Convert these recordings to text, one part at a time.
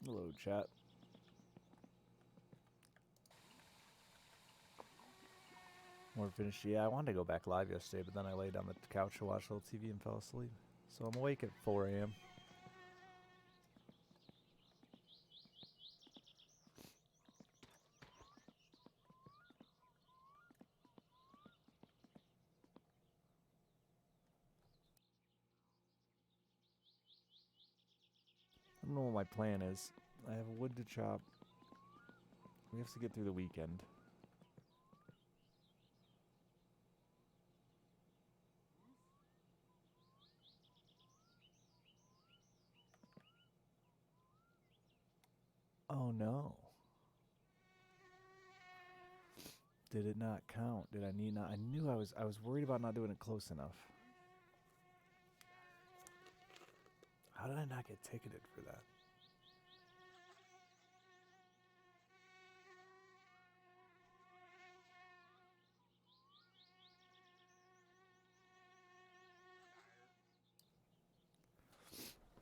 Hello, chat. We're finished. Yeah, I wanted to go back live yesterday, but then I laid on the couch to watch a little TV and fell asleep. So I'm awake at 4 a.m. I don't know what my plan is. I have wood to chop. We have to get through the weekend. Oh no. Did it not count? Did I need not? I knew I was worried about not doing it close enough. How did I not get ticketed for that?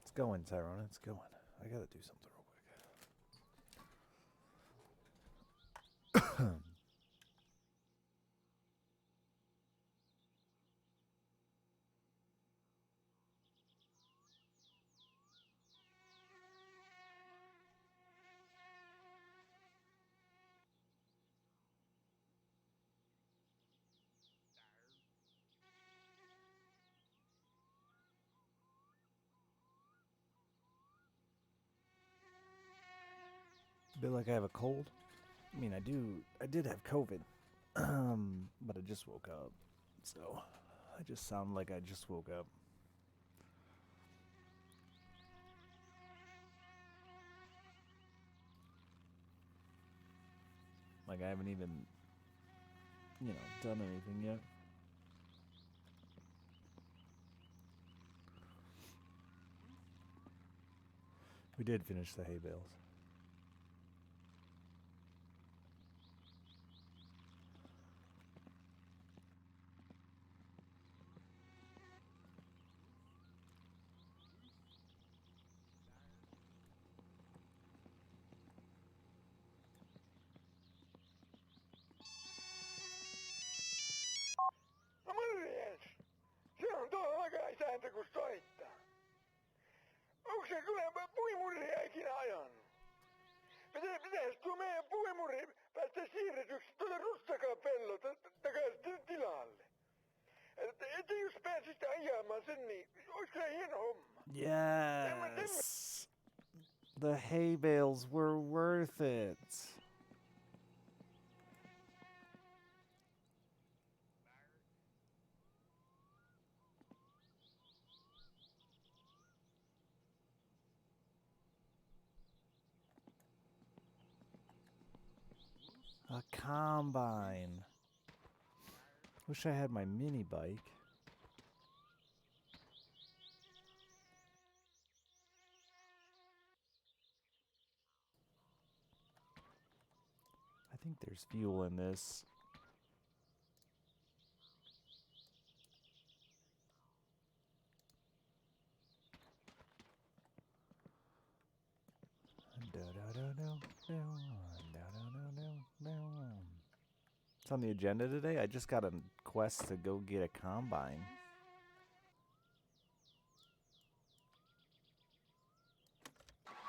It's going, Tyrone. It's going. I gotta do something real quick. A bit like I have a cold. I mean, I did have COVID, but I just woke up, so I just sound like I just woke up. Like I haven't even, done anything yet. We did finish the hay bales. Se on tuo lakaisääntö kun soittaa. Onko se kyllä puimurria ikinä ajanut? Pitäis tuo meidän puimuri päästä siirretyksi tuonne Russakaan pellolta takaisin tilalle. Että jos pääsisit ajamaan sen, niin ois kyllä hieno homma. Yes! The hay bales were worth it. A combine. Wish I had my mini bike. I think there's fuel in this. It's on the agenda today. I just got a quest to go get a combine.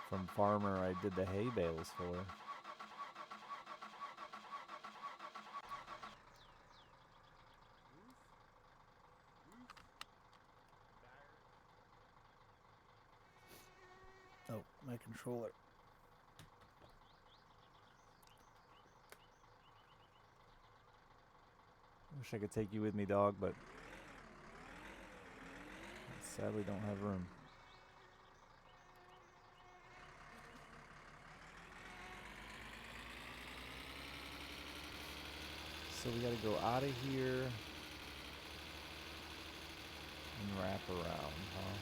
From farmer I did the hay bales for. Oh, my controller. Wish I could take you with me, dog, but I sadly don't have room. So we gotta go out of here and wrap around, huh?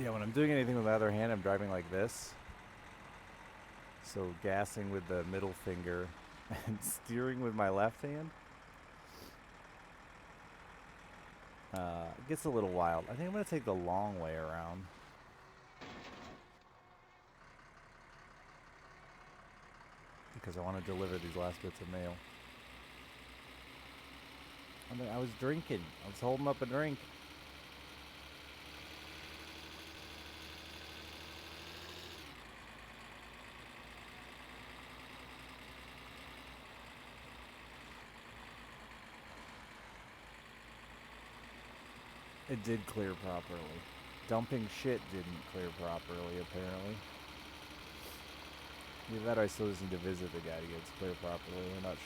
Yeah, when I'm doing anything with my other hand, I'm driving like this. So gassing with the middle finger and steering with my left hand. It gets a little wild. I think I'm going to take the long way around. Because I want to deliver these last bits of mail. I was drinking. I was holding up a drink. It did clear properly. Dumping shit didn't clear properly, apparently. Either that or I still just need to visit the guy to get it to clear properly. I'm not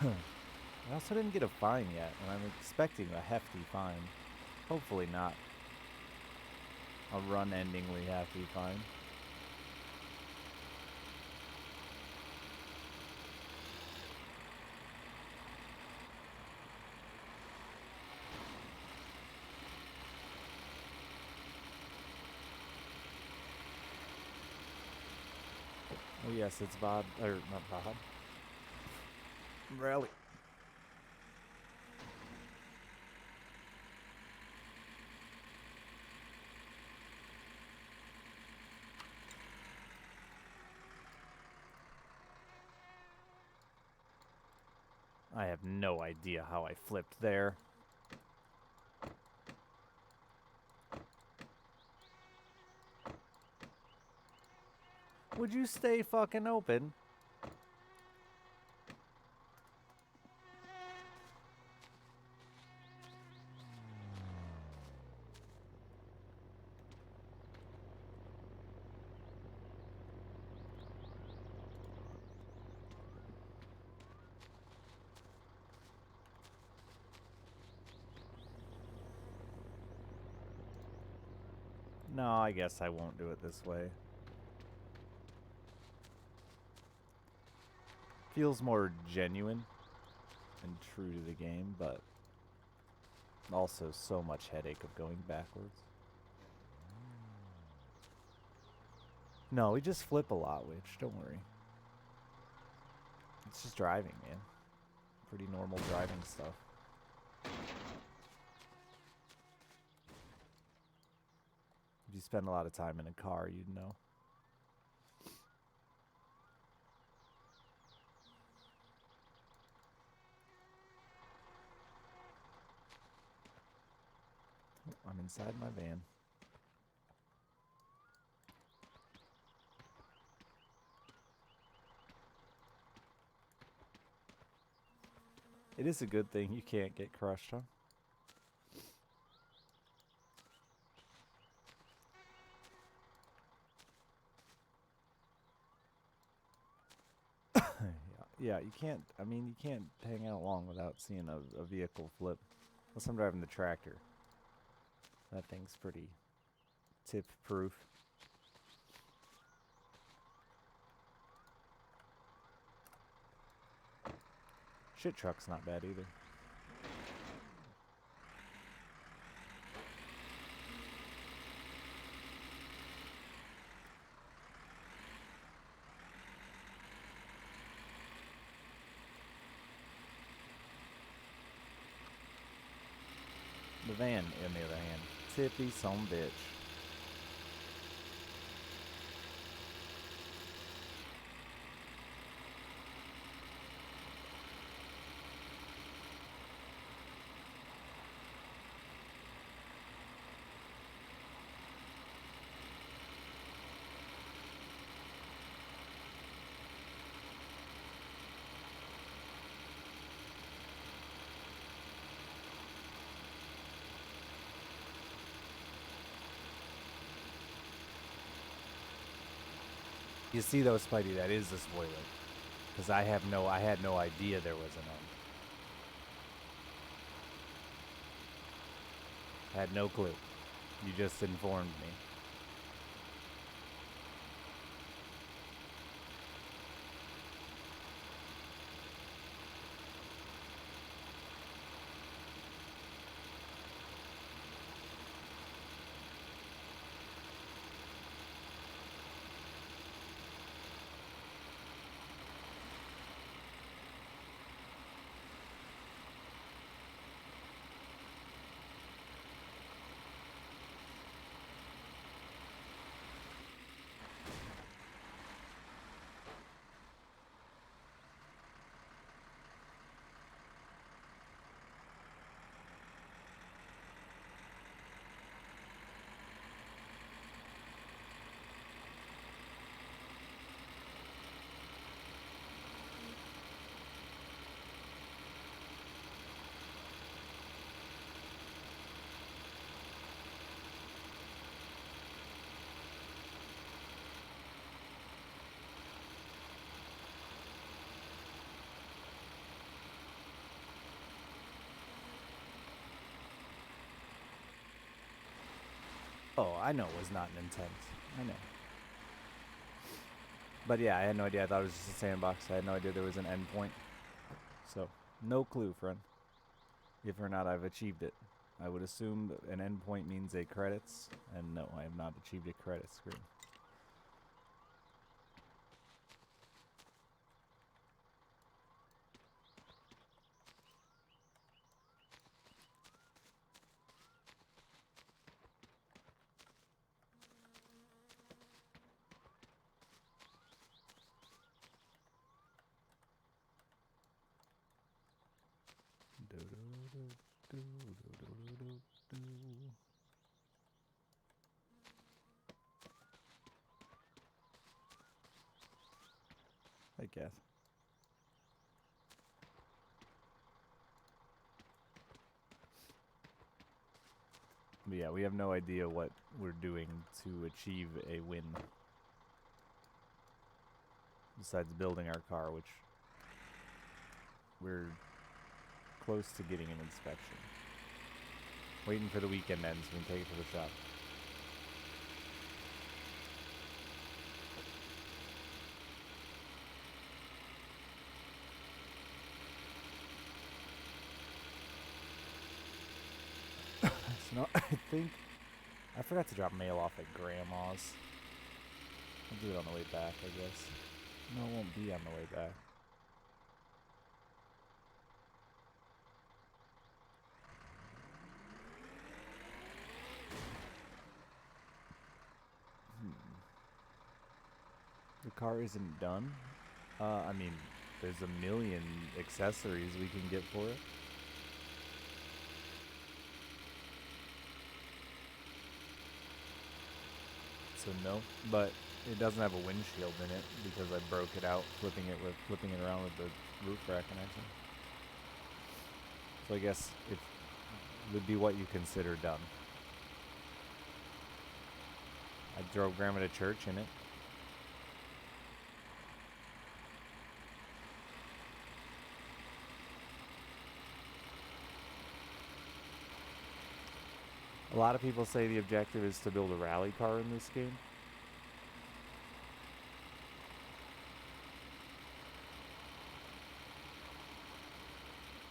sure. I also didn't get a fine yet, and I'm expecting a hefty fine. Hopefully not a run-endingly hefty fine. Oh yes, it's Bob, or not Bob. Rally. I have no idea how I flipped there. Would you stay fucking open? No, I guess I won't do it this way. Feels more genuine and true to the game, but also so much headache of going backwards. No, we just flip a lot, which, don't worry. It's just driving, man. Pretty normal driving stuff. If you spend a lot of time in a car, you'd know. I'm inside my van. It is a good thing you can't get crushed, huh? Yeah, you can't, I mean, you can't hang out long without seeing a vehicle flip. Unless I'm driving the tractor. That thing's pretty tip-proof. Shit truck's not bad either. The van, on the other hand, tippy some bitch. You see though, Spidey, that is a spoiler. Because I had no idea there was an end. I had no clue. You just informed me. I know it was not an intent. I know. But yeah, I had no idea. I thought it was just a sandbox. I had no idea there was an endpoint. So, no clue, friend. If or not I've achieved it. I would assume an endpoint means a credits, and no, I have not achieved a credit screen. I guess. But yeah, we have no idea what we're doing to achieve a win. Besides building our car, which we're close to getting an inspection. Waiting for the weekend ends so we can take it to the shop. So no, I think I forgot to drop mail off at Grandma's. I'll do it on the way back, I guess. No, it won't be on the way back. The car isn't done. I mean, there's a million accessories we can get for it. So no, but it doesn't have a windshield in it because I broke it out flipping it around with the roof rack connection. So I guess it would be what you consider done. I drove Grandma to church in it. A lot of people say the objective is to build a rally car in this game.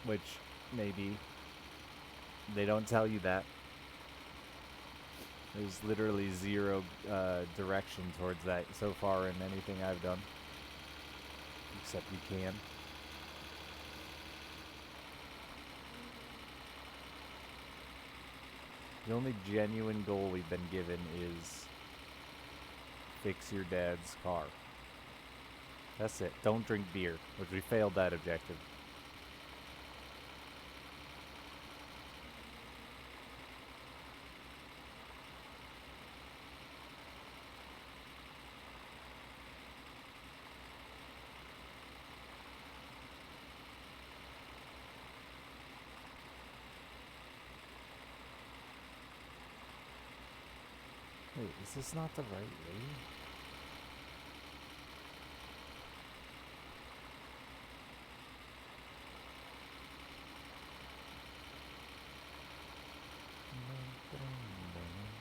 Which, maybe, they don't tell you that. There's literally zero direction towards that so far in anything I've done. Except you can. The only genuine goal we've been given is fix your dad's car. That's it. Don't drink beer, which we failed that objective. Wait, is this not the right way?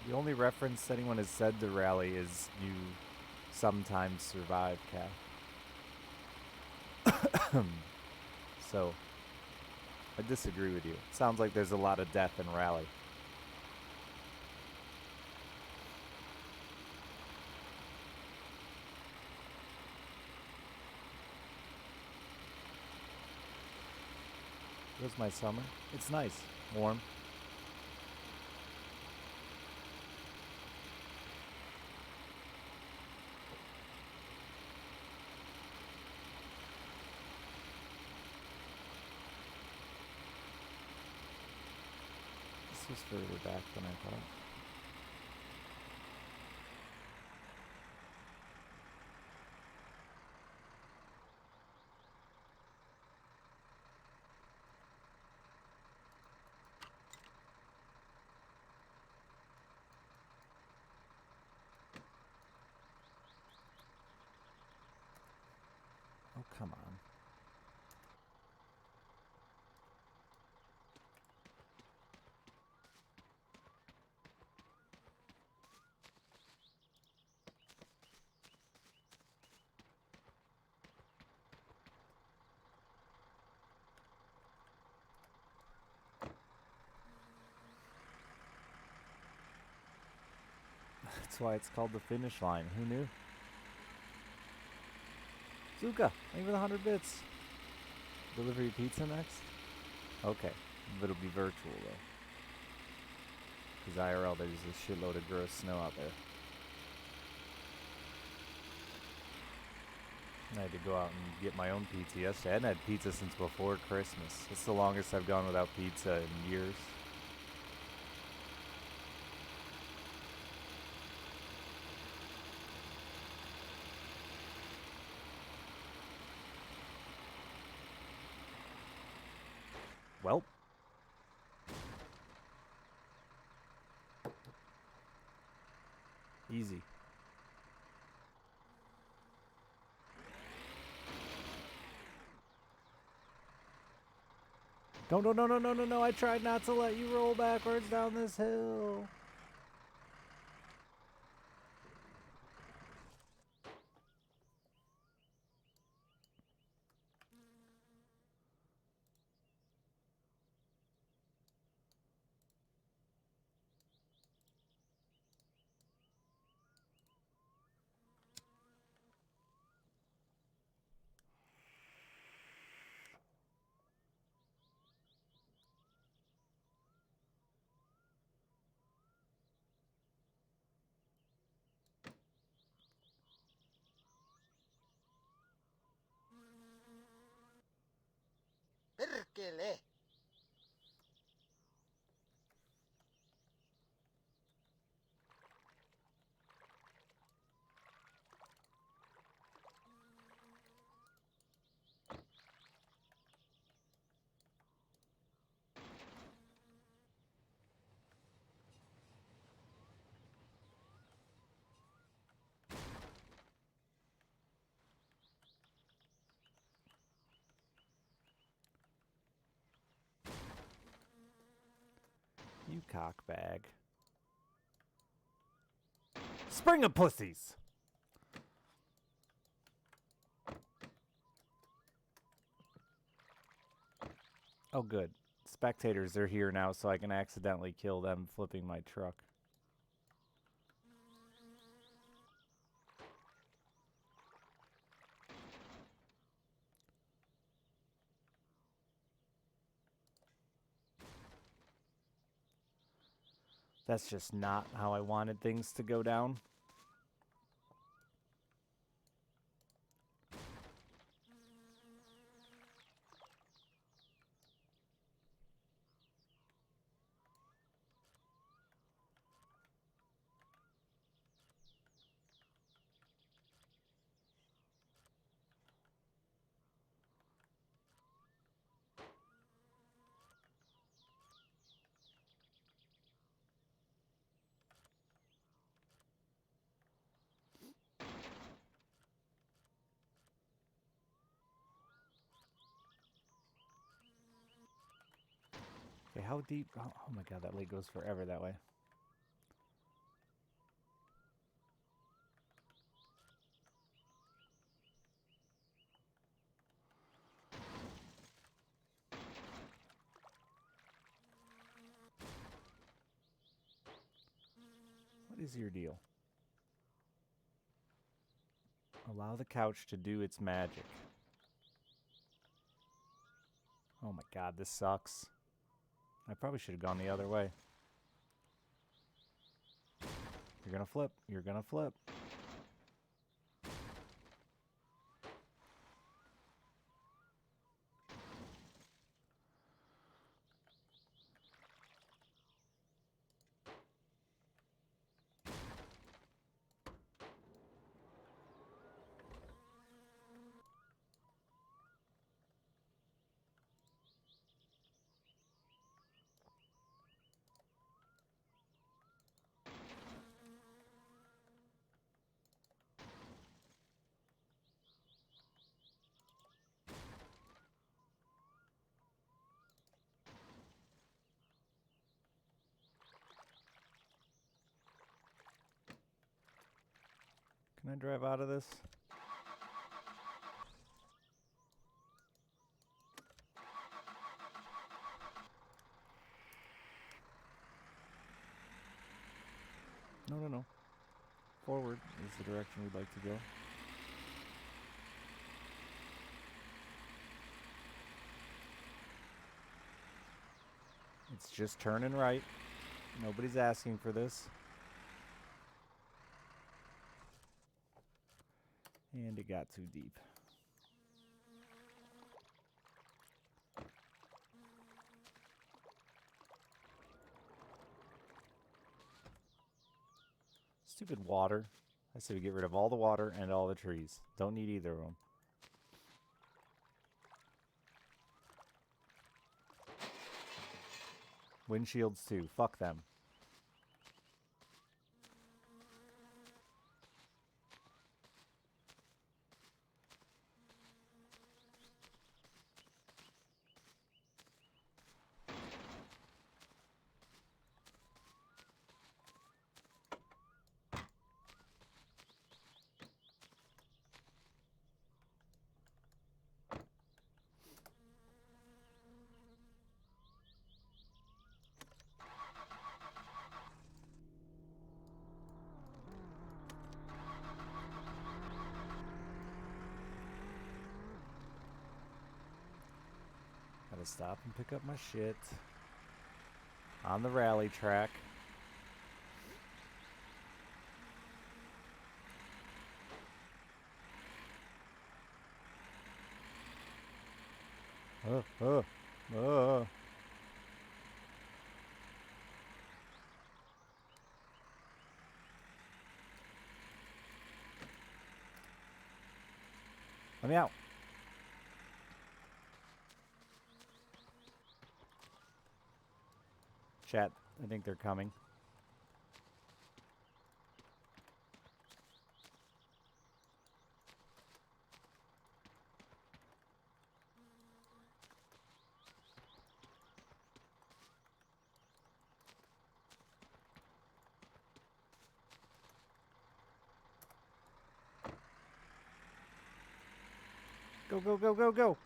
The only reference anyone has said to rally is you sometimes survive, Cal. So, I disagree with you. Sounds like there's a lot of death in rally. Where's my summer? It's nice. Warm. This was further back than I thought. Oh, come on. That's why it's called the finish line. Who knew? Zuka, thank you for the 100 bits. Deliver your pizza next? Okay, but it'll be virtual though. Because IRL, there's a shitload of gross snow out there. I had to go out and get my own pizza yesterday. I hadn't had pizza since before Christmas. It's the longest I've gone without pizza in years. Well. Easy. No. I tried not to let you roll backwards down this hill. Perkele! You cockbag. Spring of pussies! Oh, good. Spectators are here now, so I can accidentally kill them flipping my truck. That's just not how I wanted things to go down. Okay, how deep? Oh my god, that lake goes forever that way. What is your deal? Allow the couch to do its magic. Oh my god, this sucks. I probably should have gone the other way. You're gonna flip. You're gonna flip. Can I drive out of this? No. Forward is the direction we'd like to go. It's just turning right. Nobody's asking for this. And it got too deep. Stupid water. I say we get rid of all the water and all the trees. Don't need either of them. Windshields too. Fuck them. Gotta stop and pick up my shit. On the rally track. Oh. Let me out. Chat, I think they're coming. Go, go, go, go, go.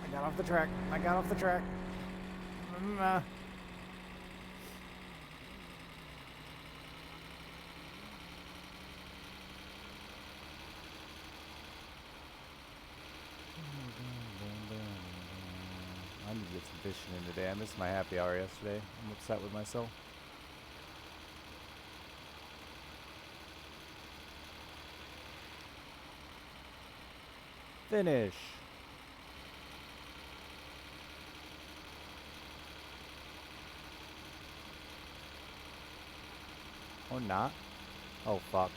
I got off the track. I got off the track. I need to get some fishing in today. I missed my happy hour yesterday. I'm upset with myself. Finish. Or not. Oh, fuck.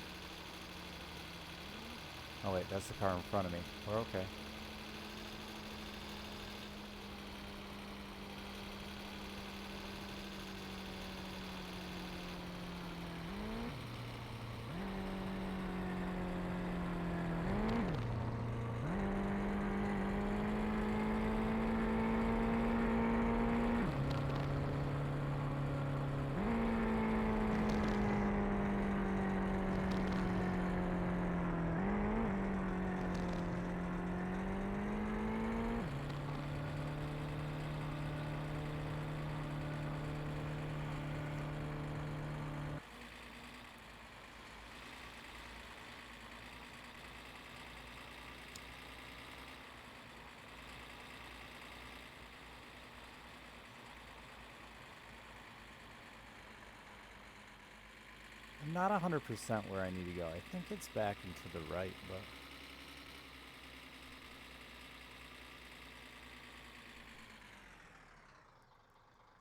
Oh, wait, that's the car in front of me. We're okay. I'm not 100% where I need to go. I think it's back and to the right, but...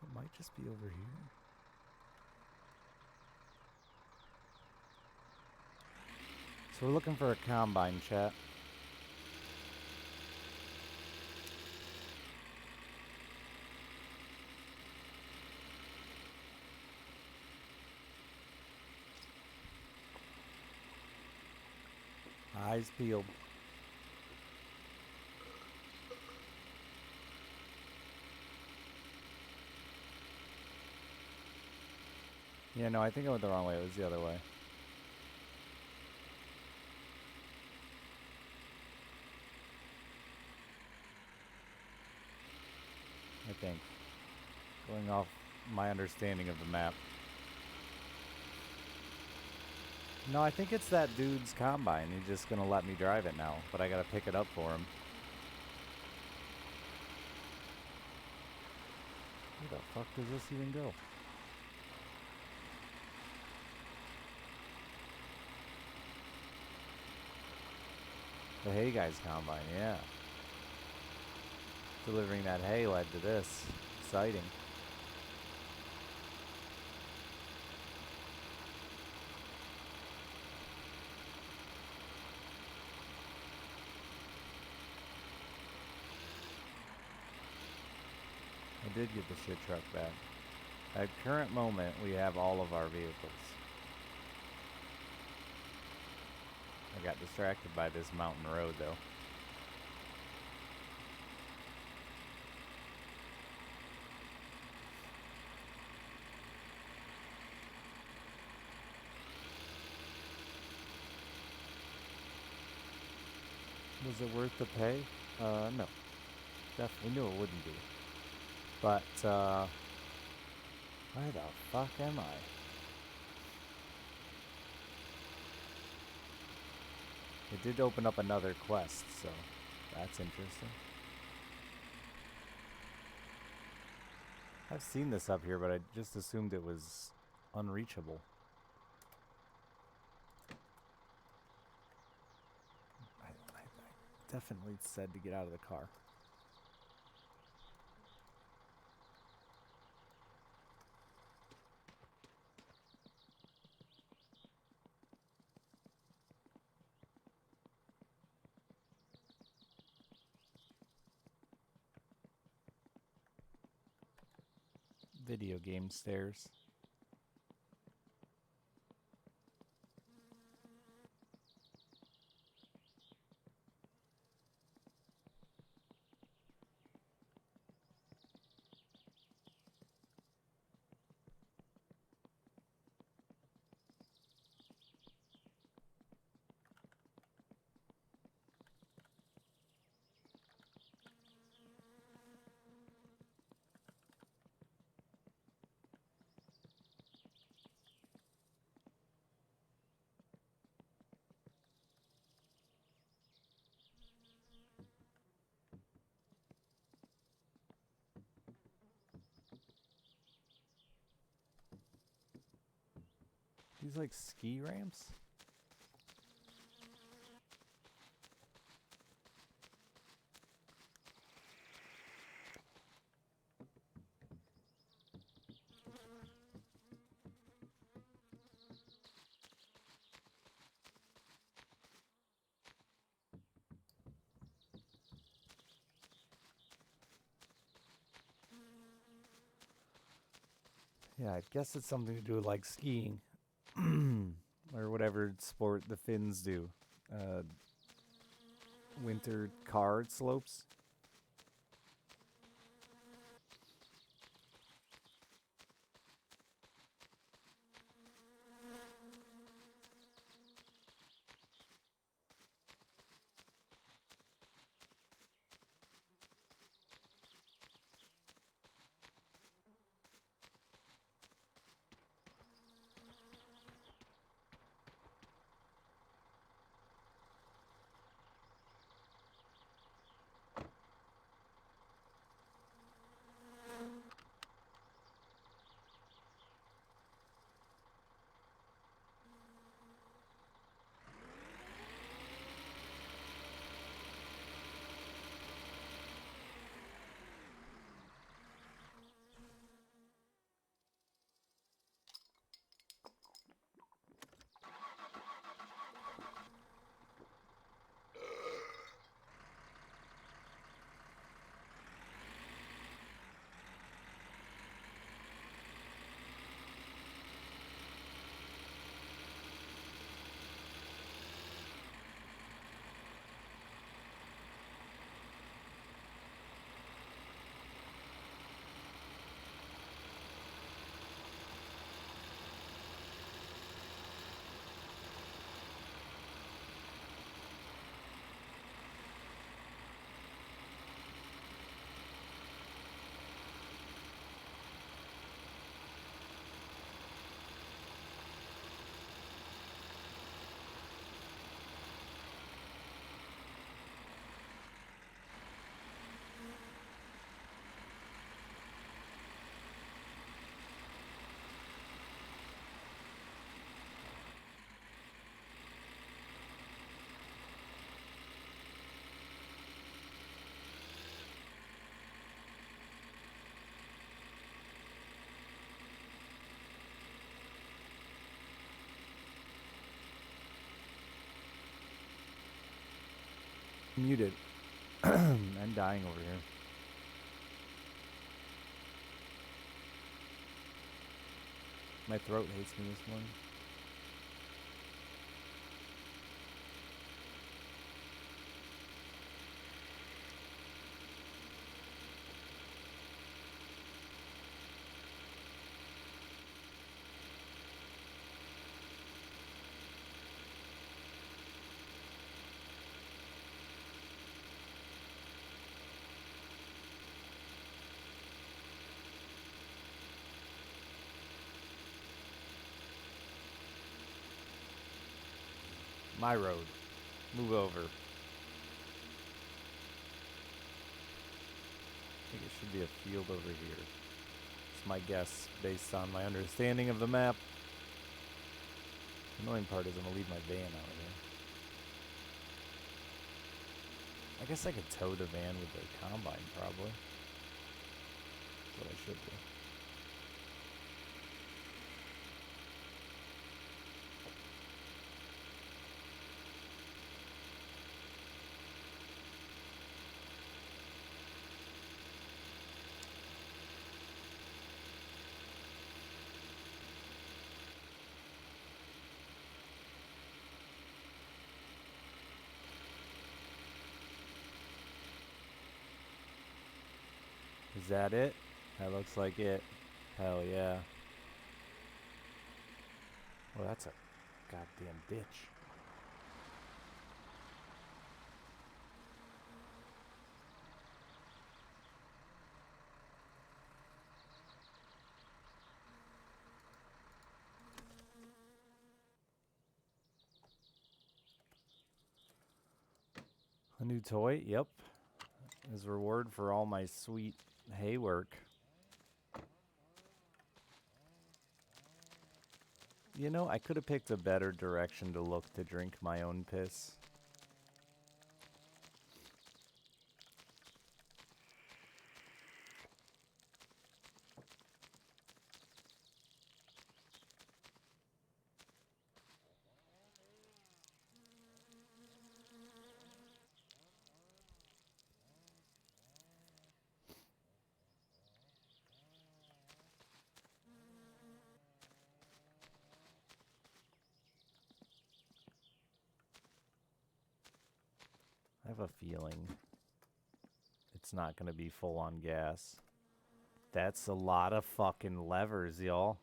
it might just be over here. So we're looking for a combine, chat. Eyes peeled. Yeah, no, I think I went the wrong way. It was the other way. I think. Going off my understanding of the map. No, I think it's that dude's combine. He's just gonna let me drive it now, but I gotta pick it up for him. Where the fuck does this even go? The hay guy's combine, yeah. Delivering that hay led to this. Exciting. I did get the shit truck back. At current moment, we have all of our vehicles. I got distracted by this mountain road, though. Was it worth the pay? No. Definitely knew it wouldn't be. But, where the fuck am I? It did open up another quest, so that's interesting. I've seen this up here, but I just assumed it was unreachable. I definitely said to get out of the car. Video game stairs. These like ski ramps? Yeah, I guess it's something to do with like skiing. Or whatever sport the Finns do. Winter card slopes. Muted. I'm dying over here. My throat hates me this morning. My road. Move over. I think it should be a field over here. It's my guess based on my understanding of the map. The annoying part is I'm gonna leave my van out here. I guess I could tow the van with the combine probably. That's what I should do. Is that it? That looks like it. Hell yeah. Well, that's a goddamn ditch. A new toy? Yep. As a reward for all my sweet hay work. You know, I could have picked a better direction to look to drink my own piss. I have a feeling it's not going to be full on gas. That's a lot of fucking levers, y'all.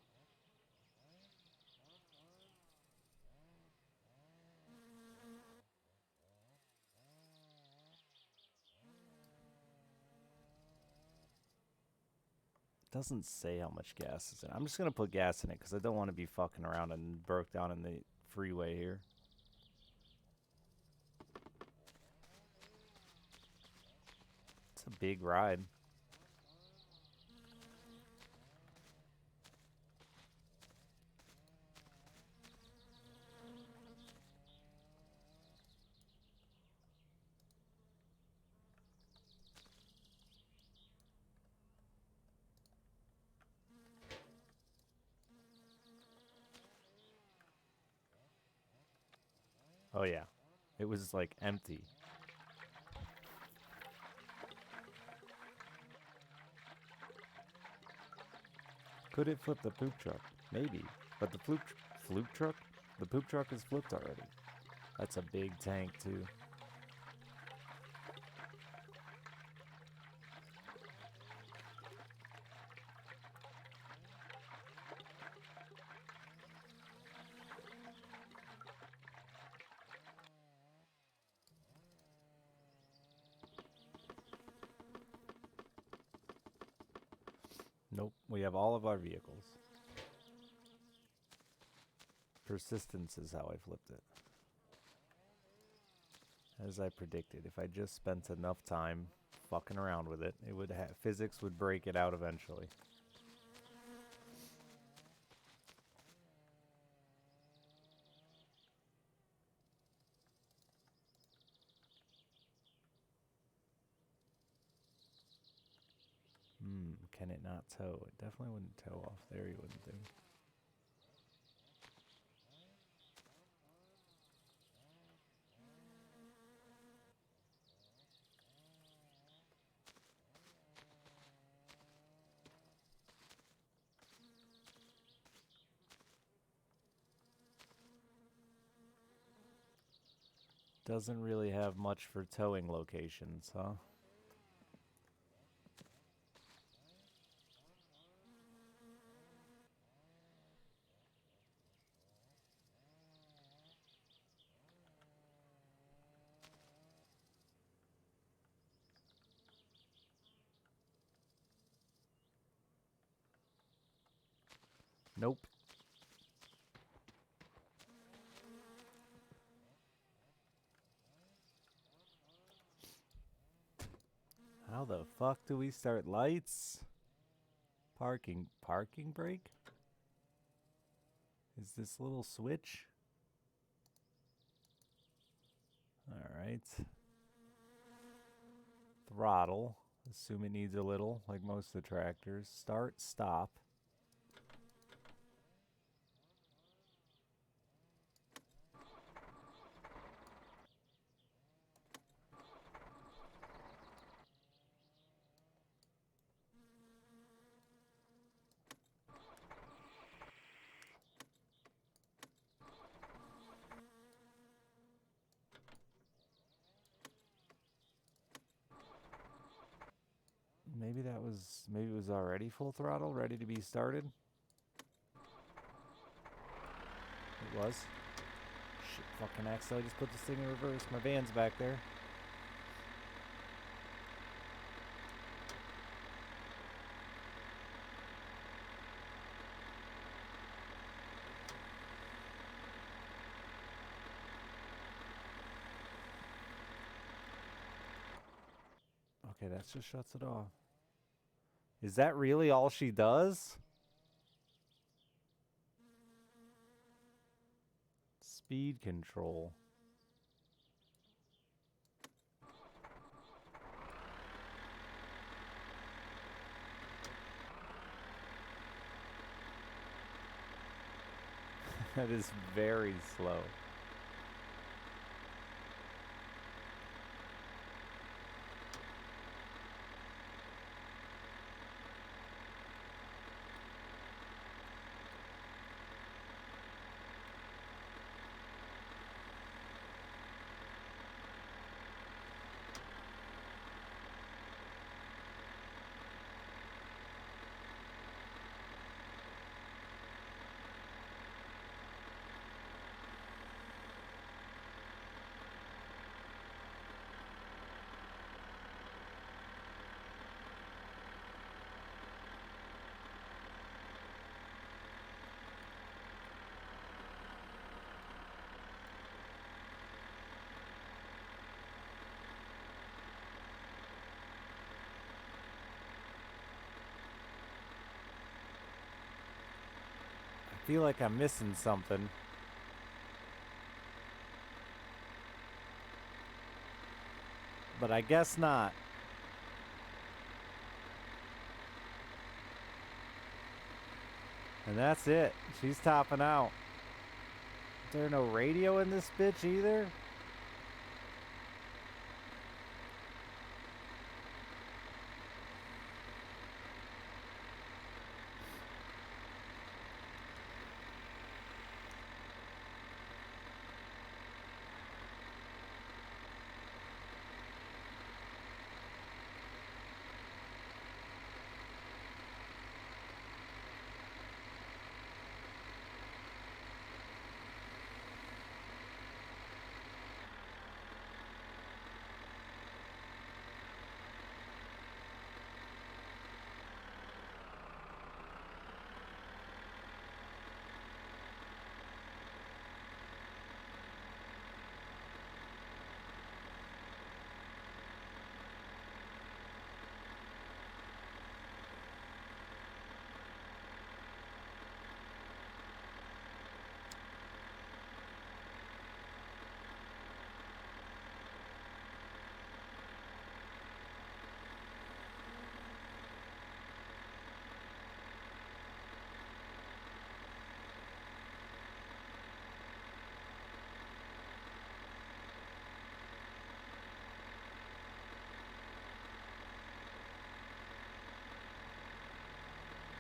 Doesn't say how much gas is in it. I'm just going to put gas in it because I don't want to be fucking around and broke down in the freeway here. It's a big ride. Oh yeah, it was like empty. Could it flip the poop truck? Maybe, but the fluke truck? The poop truck is flipped already. That's a big tank too. Nope, we have all of our vehicles. Persistence is how I flipped it. As I predicted, if I just spent enough time fucking around with it, it would physics would break it out eventually. Can it not tow? It definitely wouldn't tow off there, you wouldn't think. Doesn't really have much for towing locations, huh? Nope. How the fuck do we start lights? Parking brake? Is this little switch? Alright. Throttle. Assume it needs a little, like most of the tractors. Start, stop. Maybe it was already full throttle, ready to be started. It was. Shit, fucking accidentally just put this thing in reverse. My van's back there. Okay, that just shuts it off. Is that really all she does? Speed control. That is very slow. I feel like I'm missing something. But I guess not. And that's it. She's topping out. Is there no radio in this bitch either?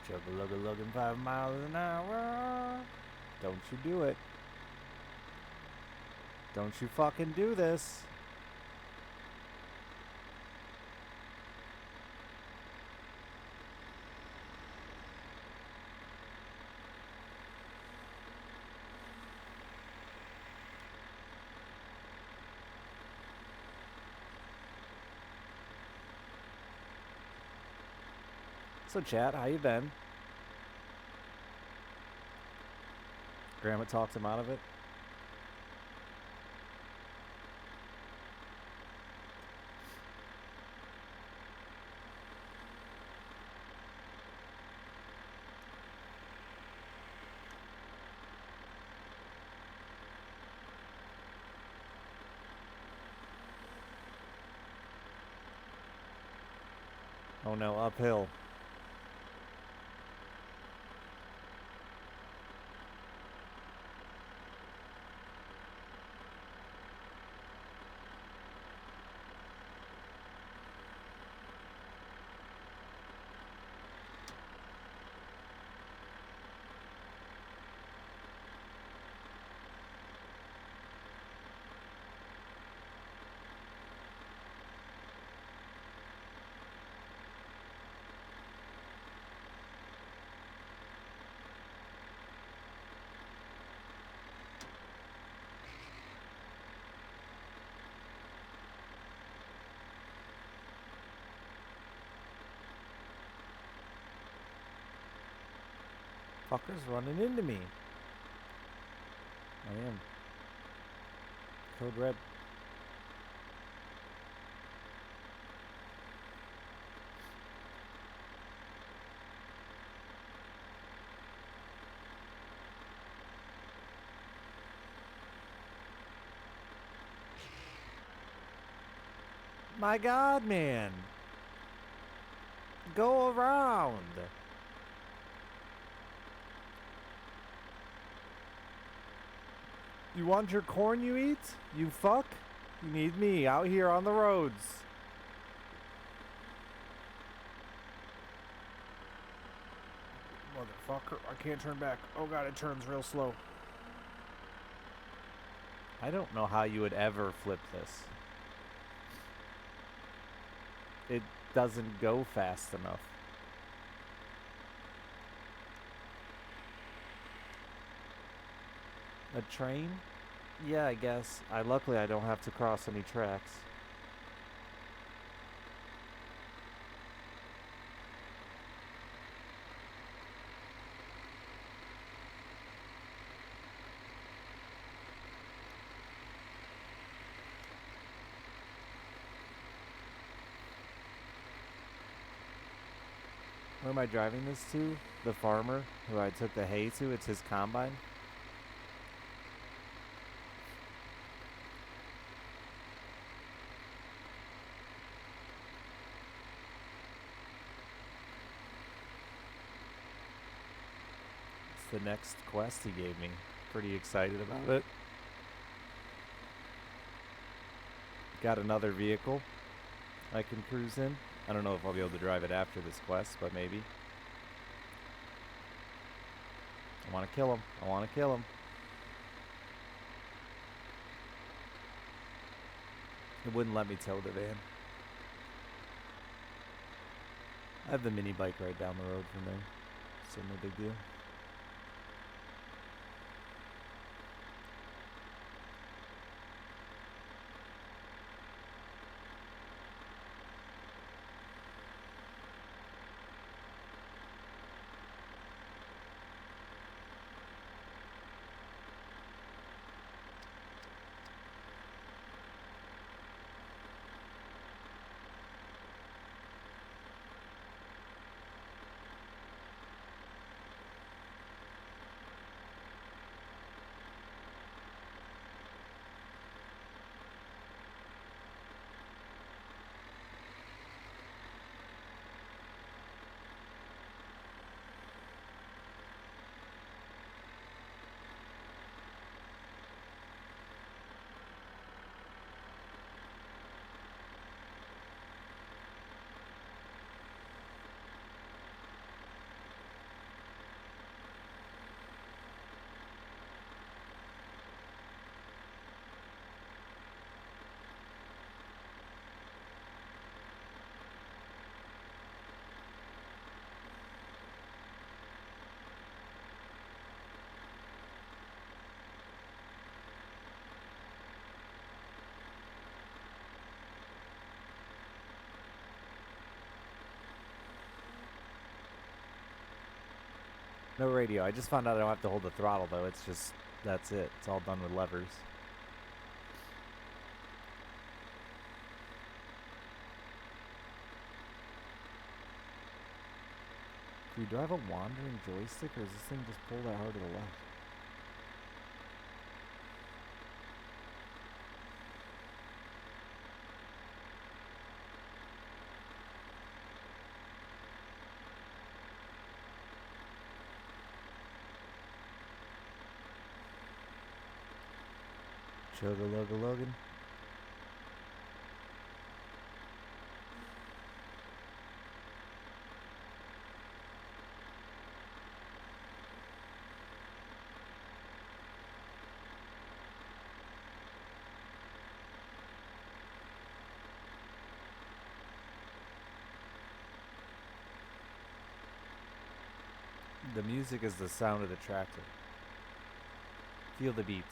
Chugga-lugga-lugging 5 miles an hour. Don't you do it. Don't you fucking do this. So, chat, how you been? Grandma talked him out of it. Oh no, uphill. Fucker's running into me. I am. Code red. My God, man. Go around. You want your corn you eat? You fuck? You need me out here on the roads. Motherfucker, I can't turn back. Oh God, it turns real slow. I don't know how you would ever flip this. It doesn't go fast enough. A train? Yeah, I guess. Luckily I don't have to cross any tracks. Where am I driving this to? The farmer who I took the hay to. It's his combine. It's the next quest he gave me. Pretty excited about it. Got another vehicle I can cruise in. I don't know if I'll be able to drive it after this quest, but maybe. I want to kill him. I want to kill him. It wouldn't let me tow the van. I have the mini bike right down the road from there, so no big deal. No radio. I just found out I don't have to hold the throttle, though. It's just, that's it. It's all done with levers. Dude, do I have a wandering joystick, or is this thing just pulled that hard to the left? Chug-a-lug-a-luggin'. The music is the sound of the tractor. Feel the beats.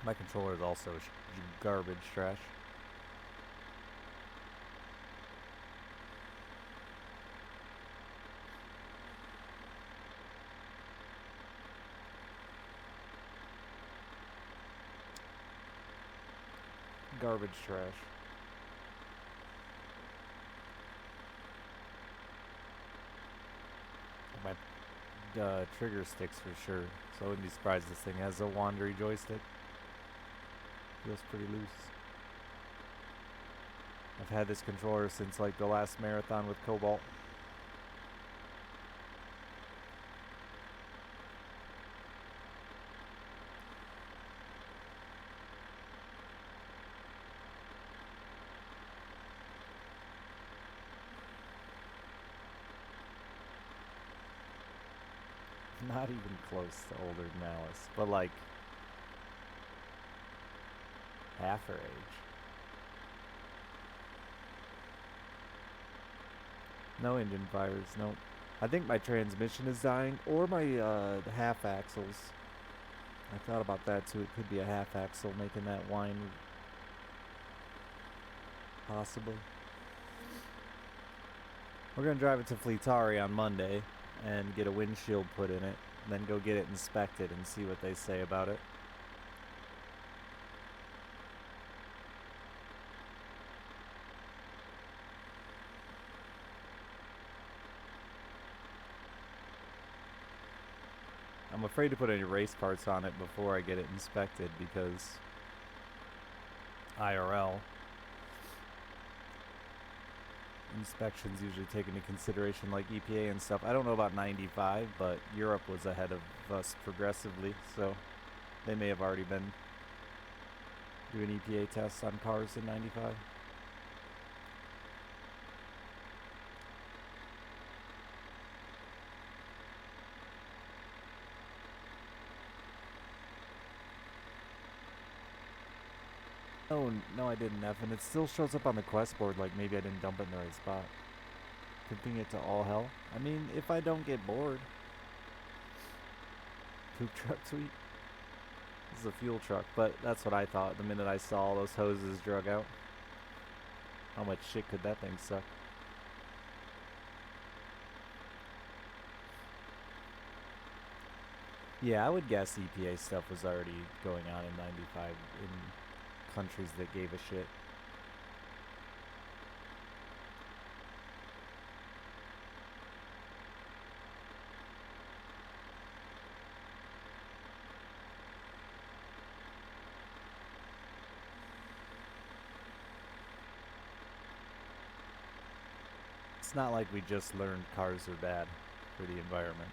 My controller is also garbage trash. Garbage trash. My trigger sticks for sure, so I wouldn't be surprised this thing has a wandery joystick. Feels pretty loose. I've had this controller since like the last marathon with Cobalt. Not even close to older than Alice, but like half her age. No engine fires, nope. I think my transmission is dying, or my the half axles. I thought about that too. It could be a half axle making that whine. Possibly. We're gonna drive it to Fleetari on Monday and get a windshield put in it, then go get it inspected and see what they say about it. I'm afraid to put any race parts on it before I get it inspected because IRL inspections usually take into consideration like EPA and stuff. I don't know about 95, but Europe was ahead of us progressively, so they may have already been doing EPA tests on cars in 95. Oh, no, I didn't, F, and it still shows up on the quest board like maybe I didn't dump it in the right spot. Pimping it to all hell? I mean, if I don't get bored. Poop truck tweet? This is a fuel truck, but that's what I thought the minute I saw all those hoses drug out. How much shit could that thing suck? Yeah, I would guess EPA stuff was already going on in 95 in countries that gave a shit. It's not like we just learned cars are bad for the environment.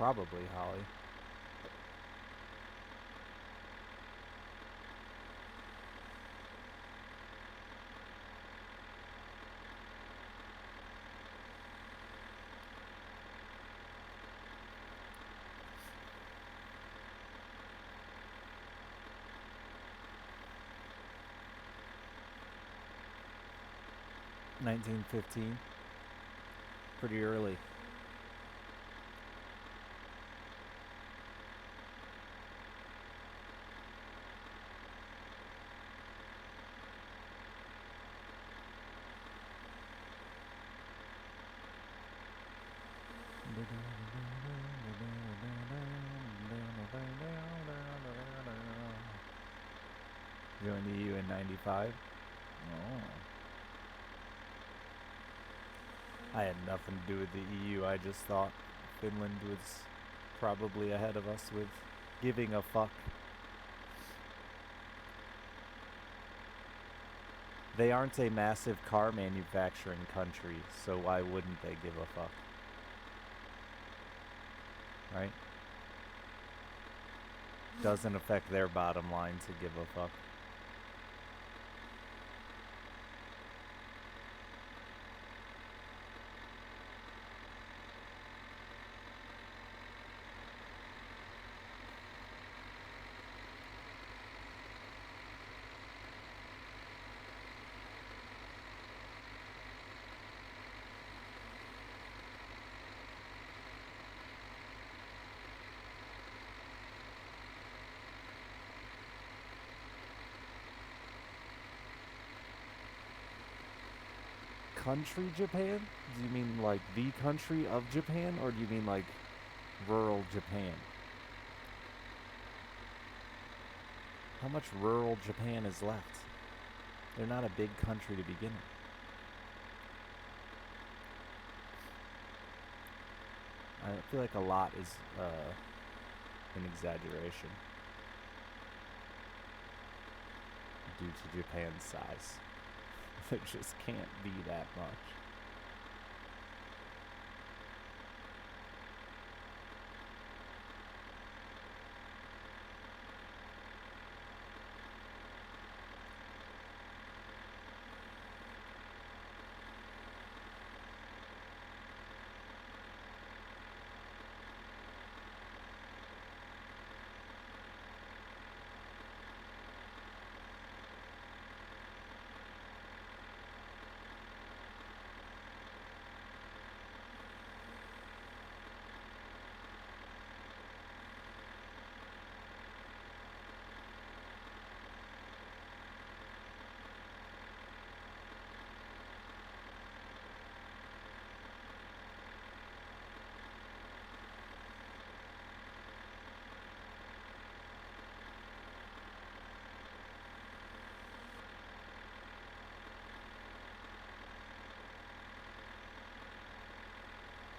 Probably Holly. $19.15. Pretty early. Joined the EU in 95. Oh. I had nothing to do with the EU. I just thought Finland was probably ahead of us with giving a fuck. They aren't a massive car manufacturing country, so why wouldn't they give a fuck? Right? Doesn't affect their bottom line to give a fuck. Country Japan? Do you mean like the country of Japan, or do you mean like rural Japan? How much rural Japan is left? They're not a big country to begin with. I feel like a lot is an exaggeration due to Japan's size. There just can't be that much.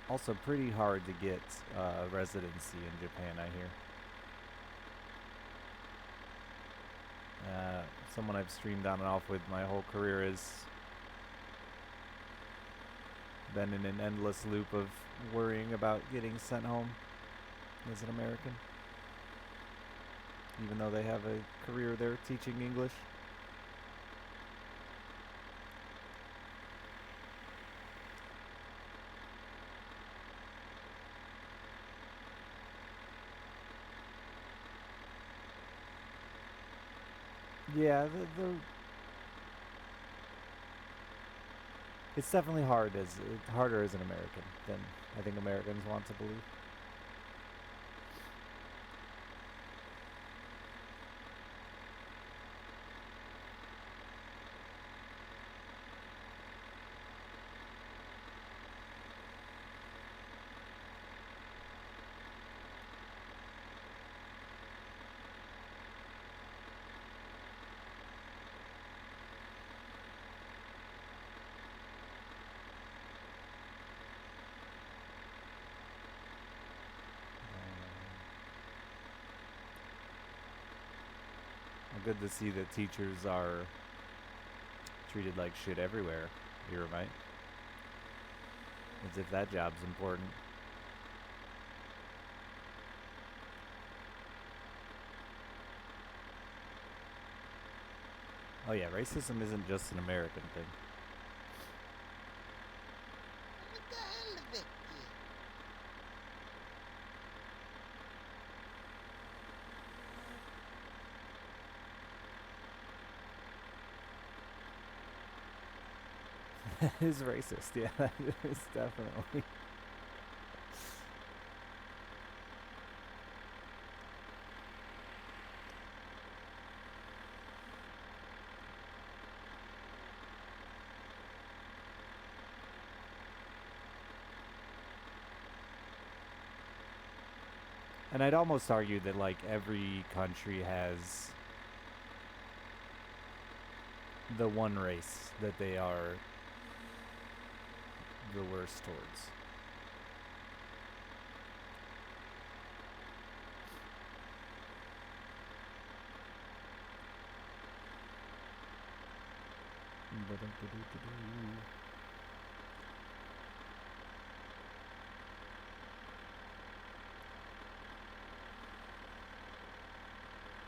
Also pretty hard to get residency in Japan, I hear. Someone I've streamed on and off with my whole career has been in an endless loop of worrying about getting sent home as an American, even though they have a career there teaching English. Yeah, it's definitely harder as an American than I think Americans want to believe. Good to see that teachers are treated like shit everywhere here, right? As if that job's important. Oh yeah, racism isn't just an American thing. What the hell is it? That is racist. Yeah, that is definitely. And I'd almost argue that like every country has the one race that they are the worst towards.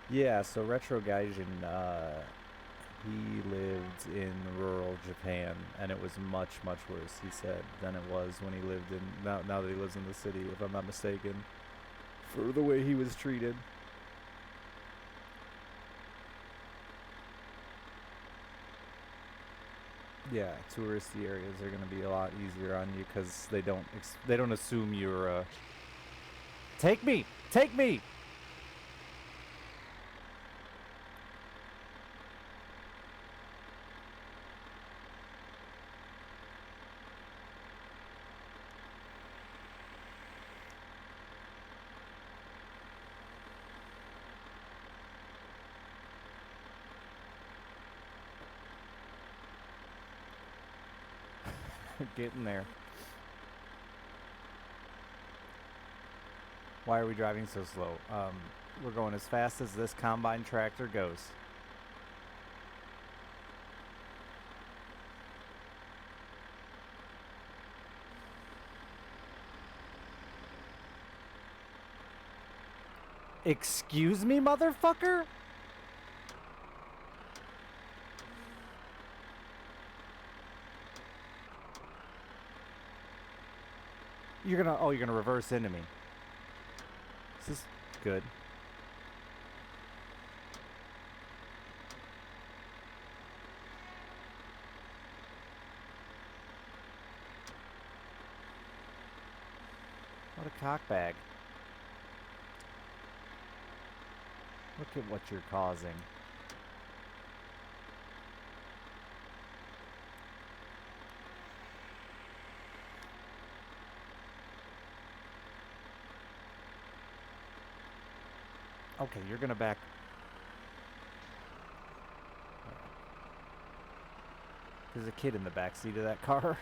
Yeah, so Retro Gaijin, he lived in rural Japan, and it was much, much worse, he said, than it was when he lived in, now that he lives in the city, if I'm not mistaken, for the way he was treated. Yeah, touristy areas are going to be a lot easier on you because they don't assume you're, Take me! Take me! Getting there. Why are we driving so slow? We're going as fast as this combine tractor goes. Excuse me, motherfucker? You're gonna reverse into me. This is good. What a cockbag. Look at what you're causing. Okay, you're gonna back. There's a kid in the back seat of that car.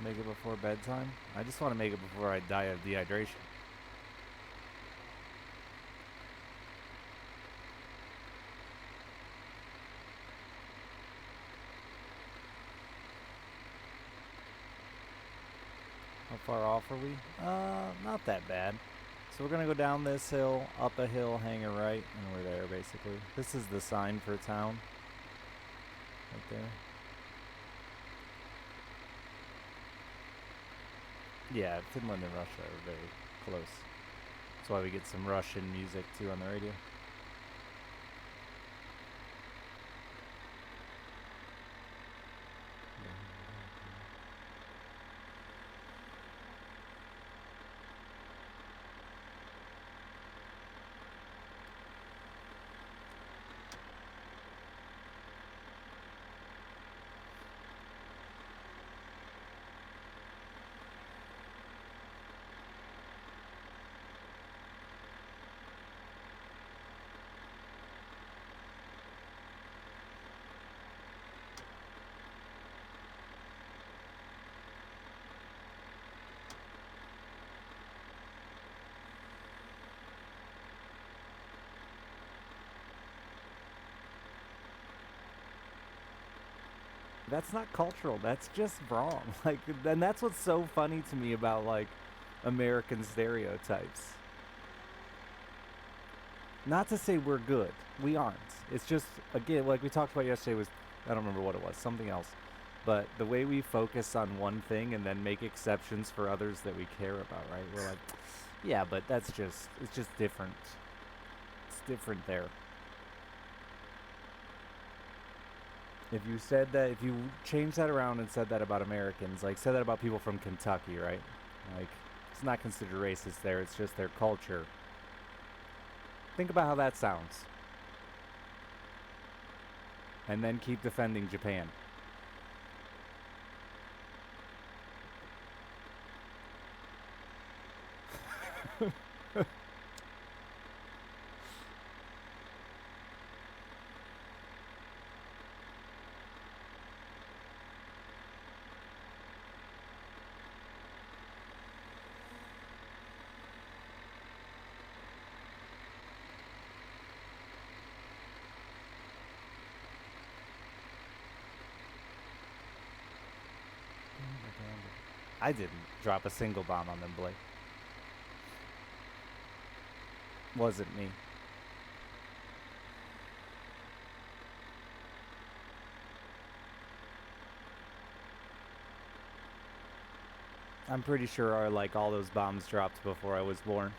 Make it before bedtime? I just want to make it before I die of dehydration. How far off are we? Not that bad. So we're gonna go down this hill, up a hill, hang a right, and we're there basically. This is the sign for town. Right there. Yeah, Finland and Russia are very close. That's why we get some Russian music too on the radio. That's not cultural. That's just wrong. Like, and that's what's so funny to me about like American stereotypes. Not to say we're good. We aren't. It's just, again, like we talked about yesterday was, I don't remember what it was, something else. But the way we focus on one thing and then make exceptions for others that we care about, right? We're like, yeah, but it's just different. It's different there. If you change that around and said that about Americans, like said that about people from Kentucky, right? Like, it's not considered racist there, it's just their culture. Think about how that sounds. And then keep defending Japan. I didn't drop a single bomb on them, Blake. Wasn't me. I'm pretty sure all those bombs dropped before I was born.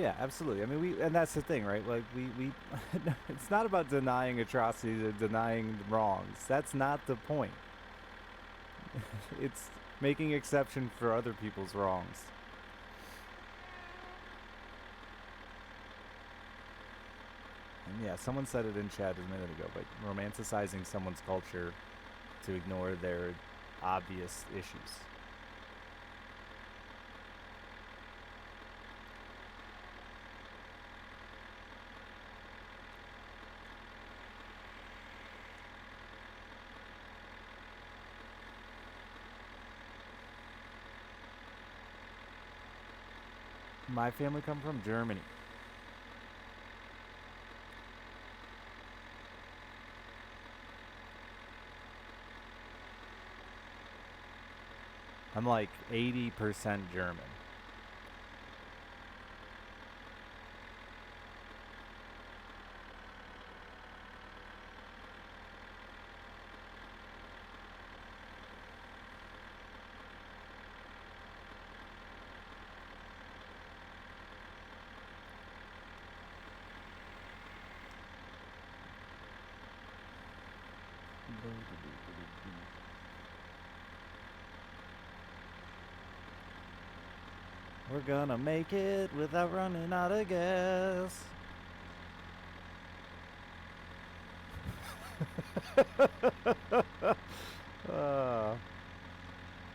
Yeah, absolutely. I mean, and that's the thing, right? Like, we it's not about denying atrocities or denying wrongs. That's not the point. It's making exception for other people's wrongs. And yeah, someone said it in chat a minute ago, but romanticizing someone's culture to ignore their obvious issues. My family come from Germany. I'm like 80% German. We're gonna make it without running out of gas.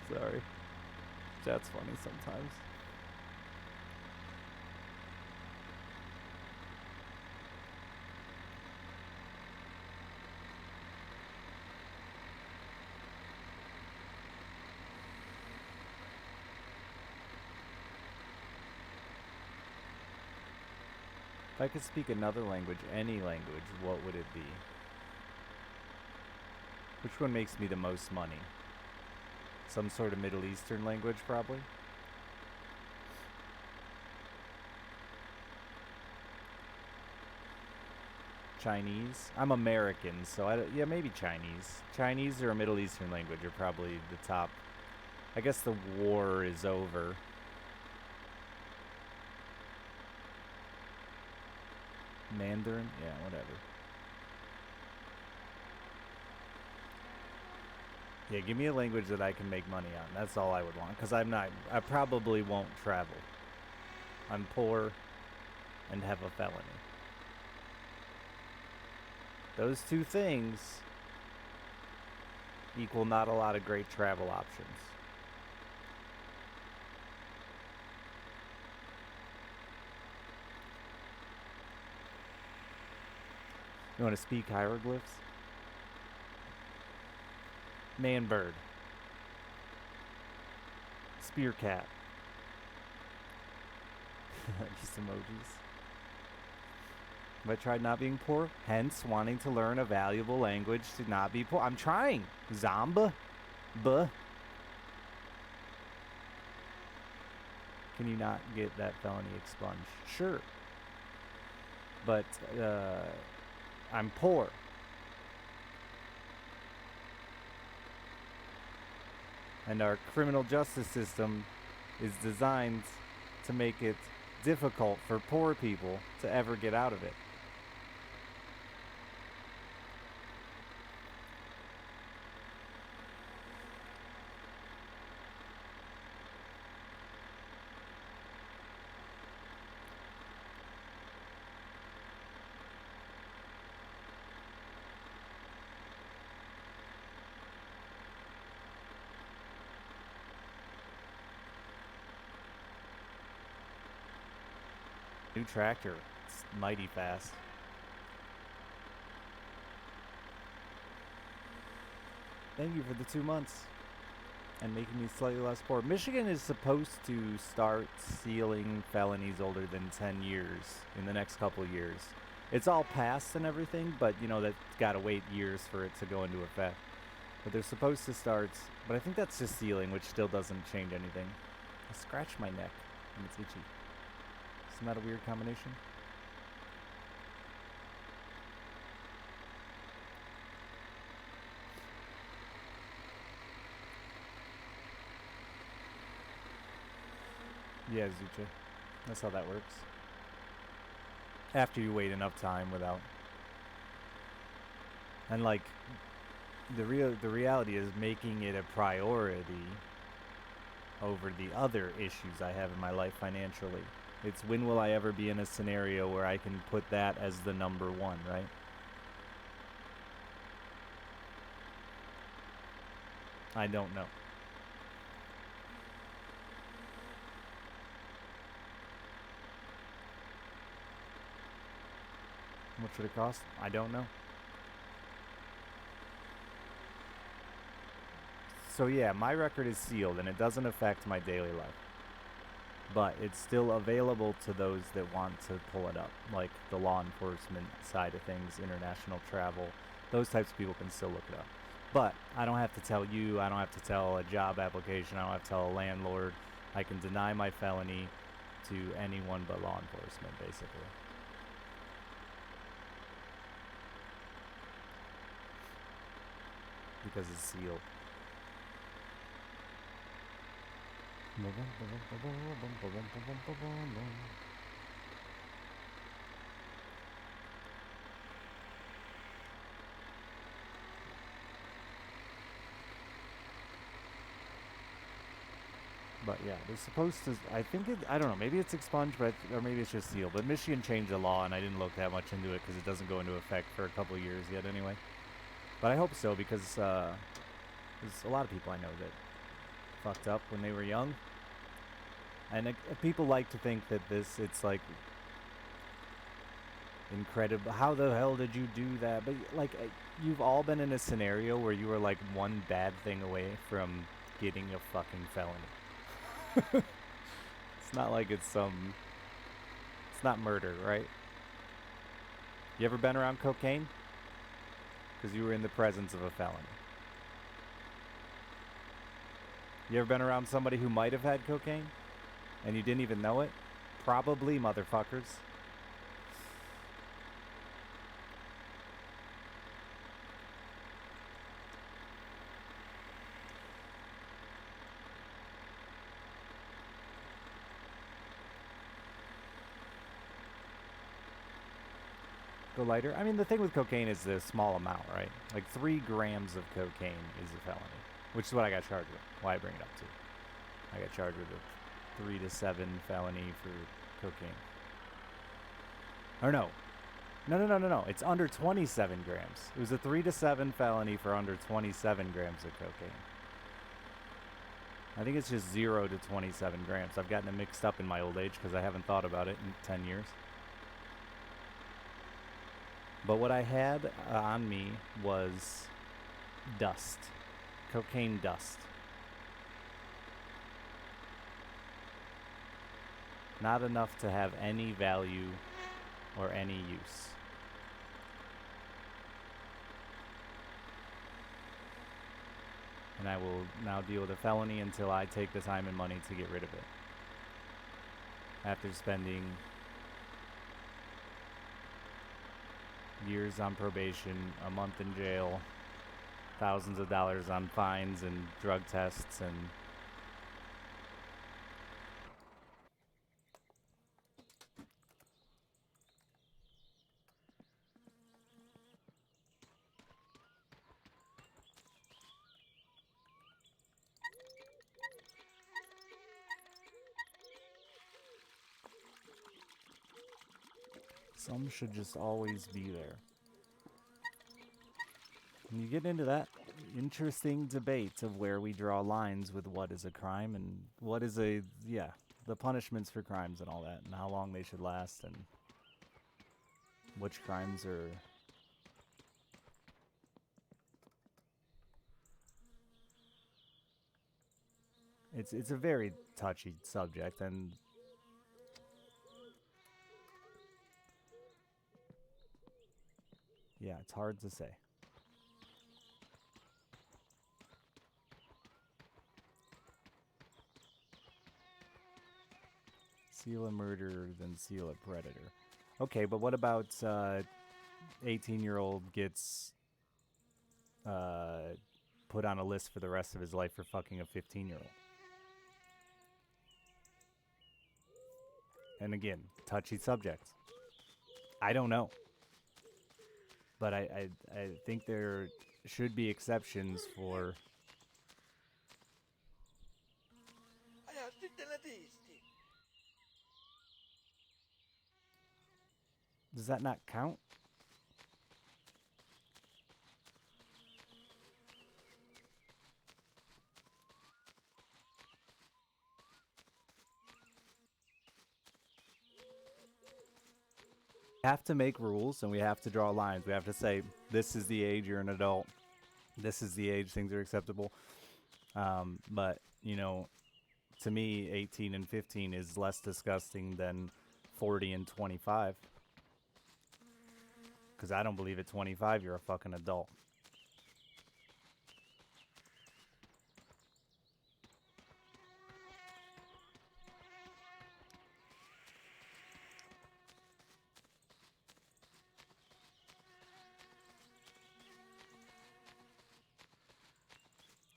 Sorry. That's funny sometimes. If I could speak another language, any language, what would it be? Which one makes me the most money? Some sort of Middle Eastern language, probably? Chinese? I'm American, so yeah, maybe Chinese. Chinese or a Middle Eastern language are probably the top. I guess the war is over. Mandarin? Yeah, whatever. Yeah, give me a language that I can make money on. That's all I would want. Because I probably won't travel. I'm poor and have a felony. Those two things equal not a lot of great travel options. You want to speak hieroglyphs? Man bird. Spear cat. Just emojis. Have I tried not being poor? Hence, wanting to learn a valuable language to not be poor. I'm trying. Zamba. Buh. Can you not get that felony expunged? Sure. But, I'm poor. And our criminal justice system is designed to make it difficult for poor people to ever get out of it. New tractor. It's mighty fast. Thank you for the 2 months. And making me slightly less poor. Michigan is supposed to start sealing felonies older than 10 years in the next couple years. It's all passed and everything, but you know, that's gotta wait years for it to go into effect. But they're supposed to start, but I think that's just sealing, which still doesn't change anything. I scratched my neck and it's itchy. Isn't that a weird combination? Yeah, Zucha. That's how that works. After you wait enough time without... And like, the reality is making it a priority over the other issues I have in my life financially. It's when will I ever be in a scenario where I can put that as the number one, right? I don't know. How much would it cost? I don't know. So yeah, my record is sealed and it doesn't affect my daily life. But it's still available to those that want to pull it up, like the law enforcement side of things, international travel. Those types of people can still look it up. But I don't have to tell you, I don't have to tell a job application, I don't have to tell a landlord. I can deny my felony to anyone but law enforcement, basically. Because it's sealed. But yeah, they're supposed to, I think it, I don't know, maybe it's expunged, but, or maybe it's just sealed. But Michigan changed the law, and I didn't look that much into it because it doesn't go into effect for a couple years yet anyway. But I hope so, because there's a lot of people I know that fucked up when they were young. And people like to think that it's like incredible. How the hell did you do that? But like, you've all been in a scenario where you were like one bad thing away from getting a fucking felony. It's not like it's not murder, right? You ever been around cocaine? Because you were in the presence of a felony. You ever been around somebody who might have had cocaine? And you didn't even know it? Probably, motherfuckers. Go lighter? I mean, the thing with cocaine is the small amount, right? Like 3 grams of cocaine is a felony. Which is what I got charged with. Why I bring it up too. I got charged with a 3 to 7 felony for cocaine. Or no. No. It's under 27 grams. It was a 3 to 7 felony for under 27 grams of cocaine. I think it's just 0 to 27 grams. I've gotten it mixed up in my old age because I haven't thought about it in 10 years. But what I had on me was dust. Cocaine dust. Not enough to have any value or any use. And I will now deal with a felony until I take the time and money to get rid of it. After spending years on probation, a month in jail, thousands of dollars on fines and drug tests and some should just always be there. And you get into that interesting debate of where we draw lines with what is a crime and what is the punishments for crimes and all that, and how long they should last, and which crimes are... It's a very touchy subject, and yeah, it's hard to say. Seal a murderer, then seal a predator. Okay, but what about 18-year-old gets put on a list for the rest of his life for fucking a 15-year-old? And again, touchy subject. I don't know. But I think there should be exceptions for... Does that not count? We have to make rules and we have to draw lines. We have to say, this is the age you're an adult. This is the age things are acceptable. But, you know, to me, 18 and 15 is less disgusting than 40 and 25. Because I don't believe at 25 you're a fucking adult.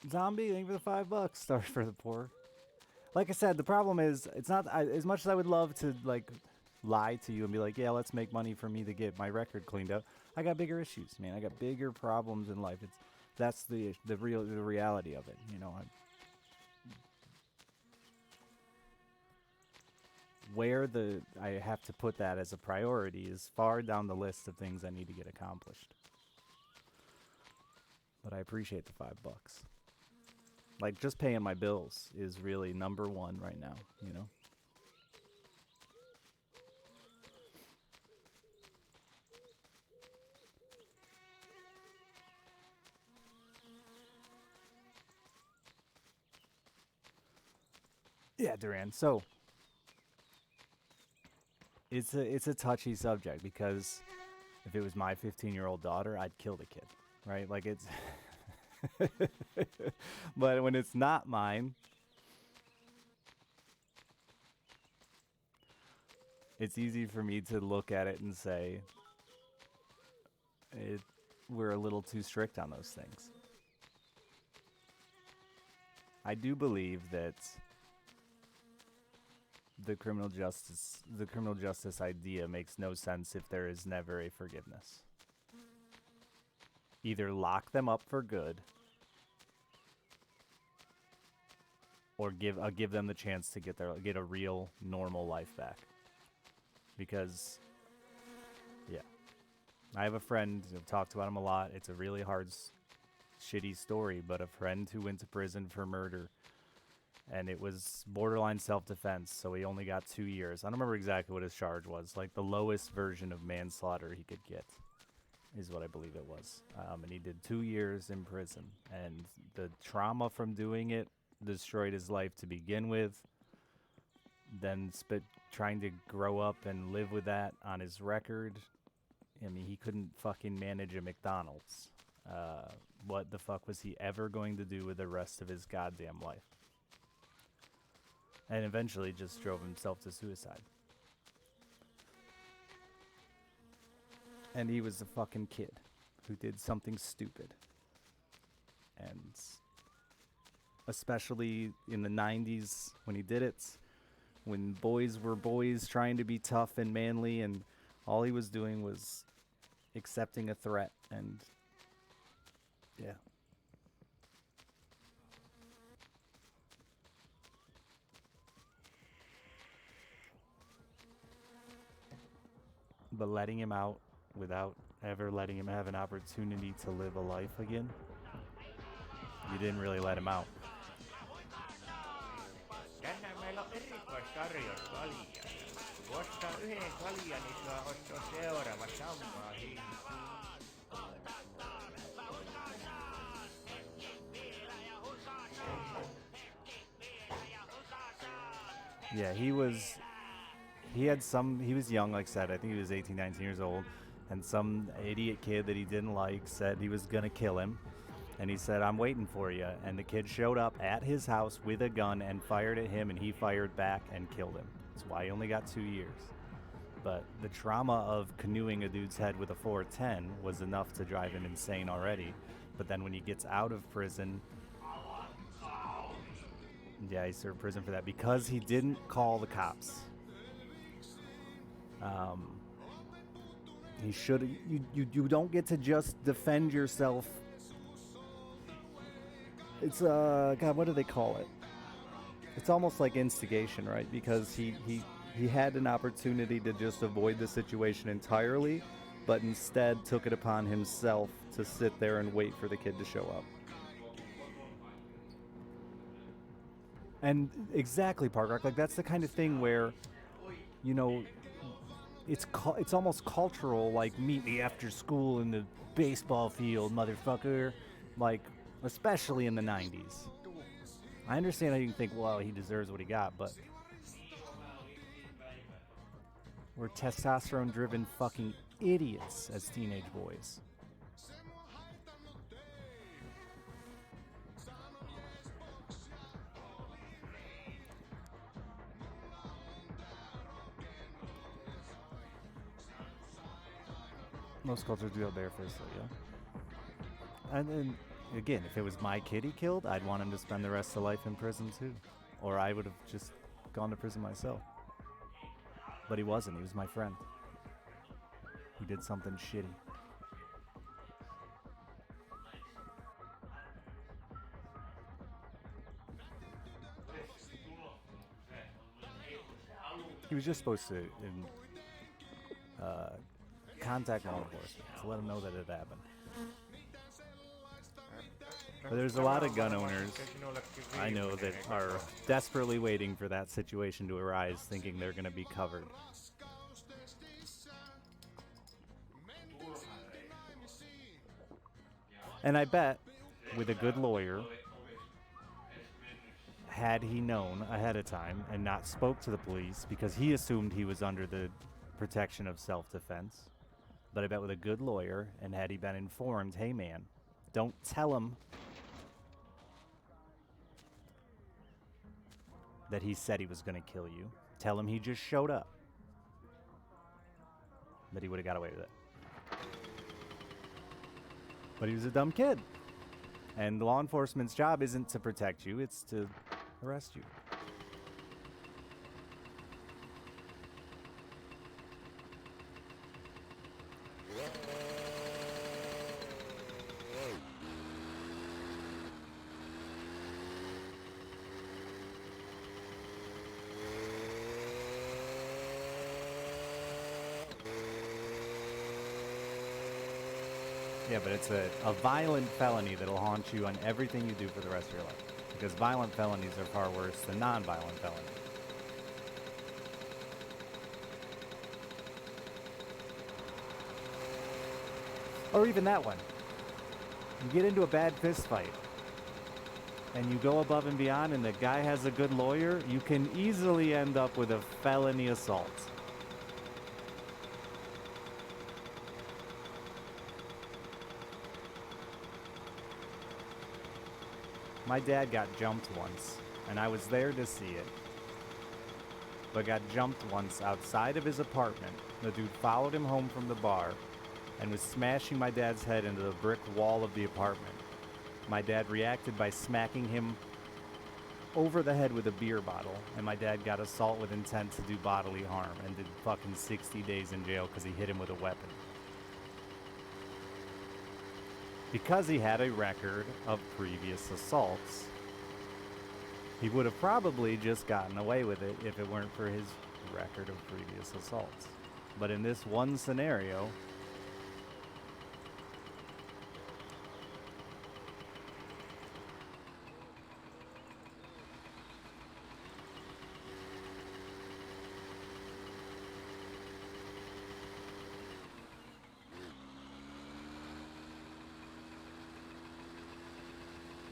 Zombie, thank you for the $5. Sorry for the poor. Like I said, the problem is, it's not as much as I would love to like lie to you and be like, yeah, let's make money for me to get my record cleaned up. I got bigger issues, man. I got bigger problems in life. That's the reality of it. You know, where I have to put that as a priority is far down the list of things I need to get accomplished. But I appreciate the $5. Like, just paying my bills is really number one right now, you know? Yeah, Duran. So, it's a touchy subject because if it was my 15-year-old daughter, I'd kill the kid, right? Like, it's... But when it's not mine, it's easy for me to look at it and say, we're a little too strict on those things. I do believe that the criminal justice idea makes no sense if there is never a forgiveness. Either lock them up for good, or give them the chance to get a real normal life back. Because, yeah, I have a friend, I've talked about him a lot. It's a really hard, shitty story, but a friend who went to prison for murder. And it was borderline self-defense, so he only got 2 years. I don't remember exactly what his charge was. Like the lowest version of manslaughter he could get is what I believe it was. And he did 2 years in prison. And the trauma from doing it destroyed his life to begin with. Then trying to grow up and live with that on his record. I mean, he couldn't fucking manage a McDonald's. What the fuck was he ever going to do with the rest of his goddamn life? And eventually just drove himself to suicide. And he was a fucking kid who did something stupid. And especially in the 90s when he did it, when boys were boys trying to be tough and manly, and all he was doing was accepting a threat. And yeah. But letting him out without ever letting him have an opportunity to live a life again, you didn't really let him out. Tänään meillä on erikoistarjous kaljaa. Kun ostaa yhden kaljan, niin saa ostaa seuraava samaa hintaa. Yeah, he was young, like I said. I think he was 18, 19 years old. And some idiot kid that he didn't like said he was going to kill him. And he said, I'm waiting for you. And the kid showed up at his house with a gun and fired at him. And he fired back and killed him. That's why he only got 2 years. But the trauma of canoeing a dude's head with a 410 was enough to drive him insane already. But then when he gets out of prison... Yeah, he served prison for that because he didn't call the cops. He should. You don't get to just defend yourself. It's God, what do they call it? It's almost like instigation, right? Because he had an opportunity to just avoid the situation entirely, but instead took it upon himself to sit there and wait for the kid to show up. And exactly, Park, like that's the kind of thing where, you know, it's almost cultural, like meet me after school in the baseball field, motherfucker. Like, especially in the 90s. I understand how you can think, well, he deserves what he got, but we're testosterone-driven fucking idiots as teenage boys. Most cultures do that barefacedly, yeah. And then, again, if it was my kid he killed, I'd want him to spend the rest of life in prison too. Or I would have just gone to prison myself. But he wasn't. He was my friend. He did something shitty. He was just supposed to contact law enforcement to let them know that it happened. But there's a lot of gun owners I know that are desperately waiting for that situation to arise, thinking they're going to be covered. And I bet, with a good lawyer, had he known ahead of time and not spoke to the police because he assumed he was under the protection of self-defense, but I bet with a good lawyer, and had he been informed, hey man, don't tell him that he said he was going to kill you. Tell him he just showed up. That he would have got away with it. But he was a dumb kid. And law enforcement's job isn't to protect you, it's to arrest you. Yeah, but it's a violent felony that'll haunt you on everything you do for the rest of your life. Because violent felonies are far worse than non-violent felonies. Or even that one. You get into a bad fist fight, and you go above and beyond, and the guy has a good lawyer, you can easily end up with a felony assault. My dad got jumped once, and I was there to see it. But got jumped once outside of his apartment. The dude followed him home from the bar and was smashing my dad's head into the brick wall of the apartment. My dad reacted by smacking him over the head with a beer bottle, and my dad got assault with intent to do bodily harm and did fucking 60 days in jail because he hit him with a weapon. Because he had a record of previous assaults, he would have probably just gotten away with it if it weren't for his record of previous assaults. But in this one scenario,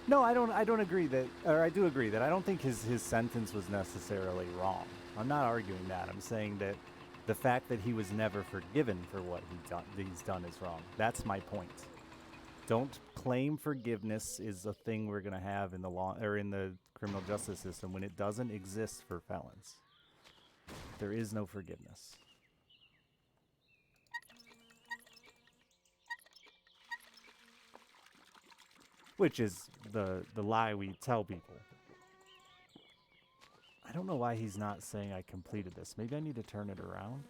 no, I don't agree that, or I do agree that I don't think his sentence was necessarily wrong. I'm not arguing that. I'm saying that the fact that he was never forgiven for what he's done is wrong. That's my point. Don't claim forgiveness is a thing we're gonna have in the law or in the criminal justice system when it doesn't exist for felons. There is no forgiveness. Which is the lie we tell people. I don't know why he's not saying I completed this. Maybe I need to turn it around.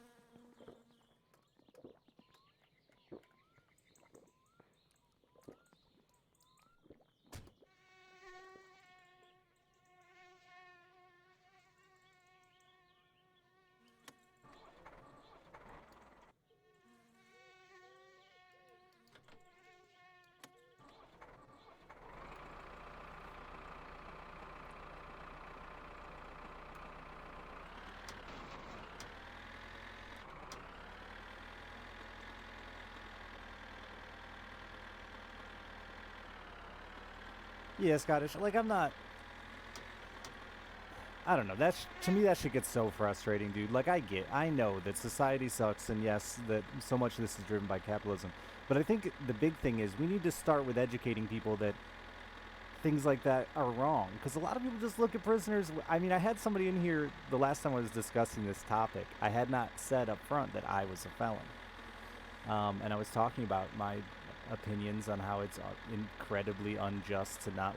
Yeah, Scottish. Like, I'm not... I don't know. That's to me, that shit gets so frustrating, dude. Like, I know that society sucks, and yes, that so much of this is driven by capitalism. But I think the big thing is we need to start with educating people that things like that are wrong. Because a lot of people just look at prisoners... I mean, I had somebody in here the last time I was discussing this topic. I had not said up front that I was a felon. And I was talking about my opinions on how it's incredibly unjust to not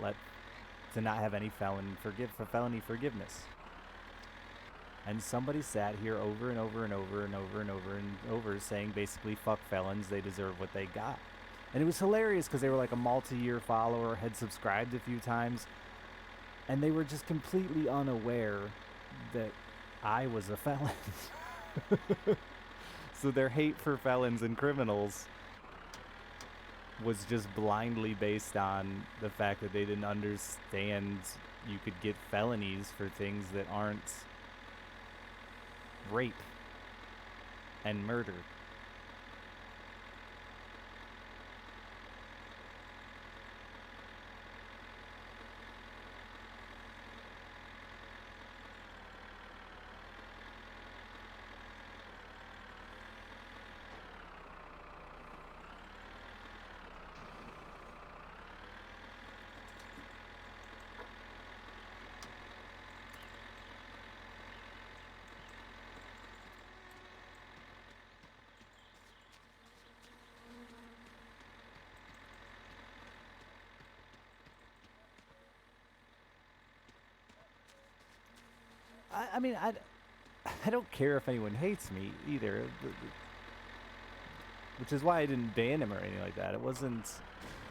have any felony forgiveness. And somebody sat here over and over and over and over and over and over saying basically fuck felons, they deserve what they got. And it was hilarious because they were like a multi-year follower, had subscribed a few times, and they were just completely unaware that I was a felon. So their hate for felons and criminals was just blindly based on the fact that they didn't understand you could get felonies for things that aren't rape and murder. I mean, I don't care if anyone hates me either, which is why I didn't ban him or anything like that. It wasn't...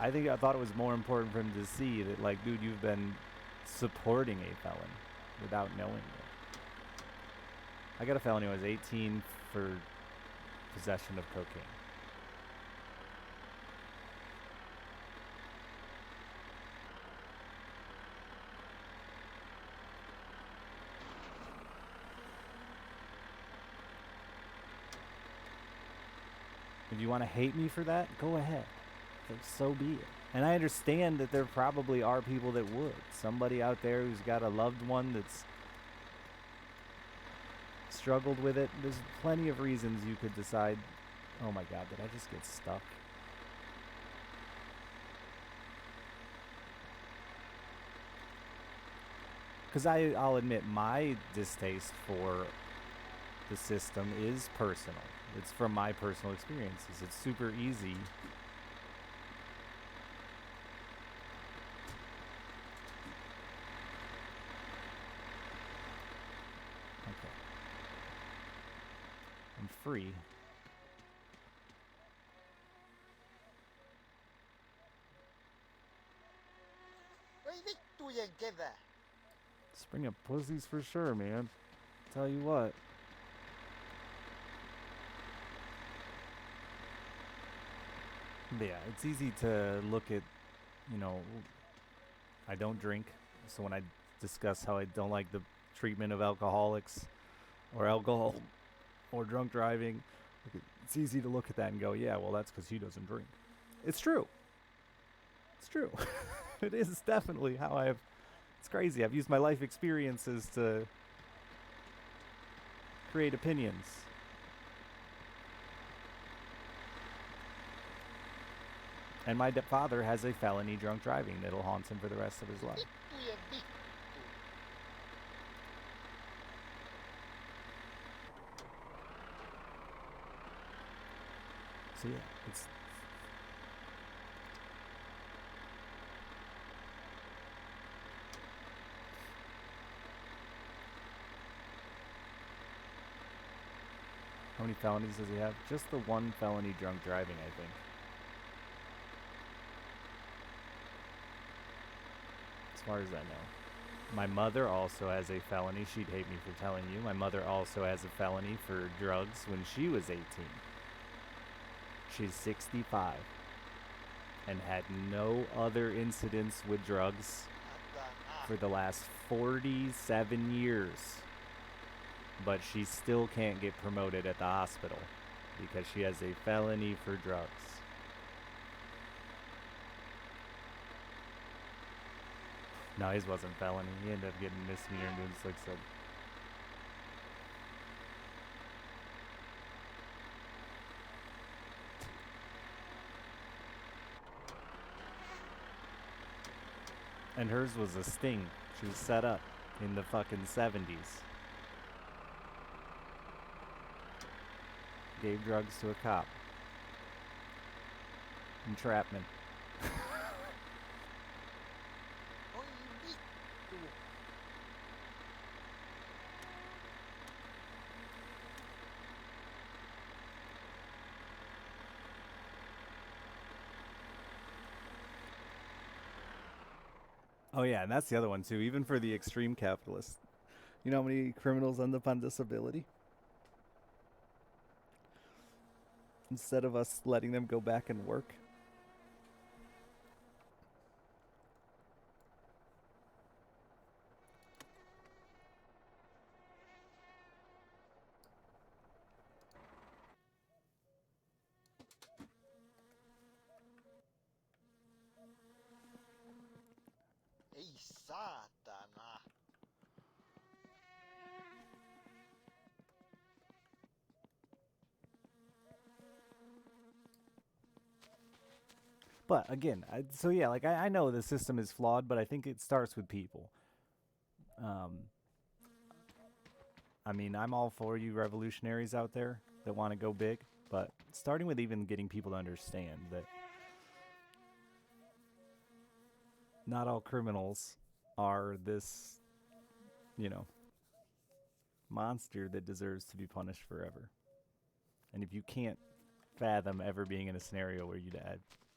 I thought it was more important for him to see that, like, dude, you've been supporting a felon without knowing it. I got a felony when I was 18 for possession of cocaine. If you want to hate me for that, go ahead. So be it. And I understand that there probably are people that would. Somebody out there who's got a loved one that's struggled with it. There's plenty of reasons you could decide, oh my God, did I just get stuck? Because I'll admit my distaste for the system is personal. It's from my personal experiences. It's super easy. Okay. I'm free. Oi vittujen kevää. Spring of pussies for sure, man. Tell you what. But yeah, it's easy to look at, you know, I don't drink. So when I discuss how I don't like the treatment of alcoholics or alcohol or drunk driving, it's easy to look at that and go, yeah, well, that's because he doesn't drink. It's true. It's true. It is definitely how I've... It's crazy. I've used my life experiences to create opinions. And my father has a felony drunk driving that'll haunt him for the rest of his life. Vittujen vittu. So yeah, it's... How many felonies does he have? Just the one felony drunk driving, I think. As far as I know. My mother also has a felony. She'd hate me for telling you. My mother also has a felony for drugs when she was 18. She's 65 and had no other incidents with drugs Satana. for the last 47 years. But she still can't get promoted at the hospital because she has a felony for drugs. No, his wasn't felony. He ended up getting misdemeanor and doing 6 of. And hers was a sting. She was set up in the fucking 70s. Gave drugs to a cop. Entrapment. Oi vittu. Oh yeah, and that's the other one too. Even for the extreme capitalists, you know how many criminals end up on disability? Instead of us letting them go back and work. Ei saatana. But again, so yeah, like I know the system is flawed, but I think it starts with people. I mean, I'm all for you revolutionaries out there that want to go big, but starting with even getting people to understand that not all criminals are this, you know, monster that deserves to be punished forever. And if you can't fathom ever being in a scenario where you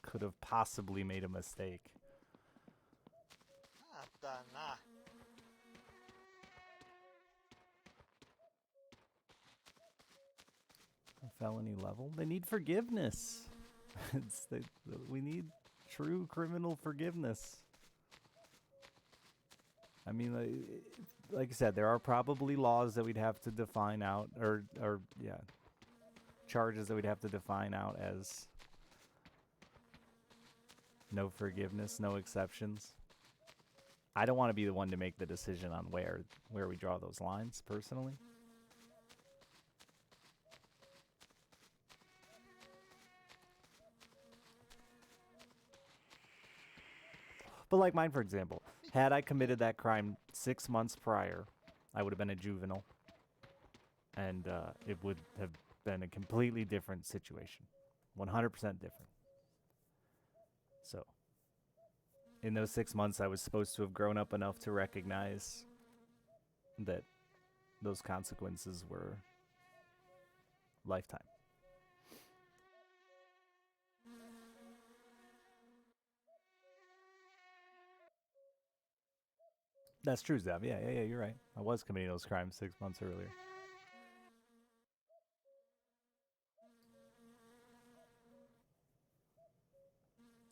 could have possibly made a mistake, Satana. a felony level, they need forgiveness. We need true criminal forgiveness. I mean, like I said, there are probably laws that we'd have to define out, or yeah, charges that we'd have to define out as no forgiveness, no exceptions. I don't want to be the one to make the decision on where we draw those lines, personally. But like mine, for example, had I committed that crime 6 months prior, I would have been a juvenile. And it would have been a completely different situation. 100% different. So, in those 6 months, I was supposed to have grown up enough to recognize that those consequences were lifetime. That's true, Zev. Yeah, you're right. I was committing those crimes 6 months earlier.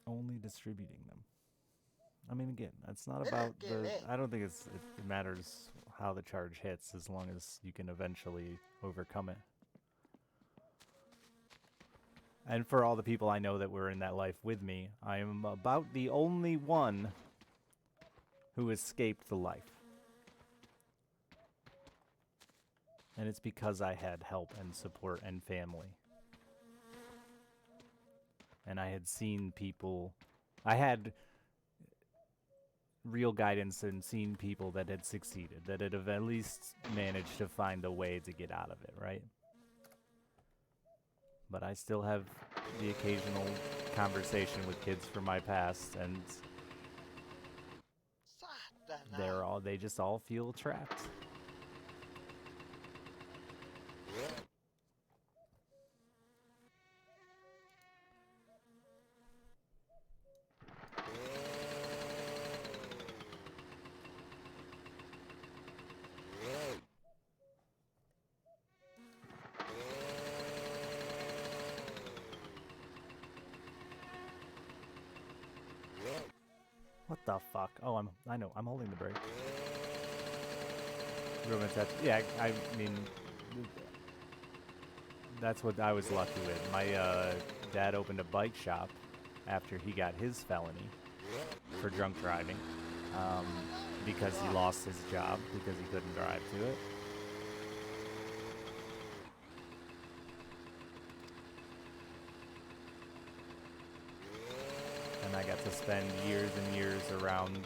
Only distributing them. I mean, again, that's not about the... I don't think it matters how the charge hits as long as you can eventually overcome it. And for all the people I know that were in that life with me, I am about the only one who escaped the life. And it's because I had help and support and family. And I had seen people... I had real guidance and seen people that had succeeded, that had at least managed to find a way to get out of it, right? But I still have the occasional conversation with kids from my past, and they just all feel trapped. What the fuck? Oh, I know. I'm holding the brake. Yeah, I mean, that's what I was lucky with. My dad opened a bike shop after he got his felony for drunk driving, because he lost his job because he couldn't drive to it. And I got to spend years and years around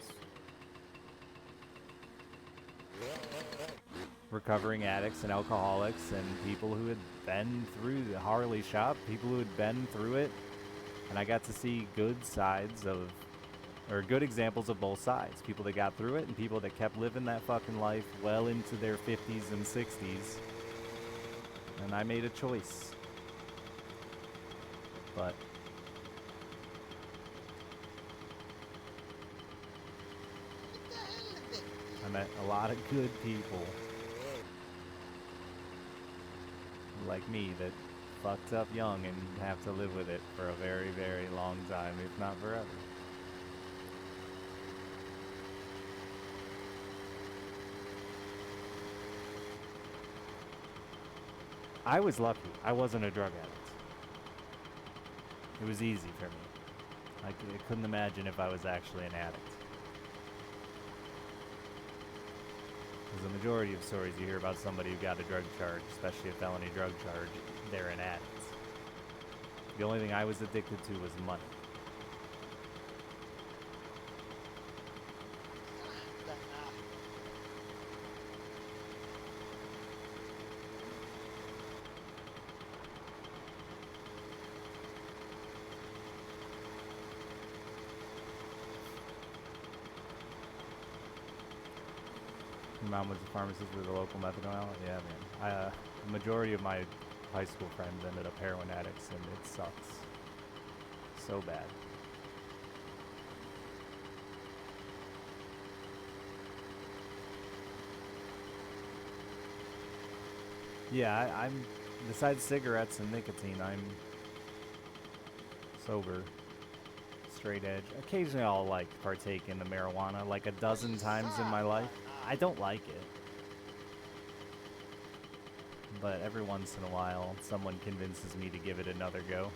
recovering addicts and alcoholics and people who had been through the Harley shop, people who had been through it. And I got to see good sides of, or good examples of both sides. People that got through it and people that kept living that fucking life well into their 50s and 60s. And I made a choice. But I met a lot of good people like me that fucked up young and have to live with it for a very, very long time, if not forever. I was lucky. I wasn't a drug addict. It was easy for me. I couldn't imagine if I was actually an addict. Because the majority of stories you hear about somebody who got a drug charge, especially a felony drug charge, they're an addict. The only thing I was addicted to was money. Your mom was a pharmacist with a local methadone outlet? Yeah, man. The majority of my high school friends ended up heroin addicts, and it sucks. So bad. Yeah, I'm besides cigarettes and nicotine, I'm sober, straight edge. Occasionally I'll like partake in the marijuana like a dozen times in my life. I don't like it. but every once in a while, someone convinces me to give it another go.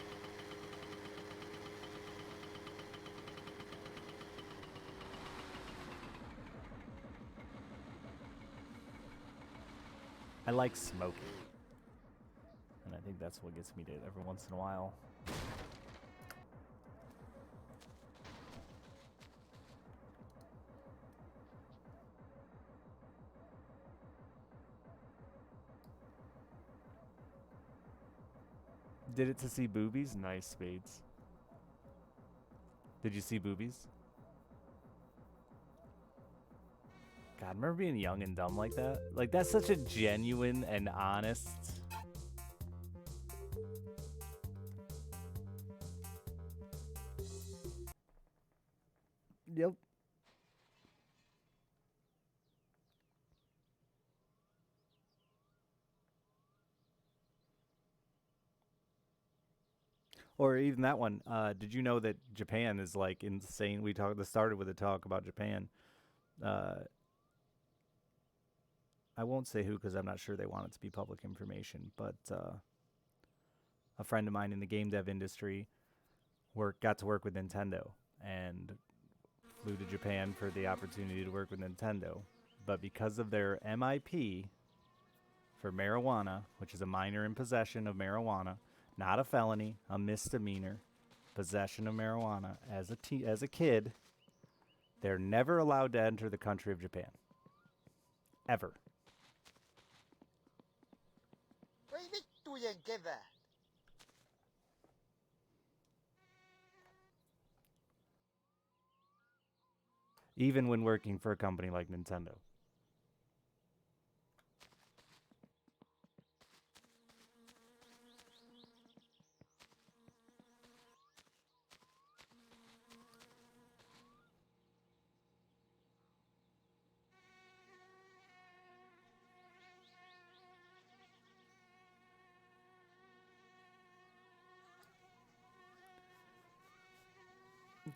I like smoking. And I think that's what gets me to it every once in a while. Did it to see boobies? Nice, Spades. Did you see boobies? God, I remember being young and dumb like that. Like, that's such a genuine and honest... Yep. Or even that one. Did you know that Japan is like insane? This started with a talk about Japan. I won't say who because I'm not sure they want it to be public information. But a friend of mine in the game dev industry got to work with Nintendo and flew to Japan for the opportunity to work with Nintendo. But because of their MIP for marijuana, which is a minor in possession of marijuana, not a felony, a misdemeanor, possession of marijuana as a kid, they're never allowed to enter the country of Japan. Ever. Voi vittujen kevät. Even when working for a company like Nintendo.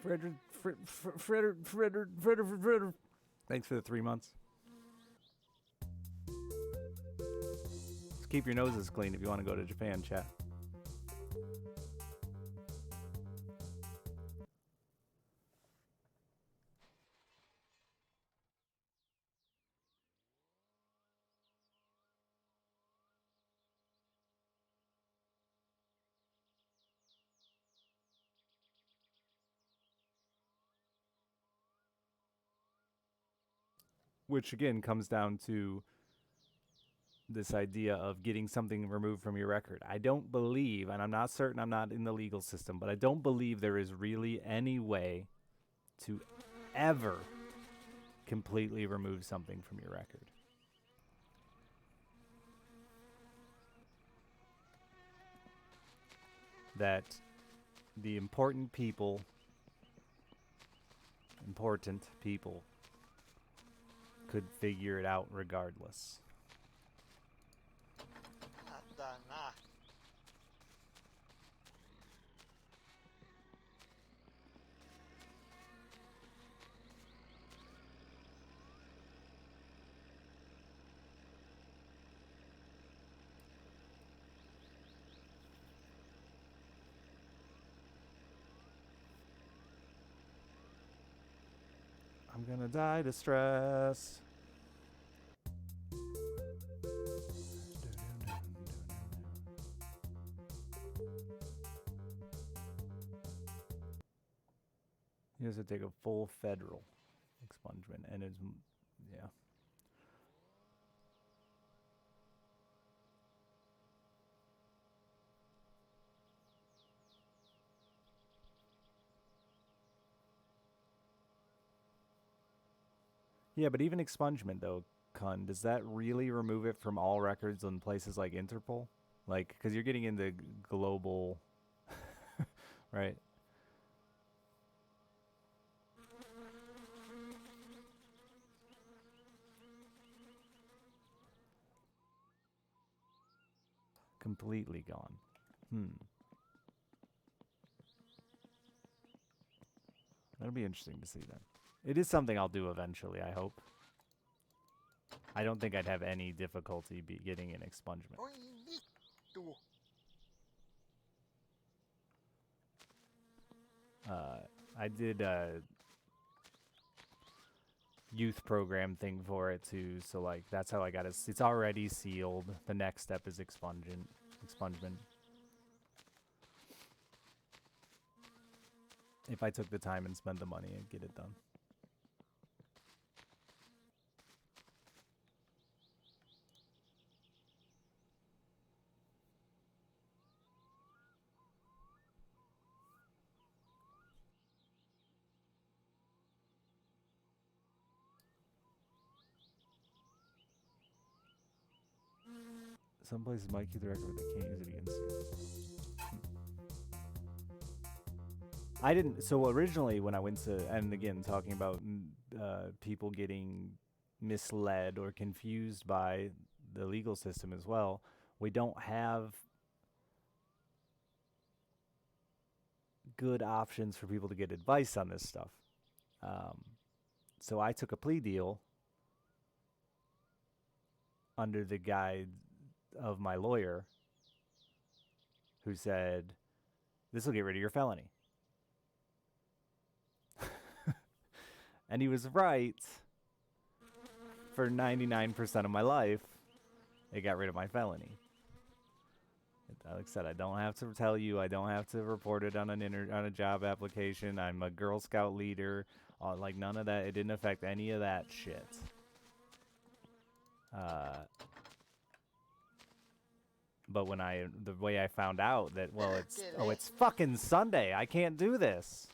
Frederick. Thanks for the 3 months. Just keep your noses clean if you want to go to Japan, chat. Which again comes down to this idea of getting something removed from your record. I don't believe, and I'm not certain, I'm not in the legal system, but I don't believe there is really any way to ever completely remove something from your record. That the important people could figure it out regardless. Satana. I'm gonna die to stress. He has to take a full federal expungement, and it's, yeah. Yeah, but even expungement, though, Kun, does that really remove it from all records on places like Interpol? Like, because you're getting into global, right? Completely gone. That'll be interesting to see then. It is something I'll do eventually, I hope. I don't think I'd have any difficulty getting an expungement. Oi vittu. I did a youth program thing for it too, so like that's how I got it. It's already sealed. The next step is expungement. If I took the time and spent the money, I'd get it done. Some places might keep the record, but they can't use it against you. I didn't. So originally, when I went to, and again, talking about people getting misled or confused by the legal system as well, we don't have good options for people to get advice on this stuff. So I took a plea deal under the guide of my lawyer, who said, this will get rid of your felony. And he was right. For 99% of my life, it got rid of my felony. Like I said, I don't have to tell you. I don't have to report it on on a job application. I'm a Girl Scout leader. Like none of that. It didn't affect any of that shit. But when the way I found out that, well, it's fucking Sunday. I can't do this.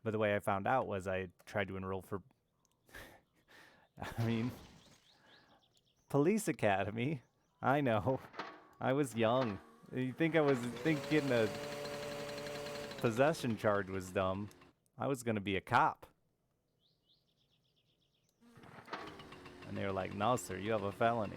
But the way I found out was I tried to enroll for, I mean, police academy. I know. I was young. You think getting a possession charge was dumb. I was going to be a cop. And they were like, no, sir, you have a felony.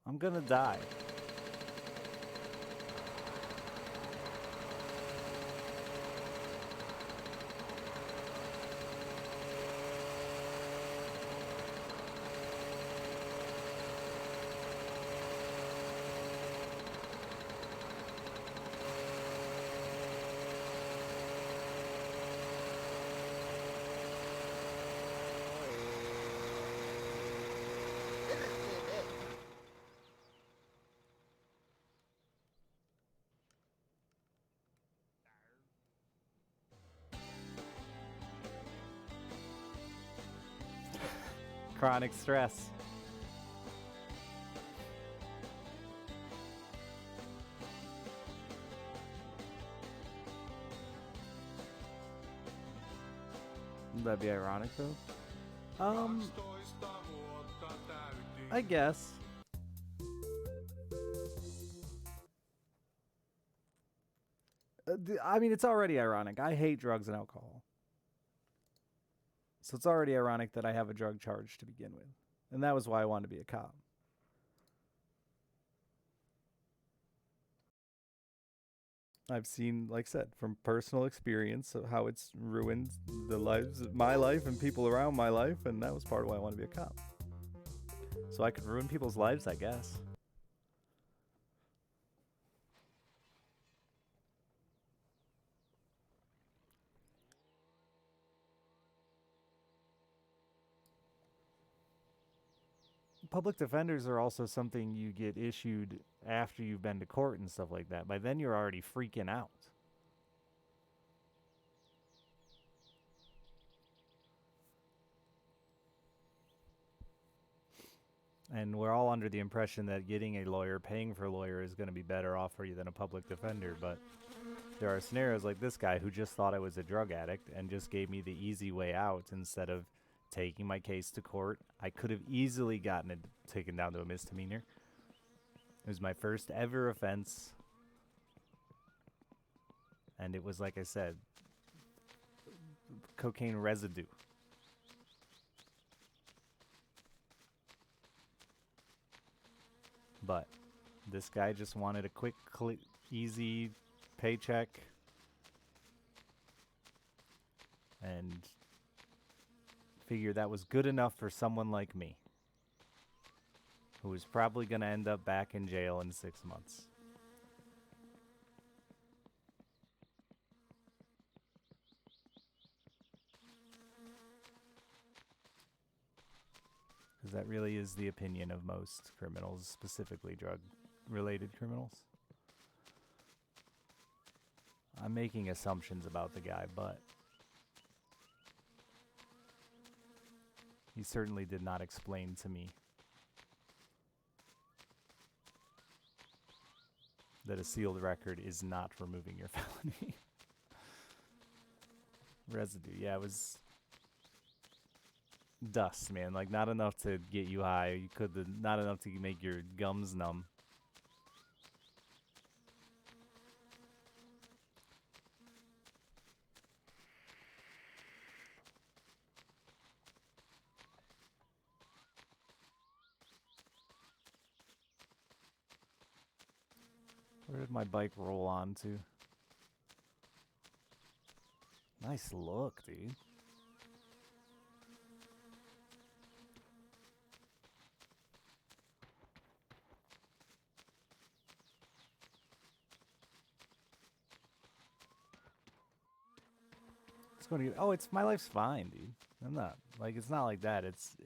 I'm gonna die. Chronic stress. Would that be ironic though? I guess. I mean, it's already ironic. I hate drugs and alcohol. So it's already ironic that I have a drug charge to begin with. And that was why I wanted to be a cop. I've seen, like I said, from personal experience of how it's ruined the lives of my life and people around my life, and that was part of why I wanted to be a cop. So I could ruin people's lives, I guess. Public defenders are also something you get issued after you've been to court and stuff like that. By then, you're already freaking out. And we're all under the impression that getting a lawyer, paying for a lawyer, is going to be better off for you than a public defender, but there are scenarios like this guy who just thought I was a drug addict and just gave me the easy way out instead of taking my case to court. I could have easily gotten it taken down to a misdemeanor. It was my first ever offense. And it was, like I said, cocaine residue. But this guy just wanted a quick, easy paycheck. And figured that was good enough for someone like me, who was probably going to end up back in jail in 6 months. Because that really is the opinion of most criminals, specifically drug-related criminals. I'm making assumptions about the guy, but he certainly did not explain to me that a sealed record is not removing your felony. Residue, yeah, it was dust, man. Like, not enough to get you high. Not enough to make your gums numb. Where did my bike roll onto? Nice look, dude. It's going to get, oh, it's my life's fine, dude. I'm not like, it's not like that. It's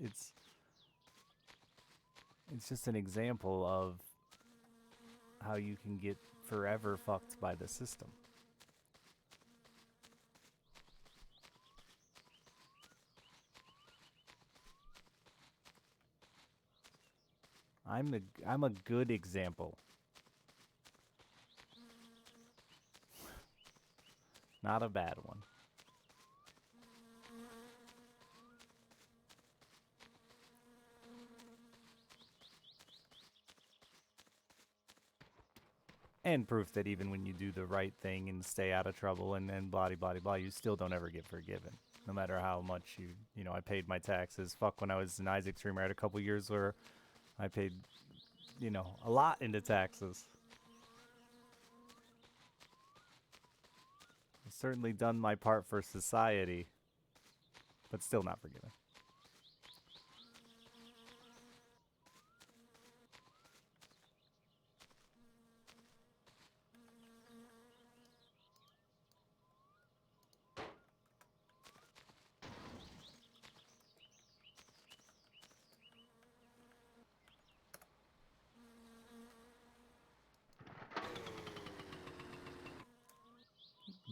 just an example of how you can get forever fucked by the system. I'm a good example. Not a bad one. And proof that even when you do the right thing and stay out of trouble and then blah, blah, blah, you still don't ever get forgiven. No matter how much you know, I paid my taxes. Fuck, when I was in Isaac Stream, I had a couple years where I paid, you know, a lot into taxes. I've certainly done my part for society, but still not forgiven.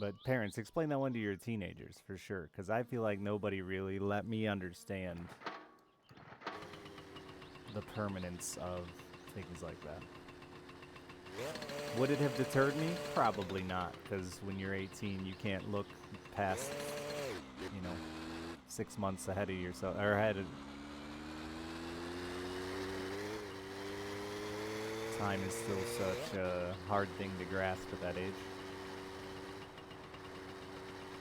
But parents, explain that one to your teenagers for sure, because I feel like nobody really let me understand the permanence of things like that. Would it have deterred me? Probably not, because when you're 18, you can't look past, you know, 6 months ahead of yourself, or ahead of... Time is still such a hard thing to grasp at that age.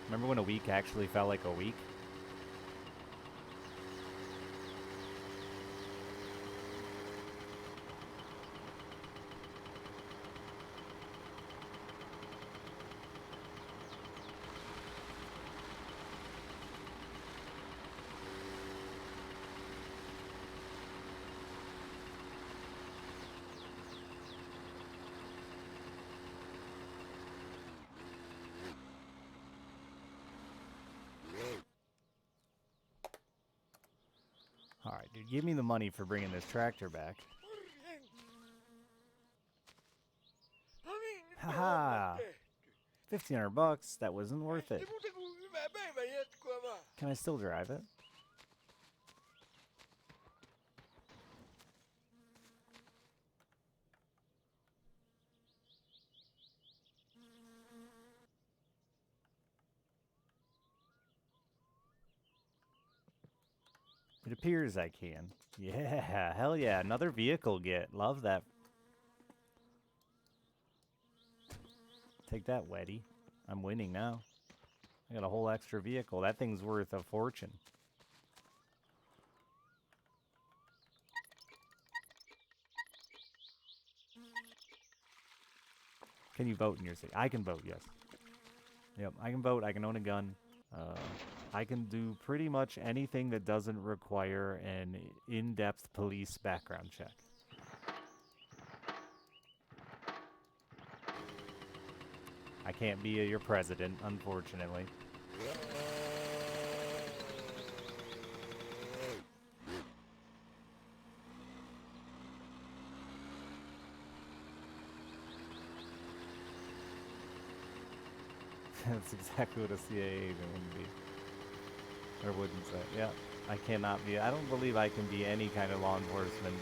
Remember when a week actually felt like a week? Alright, dude, give me the money for bringing this tractor back. Haha! 1,500 bucks, that wasn't worth it. Can I still drive it? It appears I can. Yeah, hell yeah. Another vehicle get. Love that. Take that, Weddy. I'm winning now. I got a whole extra vehicle. That thing's worth a fortune. Can you vote in your city? I can vote, yes. Yep, I can vote. I can own a gun. I can do pretty much anything that doesn't require an in-depth police background check. I can't be your president, unfortunately. That's exactly what a CIA agent would be. Or wouldn't say. Yeah, I cannot be. I don't believe I can be any kind of law enforcement.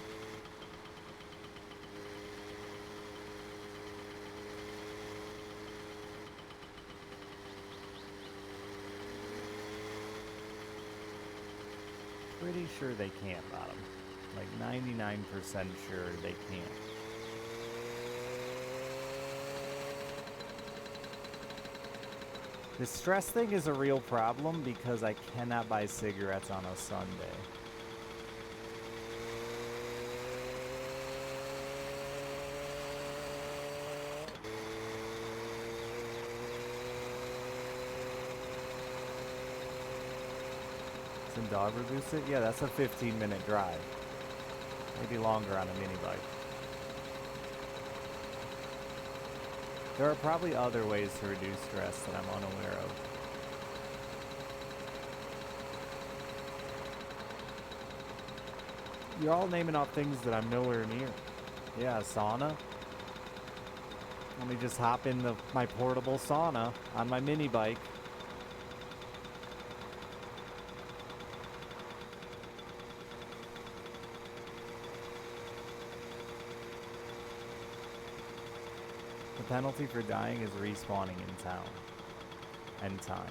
Pretty sure they can't, Bottom. Like 99% sure they can't. The stress thing is a real problem because I cannot buy cigarettes on a Sunday. Can dog reduce it? Yeah, that's a 15-minute drive. Maybe longer on a mini bike. There are probably other ways to reduce stress that I'm unaware of. You're all naming off things that I'm nowhere near. Yeah, a sauna. Let me just hop in my portable sauna on my mini bike. The penalty for dying is respawning in town. And time.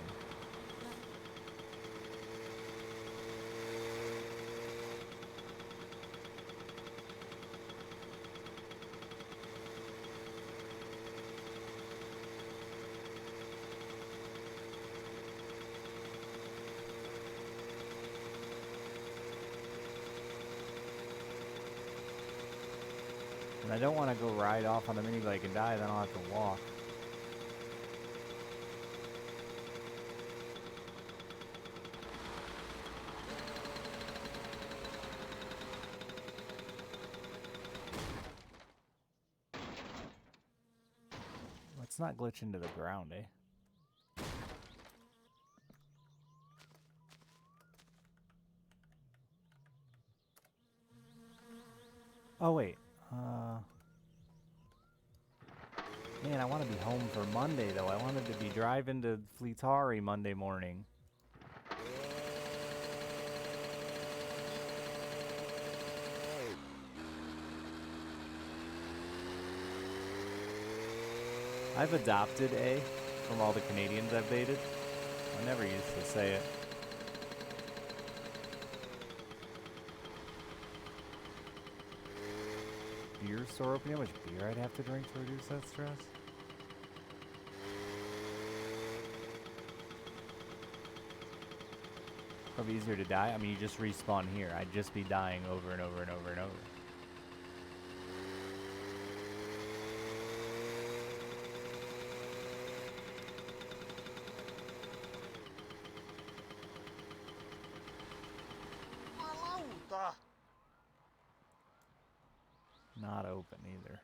And I don't want to go ride off on the mini bike and die, then I'll have to walk. Let's not glitch into the ground, eh? Oh, wait. Man, I want to be home for Monday, though. I wanted to be driving to Fleetari Monday morning. I've adopted A from all the Canadians I've dated. I never used to say it. Beer store opening? How much beer I'd have to drink to reduce that stress? Probably easier to die. I mean, you just respawn here. I'd just be dying over and over and over and over. Jumalauta! Not open either.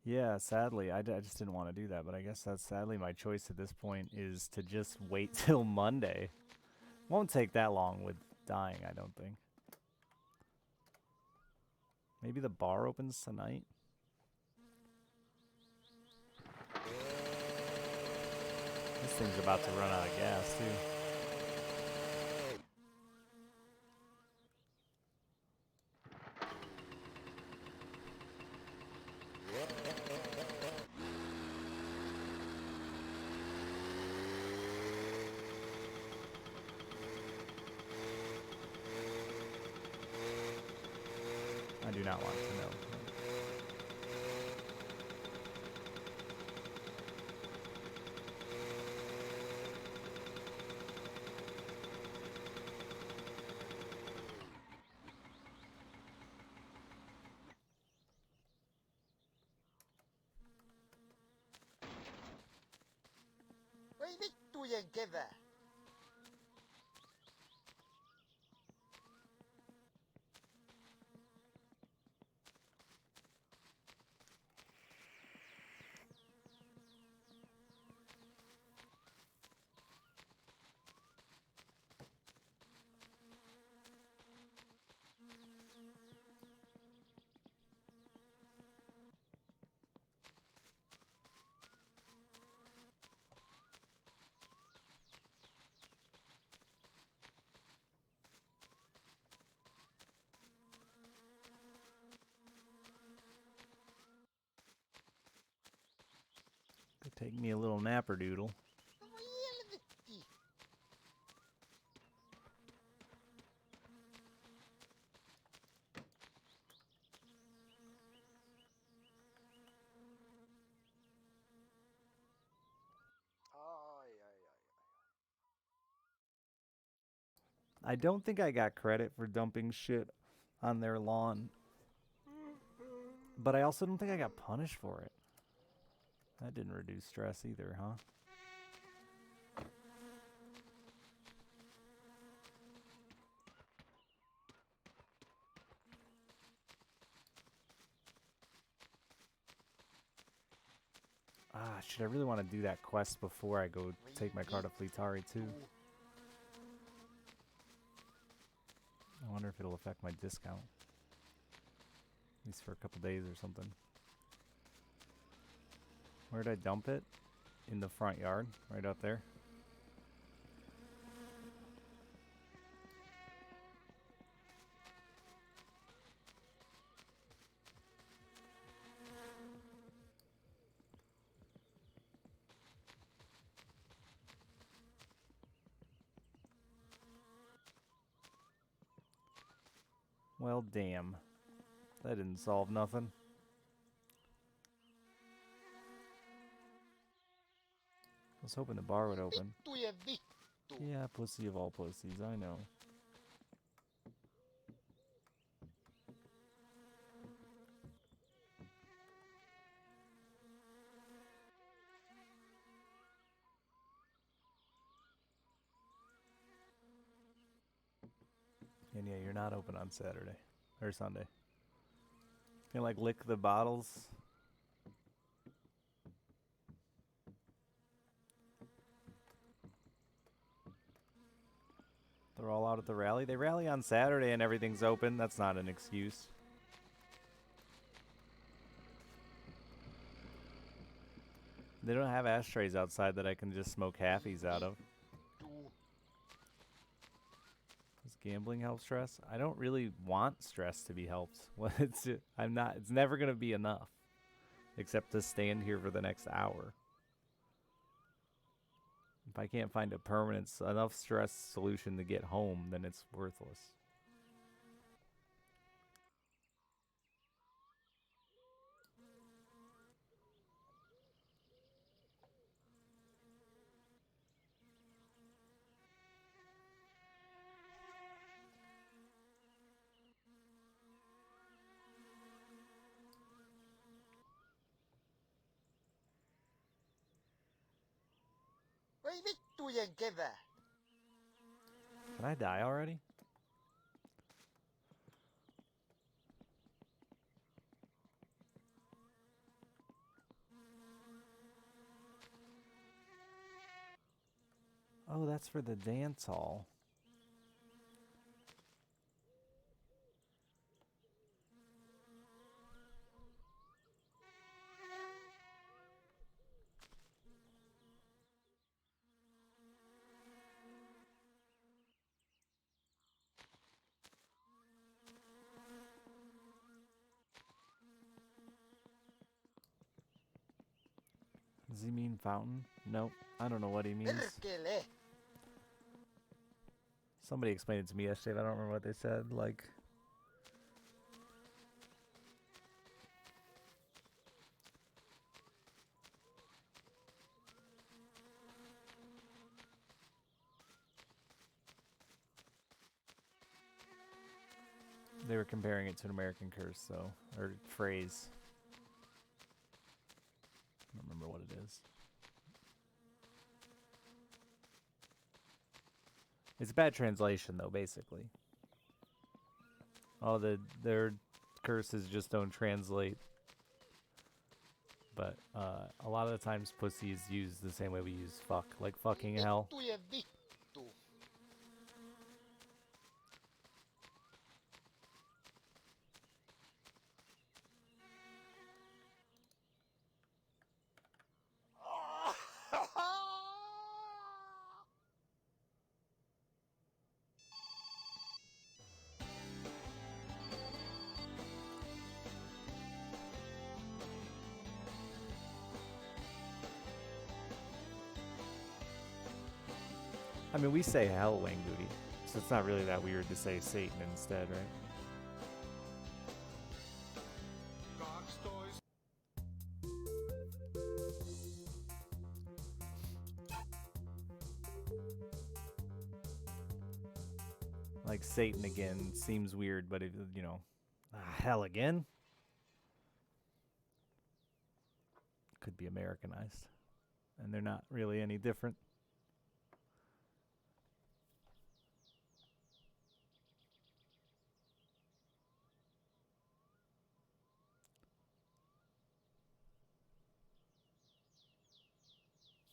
Yeah, sadly, I just didn't want to do that, but I guess that's sadly my choice at this point is to just wait till Monday. Won't take that long with dying, I don't think. Maybe the bar opens tonight? This thing's about to run out of gas, too. I do not want to know. Voi vittujen kevää. Could take me a little napperdoodle. Voi helvetti. Ai. I don't think I got credit for dumping shit on their lawn. But I also don't think I got punished for it. That didn't reduce stress either, huh? Ah, shit, I really want to do that quest before I go take my car to Fleetari, too. I wonder if it'll affect my discount. At least for a couple days or something. Where'd I dump it? In the front yard, right out there. Well, damn. That didn't solve nothing. I was hoping the bar would open. Vittujen vittu. Yeah, pussy of all pussies, I know. And yeah, you're not open on Saturday. Or Sunday. Can like lick the bottles. They're all out at the rally. They rally on Saturday and everything's open. That's not an excuse. They don't have ashtrays outside that I can just smoke halfies out of. Does gambling help stress? I don't really want stress to be helped. It's never gonna be enough. Except to stand here for the next hour. If I can't find a permanent enough stress solution to get home, then it's worthless. Voi vittujen kevää. Can I die already? Oh, that's for the dance hall. Does he mean fountain? Nope. I don't know what he means. Perkele. Somebody explained it to me yesterday, but I don't remember what they said. Like, they were comparing it to an American curse, so, or phrase. I don't remember what it is. It's a bad translation, though, basically. All their curses just don't translate. But a lot of the times pussy is used the same way we use fuck, like fucking hell. Vittujen vittu. I mean, we say hell, Wangoody, so it's not really that weird to say Satan instead, right? Like Satan again seems weird, but if, you know, hell again could be Americanized, and they're not really any different.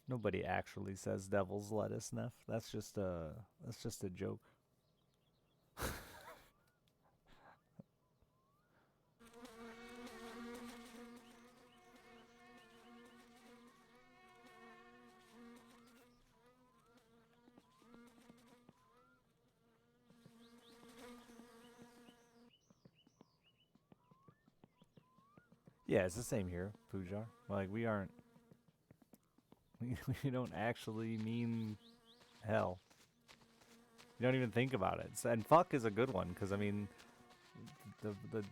Nobody actually says devil's lettuce, Neff. That's just a joke. Yeah, it's the same here, Pujar. Like, we aren't... We don't actually mean hell. You don't even think about it. And fuck is a good one, because, I mean, the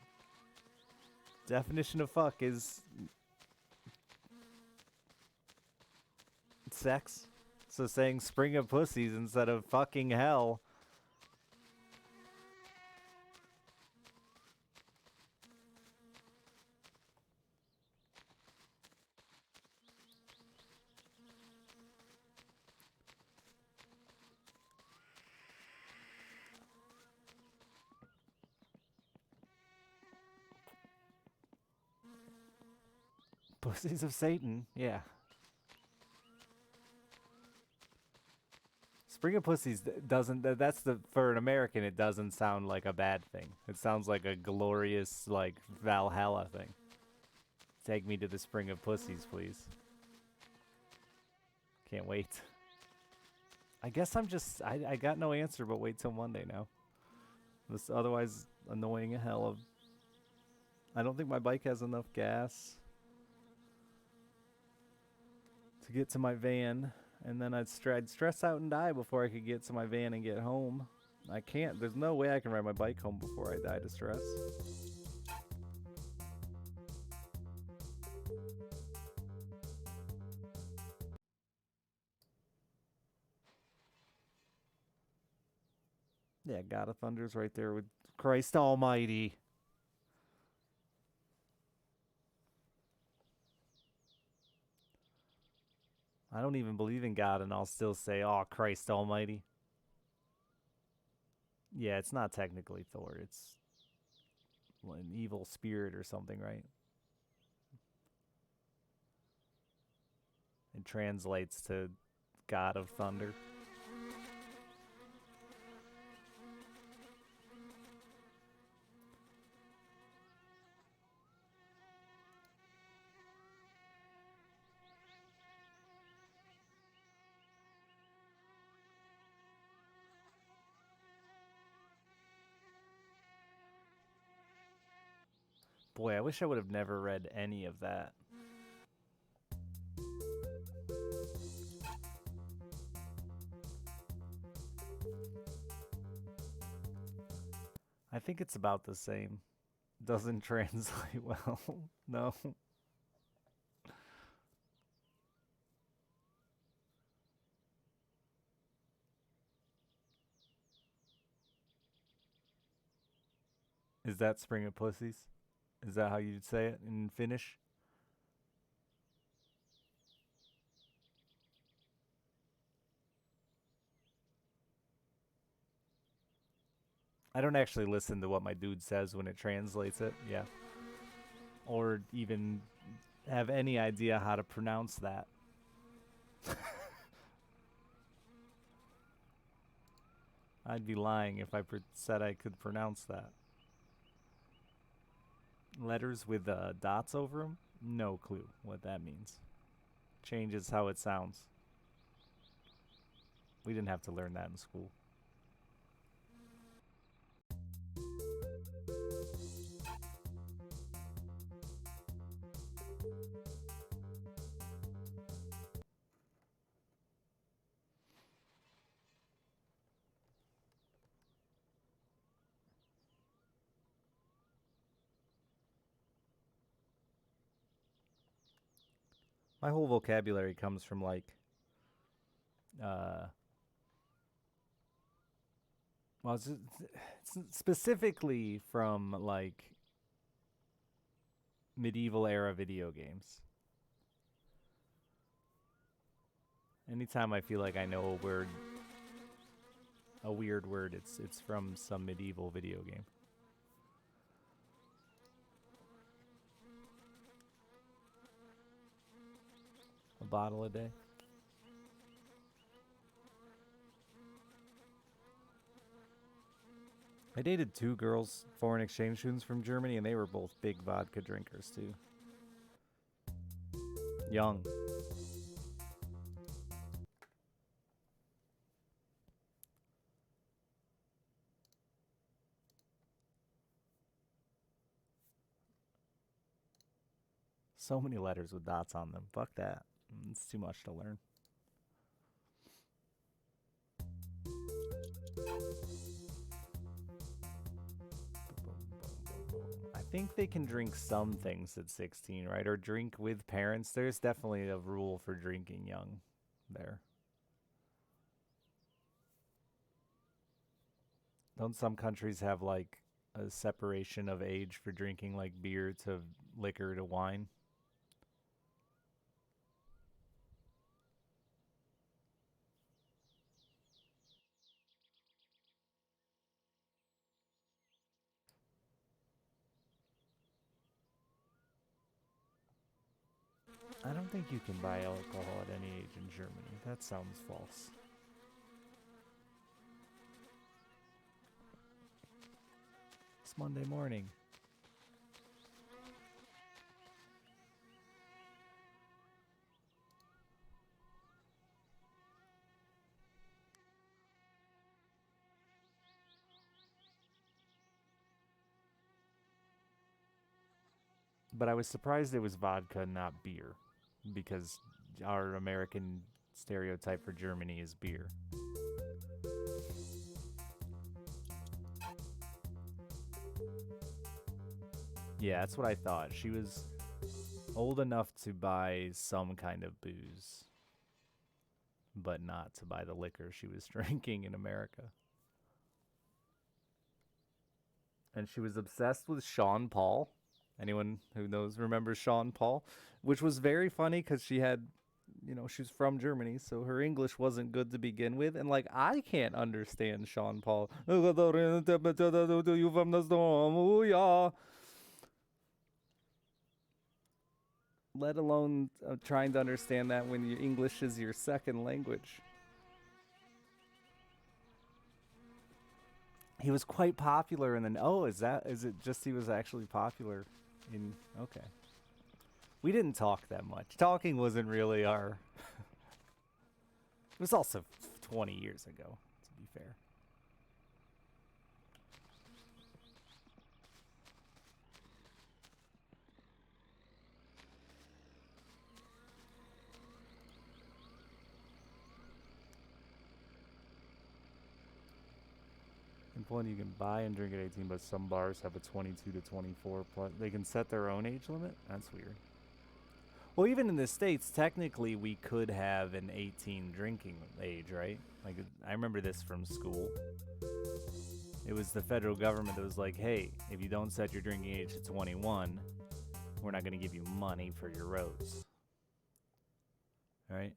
definition of fuck is... sex. So saying spring of pussies instead of fucking hell... Pussies of Satan, yeah. Spring of Pussies doesn't, that's the, for an American, it doesn't sound like a bad thing. It sounds like a glorious, like, Valhalla thing. Take me to the Spring of Pussies, please. Can't wait. I guess I'm just, I got no answer but wait till Monday now. This otherwise annoying hell of, I don't think my bike has enough gas to get to my van, and then I'd stress out and die before I could get to my van and get home. I can't. There's no way I can ride my bike home before I die to stress. Yeah, God of Thunder's right there with Christ Almighty. I don't even believe in God, and I'll still say, oh, Christ Almighty. Yeah, it's not technically Thor. It's an evil spirit or something, right? It translates to God of Thunder. Boy, I wish I would have never read any of that. I think it's about the same. Doesn't translate well. No. Is that Spring of Pussies? Is that how you'd say it in Finnish? I don't actually listen to what my dude says when it translates it, yeah. Or even have any idea how to pronounce that. I'd be lying if I said I could pronounce that. Letters with dots over them? No clue what that means. Changes how it sounds. We didn't have to learn that in school. My whole vocabulary comes from like well, it's specifically from like medieval era video games. Anytime I feel like I know a weird word, it's from some medieval video game. A bottle a day. I dated 2 girls, foreign exchange students from Germany, and they were both big vodka drinkers too. Young. So many letters with dots on them. Fuck that. It's too much to learn. I think they can drink some things at 16, right? Or drink with parents. There's definitely a rule for drinking young there. Don't some countries have like a separation of age for drinking like beer to liquor to wine? I don't think you can buy alcohol at any age in Germany. That sounds false. It's Monday morning. But I was surprised it was vodka, not beer, because our American stereotype for Germany is beer. Yeah, that's what I thought. She was old enough to buy some kind of booze, but not to buy the liquor she was drinking in America. And she was obsessed with Sean Paul. Anyone who remembers Sean Paul, which was very funny because she had, she's from Germany, so her English wasn't good to begin with, and like I can't understand Sean Paul. Let alone trying to understand that when your English is your second language. He was quite popular, and then is it just he was actually popular? Okay. We didn't talk that much. Talking wasn't really our... It was also 20 years ago, to be fair. point, you can buy and drink at 18, but some bars have a 22 to 24 plus. They can set their own age limit? That's weird. Well, even in the States, technically, we could have an 18 drinking age, right? Like, I remember this from school. It was the federal government that was like, hey, if you don't set your drinking age to 21, we're not going to give you money for your roads. Right?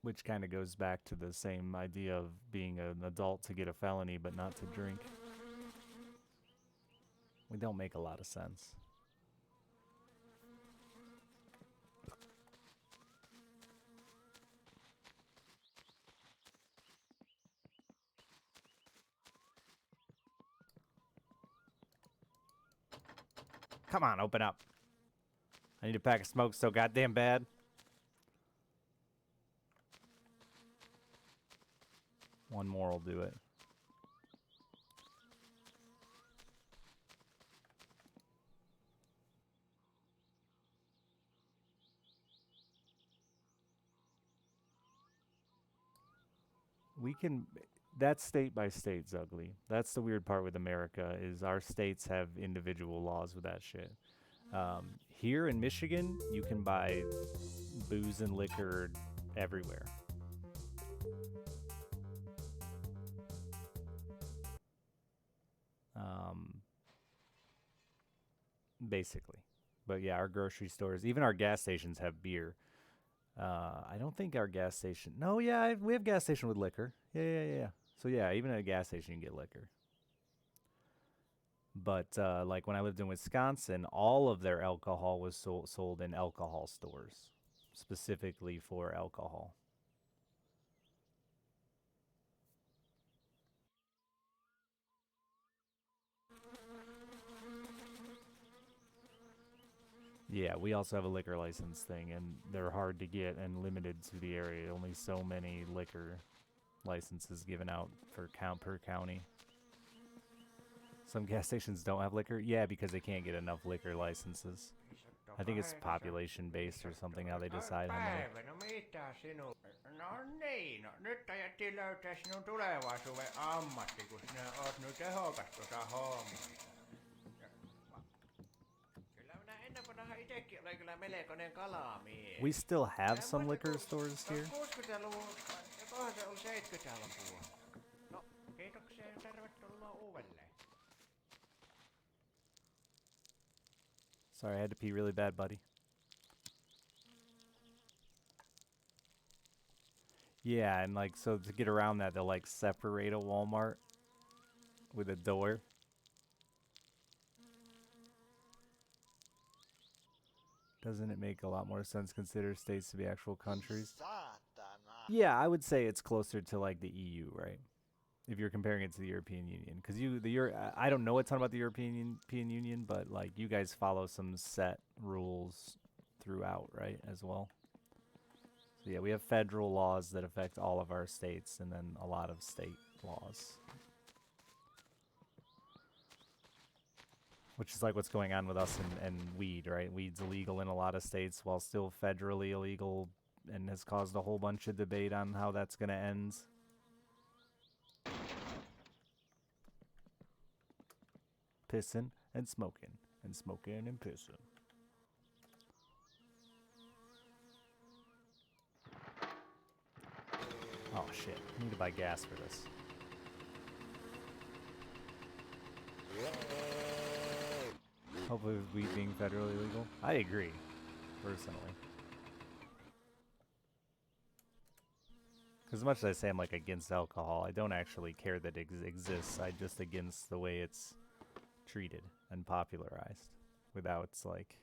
Which kind of goes back to the same idea of being an adult to get a felony but not to drink. We don't make a lot of sense. Come on, open up. I need a pack of smokes so goddamn bad. One more will do it. We can... That's state by state, Zugly. That's the weird part with America, is our states have individual laws with that shit. Here in Michigan, you can buy booze and liquor everywhere. Basically. But yeah, our grocery stores, even our gas stations have beer. I don't think our gas station... No, yeah, we have gas station with liquor. Yeah. So yeah, even at a gas station you can get liquor. But like when I lived in Wisconsin, all of their alcohol was sold in alcohol stores, specifically for alcohol. Yeah, we also have a liquor license thing, and they're hard to get and limited to the area. Only so many liquor licenses given out per county. Some gas stations don't have liquor. Yeah, because they can't get enough liquor licenses. I think it's population based or something, how they decide how many. Päivä, no mitä sinun... No niin, no nyt ajettiin löytää sinun tulevaisuuden ammatti, kun sinä oot nyt tehokas tuossa hommassa. Kyllä minä ennen vanha itekin olen kyllä melkoinen kalamies. We still have some liquor stores here. 60-luvun, jokohan se oli 70-lukua. No, kiitoksia ja tervetuloa uudelleen. Sorry, I had to pee really bad, buddy. Yeah, and like, so to get around that, they'll like separate a Walmart with a door. Doesn't it make a lot more sense to consider states to be actual countries? Saatana. Yeah, I would say it's closer to like the EU, right? If you're comparing it to the European Union, because I don't know a ton about the European Union, but like you guys follow some set rules throughout, right, as well. So yeah, we have federal laws that affect all of our states, and then a lot of state laws, which is like what's going on with us and weed, right? Weed's illegal in a lot of states, while still federally illegal, and has caused a whole bunch of debate on how that's going to end. Pissing and smoking and pissing. Oh shit, I need to buy gas for this. Hopefully with weed being federally legal. I agree, personally. Because as much as I say I'm like against alcohol, I don't actually care that it exists. I'm just against the way it's treated and popularized without like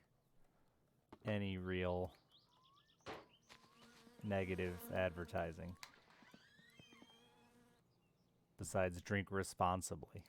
any real negative advertising besides drink responsibly.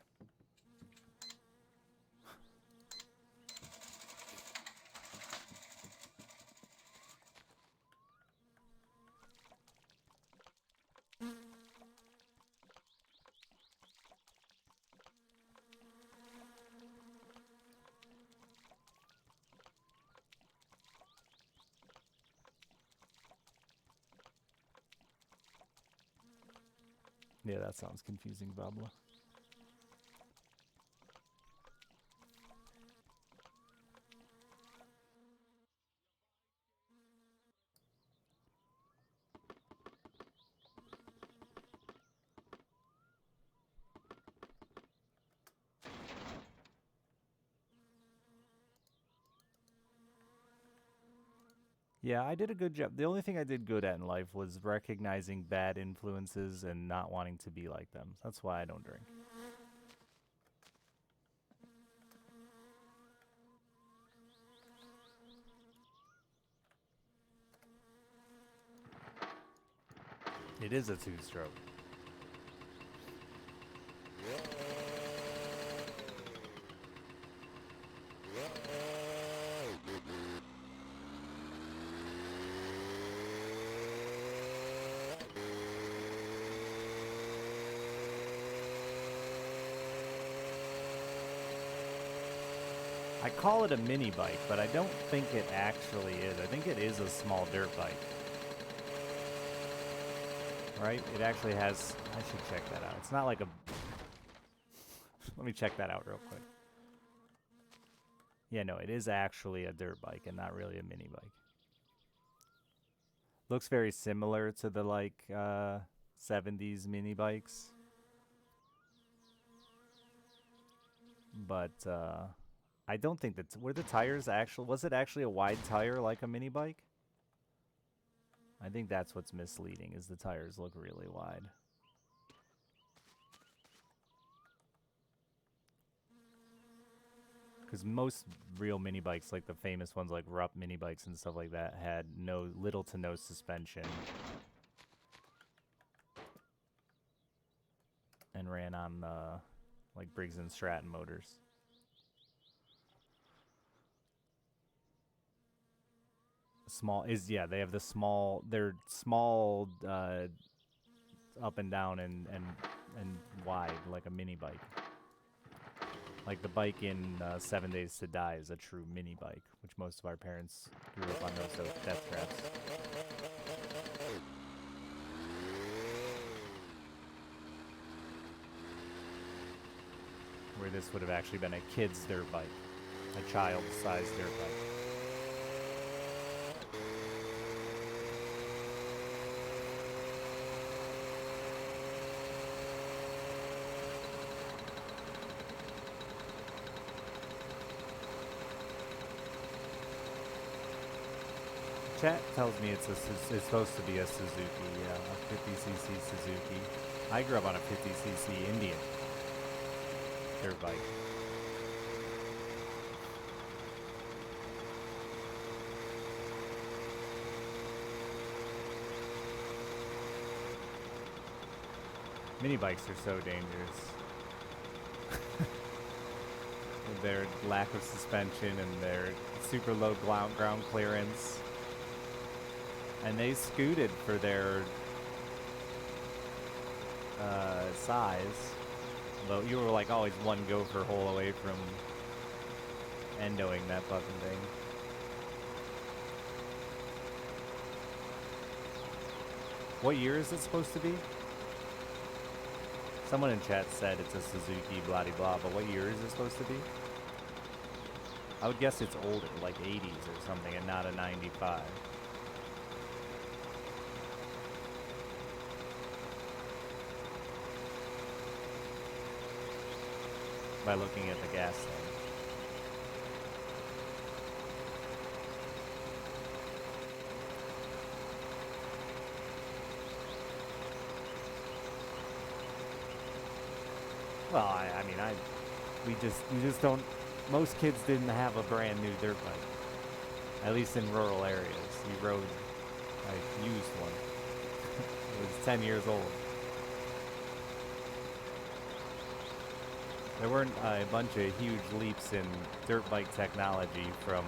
Yeah, that sounds confusing, Babla. Yeah, I did a good job. The only thing I did good at in life was recognizing bad influences and not wanting to be like them. That's why I don't drink. It is a two-stroke. I call it a mini bike, but I don't think it actually is. I think it is a small dirt bike. Right? It actually has... I should check that out. It's not like a... Let me check that out real quick. Yeah, no, it is actually a dirt bike and not really a mini bike. Looks very similar to the, like, 70s mini bikes. But, I don't think that... Were the tires actually... Was it actually a wide tire like a mini bike? I think that's what's misleading, is the tires look really wide. Because most real mini bikes, like the famous ones like Rupp mini bikes and stuff like that, had little to no suspension. And ran on, like Briggs & Stratton motors. They have the small, they're small, up and down and wide, like a mini bike. Like the bike in 7 Days to Die is a true mini bike, which most of our parents grew up on those death traps. Where this would have actually been a kid's dirt bike, a child-sized dirt bike. Chat tells me it's supposed to be a Suzuki, yeah, a 50cc Suzuki. I grew up on a 50cc Indian dirt bike. Mini bikes are so dangerous. With their lack of suspension and their super low ground clearance. And they scooted for their size. Though you were like always one gopher hole away from endoing that fucking thing. What year is it supposed to be? Someone in chat said it's a Suzuki blah blah, but what year is it supposed to be? I would guess it's older, like 80s or something, and not a 95. By looking at the gas tank. Well, I mean, we just don't, most kids didn't have a brand new dirt bike. At least in rural areas. You rode a used one. It was 10 years old. There weren't a bunch of huge leaps in dirt bike technology from...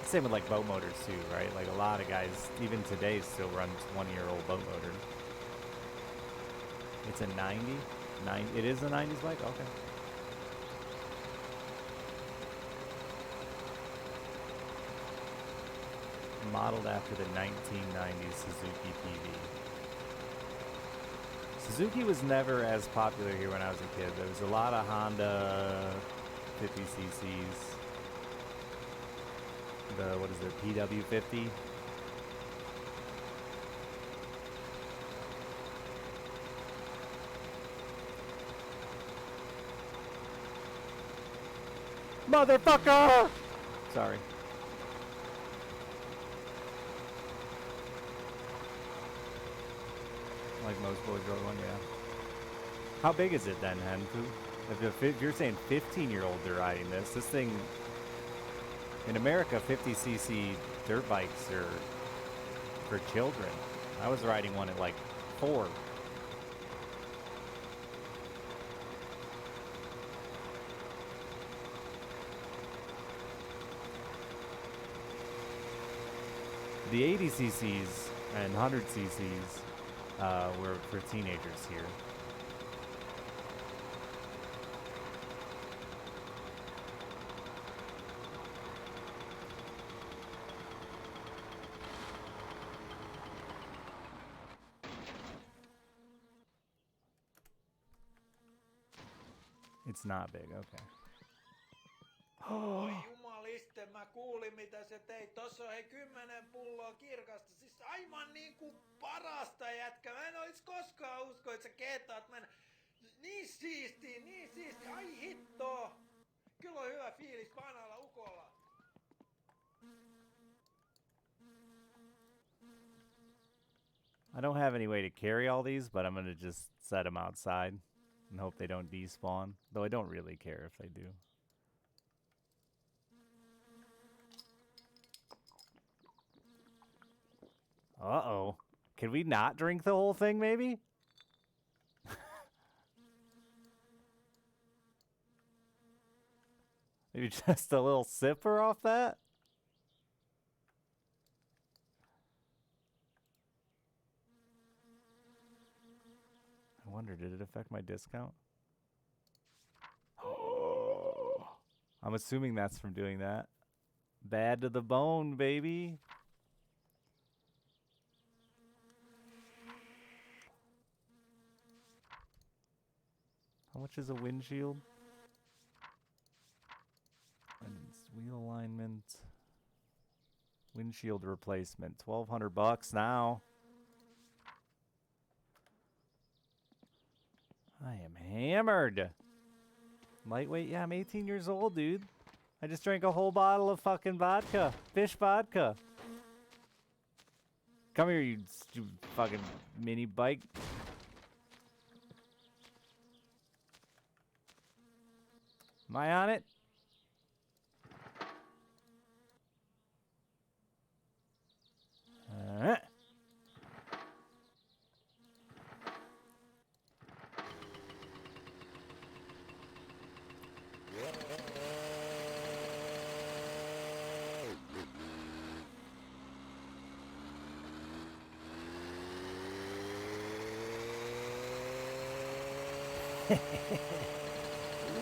Same with like boat motors too, right? Like a lot of guys, even today, still run 20-year-old boat motor. It's a 90? It is a 90s bike? Okay. Modeled after the 1990s Suzuki PV. Suzuki was never as popular here when I was a kid. There was a lot of Honda 50cc's. The, what is it, PW50? Motherfucker! Sorry. Like most boys rode one, yeah. How big is it then, Henfu? If you're saying 15-year-olds are riding this thing, in America, 50cc dirt bikes are for children. I was riding one at like 4. The 80cc's and 100cc's were for teenagers here. It's not big, okay. Oi jumaliste, mä kuulin mitä sä teit. Tossa on hei 10 pulloa kirkasta. Siis aivan niinku parasta jätkä. Mä en ois koskaan usko, että sä kehtaat mennä. Niin siistiä, niin siistiä. Ai hitto. Kyllä on hyvä fiilis vanhalla ukolla. I don't have any way to carry all these, but I'm gonna just set them outside and hope they don't despawn. Though I don't really care if they do. Uh-oh. Can we not drink the whole thing, maybe? Maybe just a little sipper off that? I wonder, did it affect my discount? Oh. I'm assuming that's from doing that. Bad to the bone, baby. How much is a windshield? And it's wheel alignment. Windshield replacement. $1,200 now. I am hammered. Lightweight? Yeah, I'm 18 years old, dude. I just drank a whole bottle of fucking vodka. Fish vodka. Come here, you stupid fucking mini bike. Am I on it?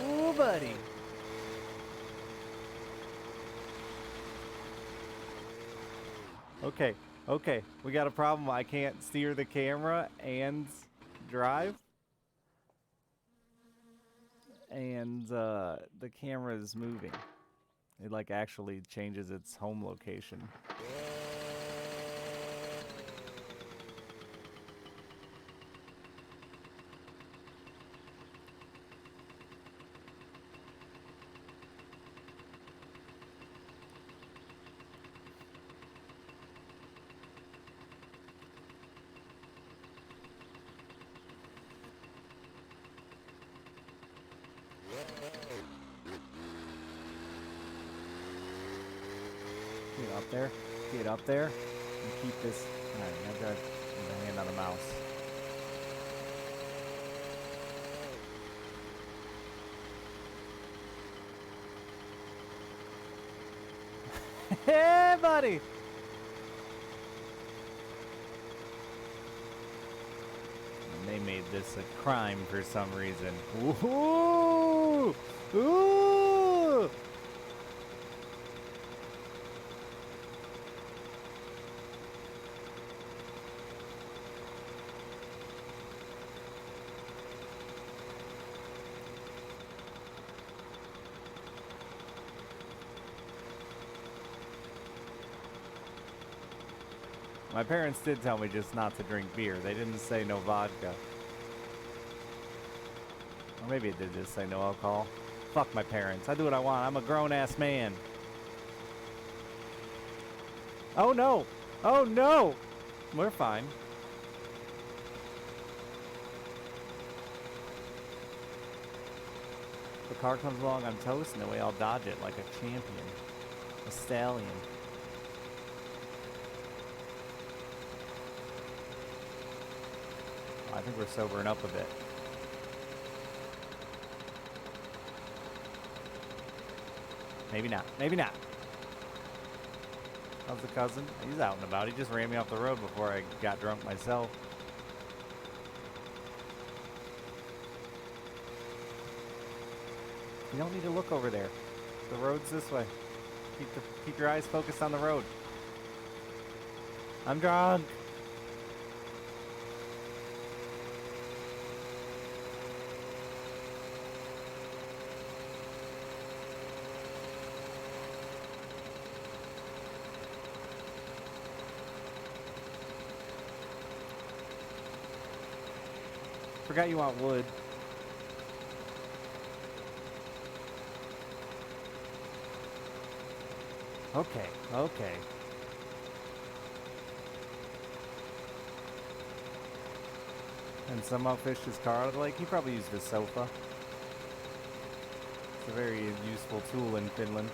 Ooh, buddy. Okay, okay. We got a problem. I can't steer the camera and drive. And the camera is moving. It like actually changes its home location. Get up there. Get up there. And keep this. Alright, I got the hand on the mouse. Hey, buddy! And they made this a crime for some reason. Woohoo! Ooh! My parents did tell me just not to drink beer. They didn't say no vodka. Or maybe it did just say no alcohol. Fuck my parents. I do what I want. I'm a grown-ass man. Oh no! Oh no! We're fine. The car comes along, I'm toasting away. I'll dodge it like a champion. A stallion. I think we're sobering up a bit. Maybe not. Maybe not. How's the cousin? He's out and about. He just ran me off the road before I got drunk myself. You don't need to look over there. The road's this way. Keep your eyes focused on the road. I'm drunk. Forgot you want wood. Okay, okay. And somehow fished his car out of the lake. He probably used his sofa. It's a very useful tool in Finland.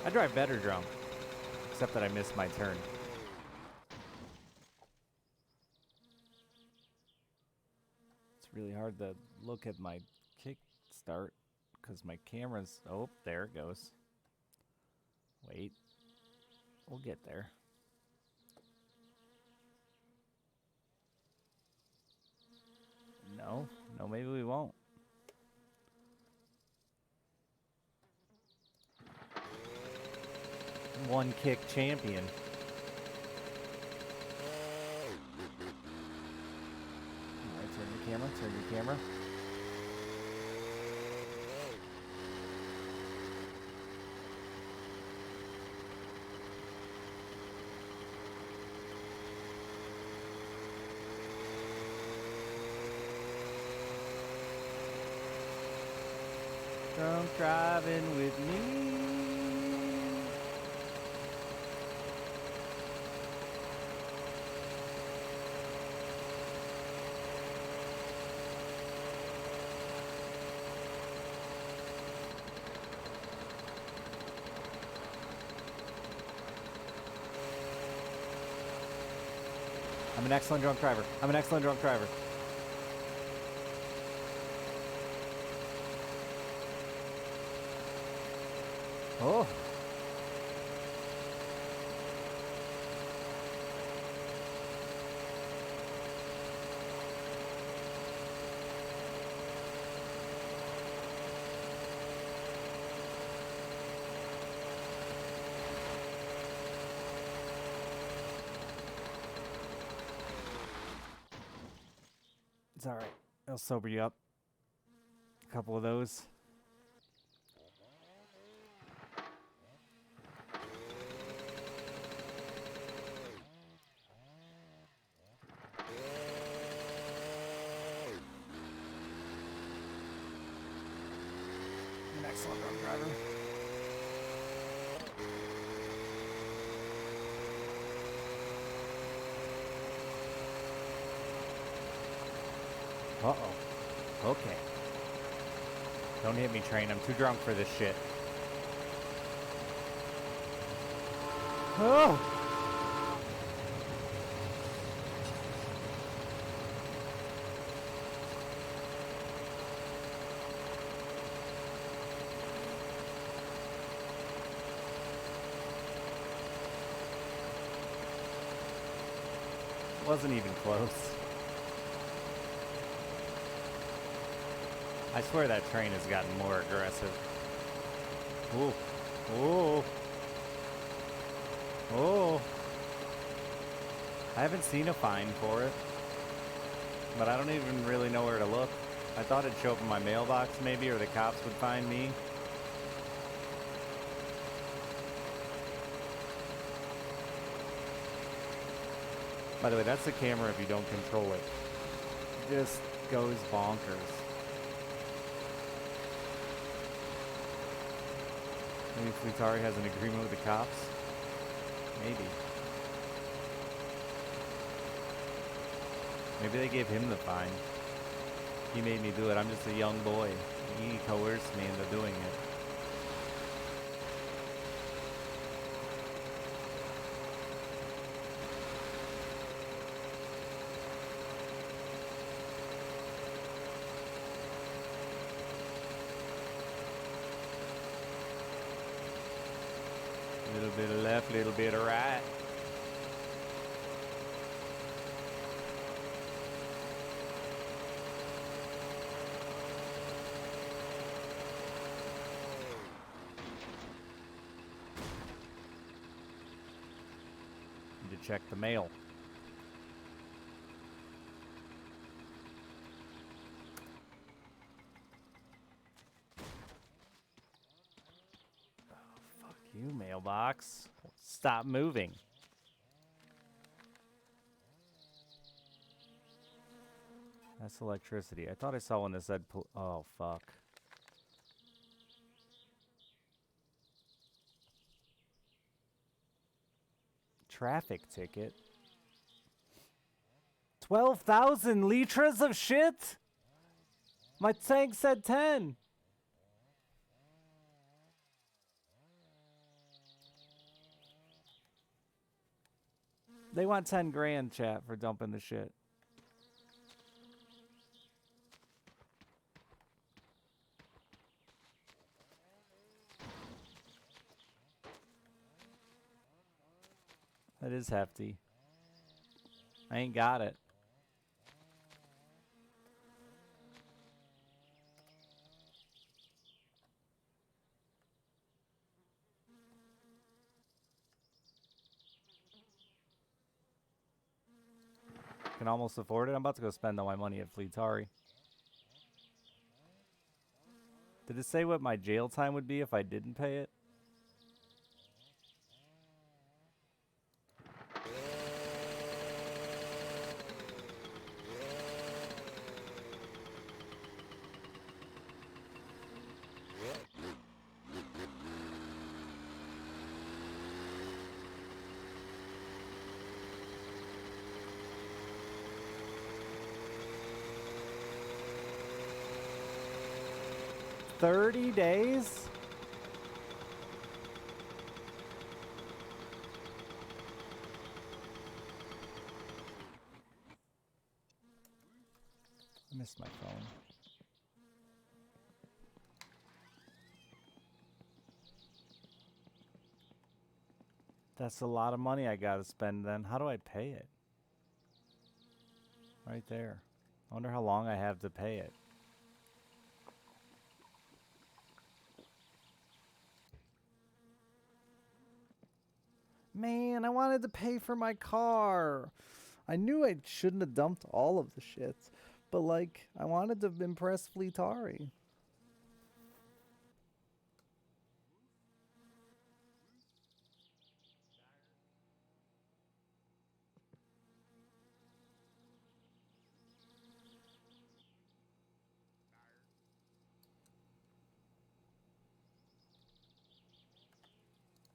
I drive better drunk, except that I missed my turn. It's really hard to look at my kickstart because my camera's... Oh, there it goes. Wait. We'll get there. No. No, maybe we won't. One kick champion. Alright, turn your camera, turn your camera. Drunk driving with me. I'm an excellent drunk driver. I'm an excellent drunk driver. Oh. It's all right. It'll sober you up. A couple of those. An excellent drunk driver. Uh-oh. Okay. Don't hit me, train. I'm too drunk for this shit. Oh! Wasn't even close. I swear that train has gotten more aggressive. Ooh. Ooh. Ooh. I haven't seen a fine for it. But I don't even really know where to look. I thought it'd show up in my mailbox maybe, or the cops would find me. By the way, that's the camera if you don't control it. It just goes bonkers. Maybe Flutari has an agreement with the cops? Maybe. Maybe they gave him the fine. He made me do it. I'm just a young boy. He coerced me into doing it. Little bit of left, little bit of right. Need to check the mail. You mailbox. Stop moving. That's electricity. I thought I saw one that said oh fuck. Traffic ticket. 12,000 liters of shit? My tank said 10. They want 10 grand, chat, for dumping the shit. That is hefty. I ain't got it. Can almost afford it. I'm about to go spend all my money at Fleetari. Did it say what my jail time would be if I didn't pay it? $30 days? I missed my phone. That's a lot of money I gotta spend then. How do I pay it? Right there. I wonder how long I have to pay it. Man, I wanted to pay for my car. I knew I shouldn't have dumped all of the shit, but like, I wanted to impress Fleetari.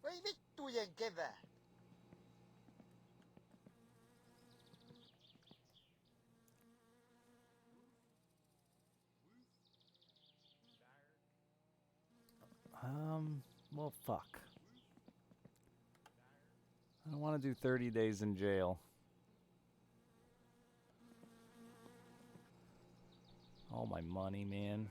Voi vittujen kevät. Well, fuck. I don't want to do 30 days in jail. All my money, man.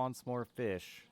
wants more fish.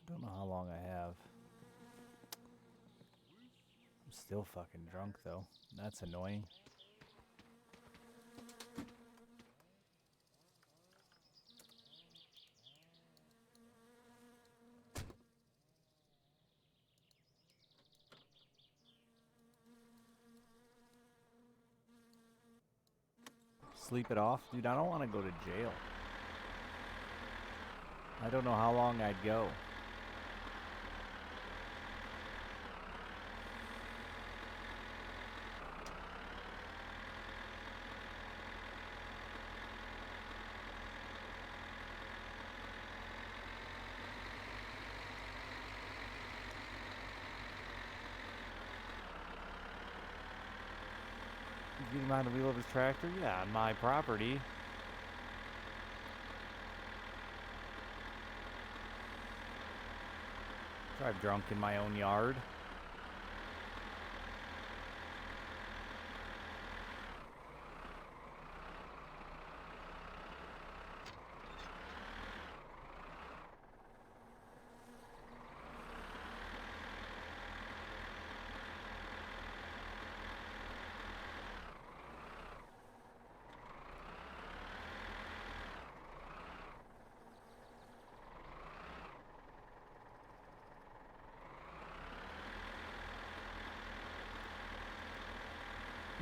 I don't know how long I have. I'm still fucking drunk though. That's annoying. Sleep it off? Dude, I don't want to go to jail. I don't know how long I'd go. You get him on the wheel of his tractor? Yeah, on my property. Drive drunk in my own yard.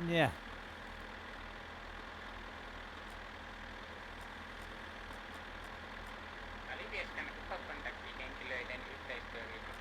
Yeah. Alivieskan kontaktihenkilöiden yhteistyöryhmä.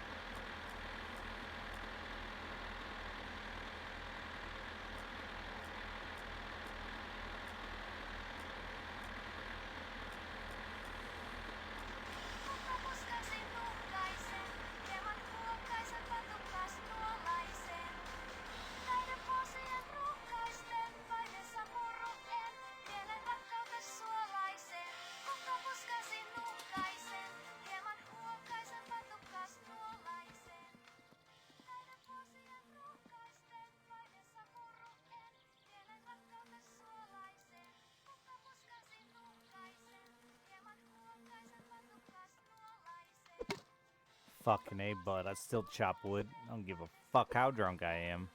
Fucking A, bud. I still chop wood. I don't give a fuck how drunk I am.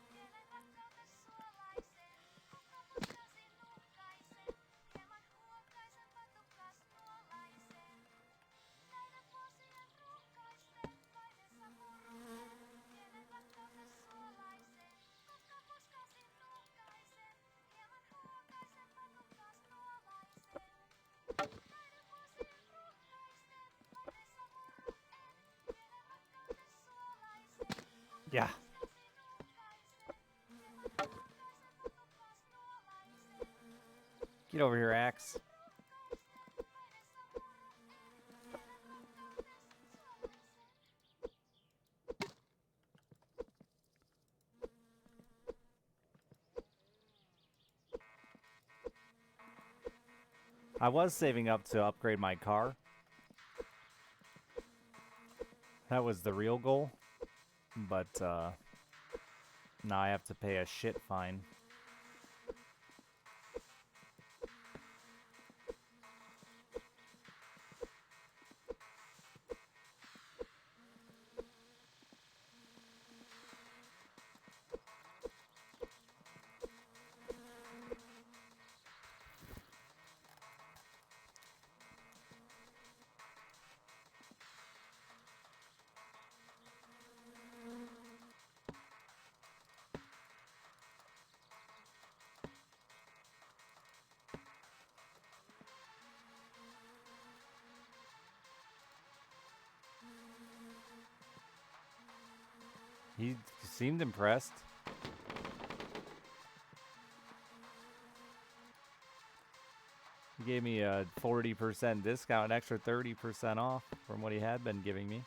Yeah. Get over here, Axe. I was saving up to upgrade my car. That was the real goal. But, now I have to pay a shit fine. He seemed impressed. He gave me a 40% discount, an extra 30% off from what he had been giving me.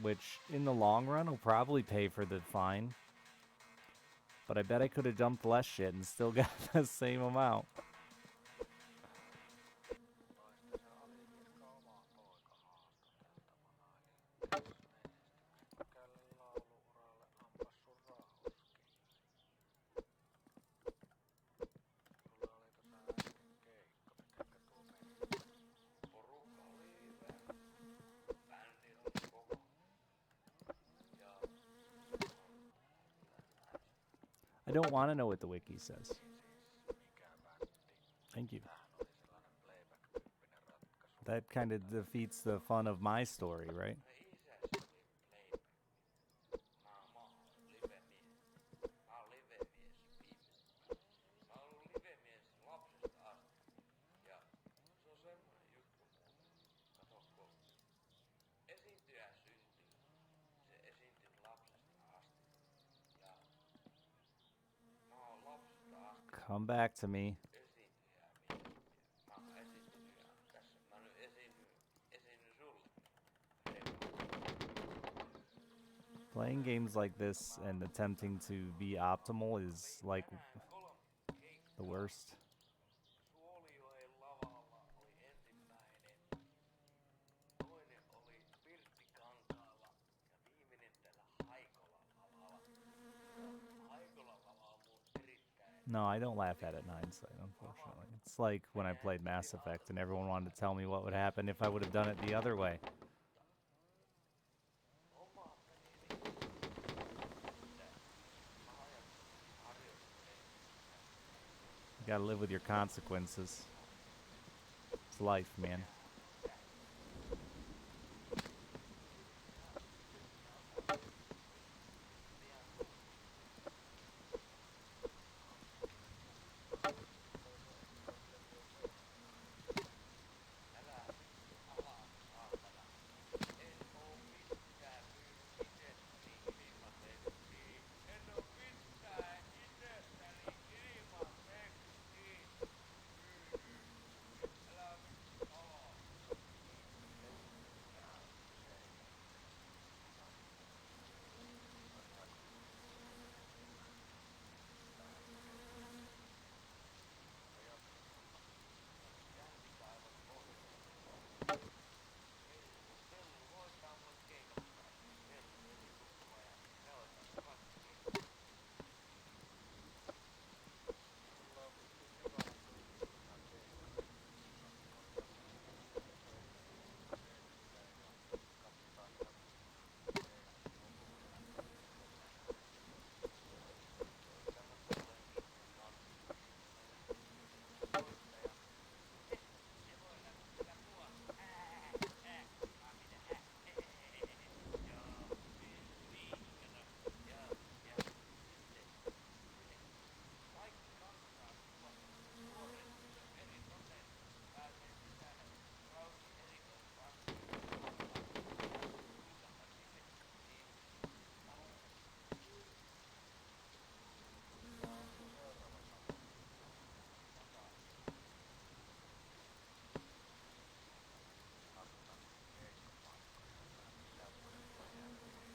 Which, in the long run, will probably pay for the fine. But I bet I could have dumped less shit and still got the same amount. I don't want to know what the wiki says. Thank you. That kind of defeats the fun of my story, right? Come back to me. Playing games like this and attempting to be optimal is like the worst. No, I don't laugh at it in hindsight, unfortunately. It's like when I played Mass Effect and everyone wanted to tell me what would happen if I would have done it the other way. You gotta live with your consequences. It's life, man.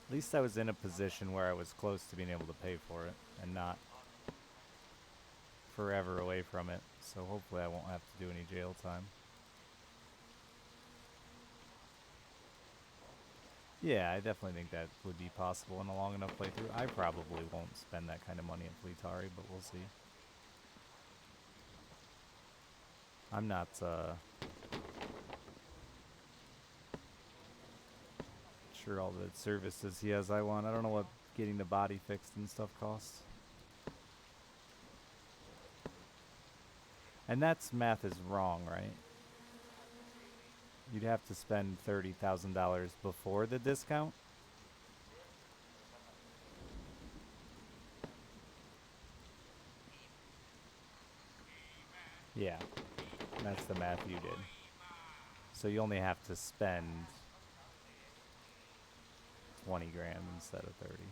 At least I was in a position where I was close to being able to pay for it and not forever away from it. So hopefully I won't have to do any jail time. Yeah, I definitely think that would be possible in a long enough playthrough. I probably won't spend that kind of money at Fleetari, but we'll see. I'm not, sure all the services he has I want. I don't know what getting the body fixed and stuff costs. And that's math is wrong, right? You'd have to spend $30,000 before the discount? Yeah, that's the math you did. So you only have to spend 20 grand instead of 30.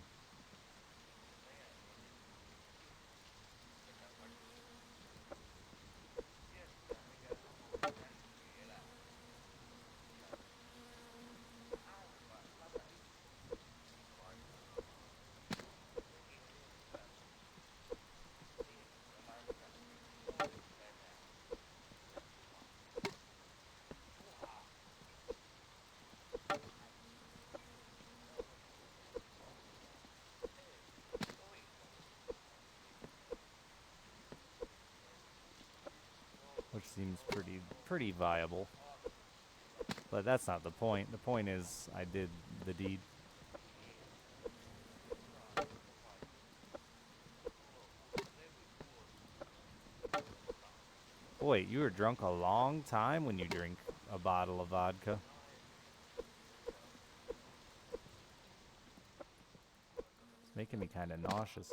Which seems pretty viable. But that's not the point. The point is I did the deed. Boy, you were drunk a long time when you drink a bottle of vodka. It's making me kind of nauseous.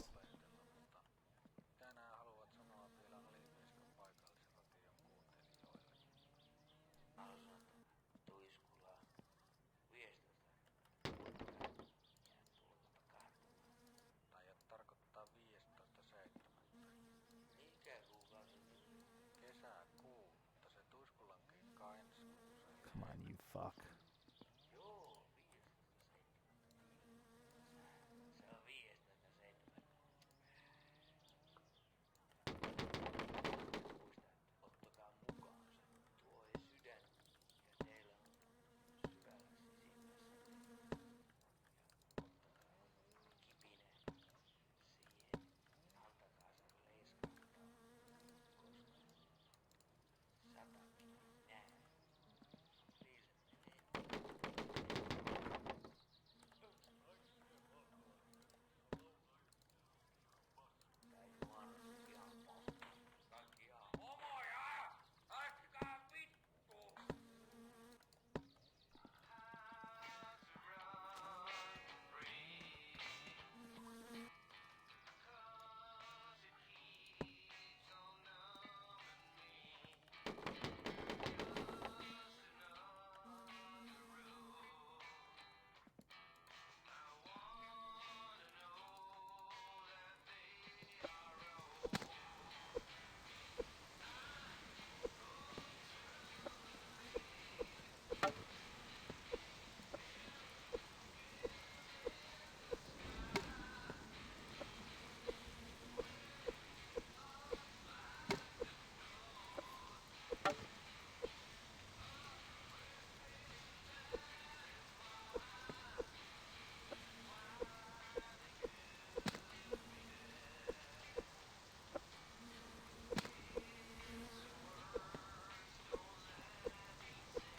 Come on, you fuck.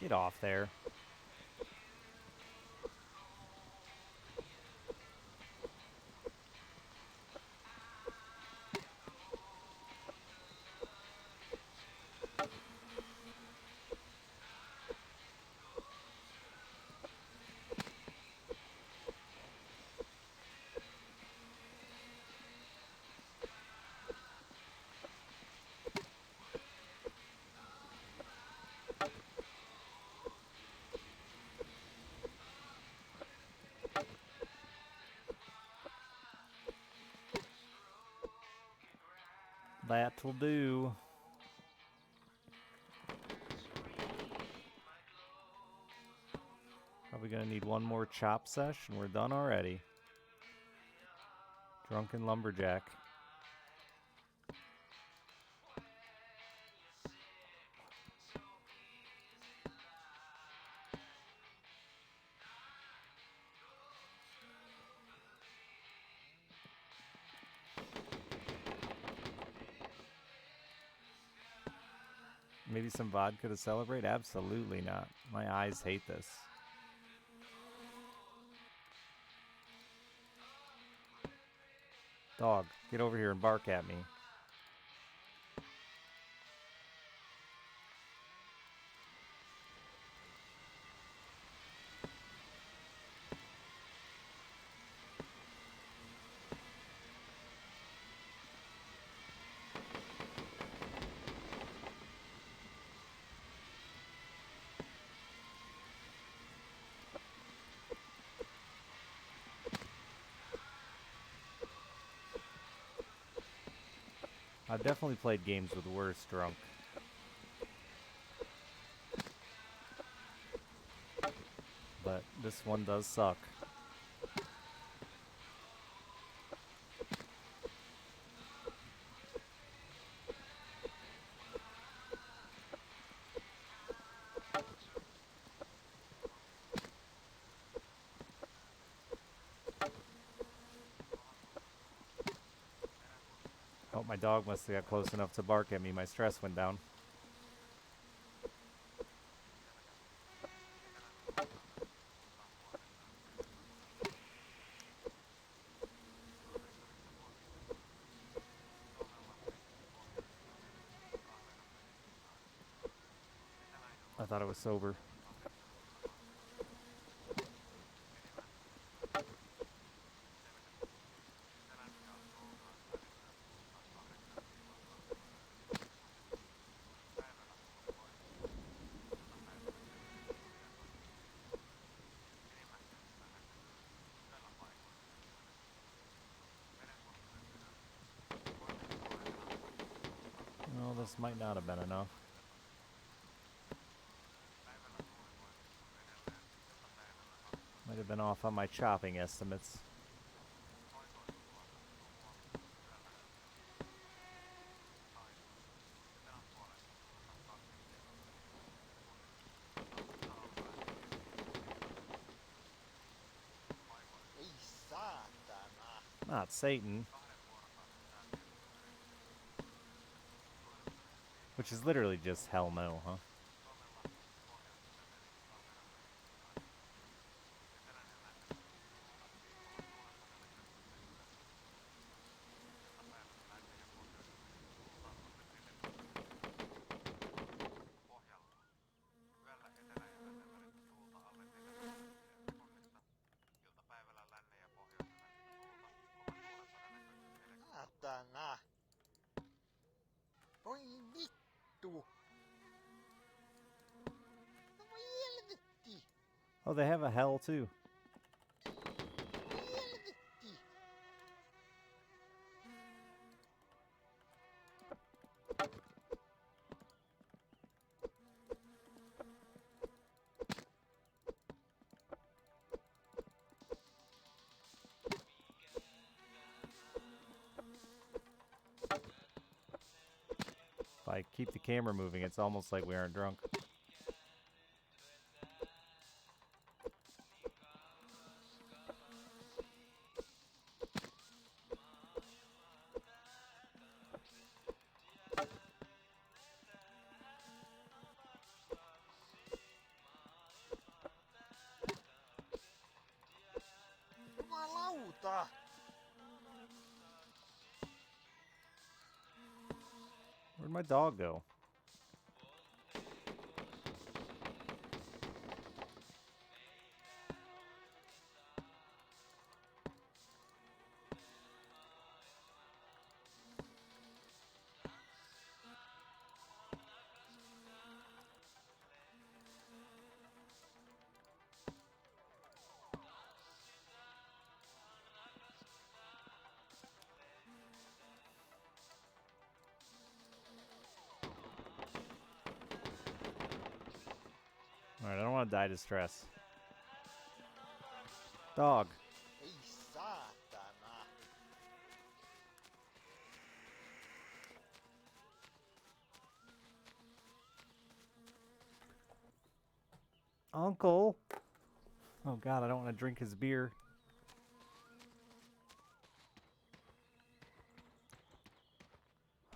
Get off there. That'll do. Probably gonna need one more chop sesh and we're done already. Drunken lumberjack. Maybe some vodka to celebrate? Absolutely not. My eyes hate this. Dog, get over here and bark at me. I've definitely played games with worse drunk. But this one does suck. Oh, my dog must have got close enough to bark at me. My stress went down. I thought it was sober. Well, this might not have been enough. Might have been off on my chopping estimates. Ei saatana. Not Satan. Which is literally just hell no, huh? Saatana. Voi vittu. No voi helvetti. Oh, they have a hell too. Voi helvetti. If I keep the camera moving, it's almost like we aren't drunk. Jumalauta. Where'd my dog go? Alright, I don't want to die to stress. Dog. Ei saatana. Uncle. Oh god, I don't want to drink his beer.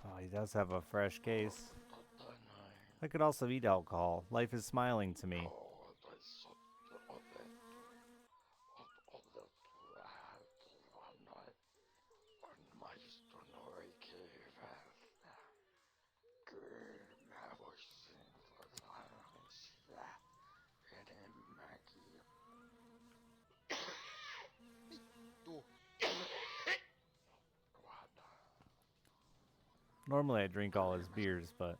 Oh, he does have a fresh case. I could also eat alcohol. Life is smiling to me. Vittu. Normally I drink all his beers, but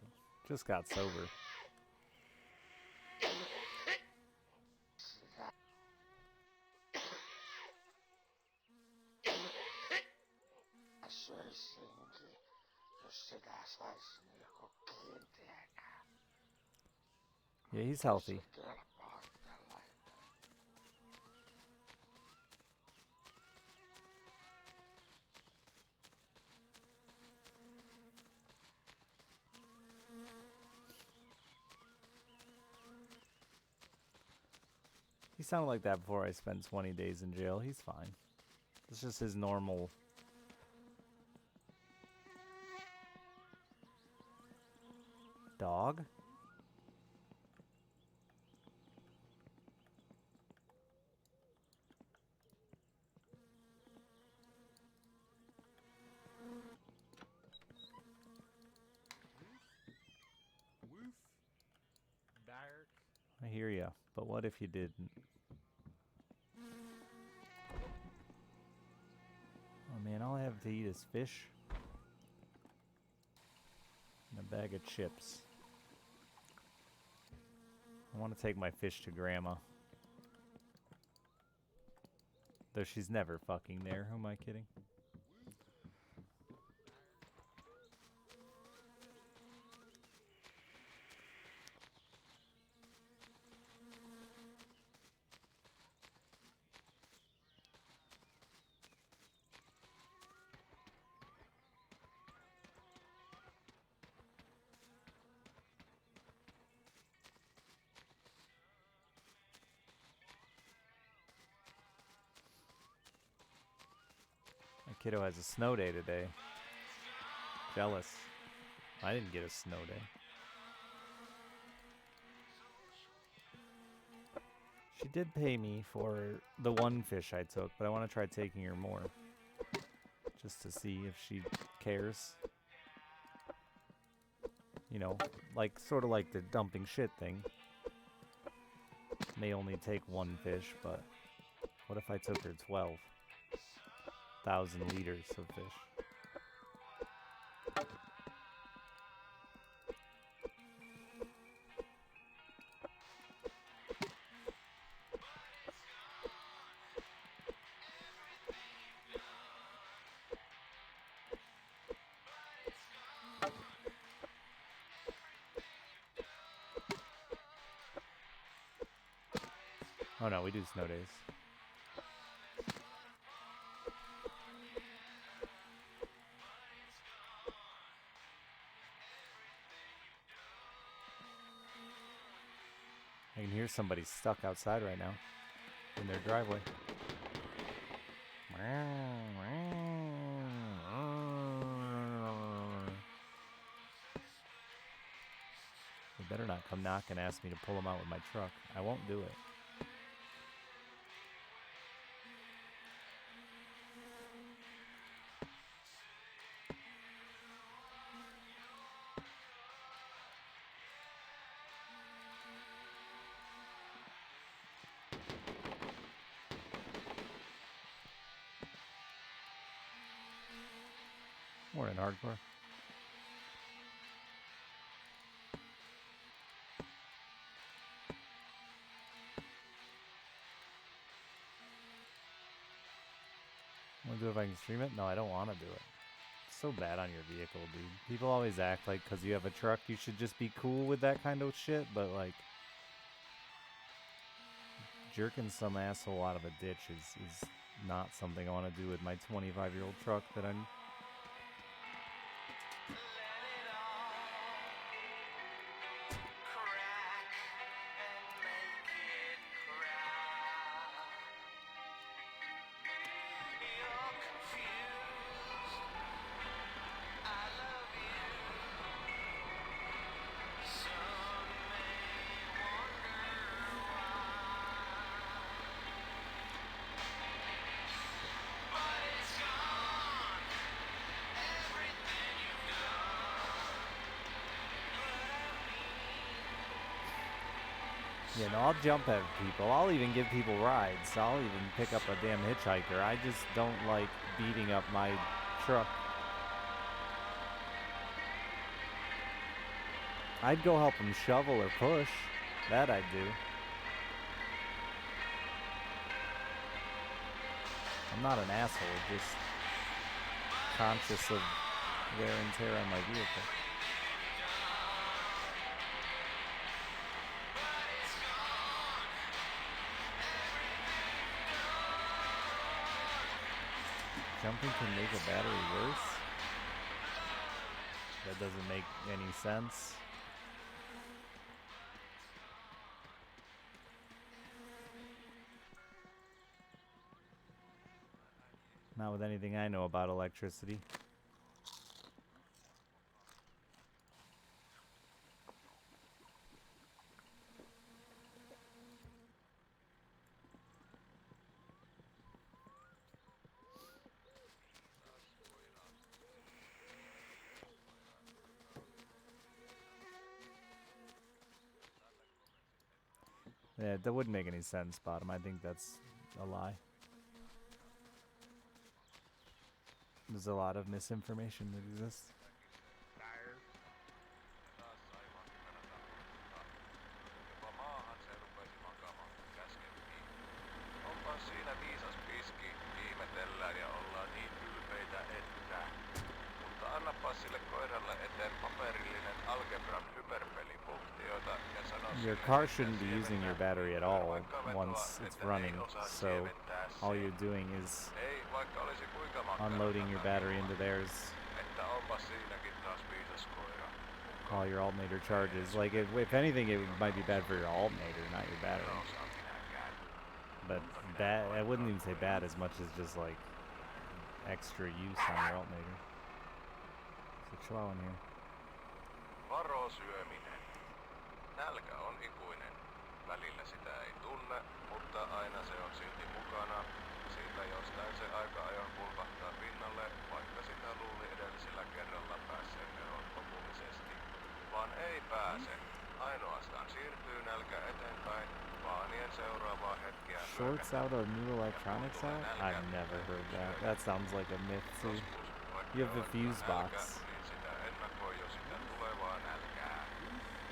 just got sober. sitä sais niinku kiinteänä. Yeah, he's healthy. Kelpaa tällä. He sounded like that before I spent 20 days in jail. He's fine. It's just his normal. Dog? Woof. Dark. I hear ya, but what if you didn't? Oh man, all I have to eat is fish and a bag of chips. I want to take my fish to Grandma. Though she's never fucking there. Who am I kidding? My kiddo has a snow day today. Jealous. I didn't get a snow day. She did pay me for the one fish I took, but I want to try taking her more. Just to see if she cares. You know, like sort of like the dumping shit thing. May only take one fish, but what if I took her 12,000 liters of fish? Oh no, we do snow days. I can hear somebody stuck outside right now in their driveway. They better not come knock and ask me to pull them out with my truck. I won't do it. Morning, hardcore. Want to do it if I can stream it? No, I don't want to do it. It's so bad on your vehicle, dude. People always act like because you have a truck, you should just be cool with that kind of shit, but like, jerking some asshole out of a ditch is not something I want to do with my 25-year-old truck that I'm... You know, I'll jump at people. I'll even give people rides. I'll even pick up a damn hitchhiker. I just don't like beating up my truck. I'd go help them shovel or push. That I'd do. I'm not an asshole, just conscious of wear and tear on my vehicle. Jumping can make a battery worse? That doesn't make any sense. Not with anything I know about electricity. Yeah, that wouldn't make any sense, Bottom. I think that's a lie. There's a lot of misinformation that exists. Your car shouldn't be using your battery at all once it's running, so all you're doing is unloading your battery into theirs while your alternator charges. Like, if anything, it might be bad for your alternator, not your battery. But bad, I wouldn't even say bad as much as just like extra use on your alternator. So chill out in here. Varo syöminen. Nälkä on ikuinen. Välillä sitä ei tunne, mutta aina se on silti mukana. Siitä jostain se aika ajoin pulpahtaa pinnalle, vaikka sitä luuli edellisellä kerralla päässeen eroon lopullisesti. Vaan ei pääse. Ainoastaan siirtyy nälkä eteenpäin, vaanien seuraavaa hetkeä. Shorts out or new electronics out? I've never heard that. That sounds like a myth too. You have a fuse box. Sitä ennakoi jo sitä tulevaa nälkää.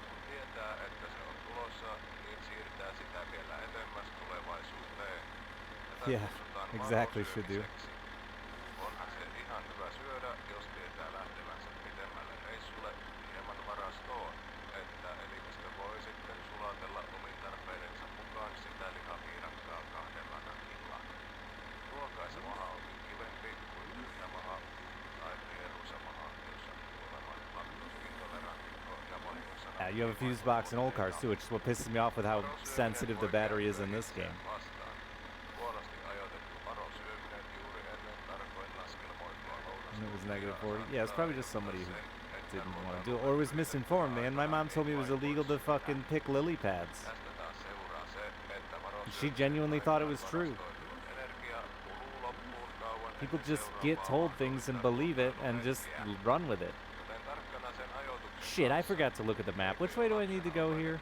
Kun tietää, että se on tulossa, niin siirtää sitä vielä edemmäs tulevaisuuteen. Yeah, exactly, should do. Onhan se ihan hyvä syödä, jos tietää lähtevänsä pitemmälle reissulle hieman varastoon, että elimistö voi sitten sulatella omiin tarpeidensa mukaan sitä lihapiirakkaa 2 nakilla. Ruokaisa maha onkin kivempi kuin tyhjä maha tai pieruisa maha, jossa olevan laktoosintolerantikko ja vahingossa. Yeah, you have a fuse box in old cars too, which is what pisses me off with how sensitive the battery is in this game. And it was negative 40. Yeah, it's probably just somebody who didn't want to do it, or was misinformed, man. My mom told me it was illegal to fucking pick lily pads. She genuinely thought it was true. People just get told things and believe it and just run with it. Shit, I forgot to look at the map. Which way do I need to go here?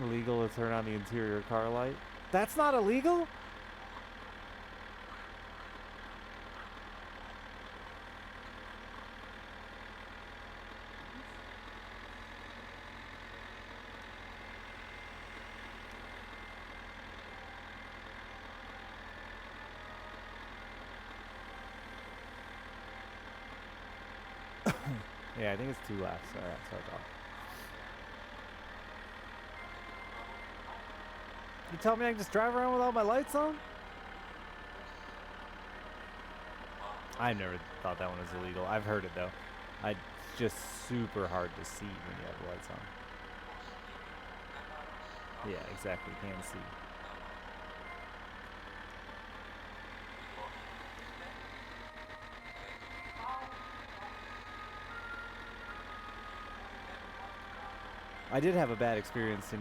Illegal to turn on the interior car light? That's not illegal? Yeah, I think it's 2 laps. Alright, so I thought. You tell me I can just drive around without my lights on? I never thought that one was illegal. I've heard it though. It's just super hard to see when you have the lights on. Yeah, exactly. You can't see. I did have a bad experience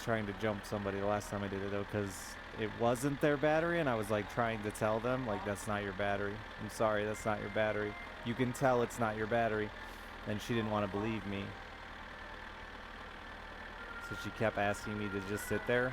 trying to jump somebody the last time I did it though, because it wasn't their battery, and I was like trying to tell them like, that's not your battery. I'm sorry, that's not your battery. You can tell it's not your battery. And she didn't want to believe me. So she kept asking me to just sit there.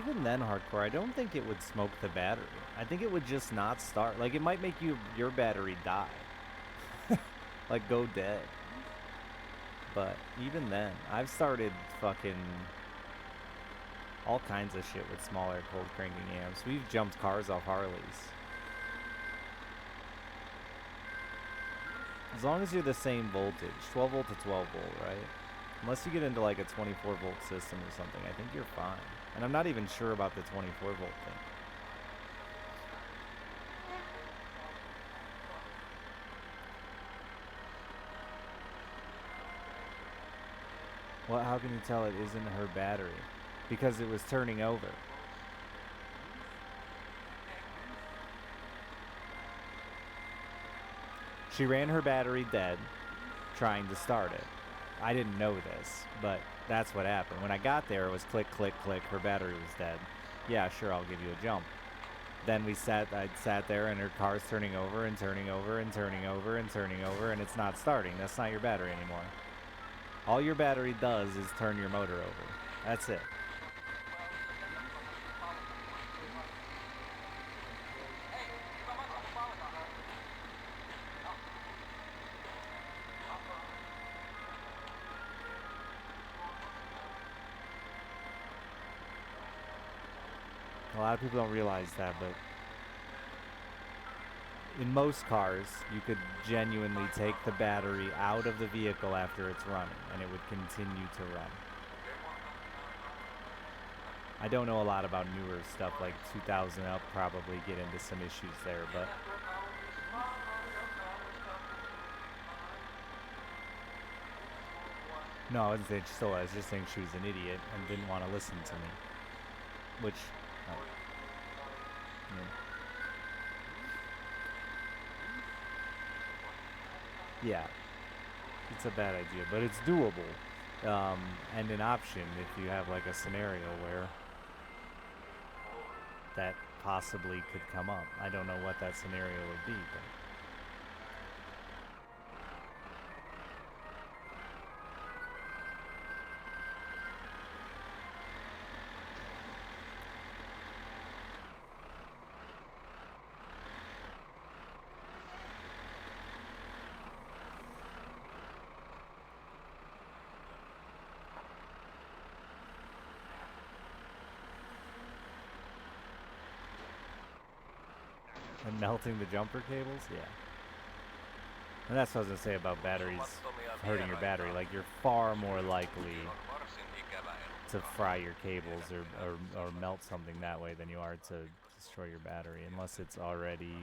even then, hardcore, I don't think it would smoke the battery. I think it would just not start. Like, it might make your battery die. Like, go dead. But even then, I've started fucking all kinds of shit with smaller cold cranking amps. We've jumped cars off Harleys. As long as you're the same voltage, 12 volt to 12 volt, right? Unless you get into like a 24 volt system or something, I think you're fine. And I'm not even sure about the 24 volt thing. Well, how can you tell it isn't her battery? Because it was turning over. She ran her battery dead, trying to start it. I didn't know this, but that's what happened. When I got there, it was click, click, click, her battery was dead. Yeah, sure, I'll give you a jump. Then I sat there and her car's turning over and turning over and turning over and turning over, and it's not starting. That's not your battery anymore. All your battery does is turn your motor over. That's it. A lot of people don't realize that, but in most cars, you could genuinely take the battery out of the vehicle after it's running, and it would continue to run. I don't know a lot about newer stuff, like 2000 up, probably get into some issues there, but... No, I wasn't saying she stole it, I was just saying she was an idiot and didn't want to listen to me. Which... Yeah, it's a bad idea, but it's doable, and an option if you have like a scenario where that possibly could come up. I don't know what that scenario would be, but... And melting the jumper cables? Yeah. And that's what I was going to say about batteries hurting your battery. Like, you're far more likely to fry your cables or melt something that way than you are to destroy your battery, unless it's already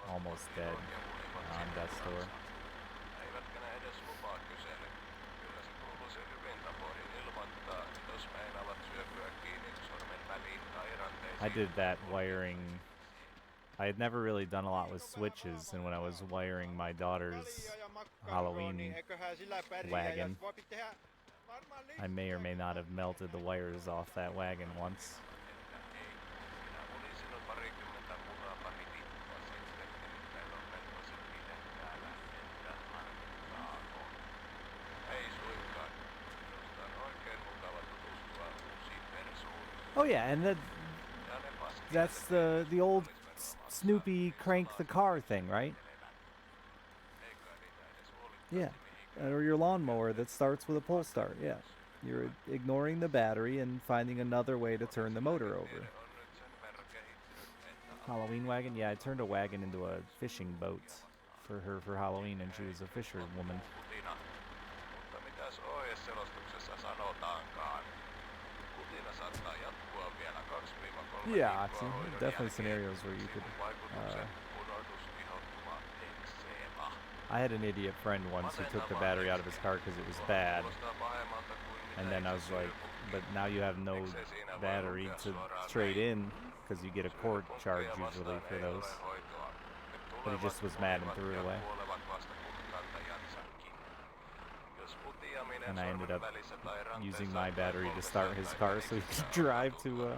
almost dead on death's door. I did that wiring. I had never really done a lot with switches, and when I was wiring my daughter's Halloween wagon, I may or may not have melted the wires off that wagon once. Oh yeah, and that's the old Snoopy crank the car thing, right? Yeah, or your lawnmower that starts with a pull start. Yeah, you're ignoring the battery and finding another way to turn the motor over. Halloween wagon? Yeah, I turned a wagon into a fishing boat for her for Halloween, and she was a fisherwoman. Yeah, definitely scenarios where you could... I had an idiot friend once who took the battery out of his car because it was bad. And then I was like, but now you have no battery to trade in because you get a cord charge usually for those. But he just was mad and threw it away. And I ended up using my battery to start his car so he could drive to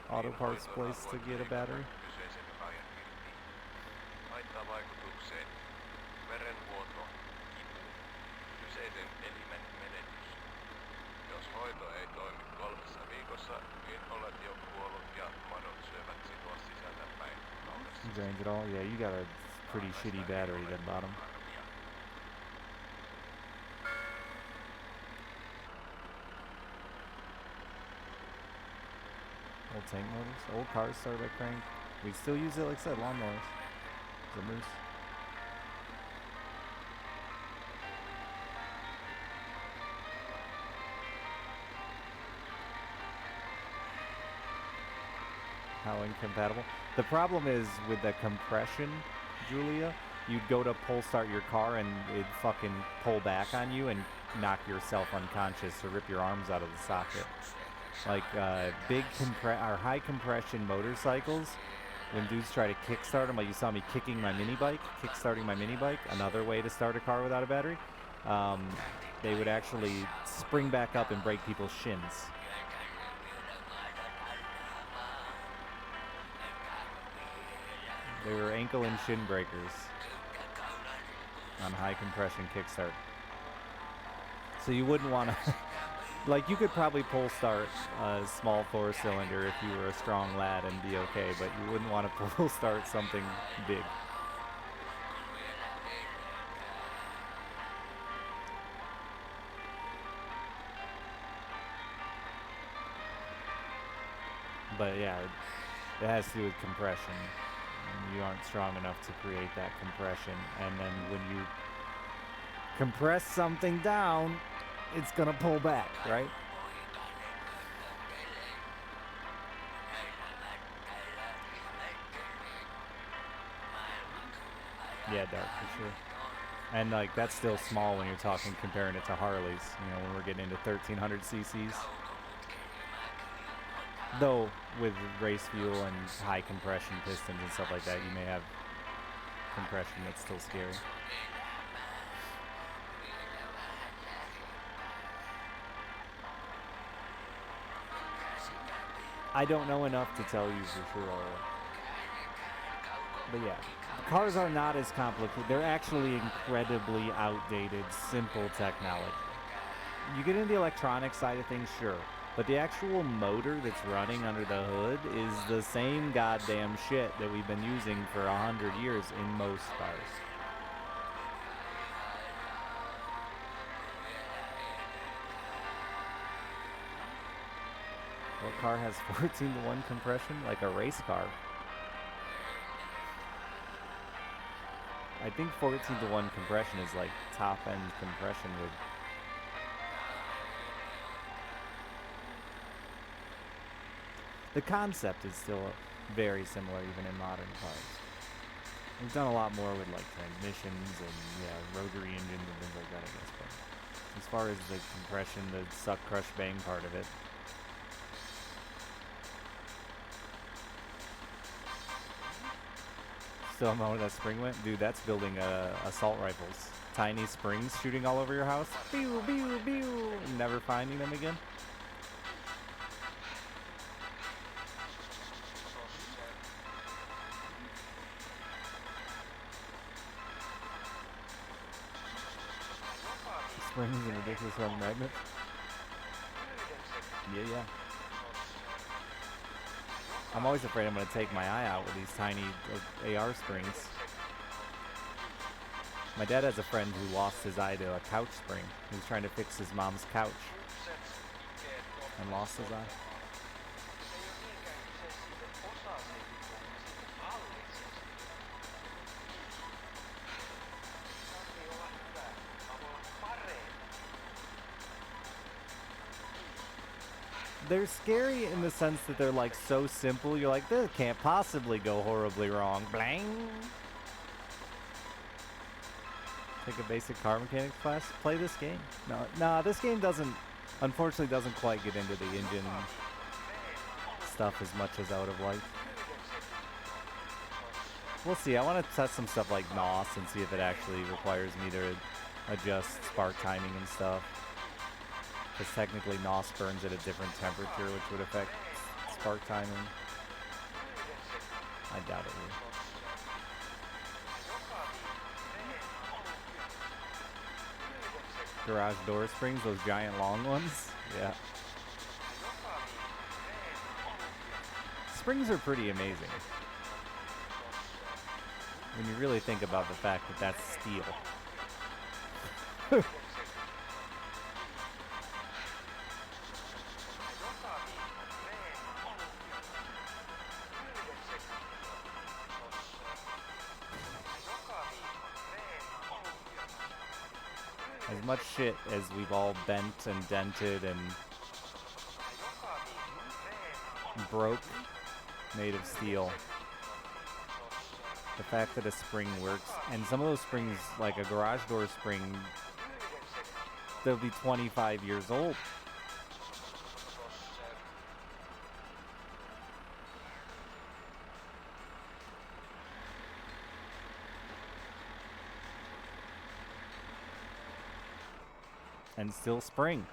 auto parts place to get a battery. Jos hoito ei toimi 3 viikossa, niin olet jo kuollut ja madot syövät sinua sisältä päin. Drains it all? Yeah, you got a pretty shitty battery then, bottom. Old tank motors. Old cars started by crank. We still use it, like I said, lawnmowers. Zimmers. How incompatible. The problem is with the compression, Julia, you'd go to pull start your car and it'd fucking pull back on you and knock yourself unconscious or rip your arms out of the socket. Like big or high compression motorcycles, when dudes try to kickstart them, like you saw me kickstarting my mini bike, another way to start a car without a battery, they would actually spring back up and break people's shins. They were ankle and shin breakers on high compression kickstart. So you wouldn't want to, like you could probably pull start a small 4-cylinder if you were a strong lad and be okay, but you wouldn't want to pull start something big. But yeah, it has to do with compression. You aren't strong enough to create that compression, and then when you compress something down, it's gonna pull back, right? Yeah, dark for sure. And like that's still small when you're talking comparing it to Harleys, you know, when we're getting into 1300 cc's. Though with race fuel and high compression pistons and stuff like that, you may have compression that's still scary. I don't know enough to tell you for sure. But yeah, cars are not as complicated. They're actually incredibly outdated, simple technology. You get into the electronic side of things, sure. But the actual motor that's running under the hood is the same goddamn shit that we've been using for 100 years in most cars. What car has 14-to-1 compression? Like a race car. I think 14-to-1 compression is like top-end compression with... The concept is still very similar even in modern cars. We've done a lot more with like transmissions and rotary engines and things like that, I guess. But as far as the compression, the suck, crush, bang part of it, still don't know where that spring went? Dude, that's building assault rifles. Tiny springs shooting all over your house. Pew, pew, pew. Never finding them again. Springs and ridiculous run magnets. Yeah. I'm always afraid I'm going to take my eye out with these tiny AR springs. My dad has a friend who lost his eye to a couch spring. He was trying to fix his mom's couch and lost his eye. They're scary in the sense that they're like so simple. You're like, this can't possibly go horribly wrong. Blang. Take a basic car mechanics class. Play this game. No, this game unfortunately doesn't quite get into the engine stuff as much as I would have liked. We'll see. I want to test some stuff like NOS and see if it actually requires me to adjust spark timing and stuff. Because technically NOS burns at a different temperature, which would affect spark timing. I doubt it will. Garage door springs, those giant long ones. Yeah. Springs are pretty amazing. When you really think about the fact that that's steel. As much shit as we've all bent and dented and broke made of steel, the fact that a spring works, and some of those springs, like a garage door spring, they'll be 25 years old. And still spring.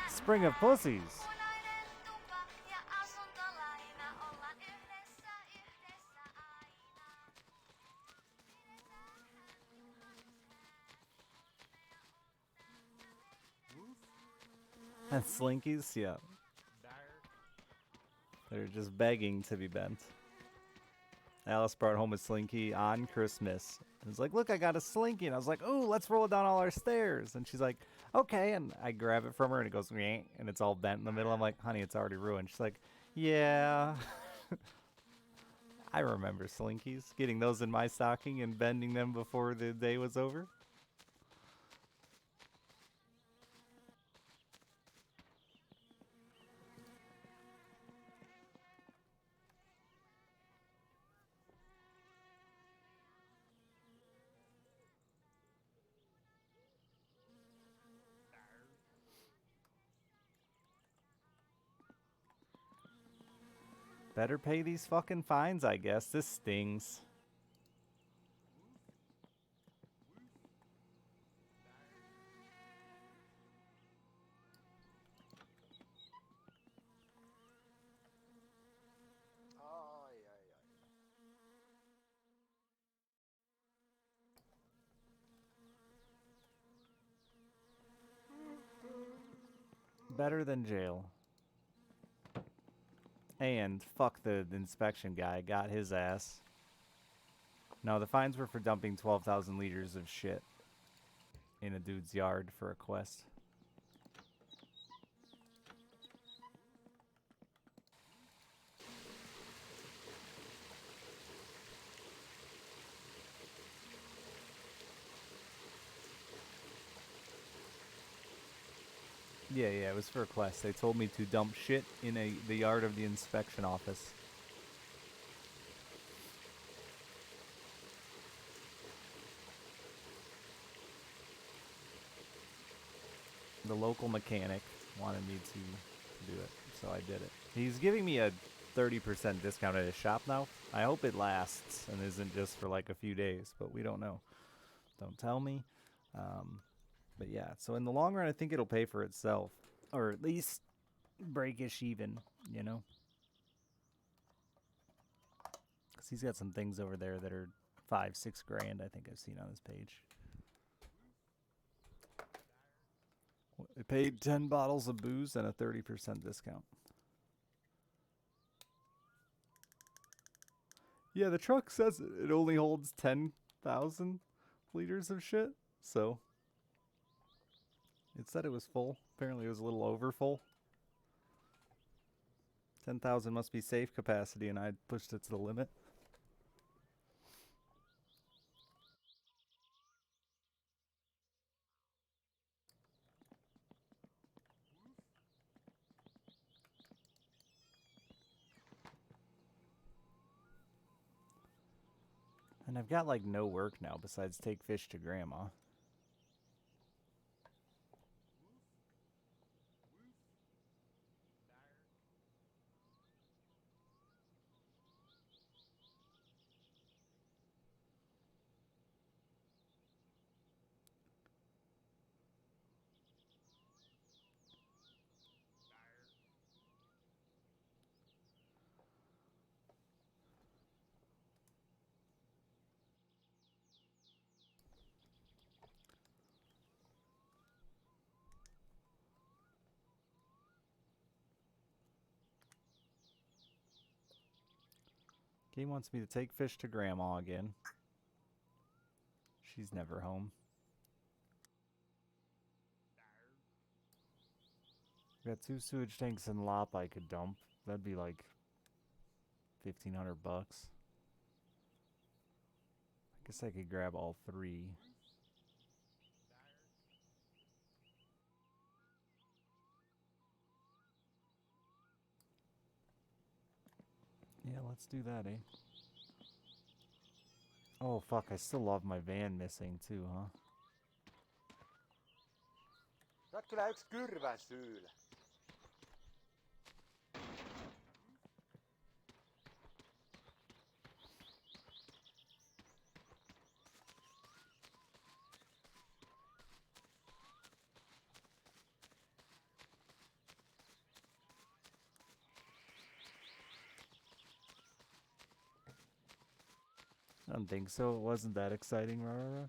Spring of pussies. And slinkies, yeah. They're just begging to be bent. Alice brought home a slinky on Christmas. And was like, look, I got a slinky. And I was like, oh, let's roll it down all our stairs. And she's like, okay. And I grab it from her and it goes, and it's all bent in the middle. I'm like, honey, it's already ruined. She's like, yeah. I remember slinkies. Getting those in my stocking and bending them before the day was over. Better pay these fucking fines, I guess. This stings. Better than jail. And fuck the inspection guy, got his ass. No, the fines were for dumping 12,000 liters of shit in a dude's yard for a quest. Yeah, it was for a quest. They told me to dump shit in the yard of the inspection office. The local mechanic wanted me to do it, so I did it. He's giving me a 30% discount at his shop now. I hope it lasts and isn't just for like a few days, but we don't know. Don't tell me. But yeah, so in the long run, I think it'll pay for itself. Or at least breakish even, you know? Because he's got some things over there that are 5-6 grand, I think I've seen on his page. They paid 10 bottles of booze and a 30% discount. Yeah, the truck says it only holds 10,000 liters of shit, so it said it was full. Apparently it was a little over full. 10,000 must be safe capacity, and I pushed it to the limit. And I've got like no work now besides take fish to Grandma. Game wants me to take fish to Grandma again. She's never home. Got 2 sewage tanks and lop I could dump. That'd be like $1,500 bucks. I guess I could grab all 3. Yeah, let's do that, eh? Oh, fuck, I still love my van missing too, huh? Sä oot kyllä yks kyrvän syylä. I don't think so. It wasn't that exciting, rah.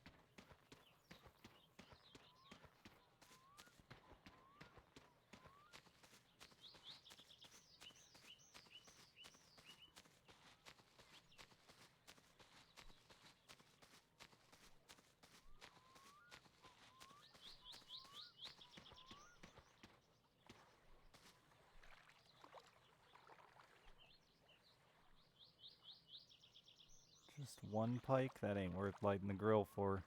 Just 1 pike? That ain't worth lighting the grill for.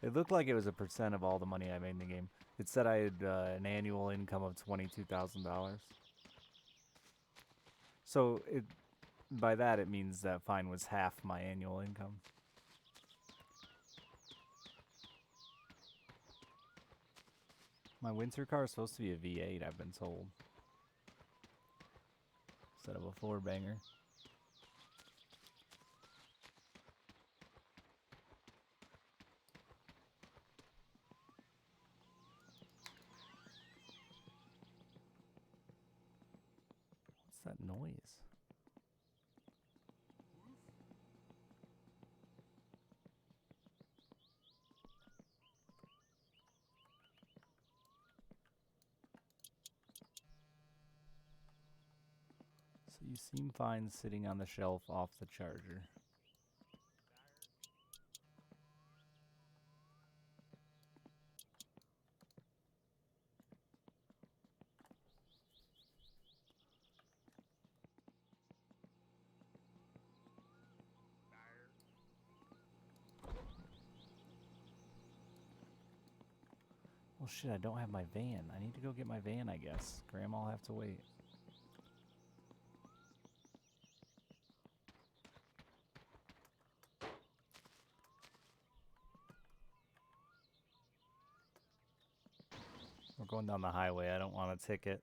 It looked like it was a percent of all the money I made in the game. It said I had an annual income of $22,000. So by that it means that fine was half my annual income. My winter car is supposed to be a V8, I've been told. Instead of a 4-banger. What's that noise? So you seem fine sitting on the shelf off the charger. Well, shit, I don't have my van. I need to go get my van, I guess. Grandma'll have to wait. We're going down the highway. I don't want a ticket.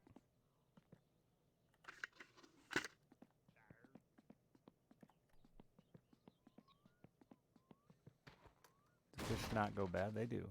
Do fish not go bad? They do.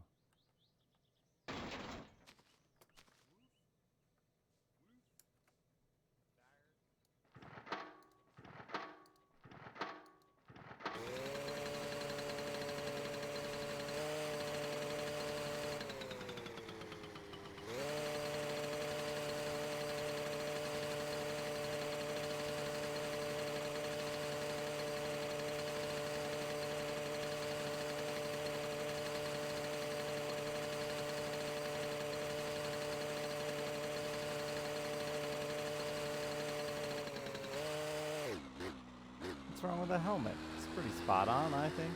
What's wrong with the helmet? It's pretty spot on, I think.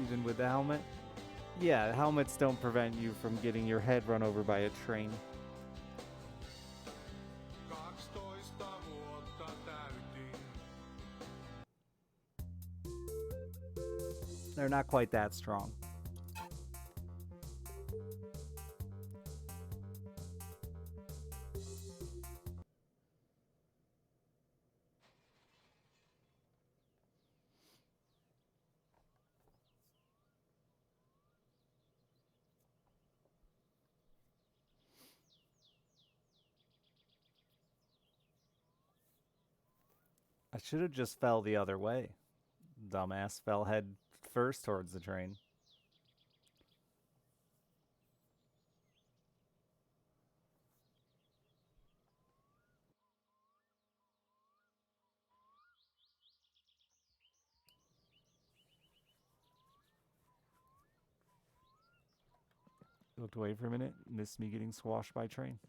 Even with the helmet? Yeah, helmets don't prevent you from getting your head run over by a train. 12 vuotta täytin. They're not quite that strong. I should have just fell the other way. Dumbass fell head first towards the train. Looked away for a minute, missed me getting squashed by a train.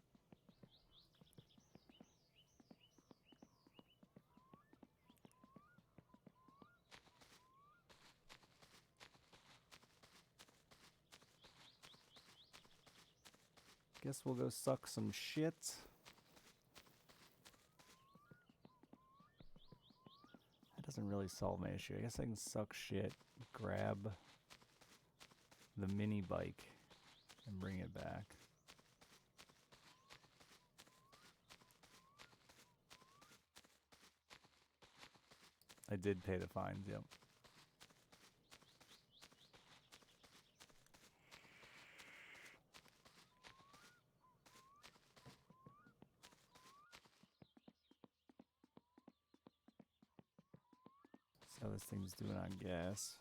Guess we'll go suck some shit. That doesn't really solve my issue. I guess I can suck shit, grab the mini bike, and bring it back. I did pay the fines, yep. See how this thing's doing on gas.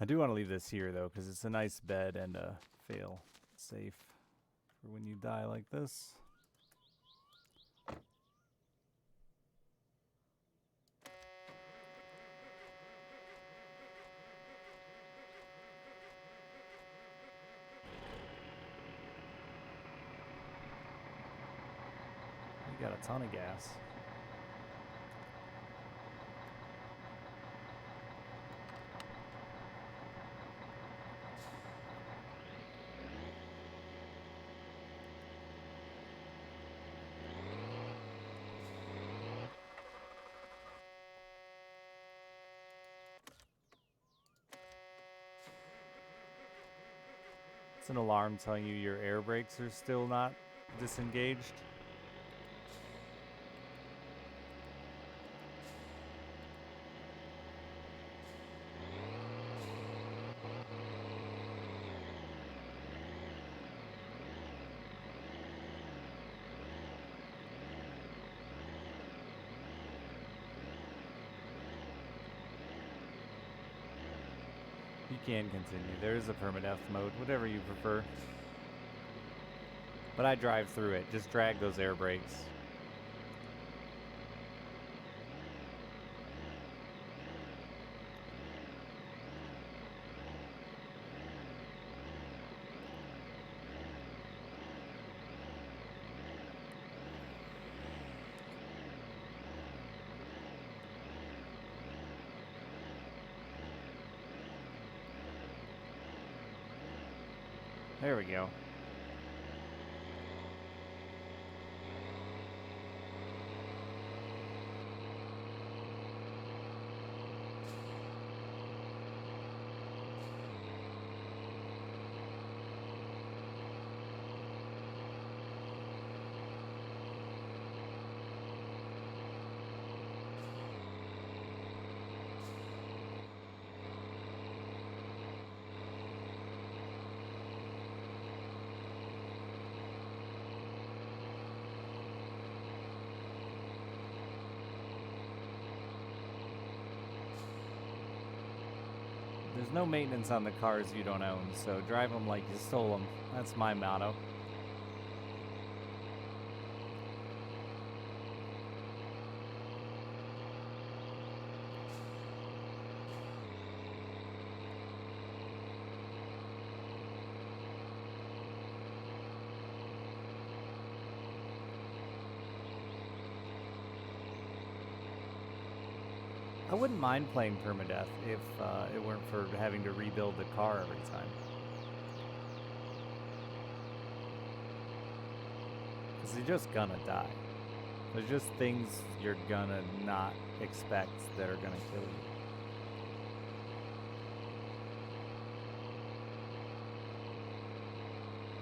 I do want to leave this here, though, because it's a nice bed and a fail safe for when you die like this. You got a ton of gas. It's an alarm telling you your air brakes are still not disengaged. You can continue. There is a permadeath mode, whatever you prefer. But I drive through it. Just drag those air brakes. There we go. There's no maintenance on the cars you don't own, so drive them like you stole them. That's my motto. I wouldn't mind playing permadeath if it weren't for having to rebuild the car every time. Because you're just gonna die. There's just things you're gonna not expect that are gonna kill you.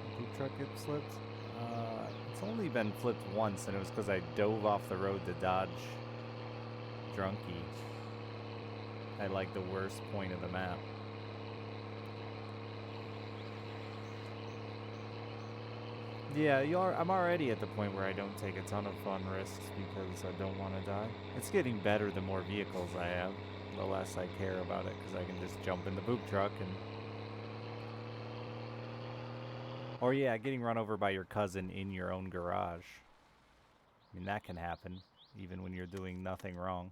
The poop truck get flipped? It's only been flipped once, and it was because I dove off the road to dodge Drunky at like the worst point of the map. Yeah, I'm already at the point where I don't take a ton of fun risks because I don't want to die. It's getting better the more vehicles I have, the less I care about it because I can just jump in the poop truck and... Or yeah, getting run over by your cousin in your own garage. I mean, that can happen, even when you're doing nothing wrong.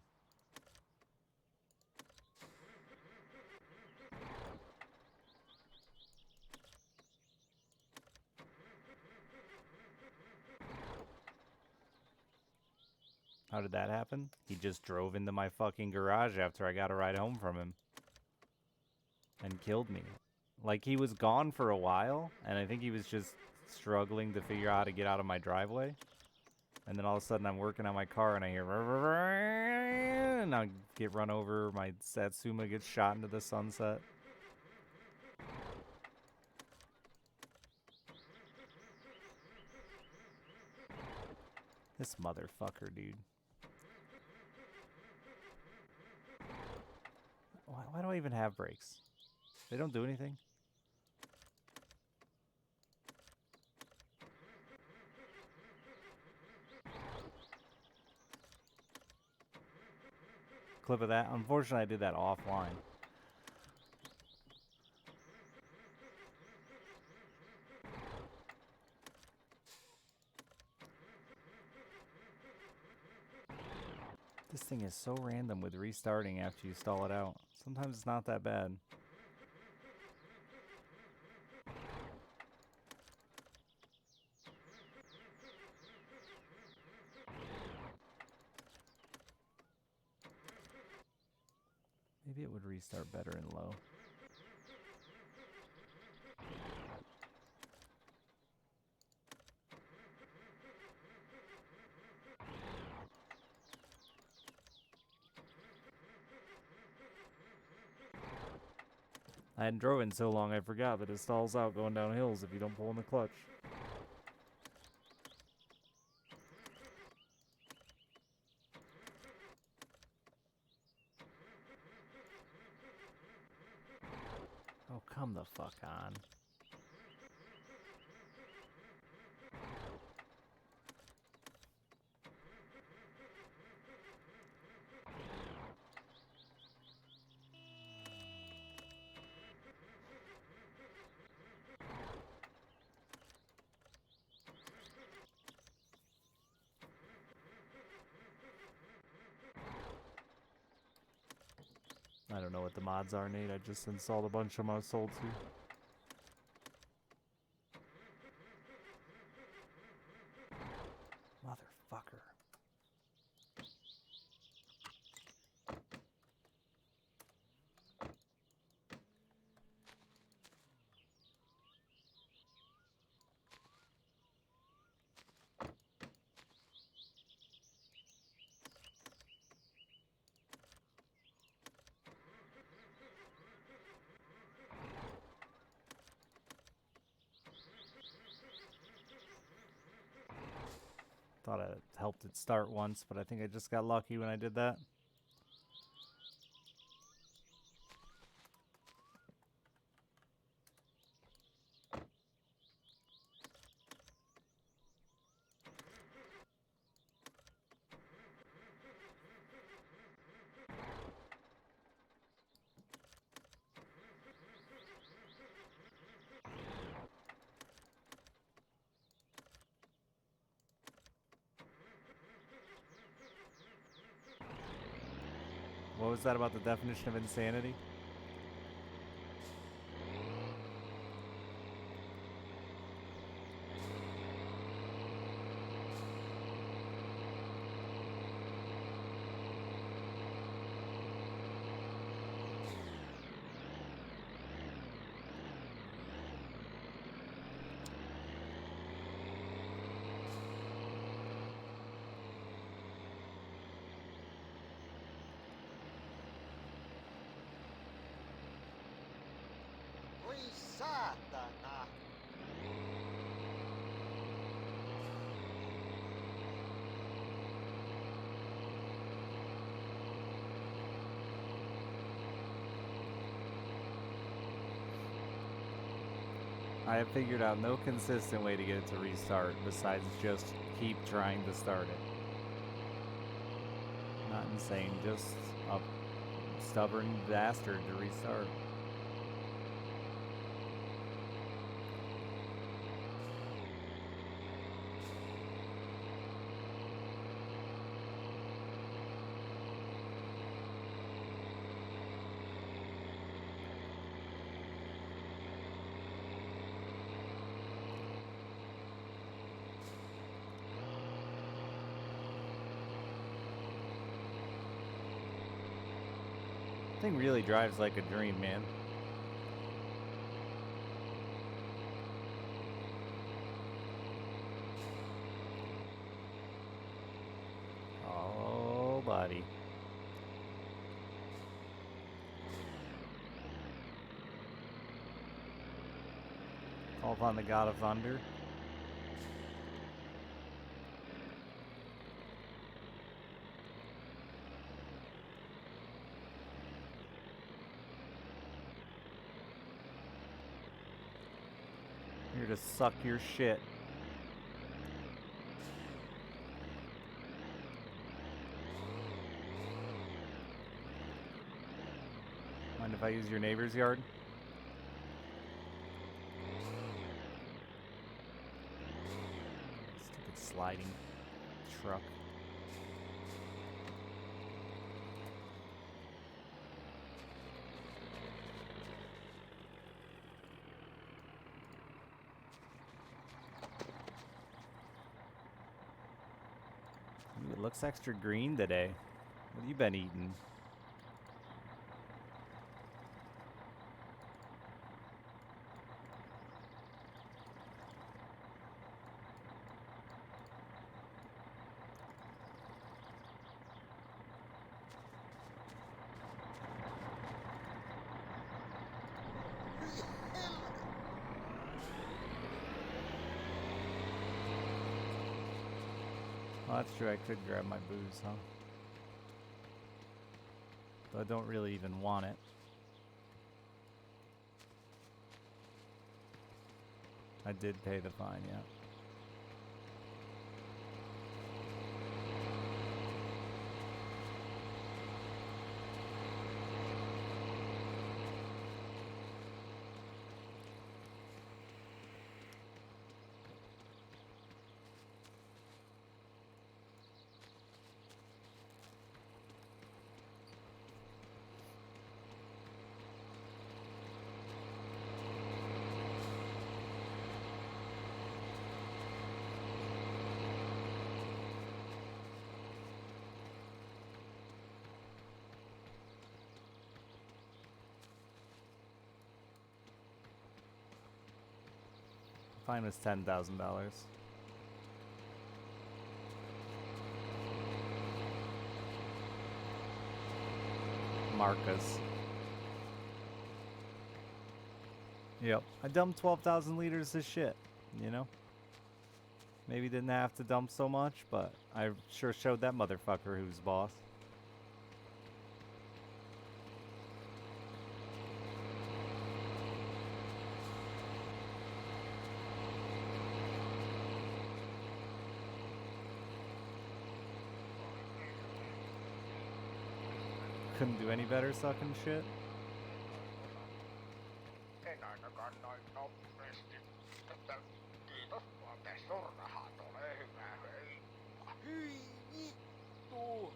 How did that happen? He just drove into my fucking garage after I got a ride home from him. And killed me. Like, he was gone for a while, and I think he was just struggling to figure out how to get out of my driveway. And then all of a sudden I'm working on my car and I hear... And I get run over, my Satsuma gets shot into the sunset. This motherfucker, dude. Why do I even have brakes? They don't do anything? Clip of that. Unfortunately, I did that offline. This thing is so random with restarting after you stall it out. Sometimes it's not that bad. Maybe it would restart better in low. I hadn't drove in so long I forgot that it stalls out going down hills if you don't pull in the clutch. Oh, come the fuck on. I don't know what the mods are, Nate. I just installed a bunch of them I was sold to. Motherfucker. Thought I helped it start once, but I think I just got lucky when I did that. What was that about the definition of insanity? Saatana! I have figured out no consistent way to get it to restart besides just keep trying to start it. Not insane, just a stubborn bastard to restart. Thing really drives like a dream, man. Oh, buddy. Call upon the god of thunder. Here to suck your shit. Mind if I use your neighbor's yard? Stupid sliding truck. Ooh, it looks extra green today. What have you been eating? Oh, that's true, I could grab my booze, huh? Though I don't really even want it. I did pay the fine, yeah. Fine was $10,000. Marcus. Yep. I dumped 12,000 liters of shit, you know? Maybe didn't have to dump so much, but I sure showed that motherfucker who's boss. Couldn't do any better sucking shit. En ainakaan noin nopeasti. Kiitos vaan tässä on rahat, ole hyvä, hei. Hyi vittu!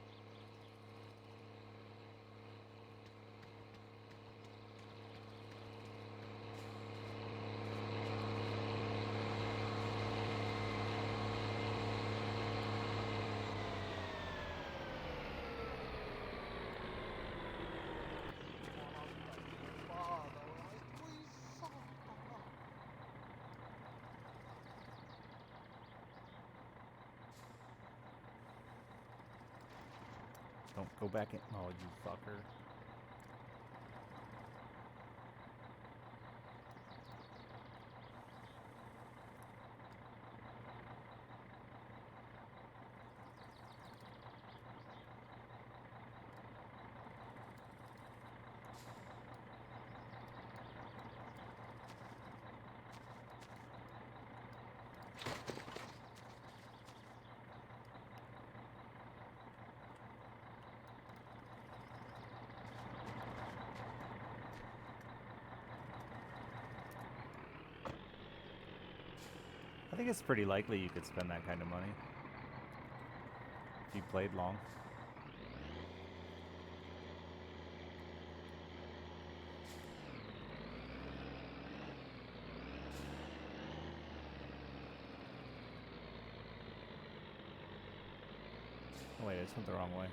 Don't go back in. Oh, you fucker. I think it's pretty likely you could spend that kind of money if you played long. Oh wait, I just went the wrong way.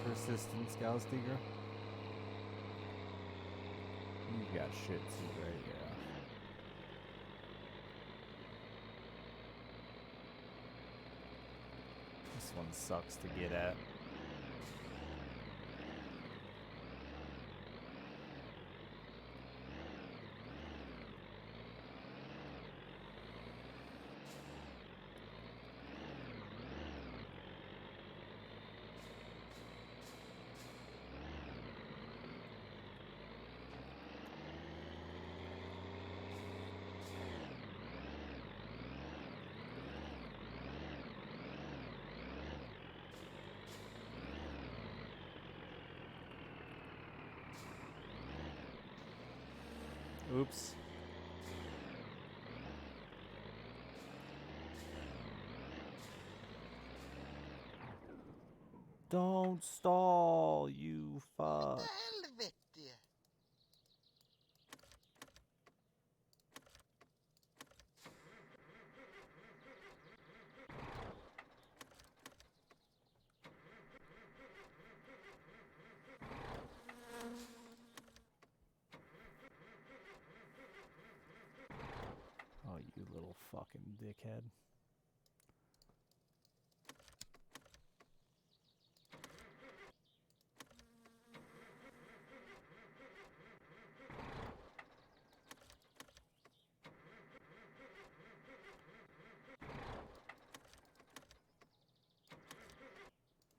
Persistent Scalstiger. You got shit too, right? Yeah. This one sucks to get at. Oops. Don't stall, you fuck. Helvettiä! Oh, you little fucking dickhead.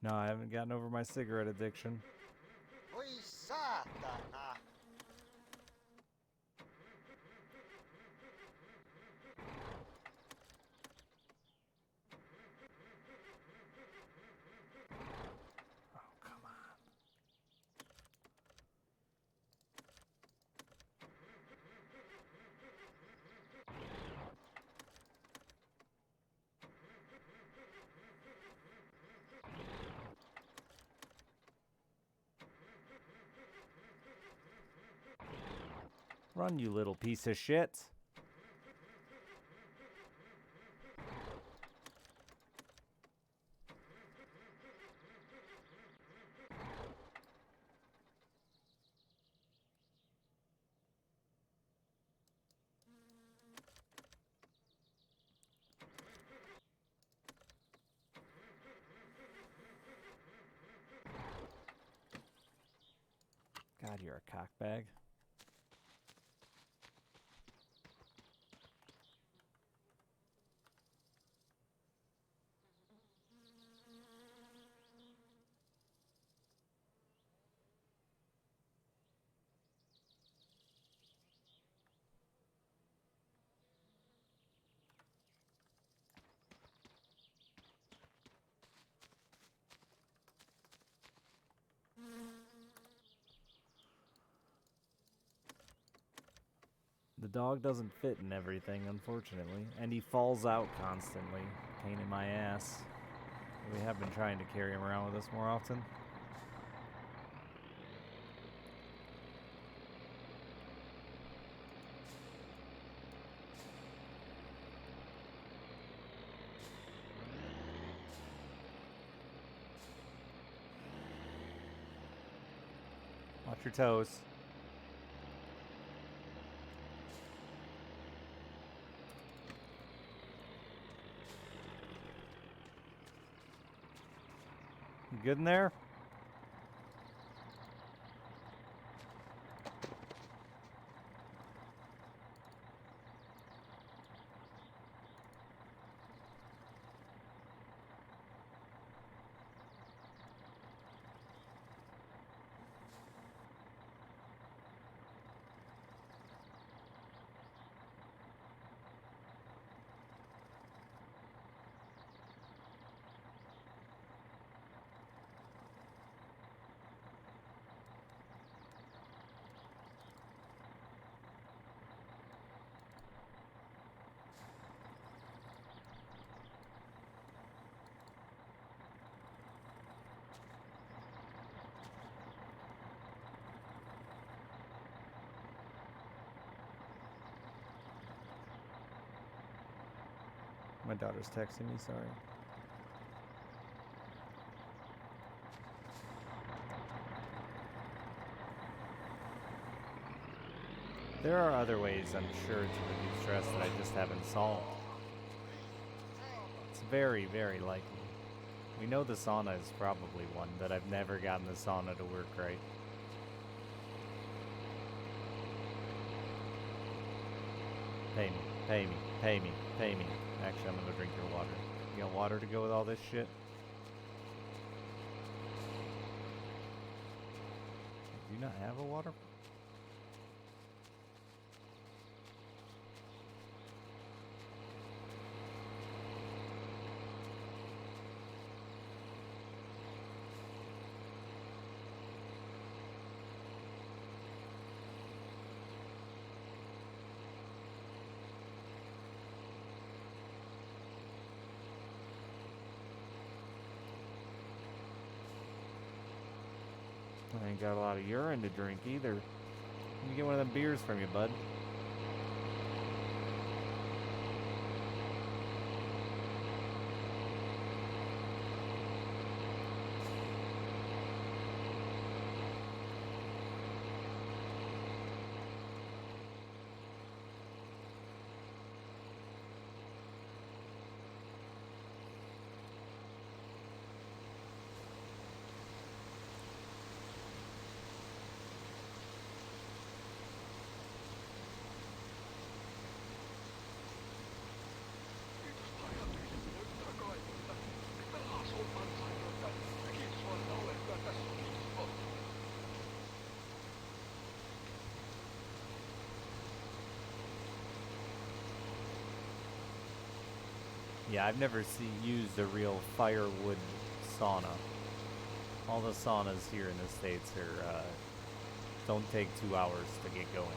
No, I haven't gotten over my cigarette addiction. Voi saatana! Oh, come on. Run, you little piece of shit. God, you're a cockbag. The dog doesn't fit in everything, unfortunately, and he falls out constantly. Pain in my ass. We have been trying to carry him around with us more often. Watch your toes. You good in there? My daughter's texting me, sorry. There are other ways, I'm sure, to reduce stress that I just haven't solved. It's very, very likely. We know the sauna is probably one, but I've never gotten the sauna to work right. Pay me, pay me, pay me, pay me. Actually, I'm gonna drink your water. You got water to go with all this shit? Do you not have a water? I ain't got a lot of urine to drink either. Let me get one of them beers from you, bud. Yeah, I've never used a real firewood sauna. All the saunas here in the States are don't take 2 hours to get going.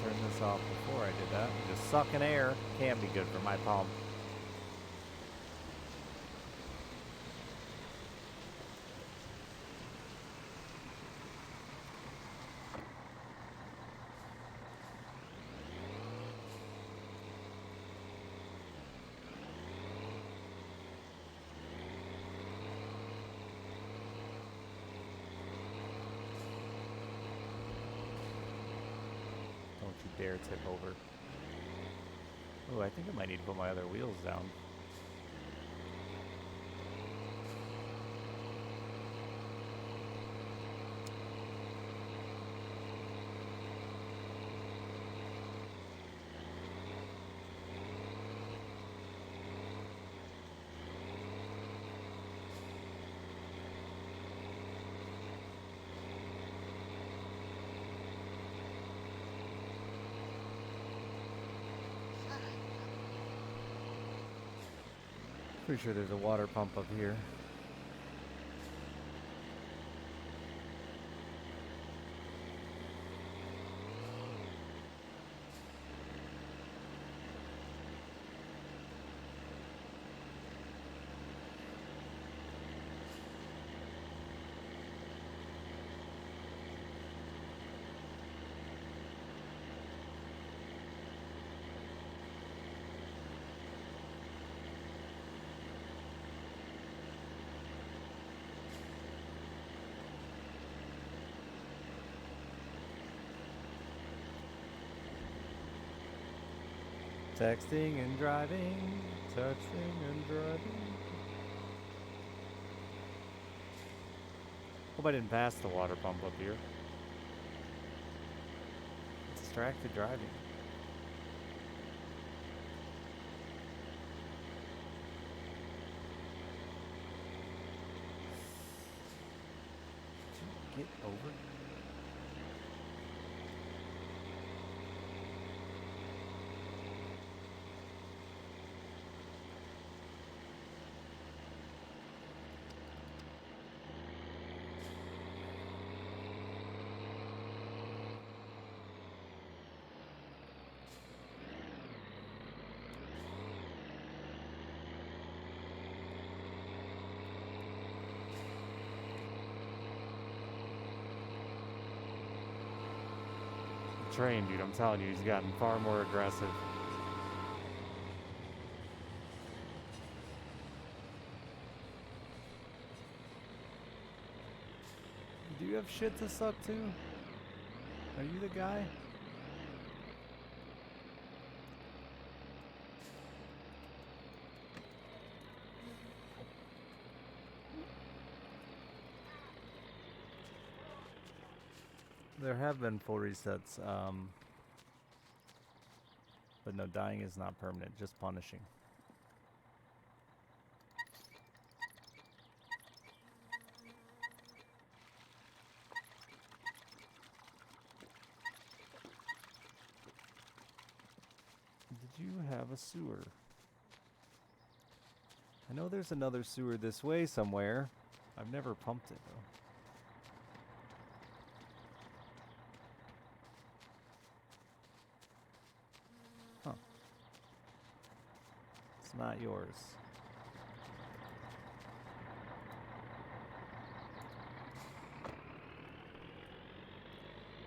Turn this off before I did that. Just sucking air can be good for my palm. Don't you dare tip over. Oh, I think I might need to put my other wheels down. Pretty sure there's a water pump up here. Texting and driving, texting and driving. Hope I didn't pass the water pump up here. Distracted driving. Get over. trained, dude. I'm telling you, he's gotten far more aggressive. Do you have shit to suck too? Are you the guy? There have been full resets, but no, dying is not permanent, just punishing. Did you have a sewer? I know there's another sewer this way somewhere. I've never pumped it though. Huh. It's not yours.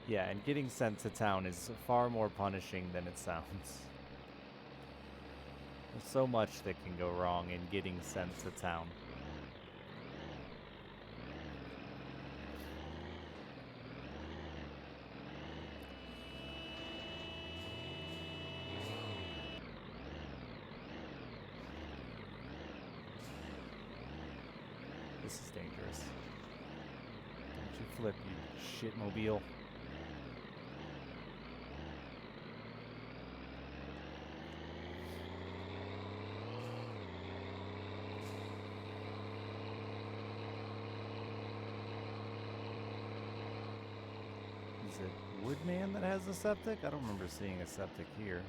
Yeah, and getting sent to town is far more punishing than it sounds. There's so much that can go wrong in getting sent to town. This is dangerous. Don't you flip, you shitmobile. Is it Woodman that has a septic? I don't remember seeing a septic here.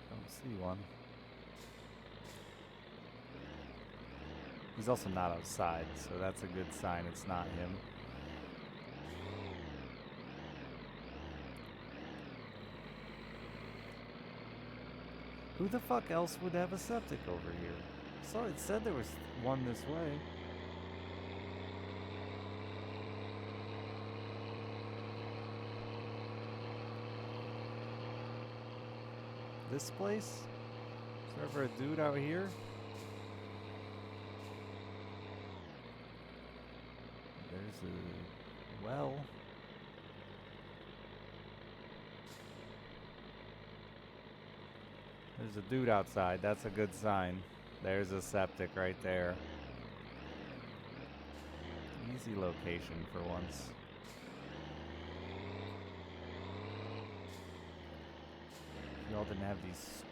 Don't see one. He's also not outside, so that's a good sign it's not him. Who the fuck else would have a septic over here? So it said there was one this way. This place? Is there ever a dude out here? There's a well. There's a dude outside. That's a good sign. There's a septic right there. Easy location for once. Y'all didn't have these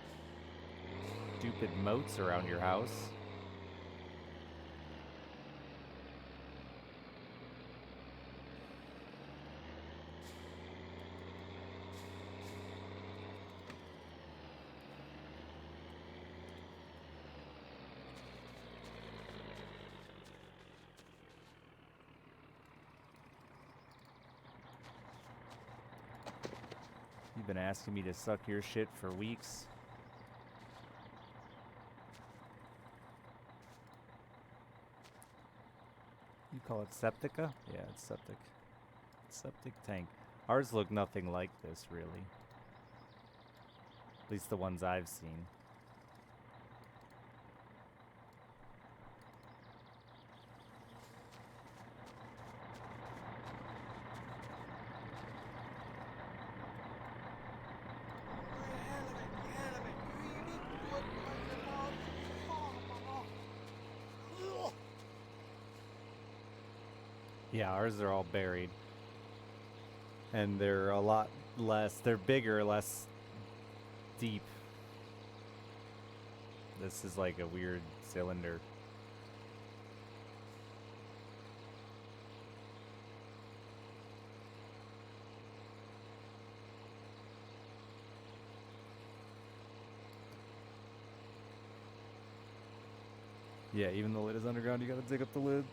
stupid moats around your house. You've been asking me to suck your shit for weeks. You call it Septica? Yeah, it's septic. Septic tank. Ours look nothing like this, really. At least the ones I've seen. Yeah, ours are all buried. And they're a lot less, they're bigger, less deep. This is like a weird cylinder. Yeah, even the lid is underground, you gotta dig up the lid.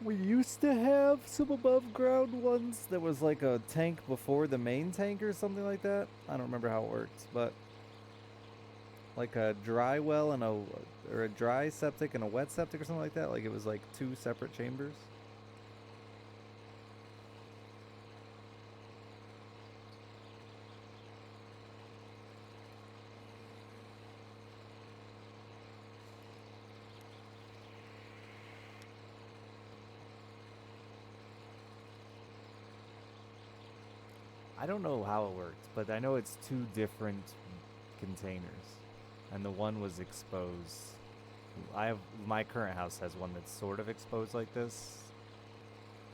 We used to have some above ground ones that was like a tank before the main tank or something like that. I don't remember how it works, but like a dry well and or a dry septic and a wet septic or something like that. Like it was like two separate chambers. I don't know how it worked, but I know it's 2 different containers, and the one was exposed. My current house has one that's sort of exposed like this.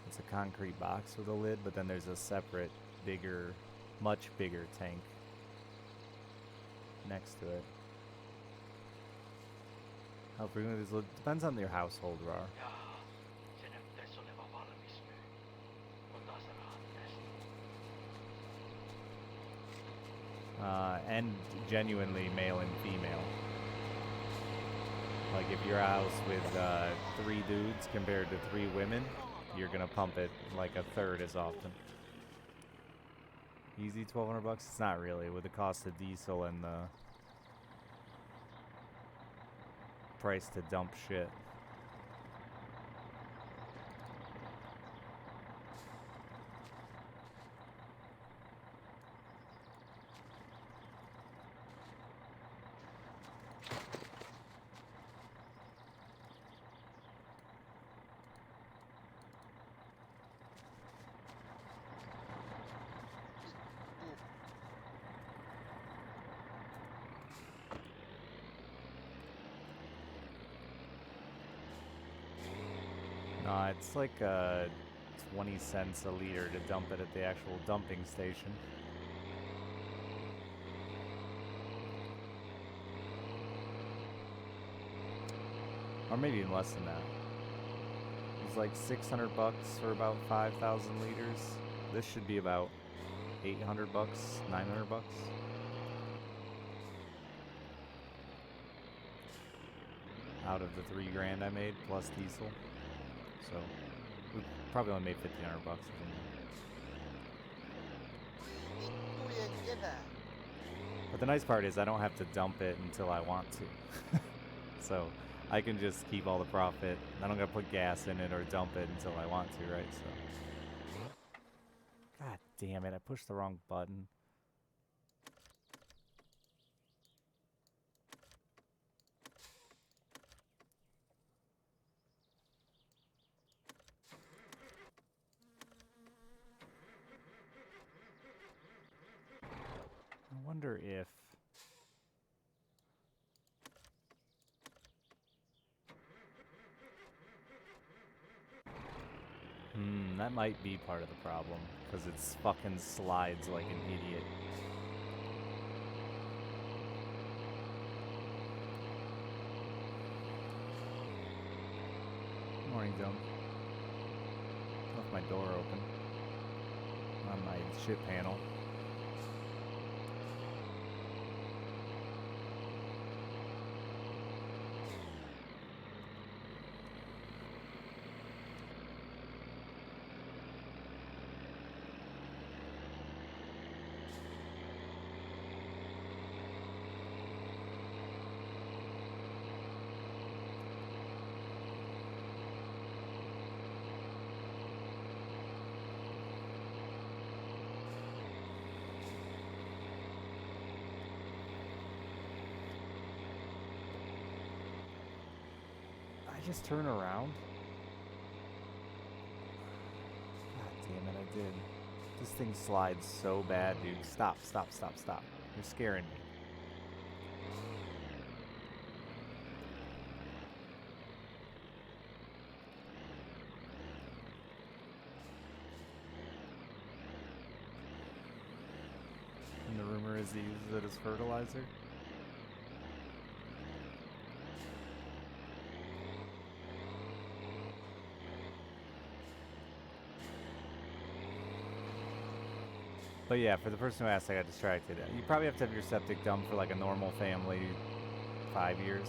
It's a concrete box with a lid, but then there's a separate, bigger, much bigger tank next to it. How frequent is it? Depends on your household, Rar. Se näyttäisi olevan valmis nyt. Ota se rahat tästä. And genuinely male and female. Like if you're a house with 3 dudes compared to 3 women, you're gonna pump it like a third as often. Easy, $1,200? It's not really, with the cost of diesel and the price to dump shit. No, it's like 20 cents a liter to dump it at the actual dumping station. Or maybe even less than that. It's like $600 for about 5,000 liters. This should be about $800, $900. Out of the $3,000 I made plus diesel. So we probably only made $1,500 or something. Vittujen kevää. But the nice part is I don't have to dump it until I want to. So I can just keep all the profit. I don't gotta put gas in it or dump it until I want to, right? So. God damn it, I pushed the wrong button. I wonder if... that might be part of the problem, because it fucking slides like an idiot. Morning, Dome. Left my door open on my ship panel. I just turn around? God damn it, I did. This thing slides so bad, dude. Stop, stop, stop, stop. You're scaring me. And the rumor is he uses it as fertilizer? But yeah, for the person who asked, I got distracted. You probably have to have your septic done for like a normal family 5 years.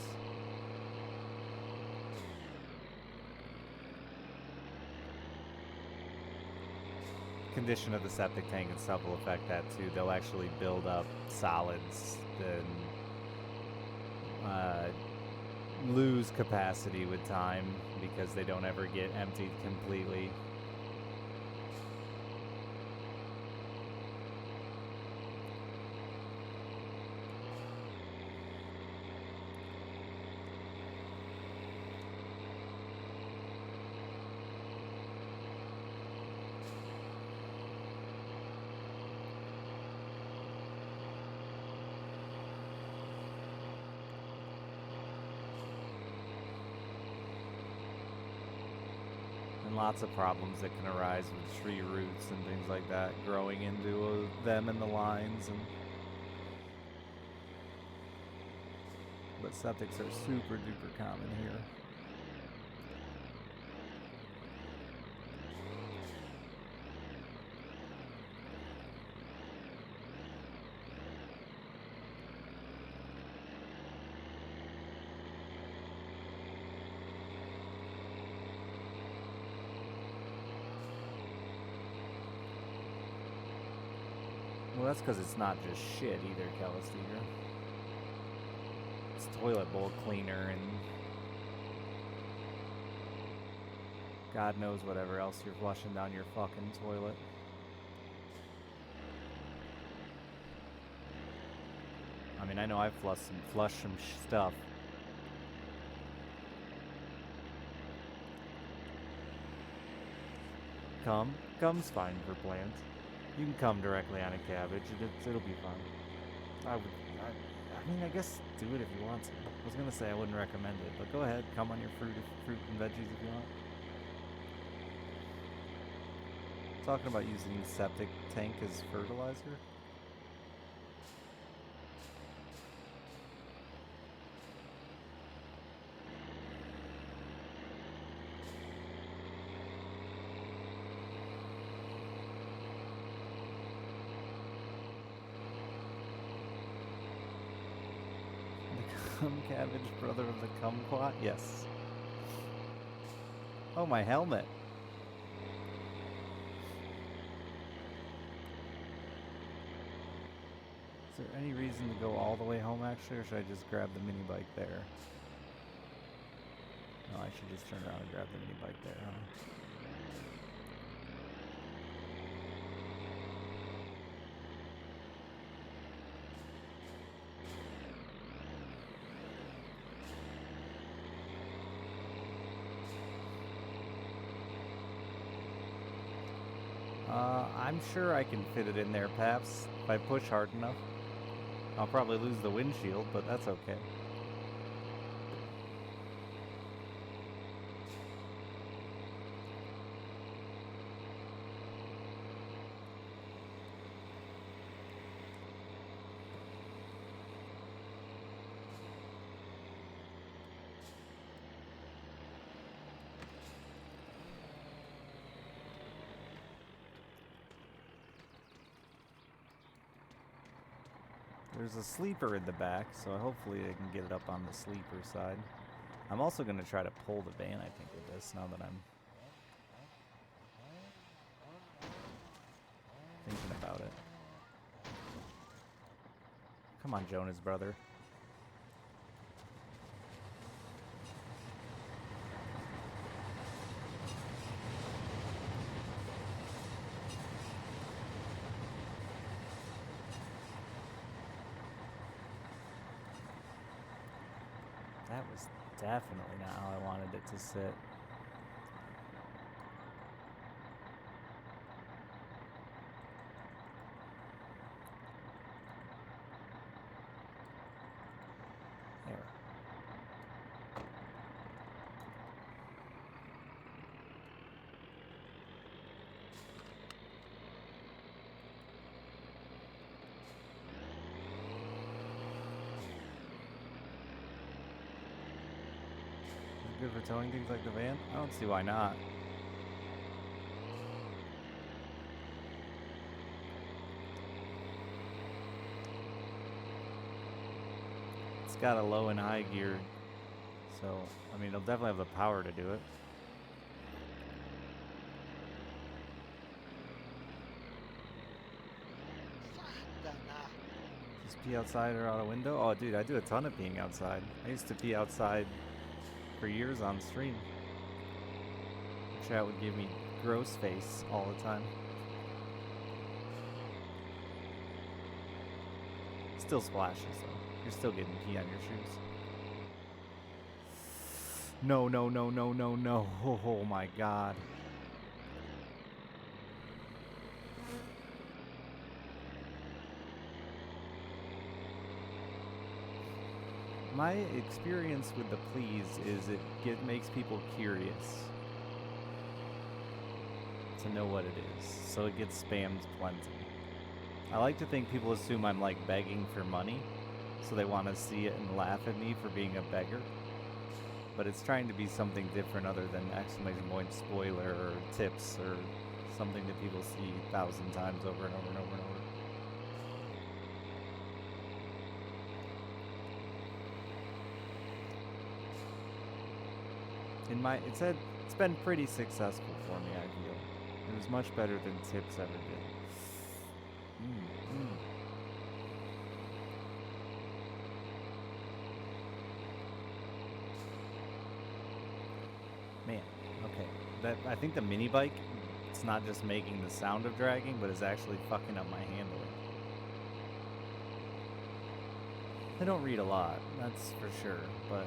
Condition of the septic tank itself will affect that too. They'll actually build up solids and lose capacity with time because they don't ever get emptied completely. And lots of problems that can arise with tree roots and things like that growing into them and the lines. But septics are super duper common here. Well, that's because it's not just shit either, Calisteger. It's toilet bowl cleaner and God knows whatever else you're flushing down your fucking toilet. I mean, I know I've flushed some stuff. Come's fine for plants. You can come directly on a cabbage. It'll be fine. I mean, I guess do it if you want to. I was gonna say I wouldn't recommend it, but go ahead. Come on your fruit and veggies if you want. Talking about using the septic tank as fertilizer. Cabbage, brother of the kumquat? Yes. Oh, my helmet. Is there any reason to go all the way home, actually, or should I just grab the mini bike there? No, I should just turn around and grab the mini bike there, huh? I'm sure I can fit it in there, Paps, if I push hard enough. I'll probably lose the windshield, but that's okay. There's a sleeper in the back, so hopefully I can get it up on the sleeper side. I'm also going to try to pull the van, I think, with this, now that I'm thinking about it. Come on, Jonah's brother. That was definitely not how I wanted it to sit. There. Good for towing things like the van? I don't see why not. It's got a low and high gear, so I mean it'll definitely have the power to do it. Just pee outside or out a window? Oh dude, I do a ton of peeing outside. I used to pee outside for years on stream. Chat would give me gross face all the time. Still splashes though. You're still getting pee on your shoes. No, no, no, no, no, no. Oh my god. My experience with the please is it makes people curious. to know what it is, so it gets spammed plenty. I like to think people assume I'm like begging for money, so they want to see it and laugh at me for being a beggar. But it's trying to be something different other than exclamation point spoiler or tips or something that people see 1,000 times over and over and over and over. It's been pretty successful for me, I feel. It was much better than tips ever did. Man, okay. I think the mini bike, it's not just making the sound of dragging, but is actually fucking up my handling. I don't read a lot, that's for sure, but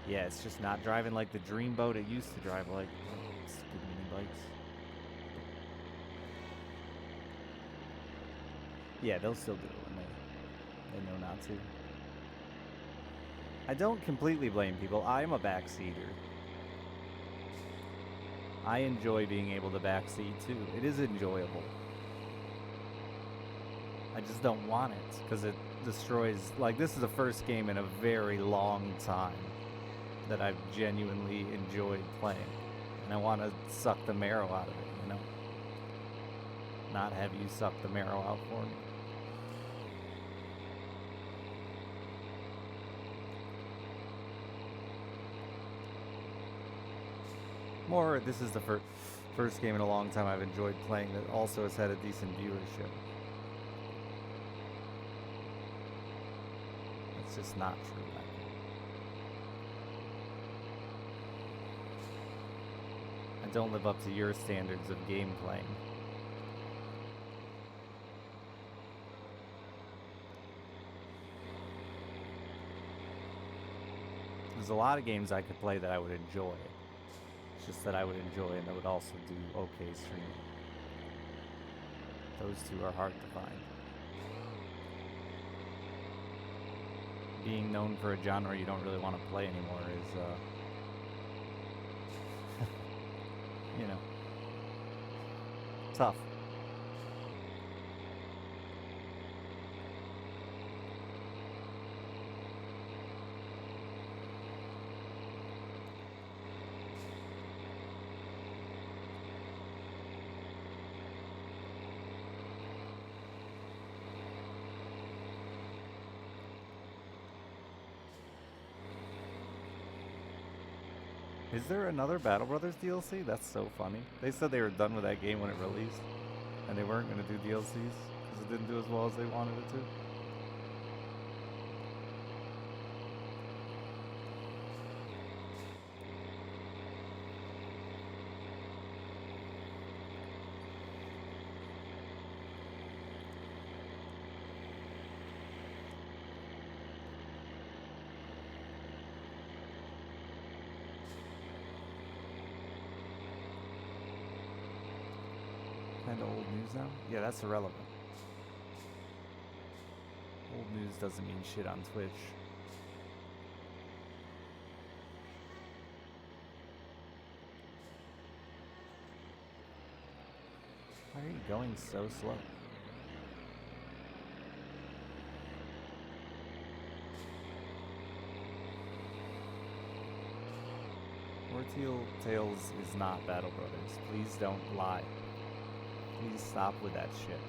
yeah, it's just not driving like the dreamboat it used to drive like. Stupid mini bikes. Yeah, they'll still do it when they know not to. I don't completely blame people. I'm a backseater. I enjoy being able to backseat too. It is enjoyable. I just don't want it because it destroys. Like, this is the first game in a very long time that I've genuinely enjoyed playing. And I want to suck the marrow out of it, you know? Not have you suck the marrow out for me. More, this is the first game in a long time I've enjoyed playing that also has had a decent viewership. That's just not true. I don't live up to your standards of game playing. There's a lot of games I could play that I would enjoy. It's just that I would enjoy and that would also do okay streaming. Those two are hard to find. Being known for a genre you don't really want to play anymore is, you know, tough. Is there another Battle Brothers DLC? That's so funny. They said they were done with that game when it released, and they weren't going to do DLCs because it didn't do as well as they wanted it to. Kind of old news now? Yeah, that's irrelevant. Old news doesn't mean shit on Twitch. Why are you going so slow? Hortiel Tales is not Battle Brothers. Please don't lie. Please stop with that shit.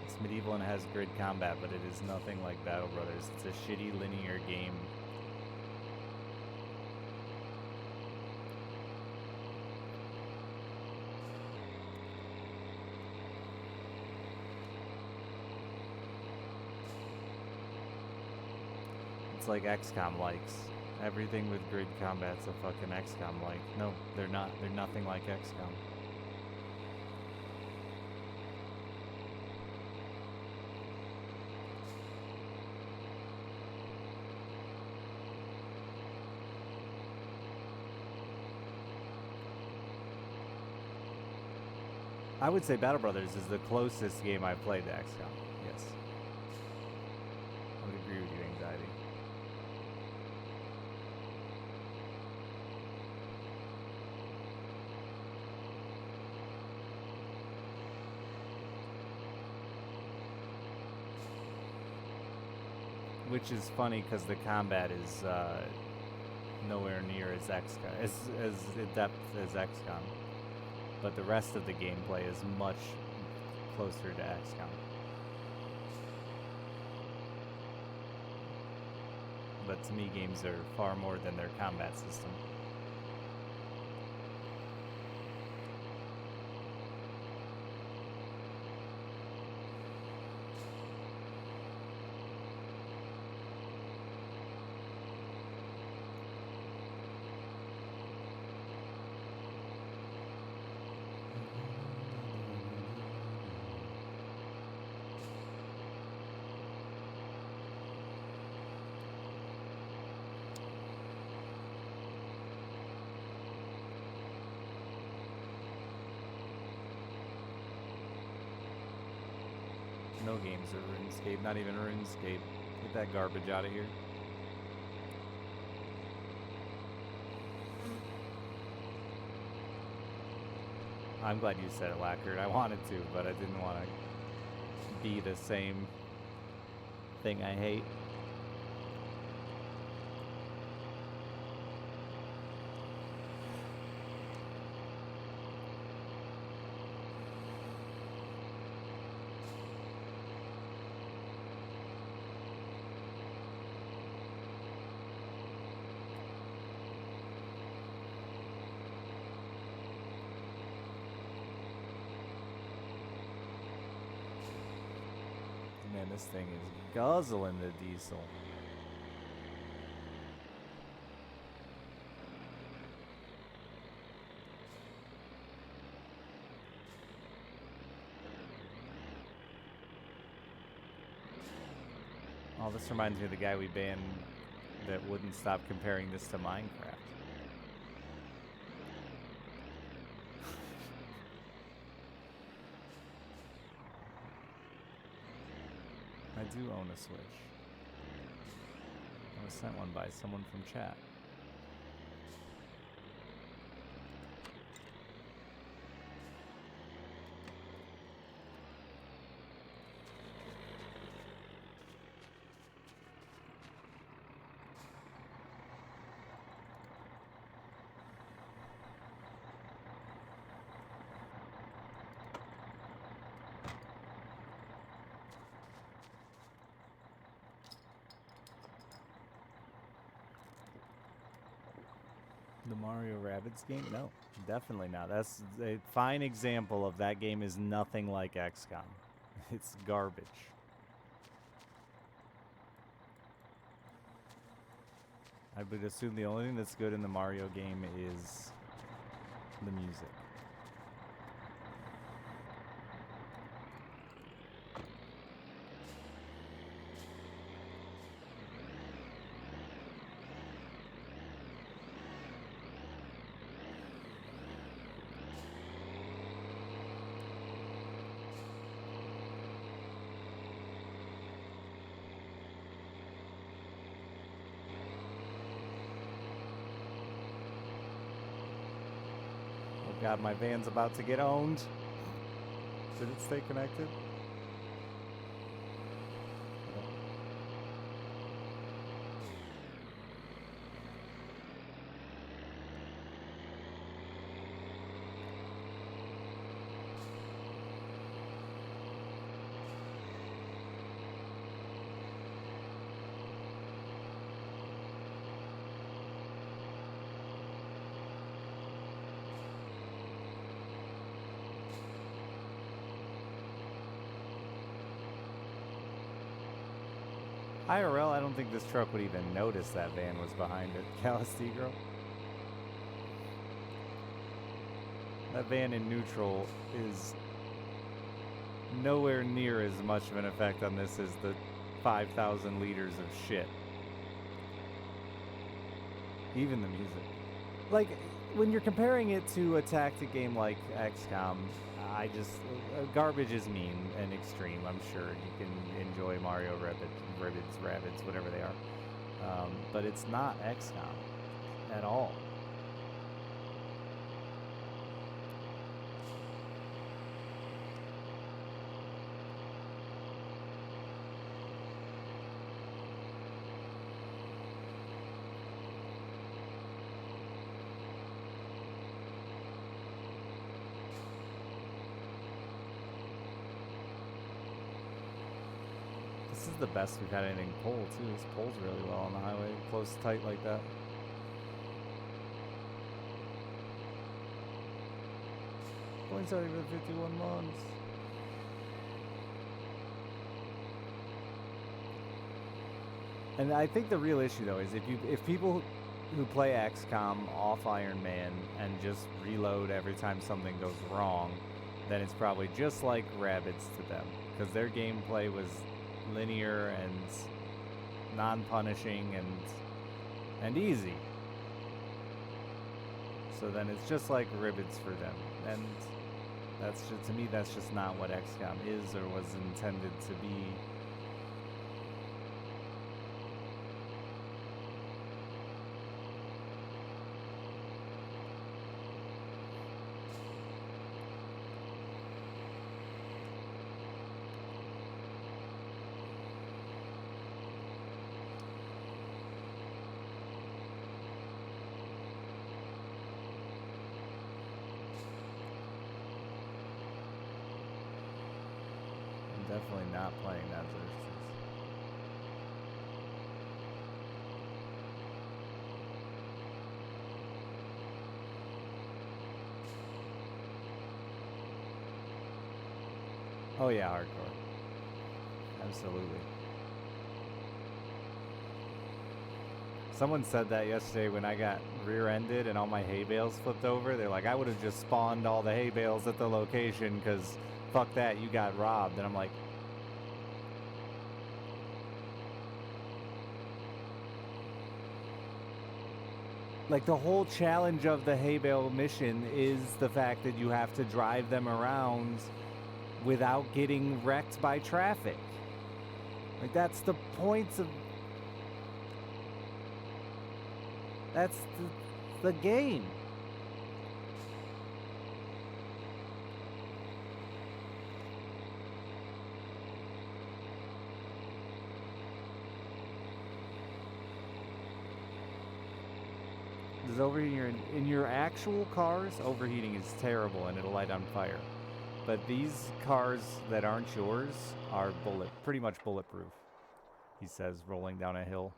It's medieval and has grid combat, but it is nothing like Battle Brothers. It's a shitty linear game. It's like XCOM likes. Everything with grid combat's a fucking XCOM like. No, they're not. They're nothing like XCOM. I would say Battle Brothers is the closest game I've played to XCOM. Yes. I would agree with you, Anxiety. Which is funny because the combat is nowhere near as XCOM, as in depth as XCOM, but the rest of the gameplay is much closer to XCOM. But to me, games are far more than their combat system. No games are RuneScape, not even RuneScape. Get that garbage out of here. I'm glad you said it, Lacquered. I wanted to, but I didn't want to be the same thing I hate. Man, this thing is guzzling the diesel. Oh, this reminds me of the guy we banned that wouldn't stop comparing this to Minecraft. I do own a Switch. I was sent one by someone from chat. The Mario Rabbids game? No, definitely not. That's a fine example of that game is nothing like XCOM. It's garbage. I would assume the only thing that's good in the Mario game is the music. God, my van's about to get owned. Did it stay connected? IRL, I don't think this truck would even notice that van was behind it. Calastigro. That van in neutral is nowhere near as much of an effect on this as the 5,000 liters of shit. Even the music. Like, when you're comparing it to a tactic game like XCOM, I just garbage is mean and extreme. I'm sure you can enjoy Mario Rabbids, whatever they are, but it's not XCOM at all. This is the best we've had anything pull, too. This pulls really well on the highway, close, tight like that. Points already been 51 months. And I think the real issue, though, is if people who play XCOM off Iron Man and just reload every time something goes wrong, then it's probably just like Rabbids to them, because their gameplay was linear and non-punishing and easy. So then it's just like Rabbids for them, and that's just, to me, that's just not what XCOM is or was intended to be. Definitely not playing that Xerxes. Oh yeah, hardcore. Absolutely. Someone said that yesterday when I got rear-ended and all my hay bales flipped over. They're like, I would have just spawned all the hay bales at the location because fuck that, you got robbed. And I'm like, the whole challenge of the hay bale mission is the fact that you have to drive them around without getting wrecked by traffic. Like, that's the point of... That's the game. Does overheating in your actual cars, overheating is terrible and it'll light on fire. But these cars that aren't yours are pretty much bulletproof, he says, rolling down a hill.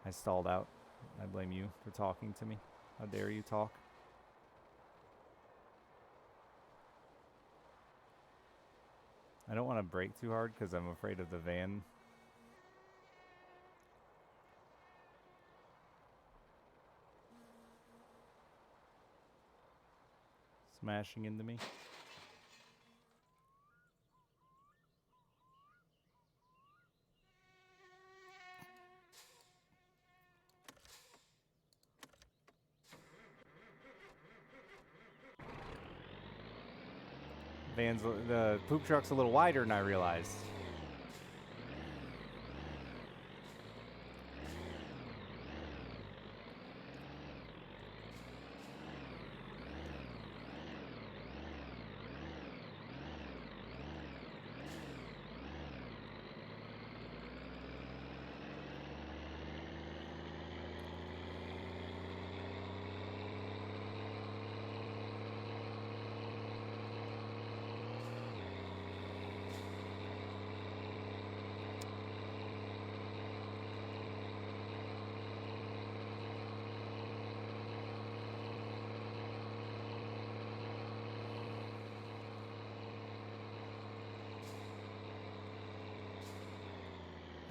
I stalled out. I blame you for talking to me. How dare you talk? I don't want to brake too hard because I'm afraid of the van. Smashing into me. The poop truck's a little wider than I realized.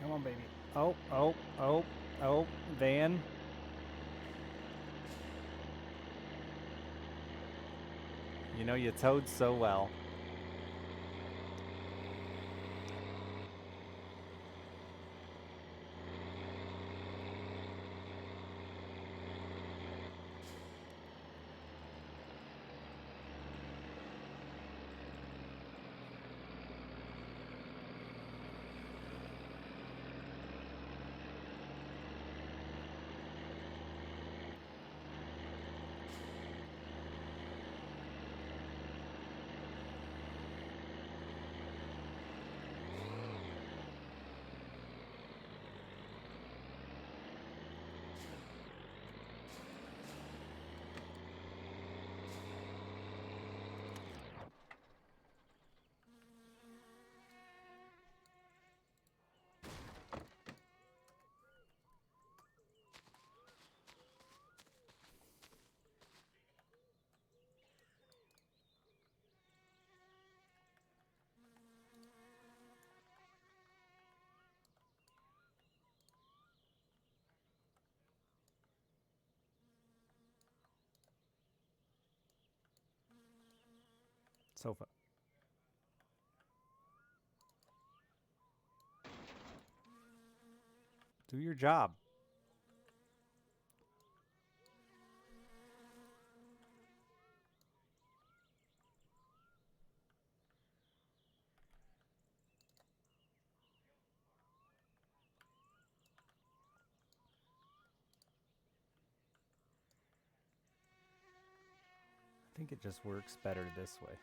Come on, baby. Oh, van. You know, you towed so well. Sofa. Do your job. I think it just works better this way.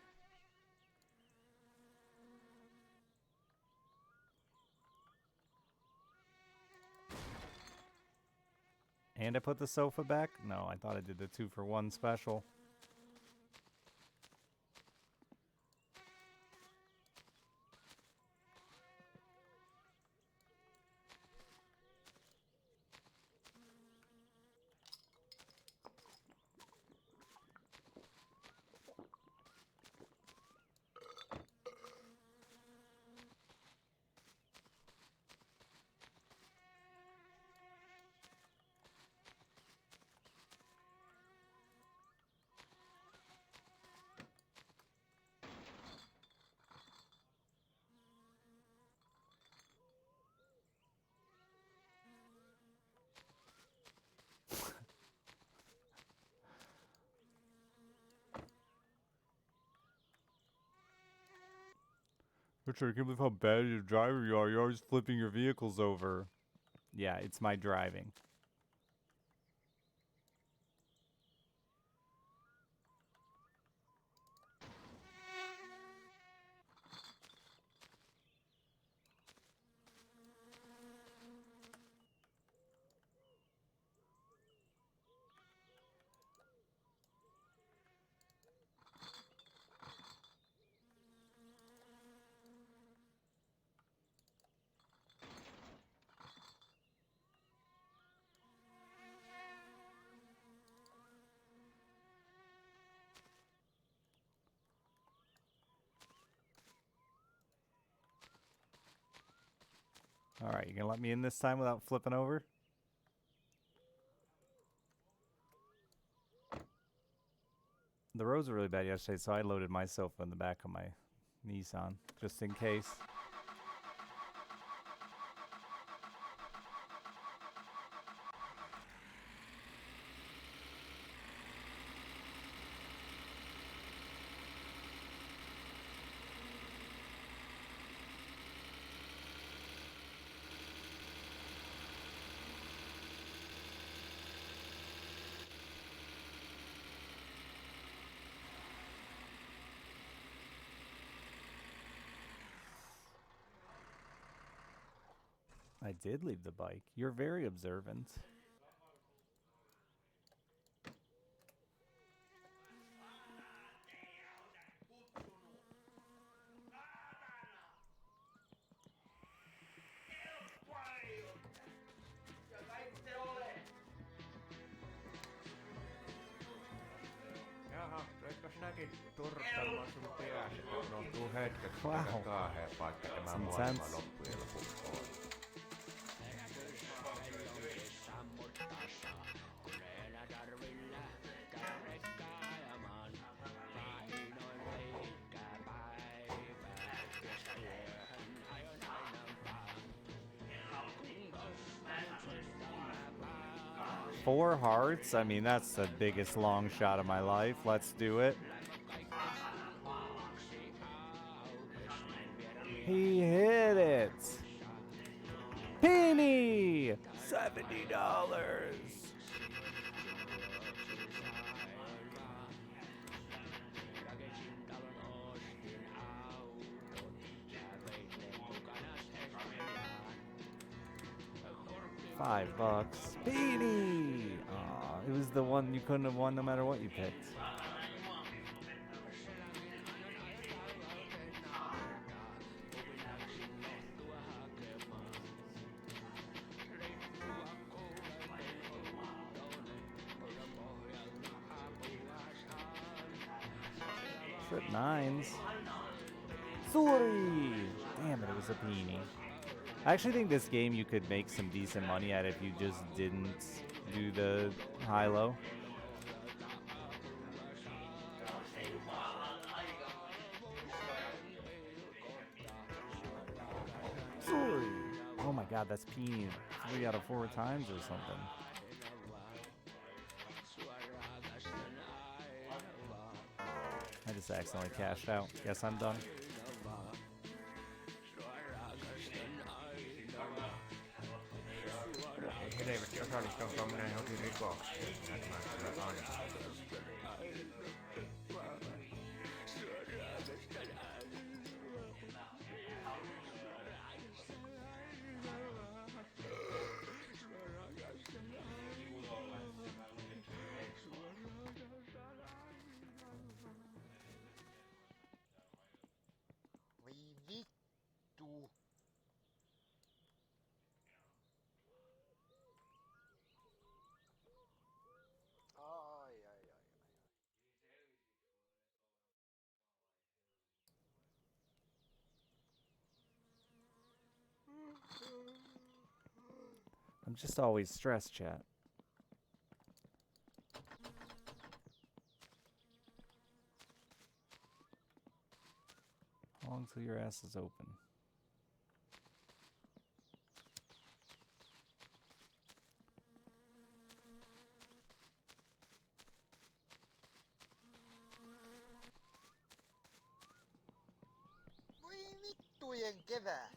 And I put the sofa back? No, I thought I did the 2-for-1 special. Richard, I can't believe how bad a driver you are. You're always flipping your vehicles over. Yeah, it's my driving. Alright, you gonna let me in this time without flipping over? The roads were really bad yesterday, so I loaded my sofa in the back of my Nissan, just in case. I did leave the bike. You're very observant. Jaha, eikö sinäkin turttamaan sun peässä, että unohtuu hetkeksi Wow. tehdä kaaheen, vaikka tämä Some maailma sense. loppujen lopuksi on. Four hearts? I mean, that's the biggest long shot of my life. Let's do it. He hit it. Penny! $70. $5. Speedy! Aw, it was the one you couldn't have won no matter what you picked. Trip 9s. Sorry! Damn it, it was a peony. I actually think this game you could make some decent money at if you just didn't do the high-low. God, that's peeing 3 out of 4 times or something. I just accidentally cashed out. Guess I'm done. Ei helvetti osallistunko minä johonkin rikokseen. Näin mä kyllä annan. Voi vittu. Ai ai ai ai. I'm just always stressed, chat. How long till your ass is open? Voi vittujen kevää.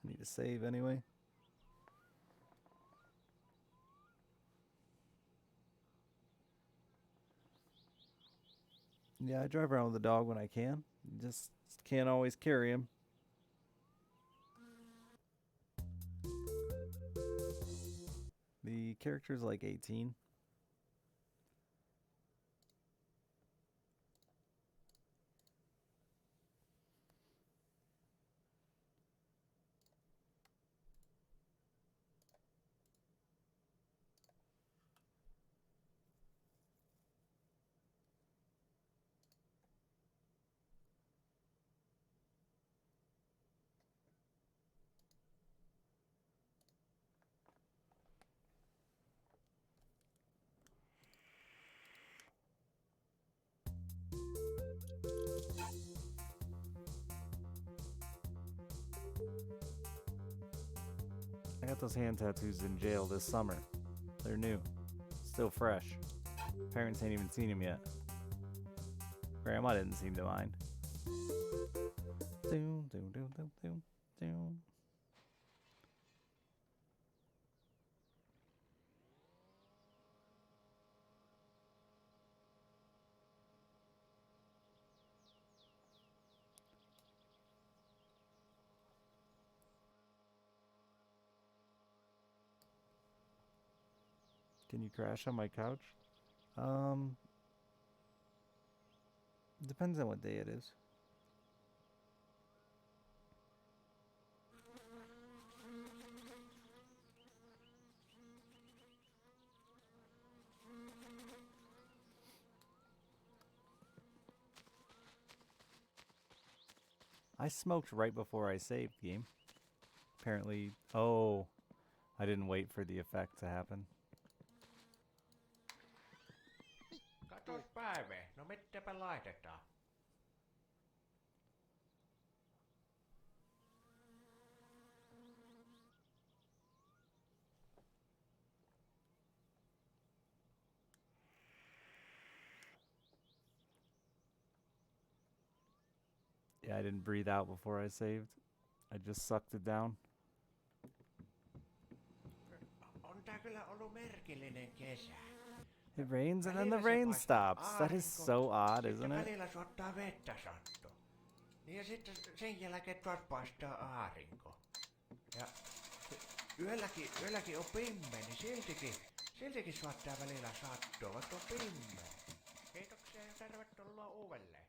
I need to save anyway. Yeah, I drive around with the dog when I can. Just can't always carry him. The character's like 18. I got those hand tattoos in jail this summer. They're new. Still fresh. Parents ain't even seen them yet. Grandma didn't seem to mind. Doom, doom, doom, doom, doom, doom. Can you crash on my couch? Depends on what day it is. I smoked right before I saved game. Apparently, oh, I didn't wait for the effect to happen. Katos Päive, no mitäpä laitetaan? Yeah, I didn't breathe out before I saved. I just sucked it down. On tää kyllä ollut merkillinen kesä. It rains and then the rain stops. That is so odd, isn't it? Välillä suottaa vettä satto. Niin ja sitten sen jälkeen taas paistaa aarinko. Ja yölläkin on pimeä, niin siltikin suottaa välillä sattoa, vaikka on pimeä. Kiitoksia ja tervetuloa uudelleen.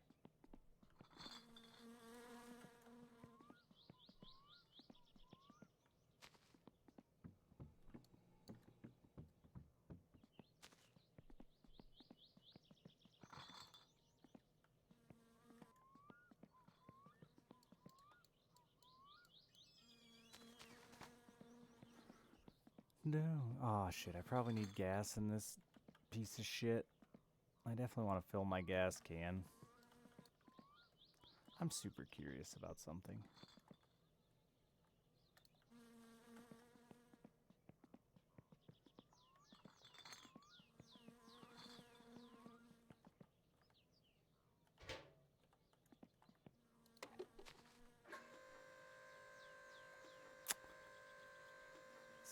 No. Oh shit, I probably need gas in this piece of shit. I definitely want to fill my gas can. I'm super curious about something.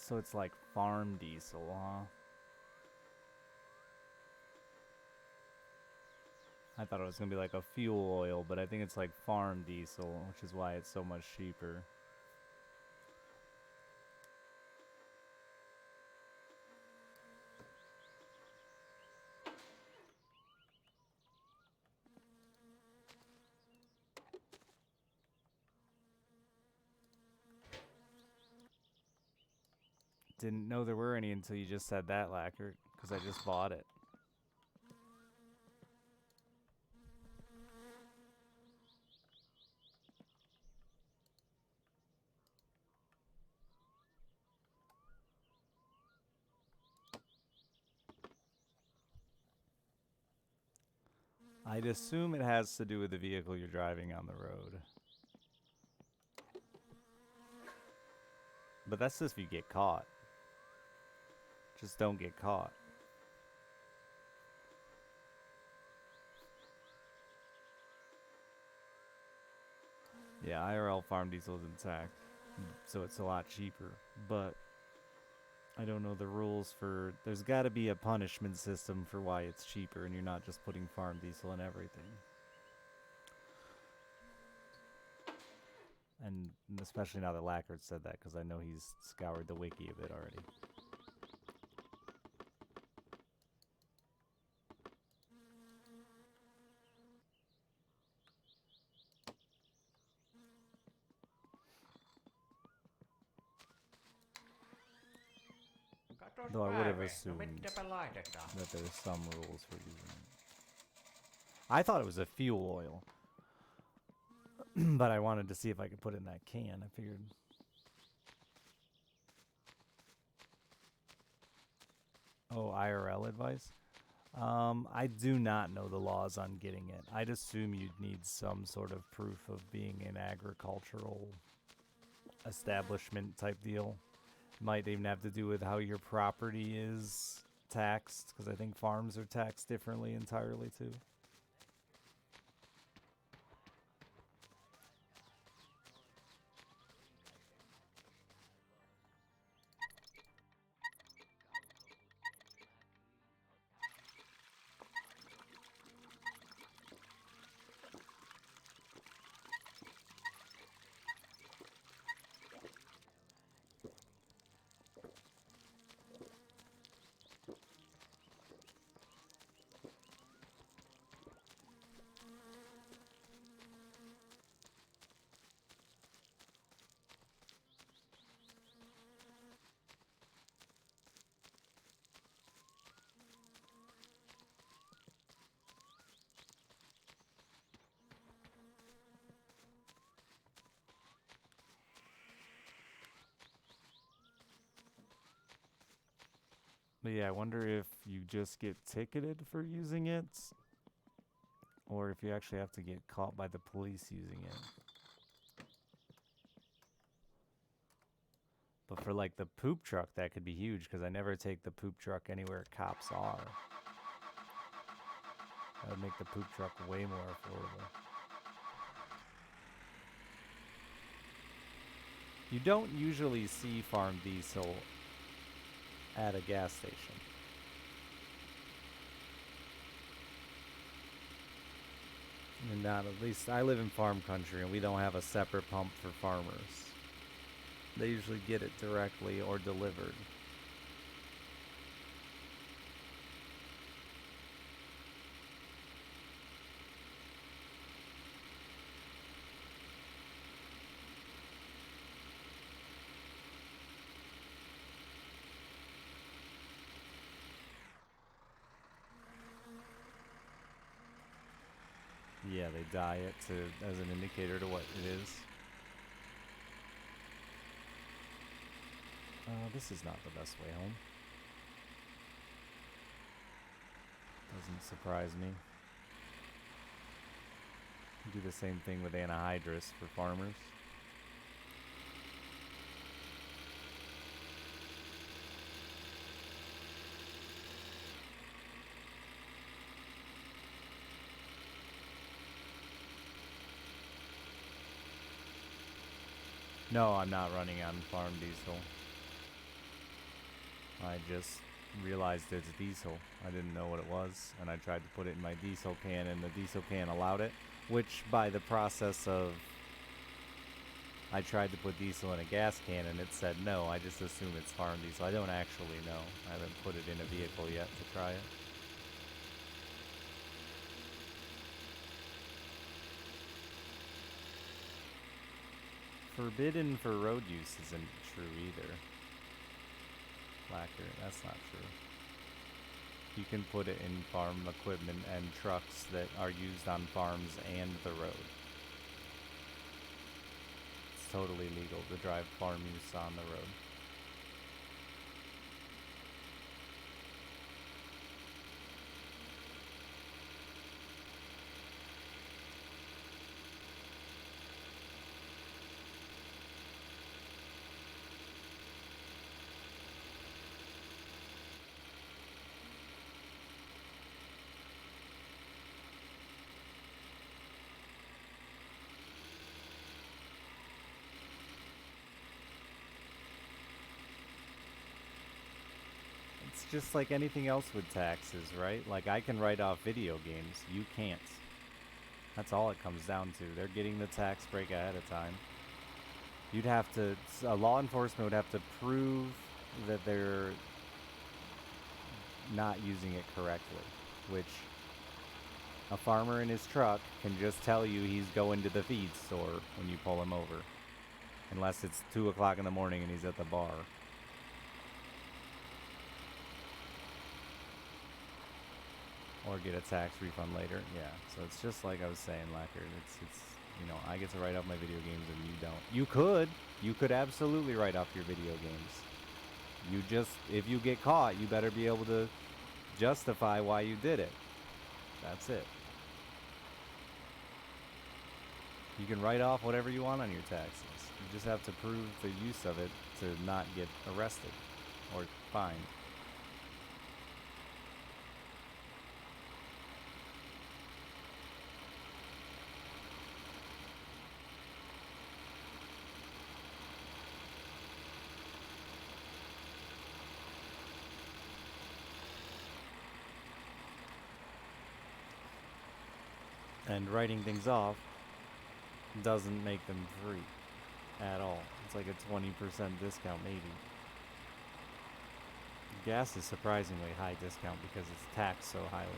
So it's like farm diesel, huh? I thought it was going to be like a fuel oil, but I think it's like farm diesel, which is why it's so much cheaper. Didn't know there were any until you just said that, Lacquer, because I just bought it. I'd assume it has to do with the vehicle you're driving on the road. But that's just if you get caught. Just don't get caught. Yeah, IRL farm diesel is intact, so it's a lot cheaper. But I don't know the rules for... There's got to be a punishment system for why it's cheaper and you're not just putting farm diesel in everything. And especially now that Lackert said that, because I know he's scoured the wiki a bit already. Katos Though I would have Päive, no assumed mitäpä laitetaan? that there's some rules for using it. I thought it was a fuel oil. But I wanted to see if I could put it in that can. I figured... Oh, IRL advice? I do not know the laws on getting it. I'd assume you'd need some sort of proof of being an agricultural establishment type deal. Might even have to do with how your property is taxed, because I think farms are taxed differently entirely too. But yeah, I wonder if you just get ticketed for using it, or if you actually have to get caught by the police using it. But for like the poop truck, that could be huge, because I never take the poop truck anywhere cops are. That would make the poop truck way more affordable. You don't usually see farm diesel at a gas station. And not, at least I live in farm country and we don't have a separate pump for farmers. They usually get it directly or delivered. Yeah, they dye it as an indicator to what it is. This is not the best way home. Doesn't surprise me. Do the same thing with anhydrous for farmers. No, I'm not running on farm diesel. I just realized it's diesel. I didn't know what it was, and I tried to put it in my diesel can, and the diesel can allowed it, which by the process of I tried to put diesel in a gas can and it said no. I just assume it's farm diesel. I don't actually know. I haven't put it in a vehicle yet to try it. Forbidden for road use isn't true either. Lacquer, that's not true. You can put it in farm equipment and trucks that are used on farms and the road. It's totally legal to drive farm use on the road. It's just like anything else with taxes, right? Like I can write off video games, you can't. That's all it comes down to. They're getting the tax break ahead of time. You'd have to, law enforcement would have to prove that they're not using it correctly, which a farmer in his truck can just tell you he's going to the feed store when you pull him over. Unless it's 2 o'clock in the morning and he's at the bar. Or get a tax refund later. Yeah, so it's just like I was saying, Lacquer. It's you know, I get to write off my video games and you don't. You could absolutely write off your video games. You just, if you get caught, you better be able to justify why you did it. That's it. You can write off whatever you want on your taxes. You just have to prove the use of it to not get arrested or fined. And writing things off doesn't make them free at all. It's like a 20% discount maybe. Gas is surprisingly high discount because it's taxed so highly.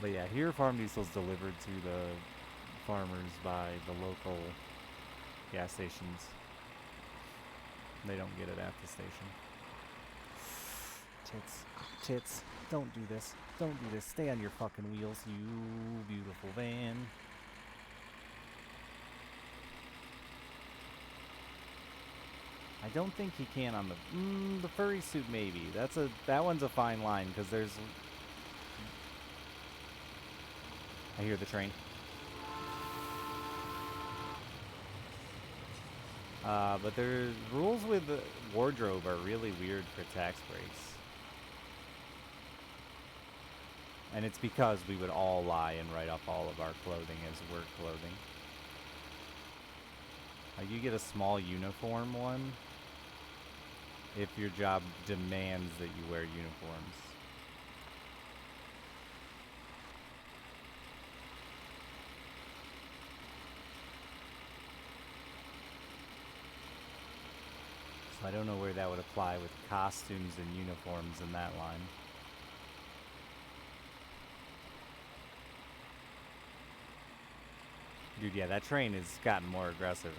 But yeah, here farm diesel's delivered to the farmers by the local gas stations. They don't get it at the station. Tits, don't do this. Don't do this. Stay on your fucking wheels, you beautiful van. I don't think he can on the furry suit maybe. That one's a fine line because there's. I hear the train. But the rules with the wardrobe are really weird for tax breaks. And it's because we would all lie and write off all of our clothing as work clothing. You get a small uniform one if your job demands that you wear uniforms. I don't know where that would apply with costumes and uniforms in that line. Dude, yeah, that train has gotten more aggressive.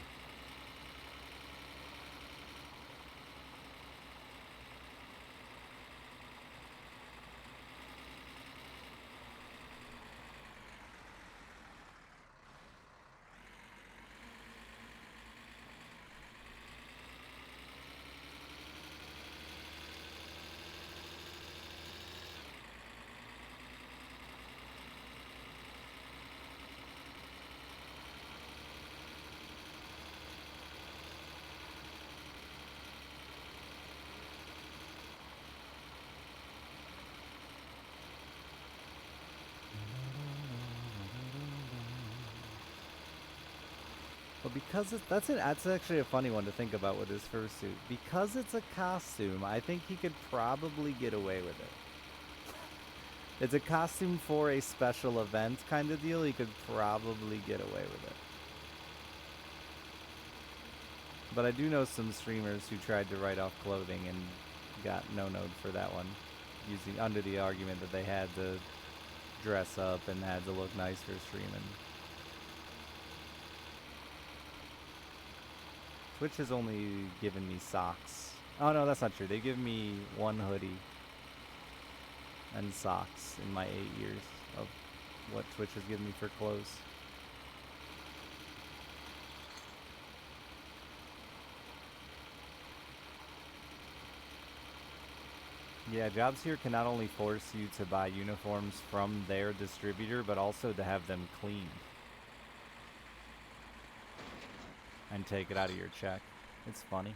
But because that's actually a funny one to think about with his fursuit. Because it's a costume, I think he could probably get away with it. It's a costume for a special event kind of deal. He could probably get away with it. But I do know some streamers who tried to write off clothing and got no-no'd for that one, using under the argument that they had to dress up and had to look nice for streaming. Twitch has only given me socks. Oh no, that's not true. They give me one hoodie and socks in my 8 years of what Twitch has given me for clothes. Yeah, jobs here can not only force you to buy uniforms from their distributor, but also to have them cleaned. And take it out of your check. It's funny.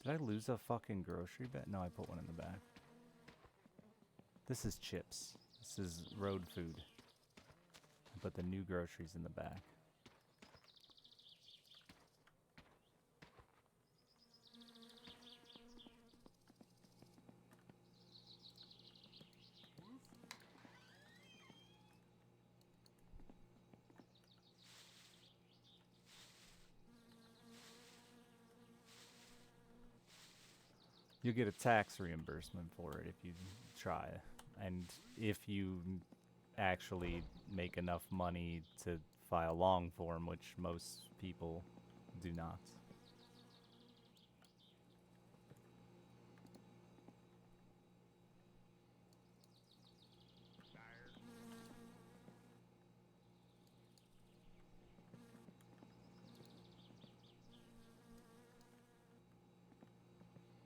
Did I lose a fucking grocery bag? No, I put one in the back. This is chips. This is road food. I put the new groceries in the back. You get a tax reimbursement for it if you try. And if you actually make enough money to file long form, which most people do not.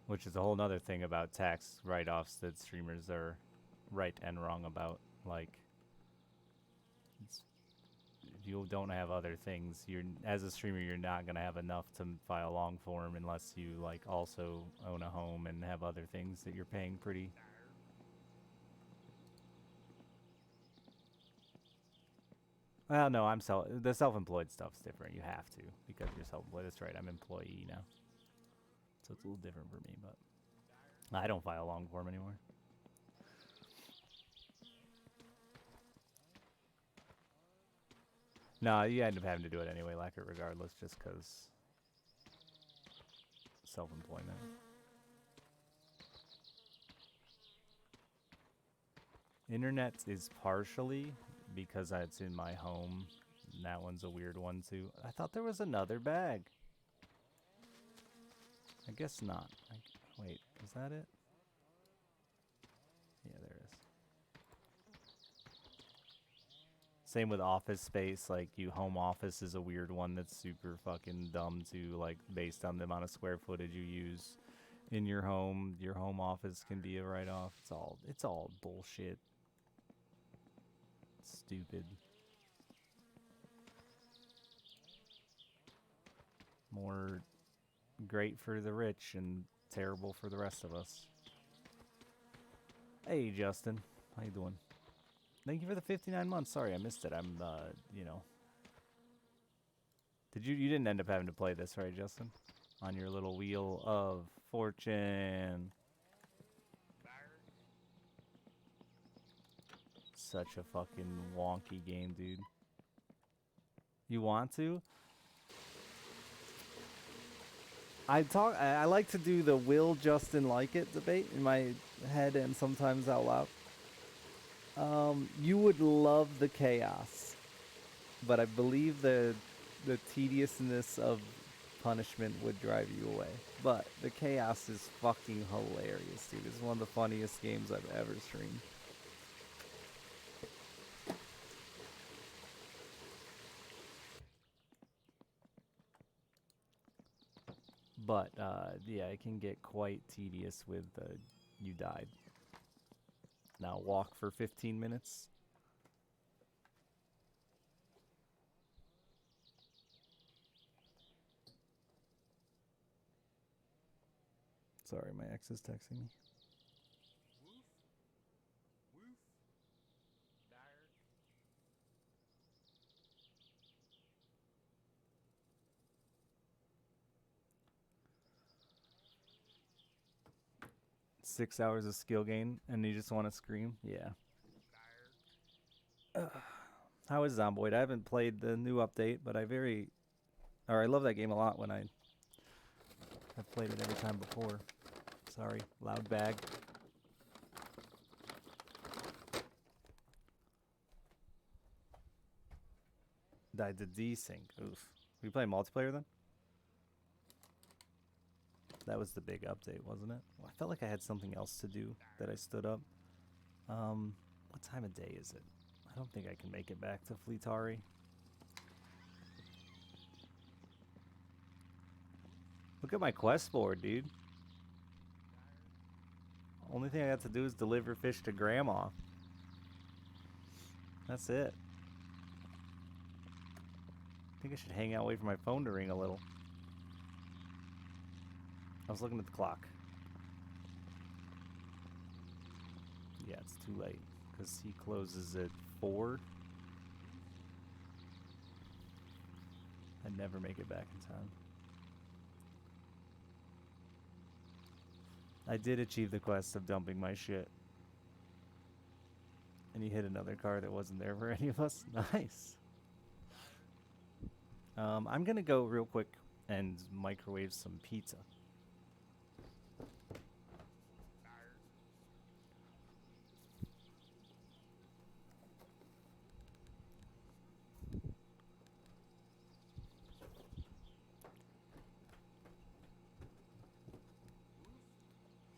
Which is a whole nother thing about tax write-offs that streamers are right and wrong about. Like, if you don't have other things, as a streamer, you're not gonna have enough to file long form unless you like also own a home and have other things that you're paying pretty. Well, no, the self-employed stuff's different. You have to because you're self-employed. That's right. I'm employee now. So it's a little different for me, but I don't file long form anymore. No, you end up having to do it anyway, like it regardless, just because self-employment. Internet is partially because it's in my home. And that one's a weird one too. I thought there was another bag. I guess not. Wait, is that it? Yeah, there is. Same with office space. Like, home office is a weird one that's super fucking dumb too. Like, based on the amount of square footage you use in your home office can be a write-off. It's all bullshit. It's stupid. More great for the rich and terrible for the rest of us. Hey, Justin. How you doing? Thank you for the 59 months. Sorry, I missed it. I'm, You didn't end up having to play this, right, Justin? On your little wheel of fortune. Such a fucking wonky game, dude. You want to? I like to do the will Justin like it debate in my head and sometimes out loud. You would love the chaos, but I believe the tediousness of punishment would drive you away. But the chaos is fucking hilarious, dude. It's one of the funniest games I've ever streamed. But yeah, it can get quite tedious with you died. Now walk for 15 minutes. Sorry, my ex is texting me. 6 hours of skill gain, and you just want to scream? Yeah. How is Zomboid? I haven't played the new update, but I love that game a lot when I've played it every time before. Sorry, loud bag. Died to desync. Oof. We play multiplayer then? That was the big update, wasn't it? Well, I felt like I had something else to do that I stood up. What time of day is it? I don't think I can make it back to Fleetari. Look at my quest board, dude. Only thing I got to do is deliver fish to Grandma. That's it. I think I should hang out, wait for my phone to ring a little. I was looking at the clock. Yeah, it's too late because he closes at 4. I never make it back in time. I did achieve the quest of dumping my shit. And he hit another car that wasn't there for any of us. Nice. I'm gonna go real quick and microwave some pizza.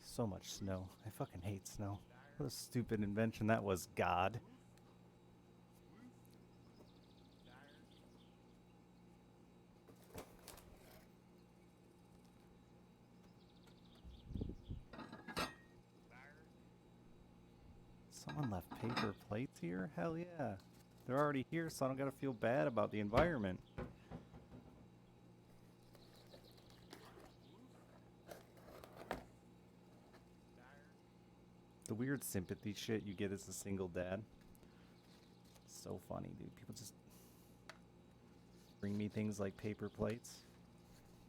So much snow. I fucking hate snow. What a stupid invention that was, God. Someone left paper plates here? Hell yeah. They're already here, so I don't gotta feel bad about the environment. The weird sympathy shit you get as a single dad. So funny, dude. People just bring me things like paper plates.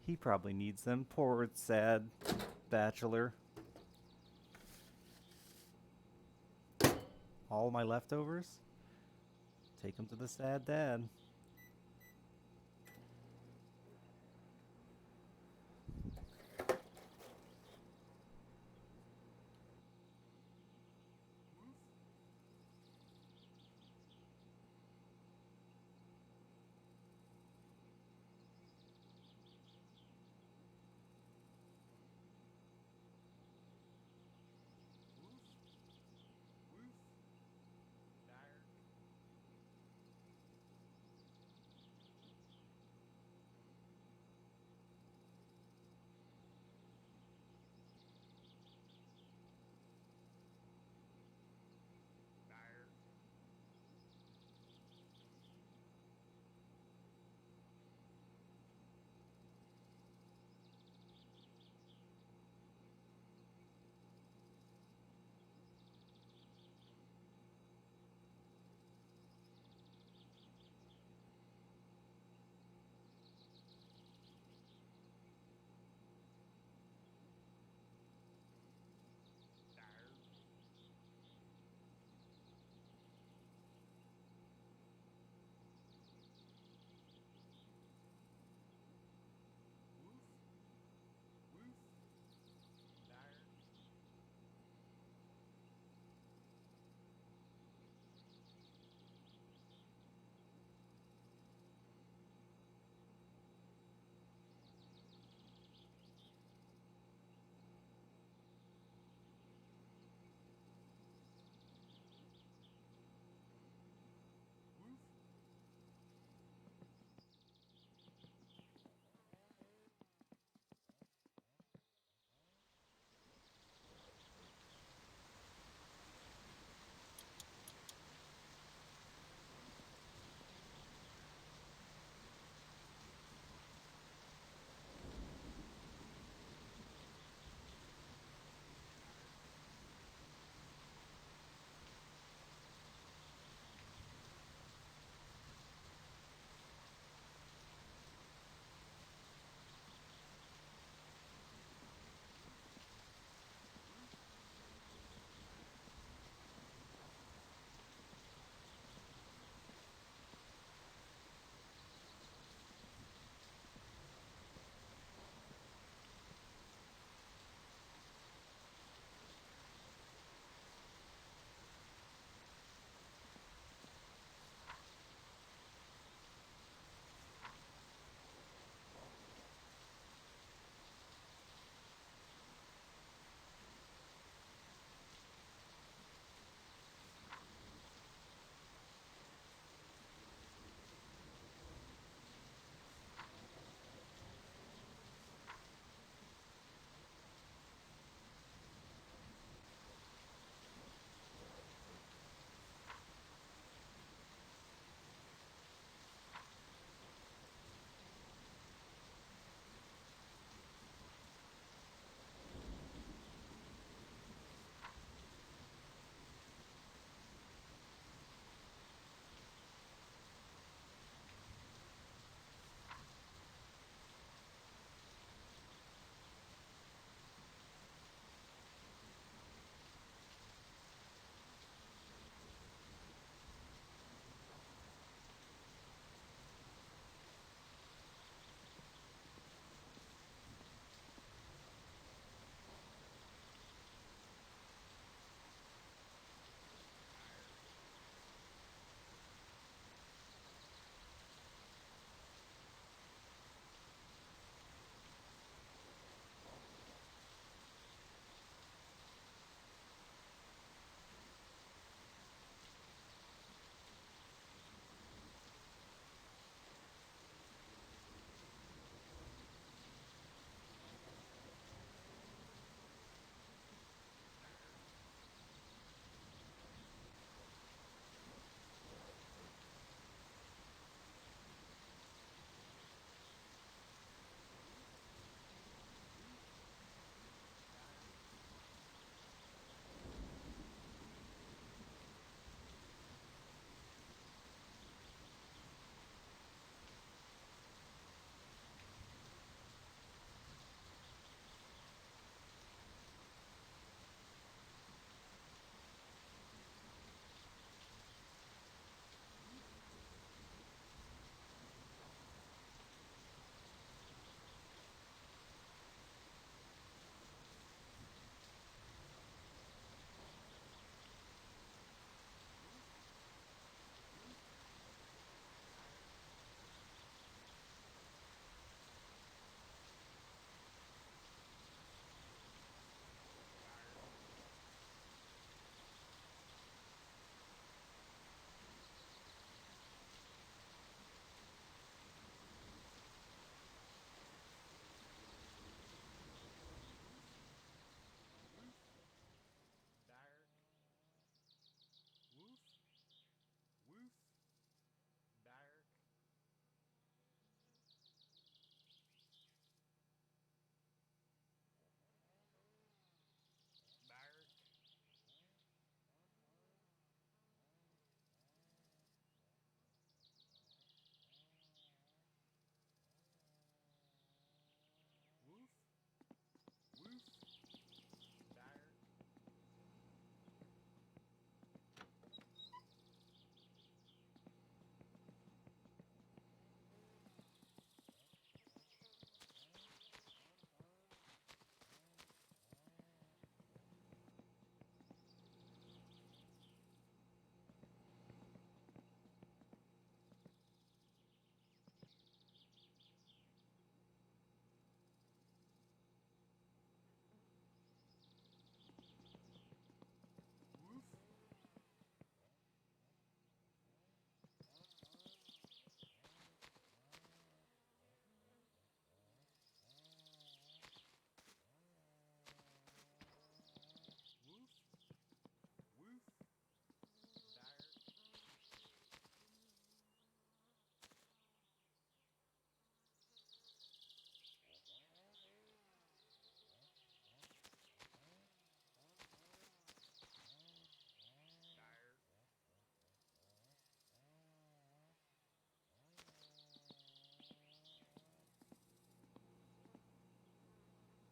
He probably needs them. Poor, sad bachelor. All my leftovers? Take them to the sad dad.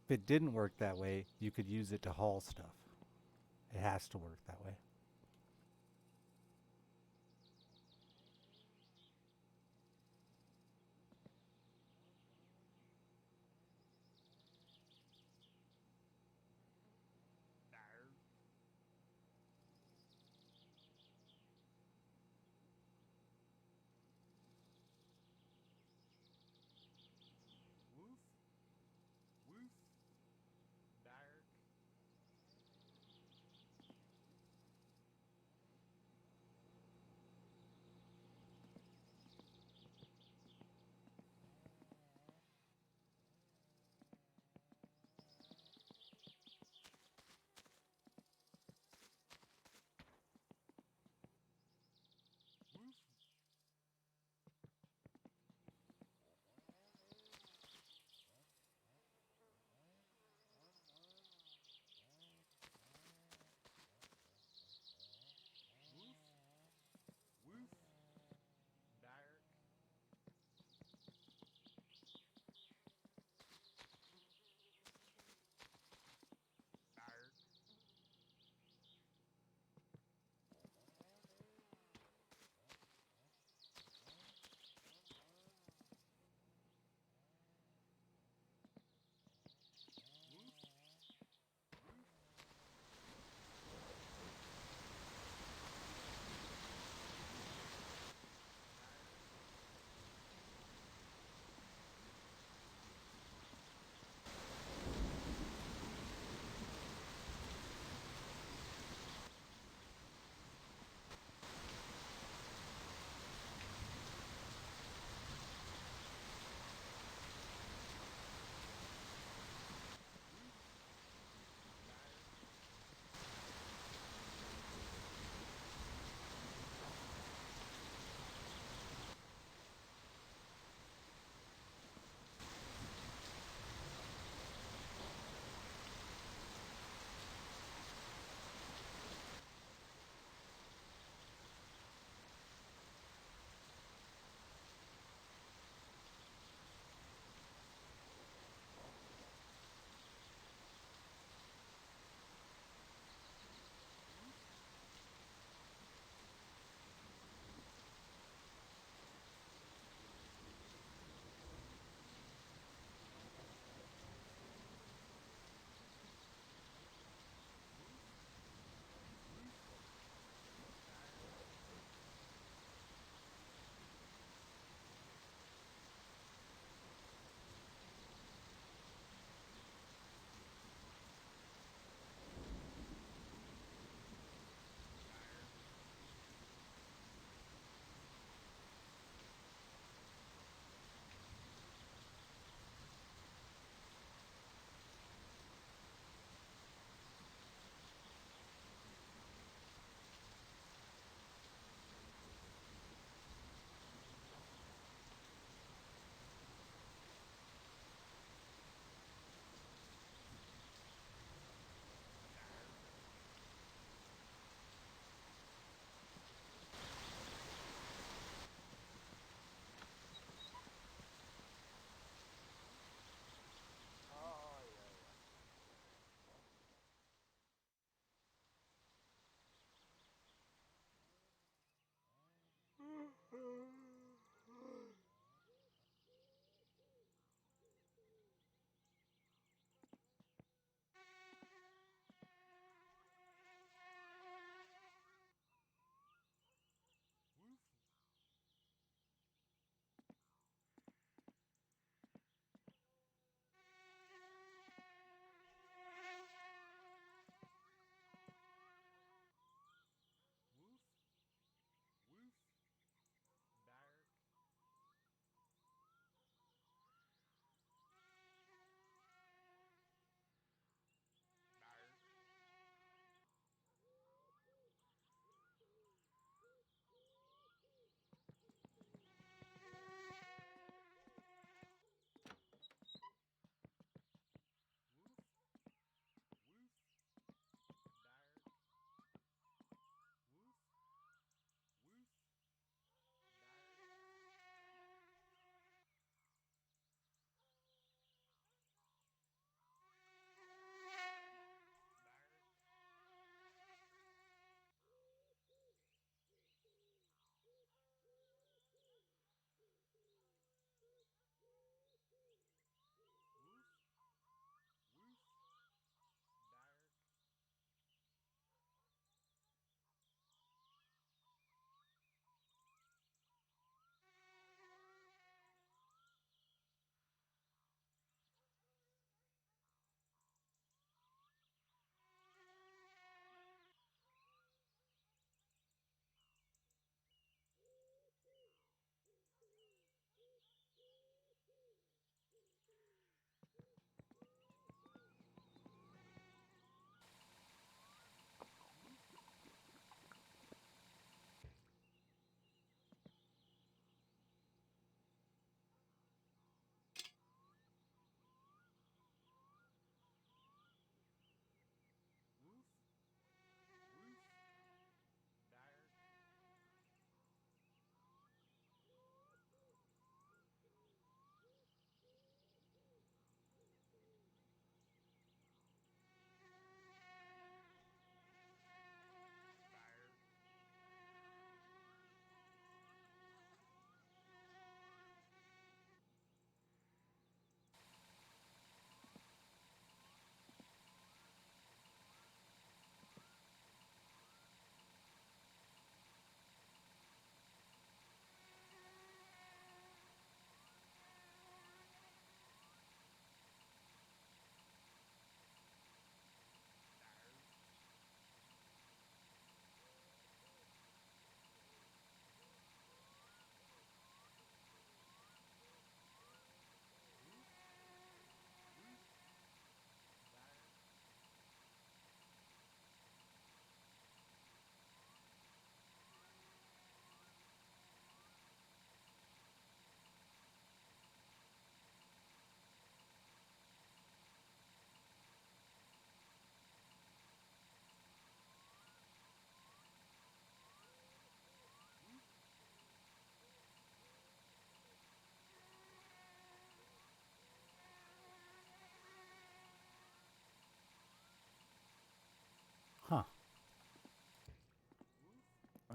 If it didn't work that way, you could use it to haul stuff. It has to work that way.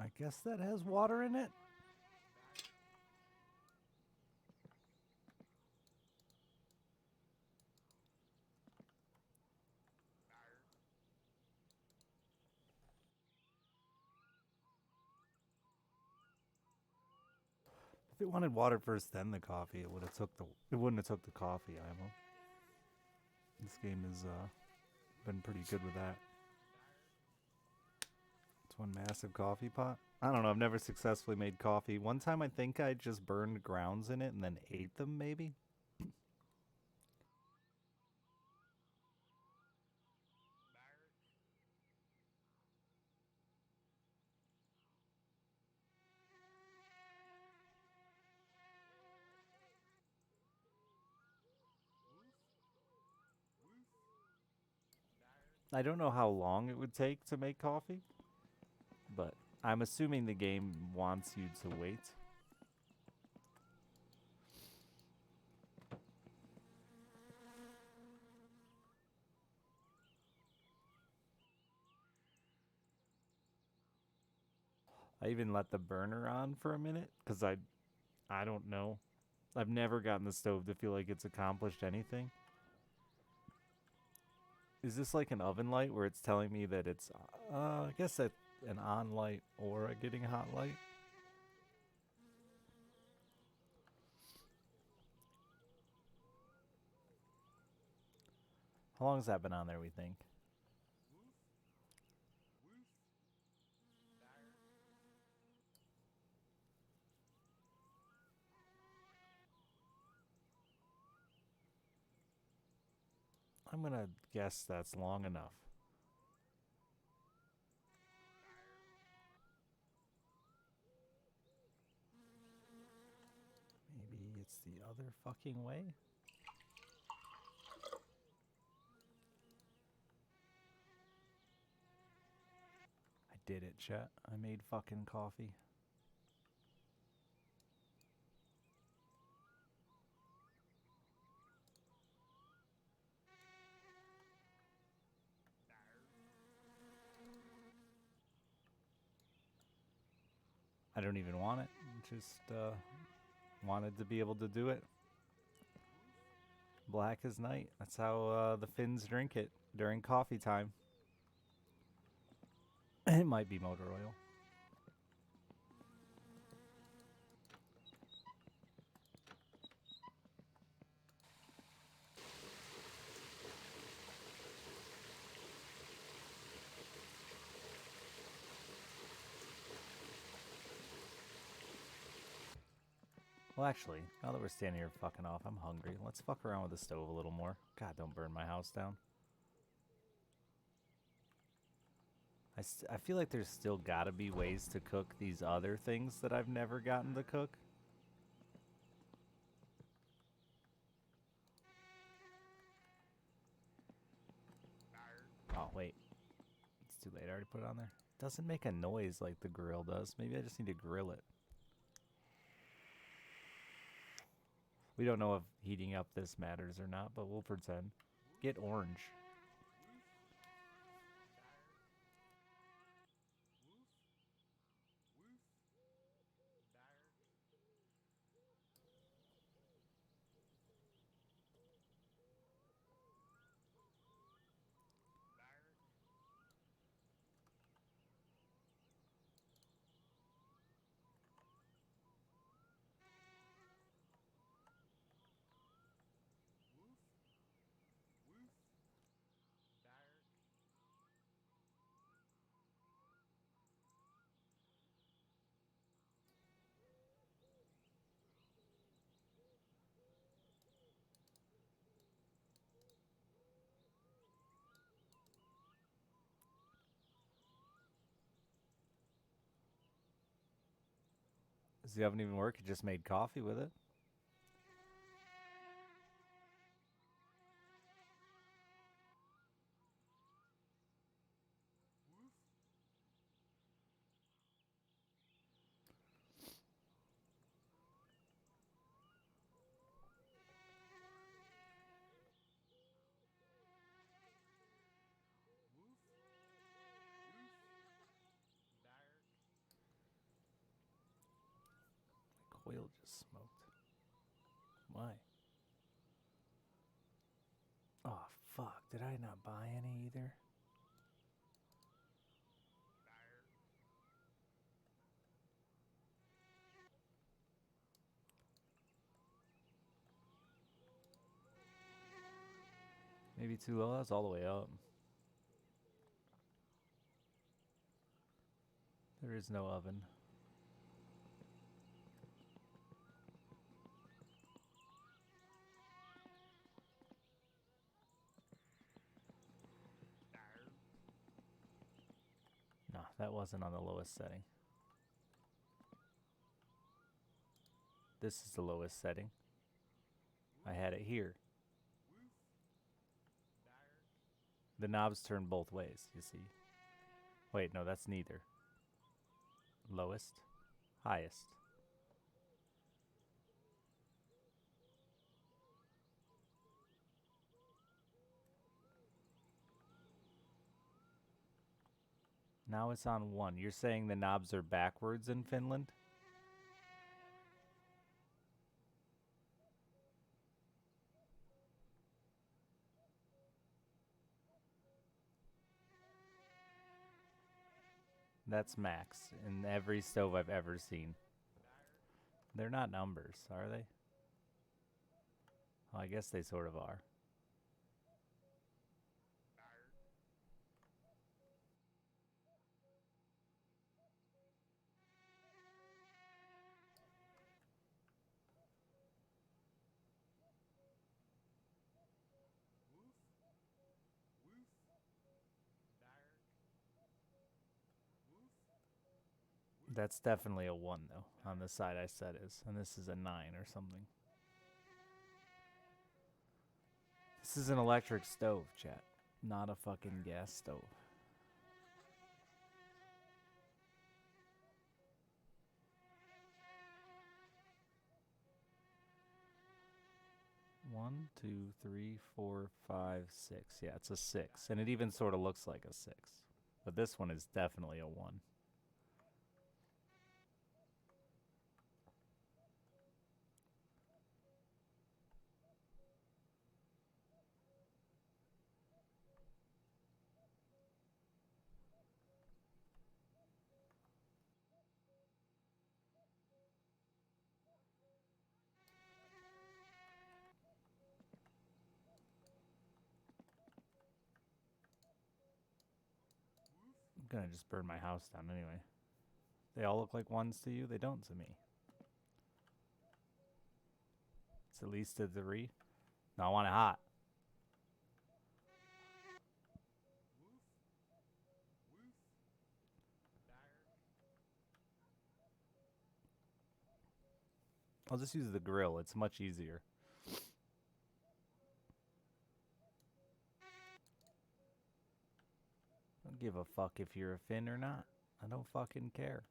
I guess that has water in it. If it wanted water first, then the coffee, it would have took the. It wouldn't have took the coffee, Imo. This game has been pretty good with that. It's one massive coffee pot. I don't know. I've never successfully made coffee. One time, I think I just burned grounds in it and then ate them. Maybe. I don't know how long it would take to make coffee, but I'm assuming the game wants you to wait. I even let the burner on for a minute because I don't know. I've never gotten the stove to feel like it's accomplished anything. Is this like an oven light where it's telling me that it's, I guess that an on light or a getting hot light? How long has that been on there, we think? I'm gonna guess that's long enough. Maybe it's the other fucking way? I did it, chat. I made fucking coffee. I don't even want it. Just wanted to be able to do it. Black as night. That's how the Finns drink it during coffee time. It might be motor oil. Well, actually, now that we're standing here fucking off, I'm hungry. Let's fuck around with the stove a little more. God, don't burn my house down. I feel like there's still gotta be ways to cook these other things that I've never gotten to cook. Oh, wait. It's too late. I already put it on there. It doesn't make a noise like the grill does. Maybe I just need to grill it. We don't know if heating up this matters or not, but we'll pretend. Get orange. Does the oven even work? It just made coffee with it. Bill just smoked. Why? Oh, fuck. Did I not buy any either? Maybe too low? That's all the way up. There is no oven. No, that wasn't on the lowest setting. This is the lowest setting. I had it here. The knobs turn both ways, you see. Wait, no, that's neither. Lowest, highest. Now it's on 1. You're saying the knobs are backwards in Finland? That's max in every stove I've ever seen. They're not numbers, are they? Well, I guess they sort of are. That's definitely a 1, though, on the side I said is. And this is a 9 or something. This is an electric stove, chat. Not a fucking gas stove. One, 2, 3, 4, 5, 6. Yeah, it's a 6. And it even sort of looks like a 6. But this one is definitely a 1. I'm gonna just burn my house down anyway. They all look like 1s to you? They don't to me. It's at least a 3. No, I want it hot. I'll just use the grill. It's much easier. I don't give a fuck if you're a Finn or not. I don't fucking care.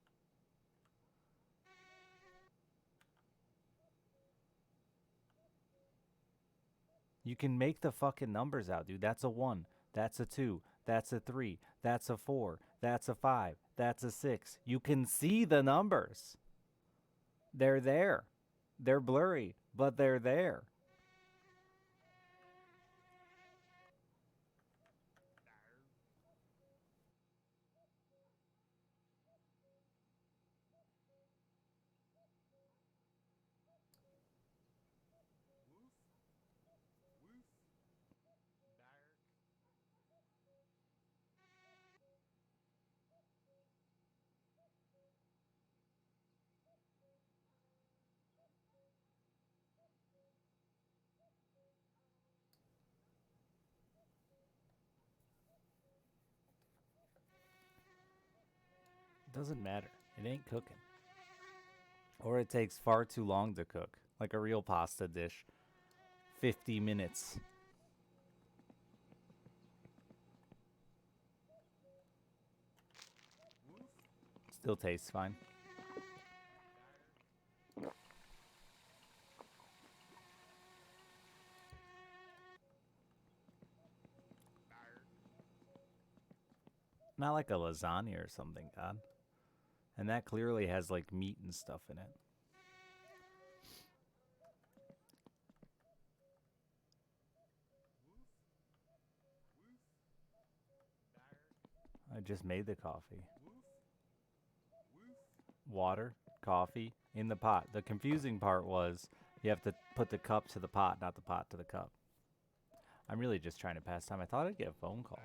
You can make the fucking numbers out, dude. That's a 1. That's a 2. That's a 3. That's a 4. That's a 5. That's a 6. You can see the numbers. They're there. They're blurry, but they're there. Doesn't matter. It ain't cooking. Or it takes far too long to cook. Like a real pasta dish. 50 minutes. Still tastes fine. Not like a lasagna or something, God. And that clearly has like meat and stuff in it. I just made the coffee. Water, coffee, in the pot. The confusing part was you have to put the cup to the pot, not the pot to the cup. I'm really just trying to pass time. I thought I'd get a phone call.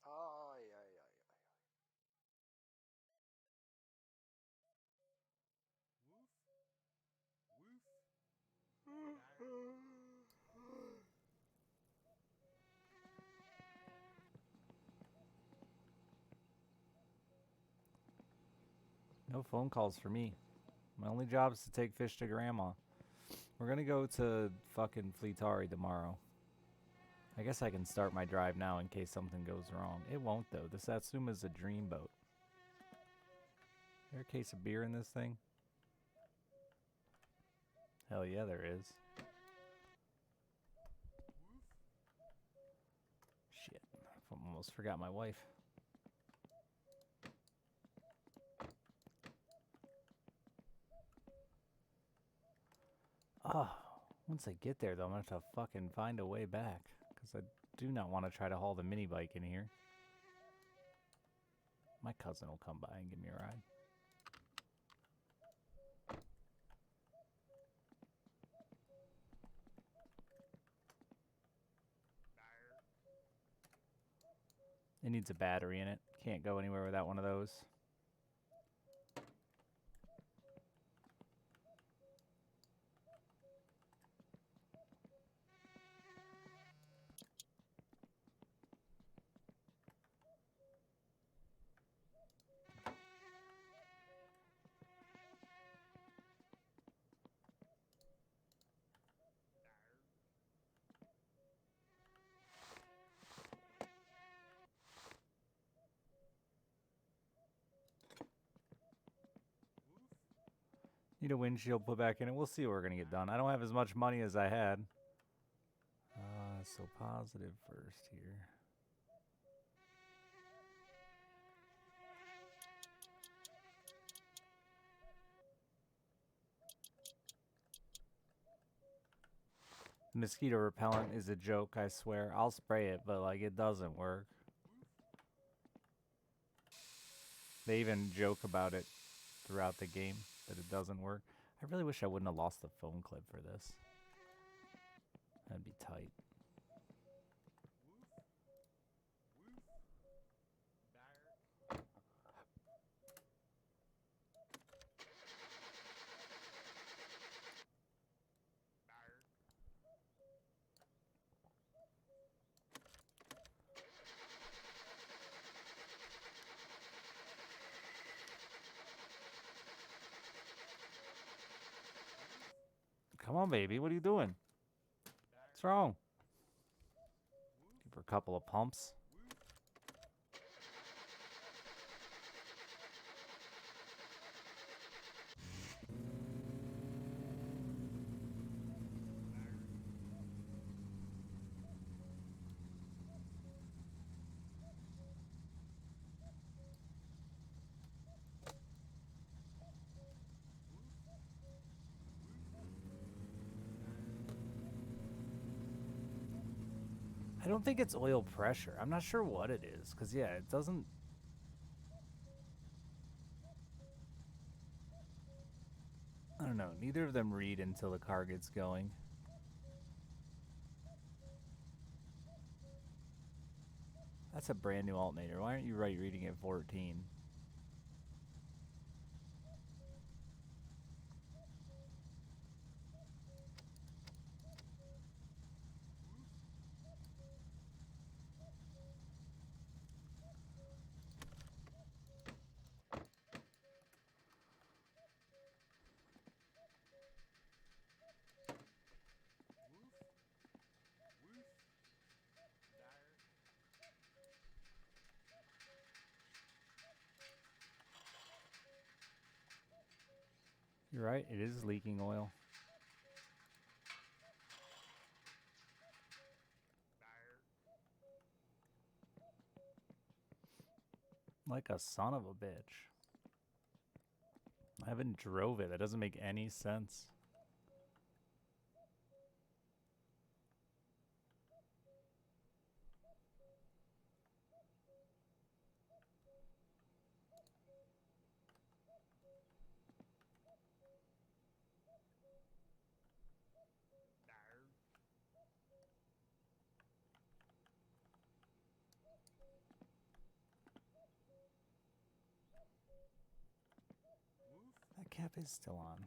Ai, ai, ai, ai. No phone calls for me. My only job is to take fish to grandma. We're gonna go to fucking Fleetari tomorrow. I guess I can start my drive now in case something goes wrong. It won't though. The Satsuma's a dreamboat. Is there a case of beer in this thing? Hell yeah, there is. Shit. I almost forgot my wife. Oh, once I get there though, I'm gonna have to fucking find a way back. Because I do not want to try to haul the mini bike in here. My cousin will come by and give me a ride. It needs a battery in it. Can't go anywhere without one of those. Need a windshield put back in it. We'll see what we're gonna get done. I don't have as much money as I had. So positive first here. Mosquito repellent is a joke, I swear. I'll spray it, but like it doesn't work. They even joke about it throughout the game that it doesn't work. I really wish I wouldn't have lost the phone clip for this. That'd be tight. Come on, baby. What are you doing? What's wrong? Give her a couple of pumps. I don't think it's oil pressure. I'm not sure what it is. Because, yeah, it doesn't... I don't know. Neither of them read until the car gets going. That's a brand new alternator. Why aren't you reading at 14? You're right, it is leaking oil. Like a son of a bitch. I haven't drove it. That doesn't make any sense. cap is still on.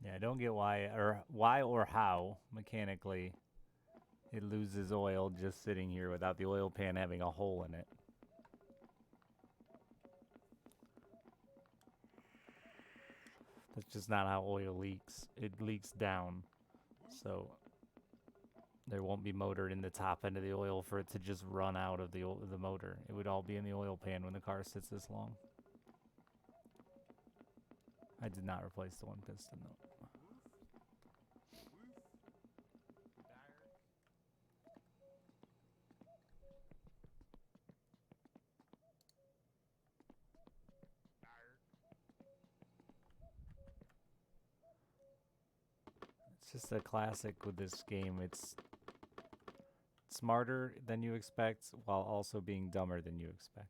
Yeah, I don't get why or how mechanically it loses oil just sitting here without the oil pan having a hole in it. That's just not how oil leaks. It leaks down. So there won't be motor in the top end of the oil for it to just run out of the motor. It would all be in the oil pan when the car sits this long. I did not replace the one piston though. It's just a classic with this game. It's smarter than you expect while also being dumber than you expect.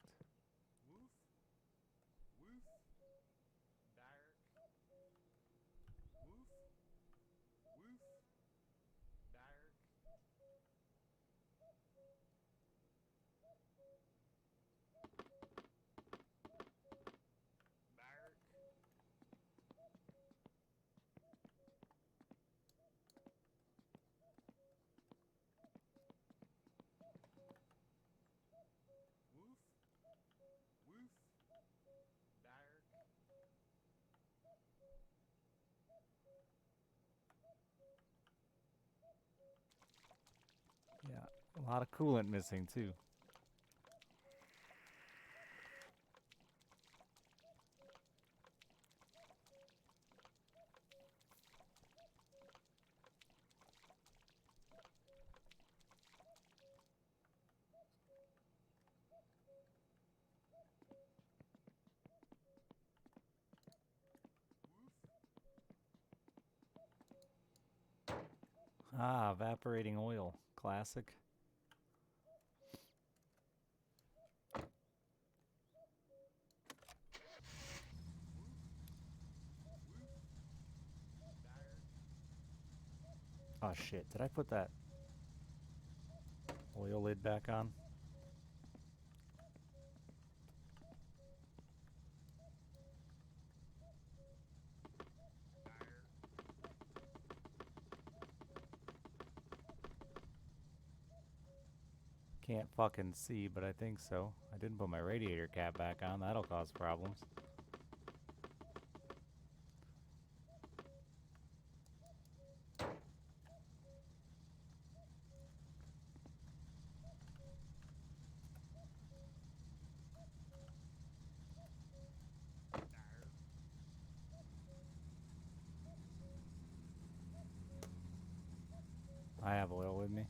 Yeah, a lot of coolant missing too. Ah, evaporating oil. Classic. Oh shit, did I put that oil lid back on? Can't fucking see, but I think so. I didn't put my radiator cap back on. That'll cause problems. I have oil with me.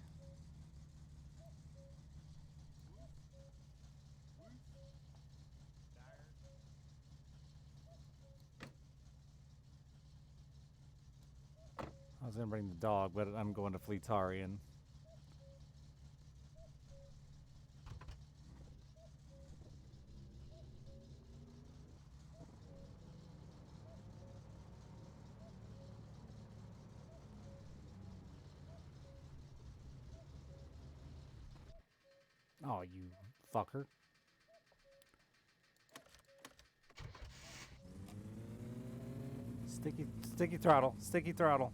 I was gonna bring the dog, but I'm going to Fleetarian. Oh, you fucker. Sticky throttle, sticky throttle.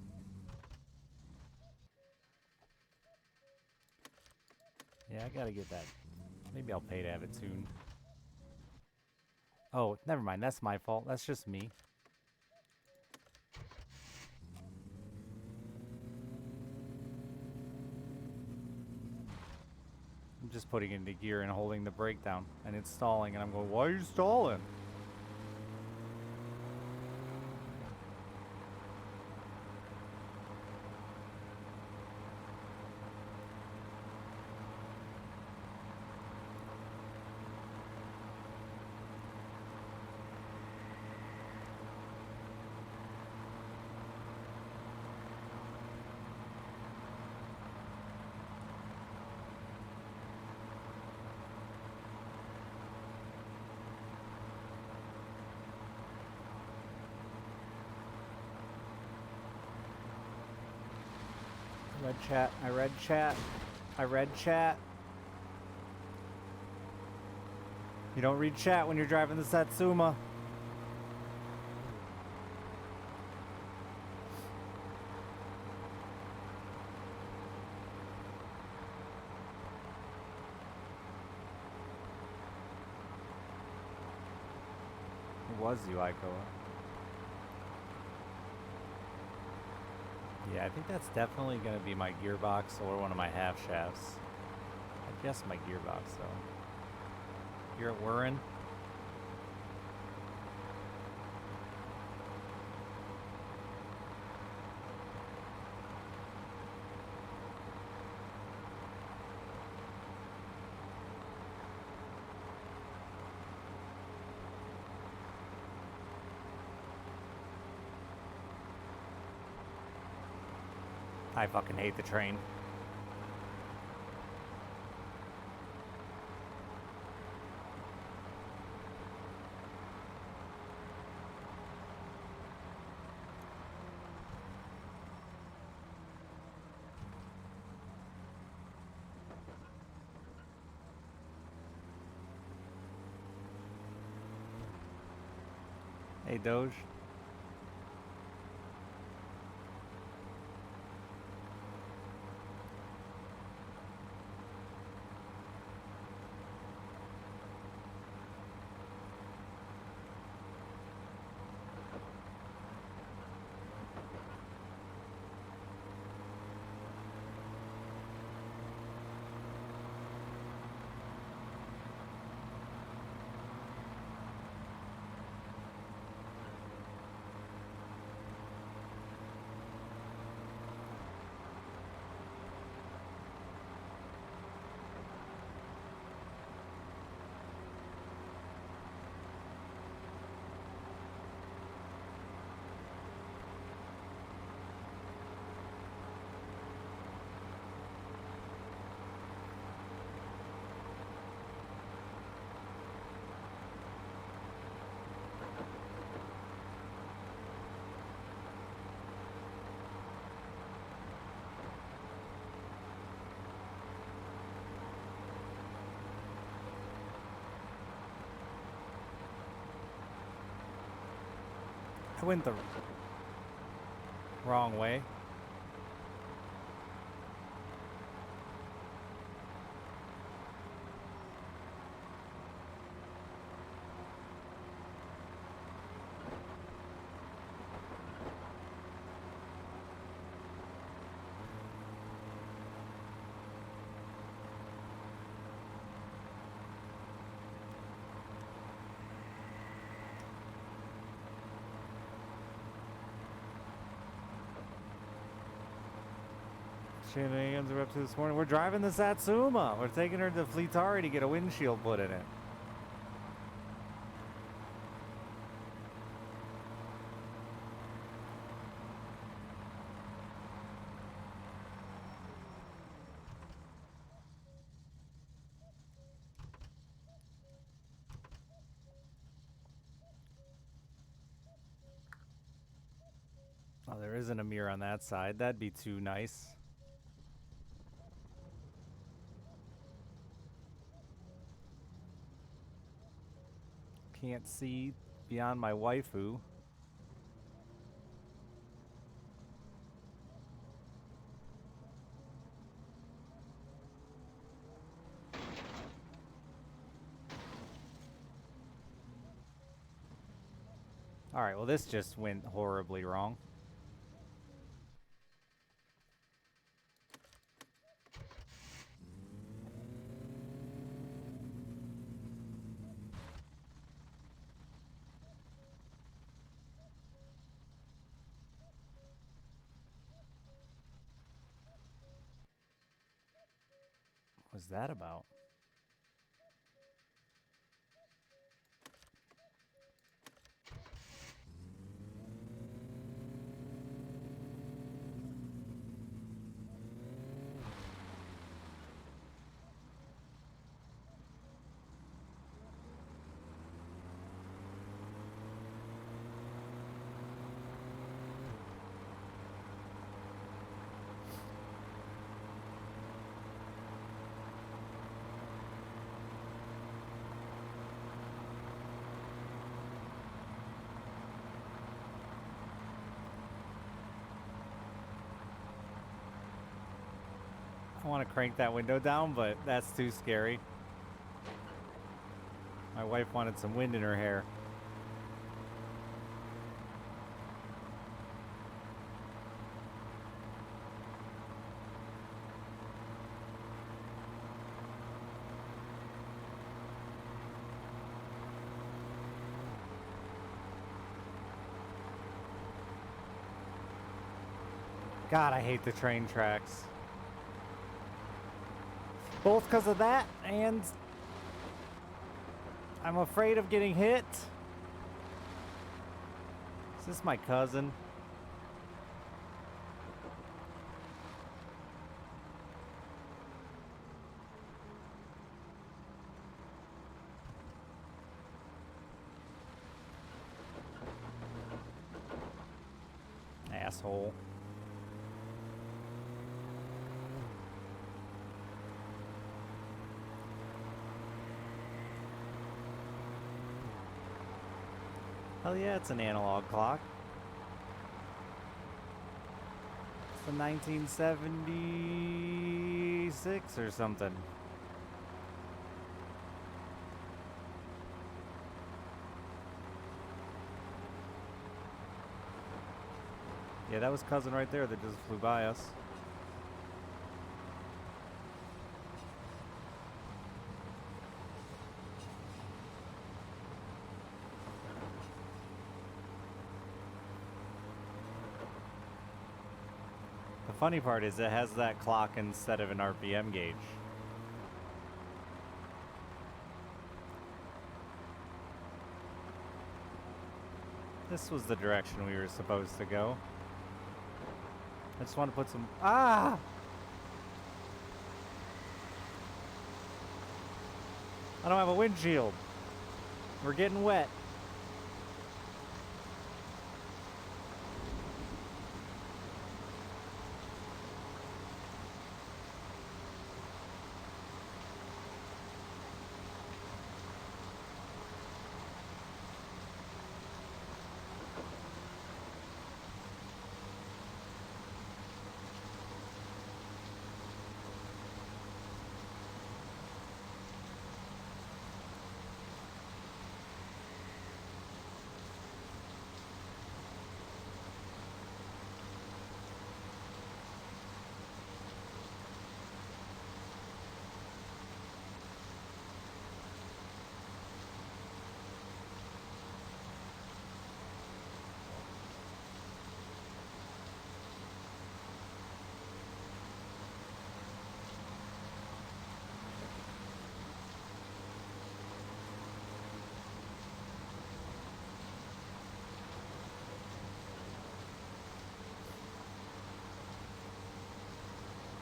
Yeah, I gotta get that. Maybe I'll pay to have it tuned. Oh, never mind. That's my fault. That's just me. I'm just putting it into gear and holding the brake down. And it's stalling. And I'm going, why are you stalling? Red chat. I read chat. I read chat. You don't read chat when you're driving the Satsuma. It was you, Aikoa. Yeah, I think that's definitely going to be my gearbox or one of my half shafts. I guess my gearbox, though. You're at Warren? I fucking hate the train. Hey, Doge. I went the wrong way. Shenanigans are up to this morning. We're driving the Satsuma. We're taking her to Fleetari to get a windshield put in it. Oh, there isn't a mirror on that side. That'd be too nice. Can't see beyond my waifu. Alright, well this just went horribly wrong. What was that about? want to crank that window down, but that's too scary. My wife wanted some wind in her hair. God, I hate the train tracks. Both because of that, and I'm afraid of getting hit. Is this my cousin? Asshole. Hell yeah, it's an analog clock. It's the 1976 or something. Yeah, that was cousin right there that just flew by us. The funny part is it has that clock instead of an RPM gauge. This was the direction we were supposed to go. I just want to put some... Ah! I don't have a windshield. We're getting wet.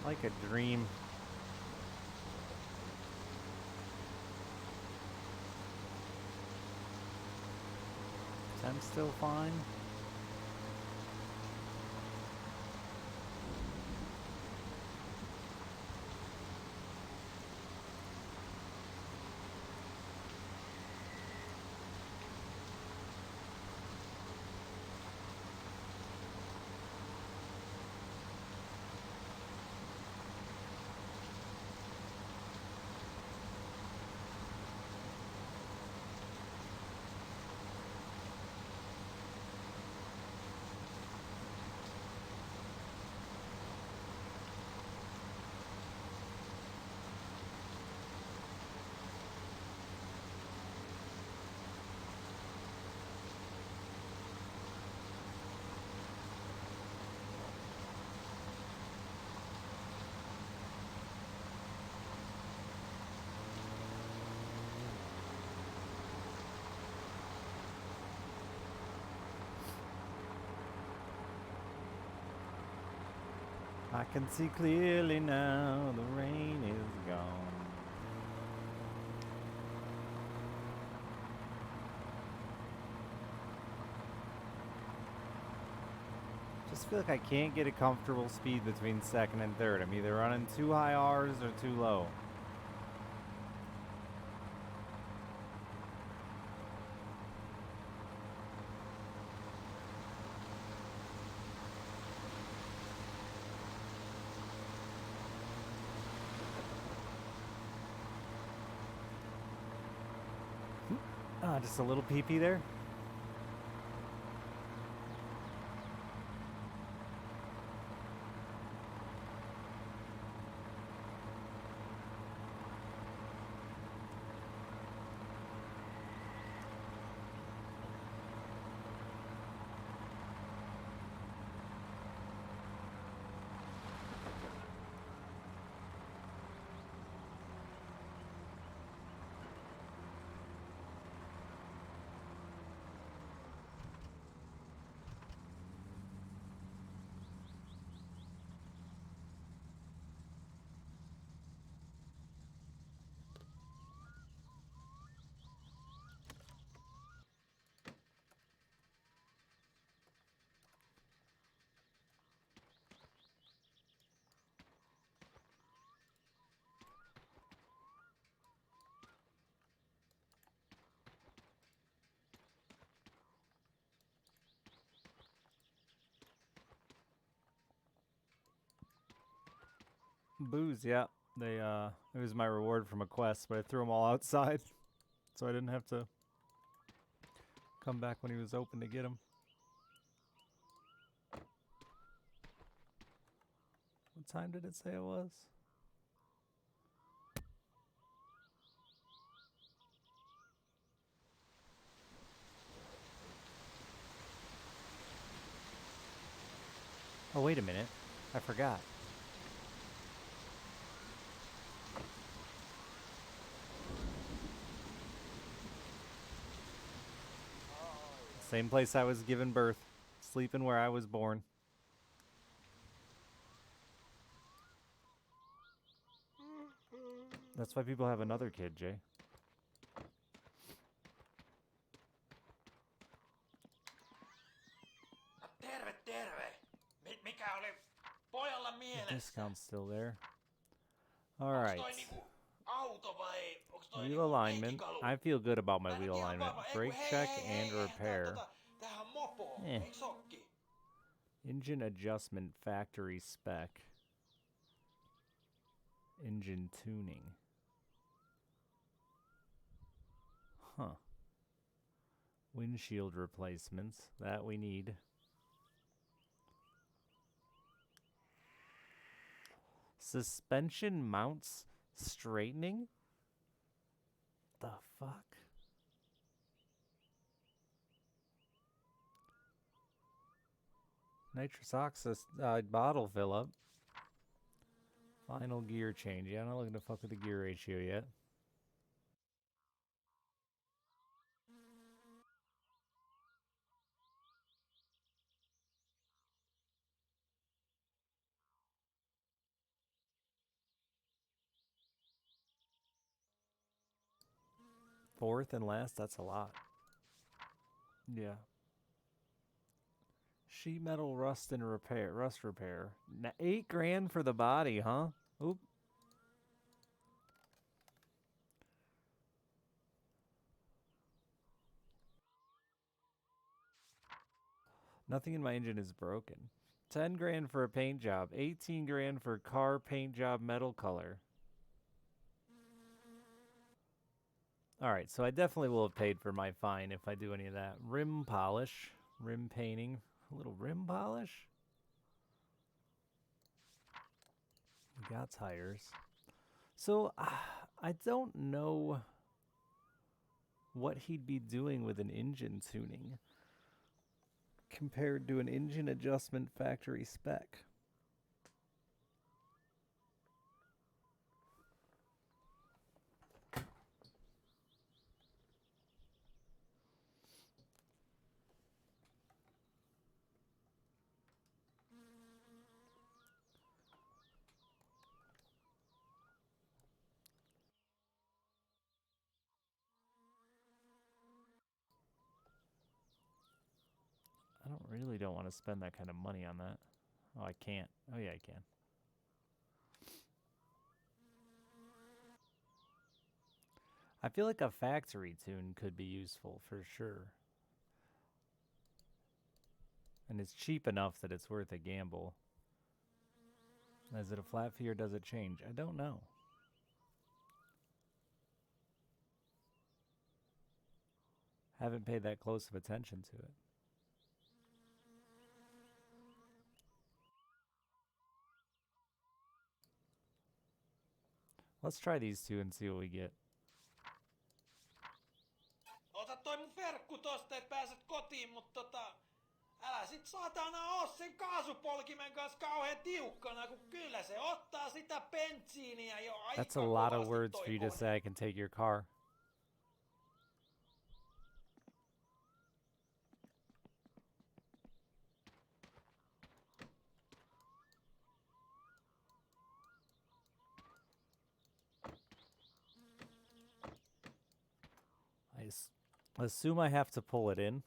Like a dream. I'm still fine. I can see clearly now, the rain is gone. Just feel like I can't get a comfortable speed between second and third. I'm either running too high R's or too low. Ah, just a little pee-pee there. Booze, yeah. They it was my reward from a quest, but I threw them all outside, so I didn't have to come back when he was open to get them. What time did it say it was? Oh, wait a minute. I forgot. Same place I was given birth. Sleeping where I was born. That's why people have another kid, Jay. Terve, terve. Mikä oli pojalla The mielessä? discount's still there. All Onks right. toi niinku auto vai onks toi Wheel niinku alignment. lenkikalu? I feel good about my Mä en wheel oo ihan alignment. varma. Brake check and repair. Tämähän on mopo, Eh. eiks okki? Engine adjustment factory spec. Engine tuning. Huh. Windshield replacements. That we need. Suspension mounts straightening? The fuck? Nitrous oxide bottle fill up. Final gear change. Yeah, I'm not looking to fuck with the gear ratio yet. Fourth and last, that's a lot. Yeah. Sheet metal rust repair. 8 grand for the body, huh? Oop. Nothing in my engine is broken. 10 grand for a paint job. 18 grand for car paint job metal color. Alright, so I definitely will have paid for my fine if I do any of that. Rim polish. Rim painting. A little rim polish? We got tires. So, I don't know what he'd be doing with an engine tuning compared to an engine adjustment factory spec. Don't want to spend that kind of money on that. Oh, I can't. Oh, yeah, I can. I feel like a factory tune could be useful for sure. And it's cheap enough that it's worth a gamble. Is it a flat fee or does it change? I don't know. Haven't paid that close of attention to it. Let's try these two and see what we get. Ota toi mun verkku tosta, et pääset kotiin, älä sit saatana oo sen kaasupolkimen kanssa kauhean tiukkana, kun kyllä se ottaa sitä bensiiniä jo aika That's a lot of kovasti words toi for you to kone. say I can take your car. I assume I have to pull it in.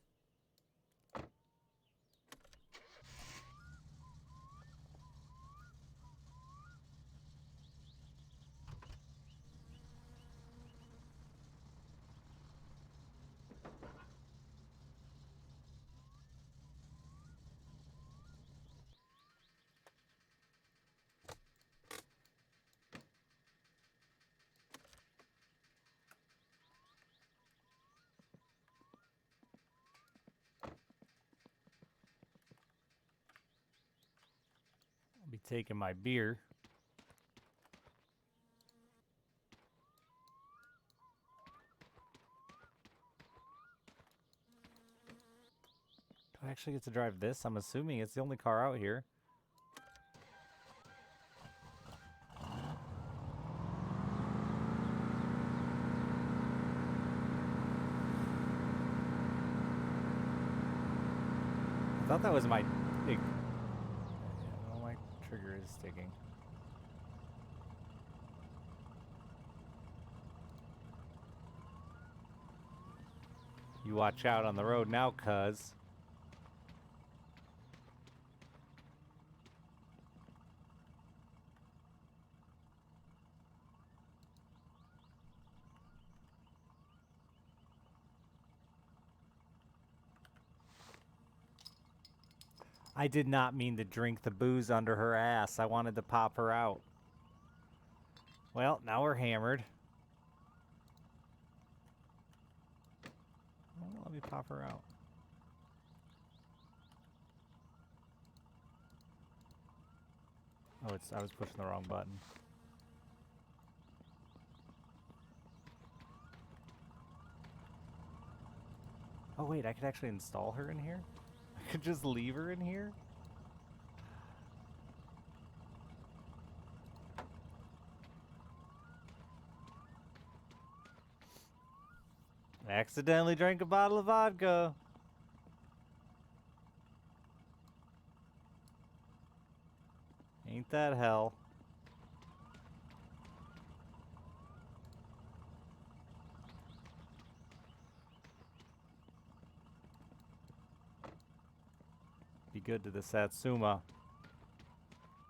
I'll be taking my beer. Do I actually get to drive this? I'm assuming it's the only car out here. I thought that was my big... Yeah, no, my trigger is sticking. You watch out on the road now, cuz. I did not mean to drink the booze under her ass. I wanted to pop her out. Well, now we're hammered. Well, let me pop her out. Oh, I was pushing the wrong button. Oh wait, I could actually install her in here? I could just leave her in here? I accidentally drank a bottle of vodka. Ain't that hell? Be good to the Satsuma.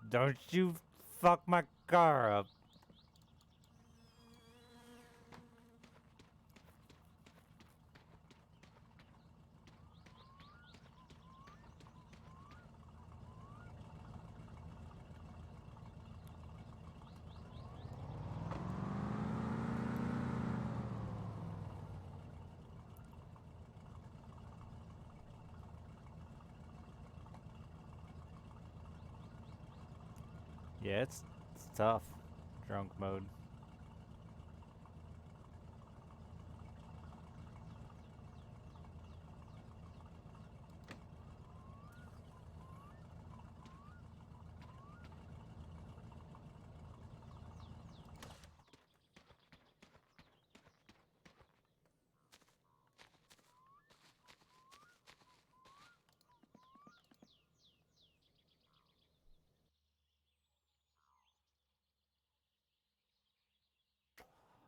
Don't you fuck my car up. Yeah, it's tough. Drunk mode.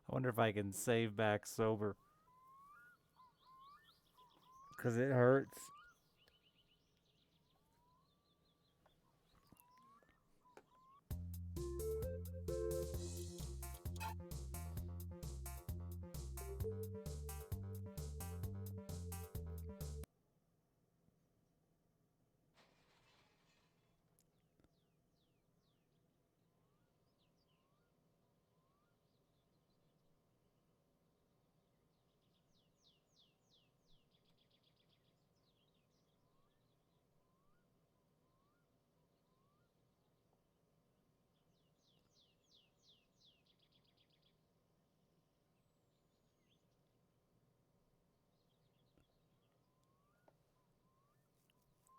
I wonder if I can save back sober. 'Cause it hurts.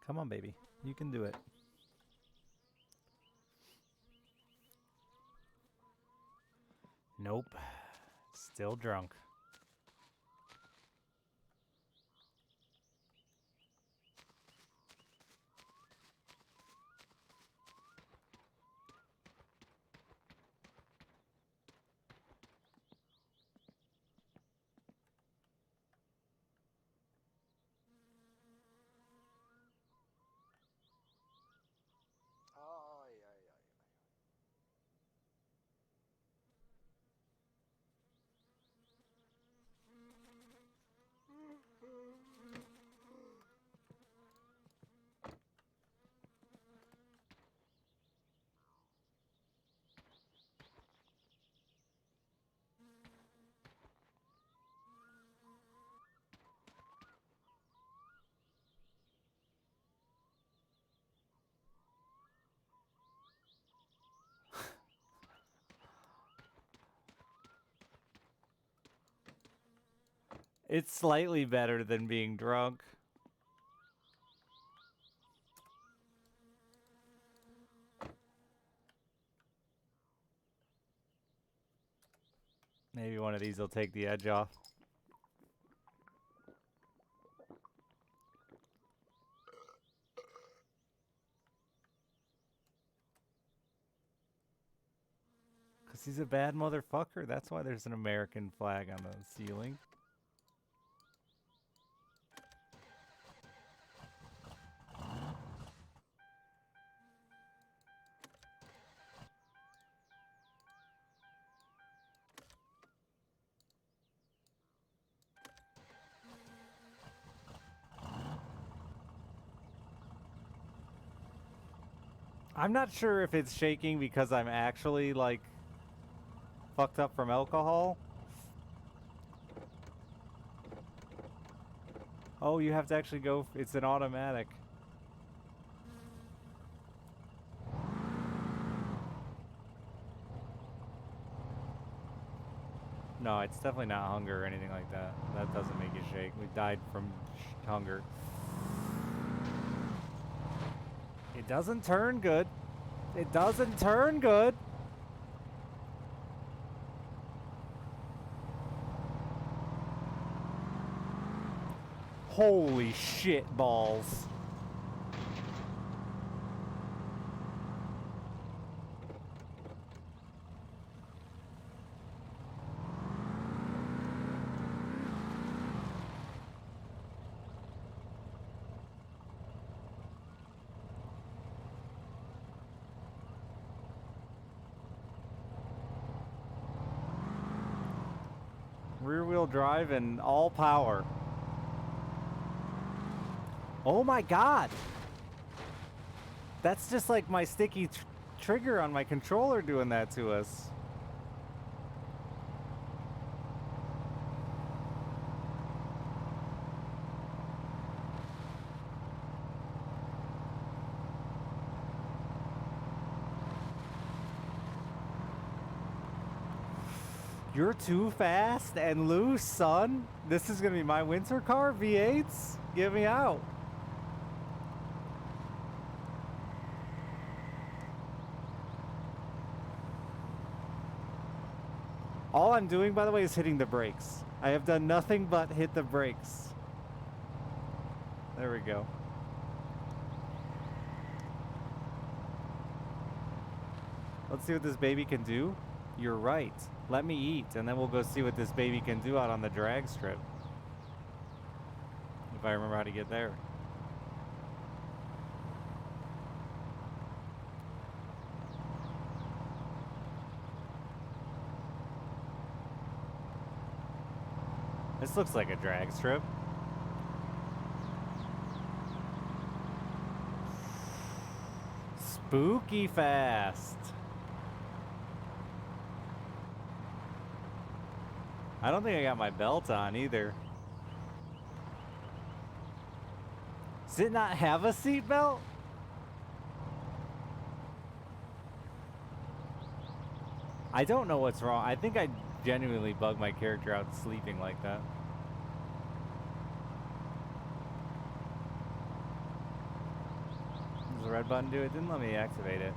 Come on, baby. You can do it. Nope. Still drunk. Ai, ai, ai, ai. It's slightly better than being drunk. Maybe one of these will take the edge off. Because he's a bad motherfucker. That's why there's an American flag on the ceiling. I'm not sure if it's shaking because I'm actually, like, fucked up from alcohol. Oh, you have to actually go. It's an automatic. No, it's definitely not hunger or anything like that. That doesn't make you shake. We died from hunger. It doesn't turn good. It doesn't turn good. Holy shit balls. Rear-wheel drive and all power. Oh my god! That's just like my sticky trigger on my controller doing that to us. You're too fast and loose, son. This is gonna be my winter car, V8s. Get me out. All I'm doing, by the way, is hitting the brakes. I have done nothing but hit the brakes. There we go. Let's see what this baby can do. You're right. Let me eat, and then we'll go see what this baby can do out on the drag strip. If I remember how to get there. This looks like a drag strip. Spooky fast. I don't think I got my belt on either. Does it not have a seatbelt? I don't know what's wrong. I think I genuinely bug my character out sleeping like that. red button do? It didn't let me activate it.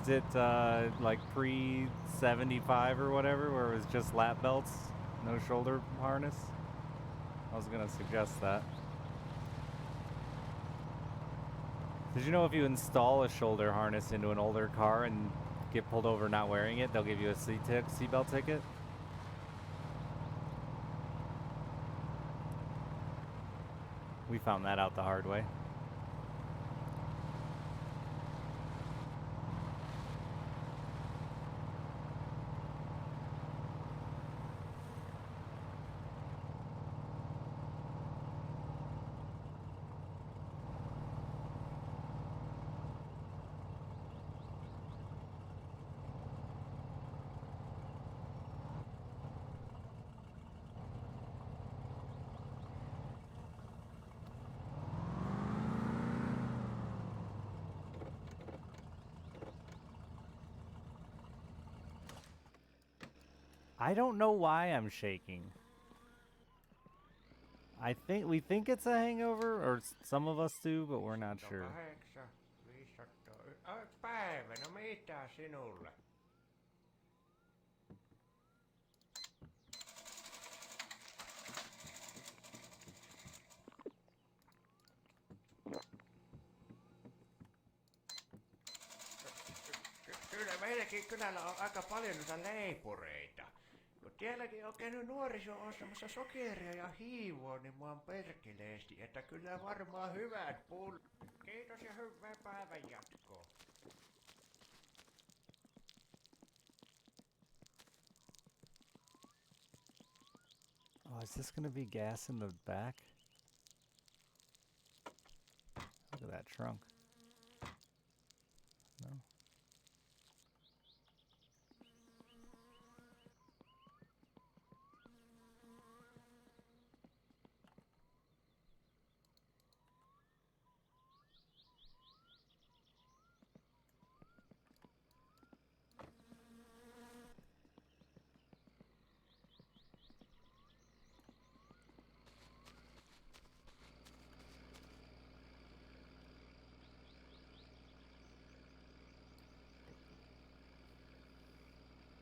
Is it like pre-75 or whatever, where it was just lap belts, no shoulder harness? I was gonna suggest that. Did you know if you install a shoulder harness into an older car and get pulled over not wearing it, they'll give you a seatbelt ticket? We found that out the hard way. I don't know why I'm shaking. We think it's a hangover, or some of us do, but we're not sure. 8, 500. Päivä, no mitä sinulle? Kyllä meilläkin kylällä on aika paljon noita leipureita. Kun tielläkin on käynyt nuoriso ostamassa sokeria ja hiivua, niin mua on perkeleesti, että kyllä varmaan hyvät pullat. Kiitos ja hyvää päivän jatkoa. Oh, is this gonna be gas in the back? Look at that trunk. No.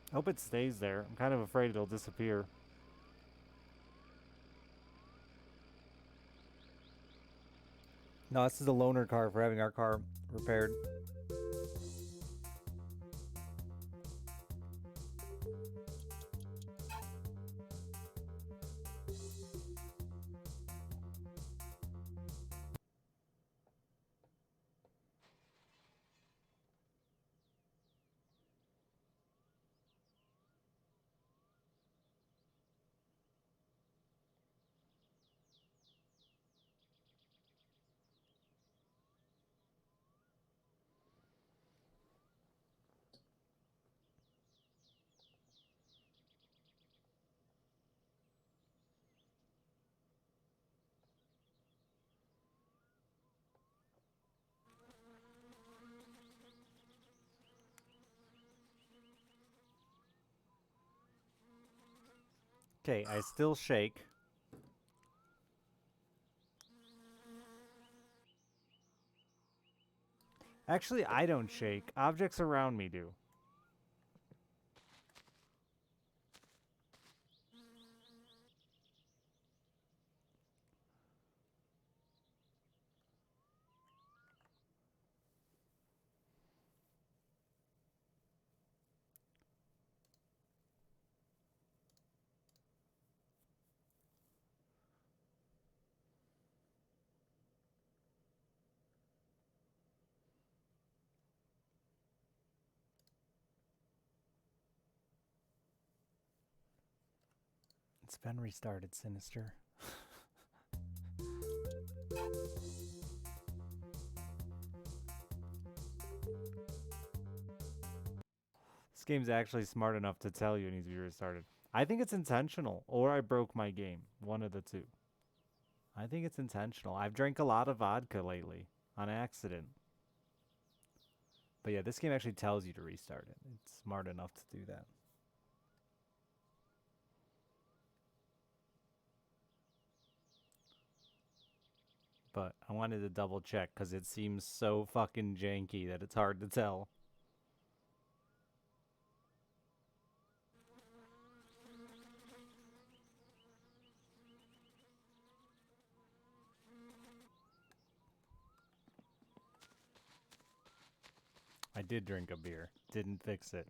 I hope it stays there. I'm kind of afraid it'll disappear. No, this is a loaner car for having our car repaired. Okay, I still shake. Actually, I don't shake. Objects around me do. It's been restarted, Sinister. This game's actually smart enough to tell you it needs to be restarted. I think it's intentional, or I broke my game. One of the two. I think it's intentional. I've drank a lot of vodka lately, on accident. But yeah, this game actually tells you to restart it. It's smart enough to do that. but I wanted to double check because it seems so fucking janky that it's hard to tell. I did drink a beer. Didn't fix it.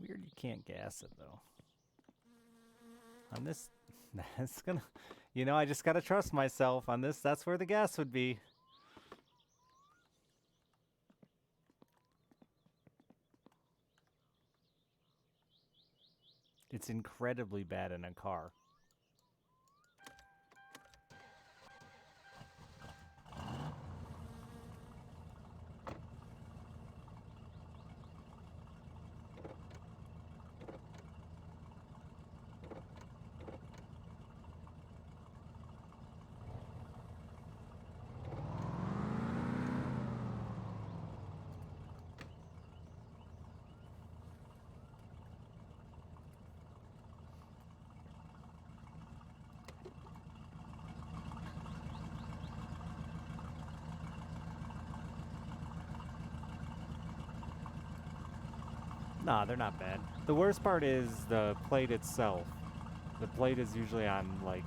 Weird you can't gas it, though. On this... That's gonna... You know, I just gotta trust myself. On this, that's where the gas would be. It's incredibly bad in a car. Nah, they're not bad. The worst part is the plate itself. The plate is usually on, like,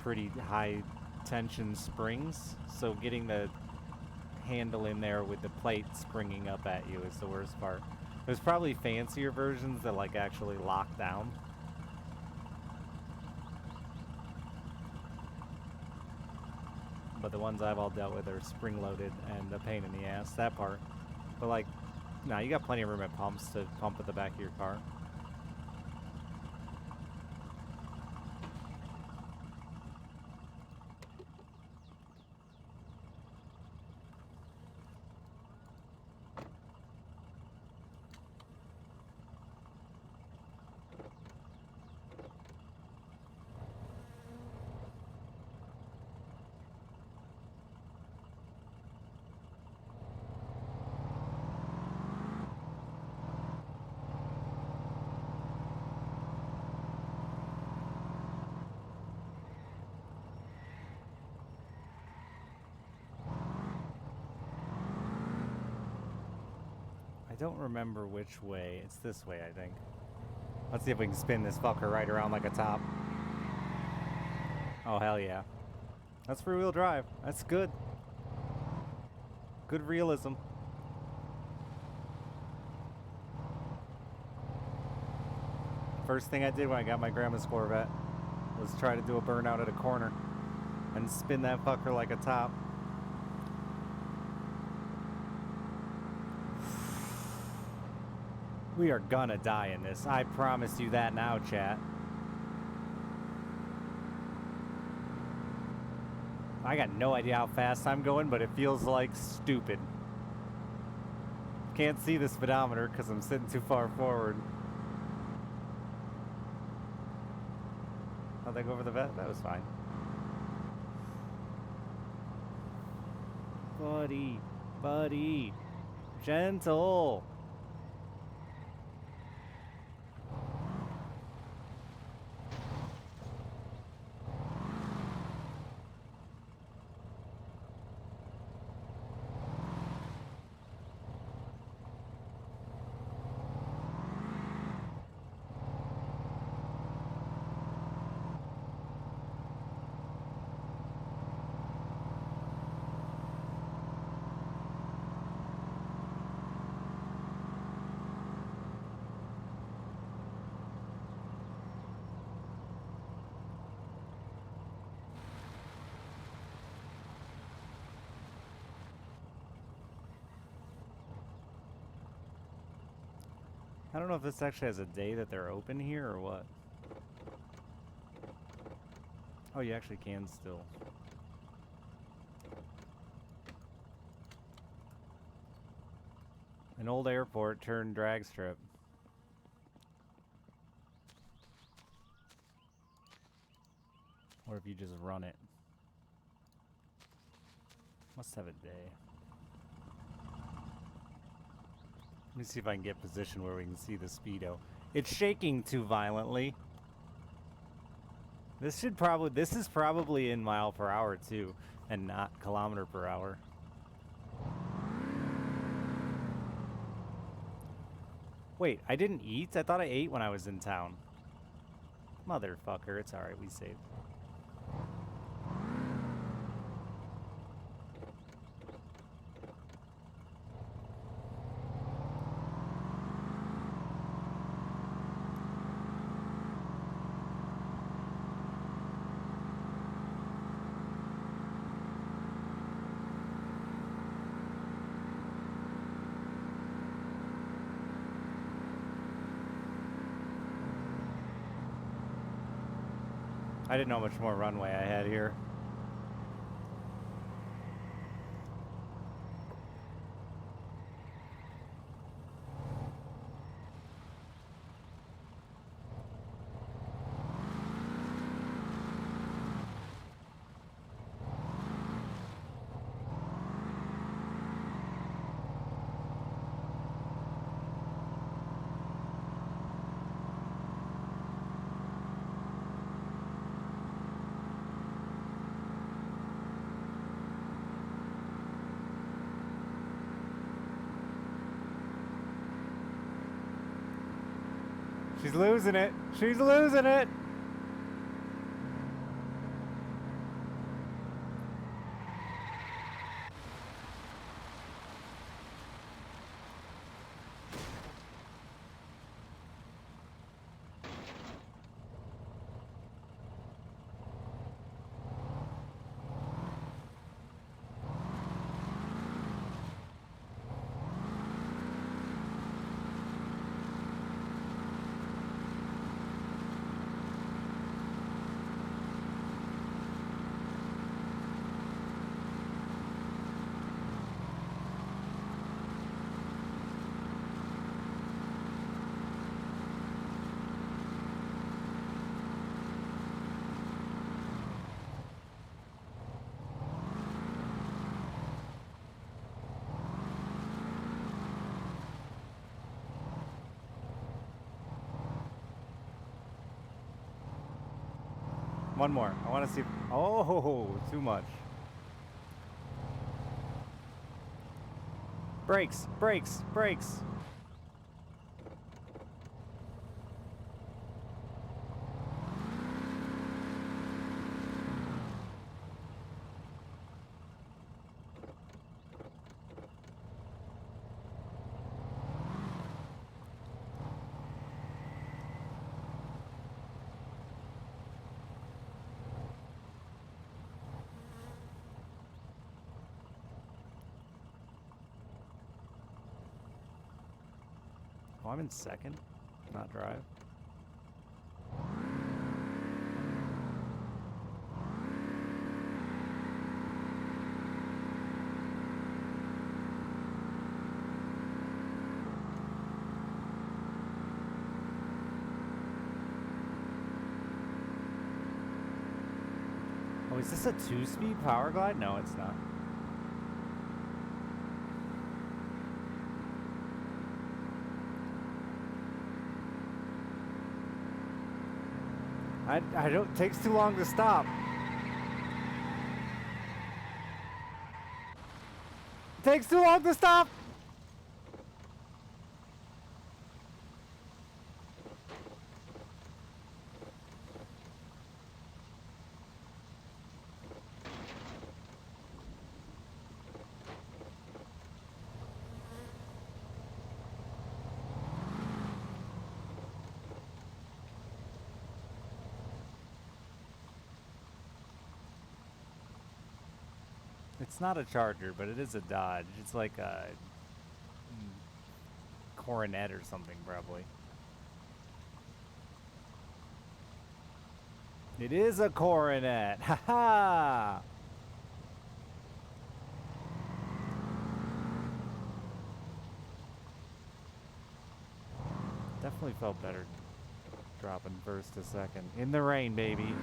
pretty high tension springs, so getting the handle in there with the plate springing up at you is the worst part. There's probably fancier versions that, like, actually lock down. But the ones I've all dealt with are spring-loaded and a pain in the ass, that part. But, like, no, you got plenty of room at pumps to pump at the back of your car. I don't remember which way. It's this way, I think. Let's see if we can spin this fucker right around like a top. Oh, hell yeah. That's rear-wheel drive. That's good. Good realism. First thing I did when I got my grandma's Corvette was try to do a burnout at a corner and spin that fucker like a top. We are gonna die in this. I promise you that now, chat. I got no idea how fast I'm going, but it feels like stupid. Can't see the speedometer because I'm sitting too far forward. How'd that go over the vet? That was fine. Buddy, buddy, gentle. I don't know if this actually has a day that they're open here or what. Oh, you actually can still. An old airport turned drag strip. Or if you just run it. Must have a day. Let me see if I can get position where we can see the speedo. It's shaking too violently. This is probably in mile per hour too, and not kilometer per hour. Wait, I didn't eat? I thought I ate when I was in town. Motherfucker, it's alright, we saved. I didn't know how much more runway I had here. She's losing it. She's losing it. One more. I want to see. Oh, too much. Brakes, brakes, brakes. Oh, I'm in second, not drive. Oh, is this a 2-speed power glide? No, it's not. I don't, it takes too long to stop. It takes too long to stop! It's not a Charger, but it is a Dodge. It's like a Coronet or something, probably. It is a Coronet! Ha ha! Definitely felt better dropping first to second. In the rain, baby.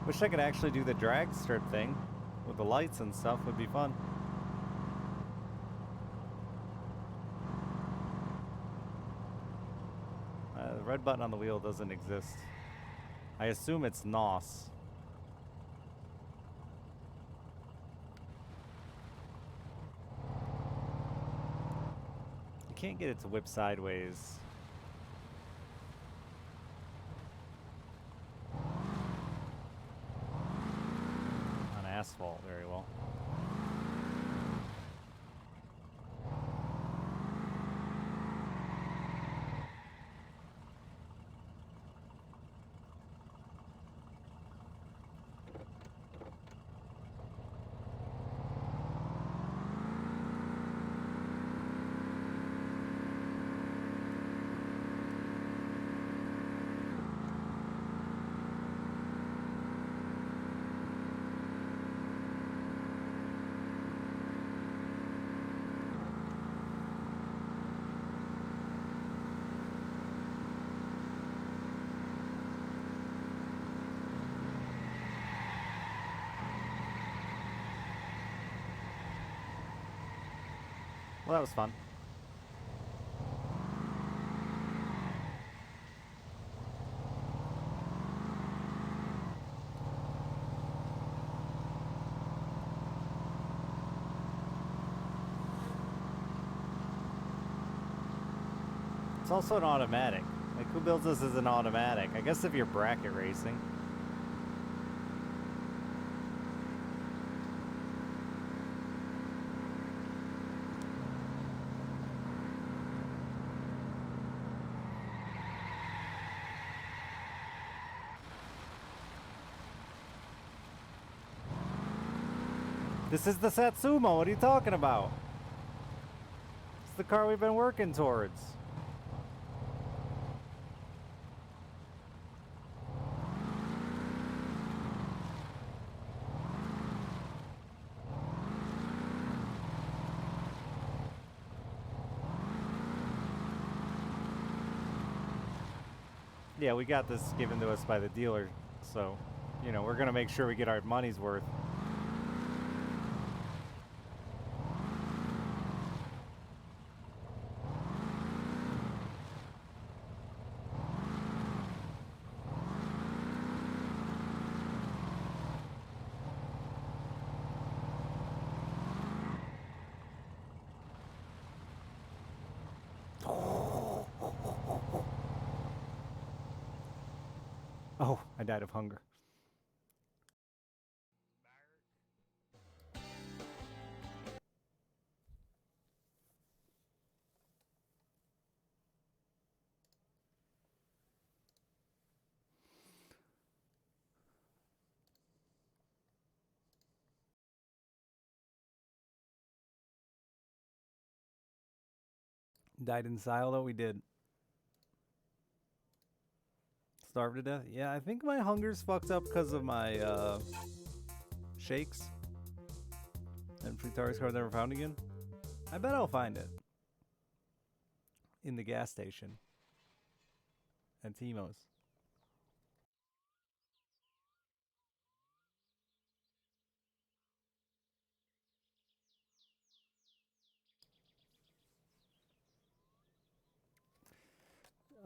Wish I could actually do the drag strip thing with the lights and stuff. Would be fun. The red button on the wheel doesn't exist. I assume it's NOS. You can't get it to whip sideways. On asphalt very well. Well, that was fun. It's also an automatic. Like, who builds this as an automatic? I guess if you're bracket racing. This is the Satsuma, what are you talking about? It's the car we've been working towards. Yeah, we got this given to us by the dealer, so, you know, we're gonna make sure we get our money's worth. Oh, I died of hunger. Died in style though, we did. Starved to death? Yeah, I think my hunger's fucked up because of my shakes. And Futari's card never found again. I bet I'll find it. In the gas station. At Timo's.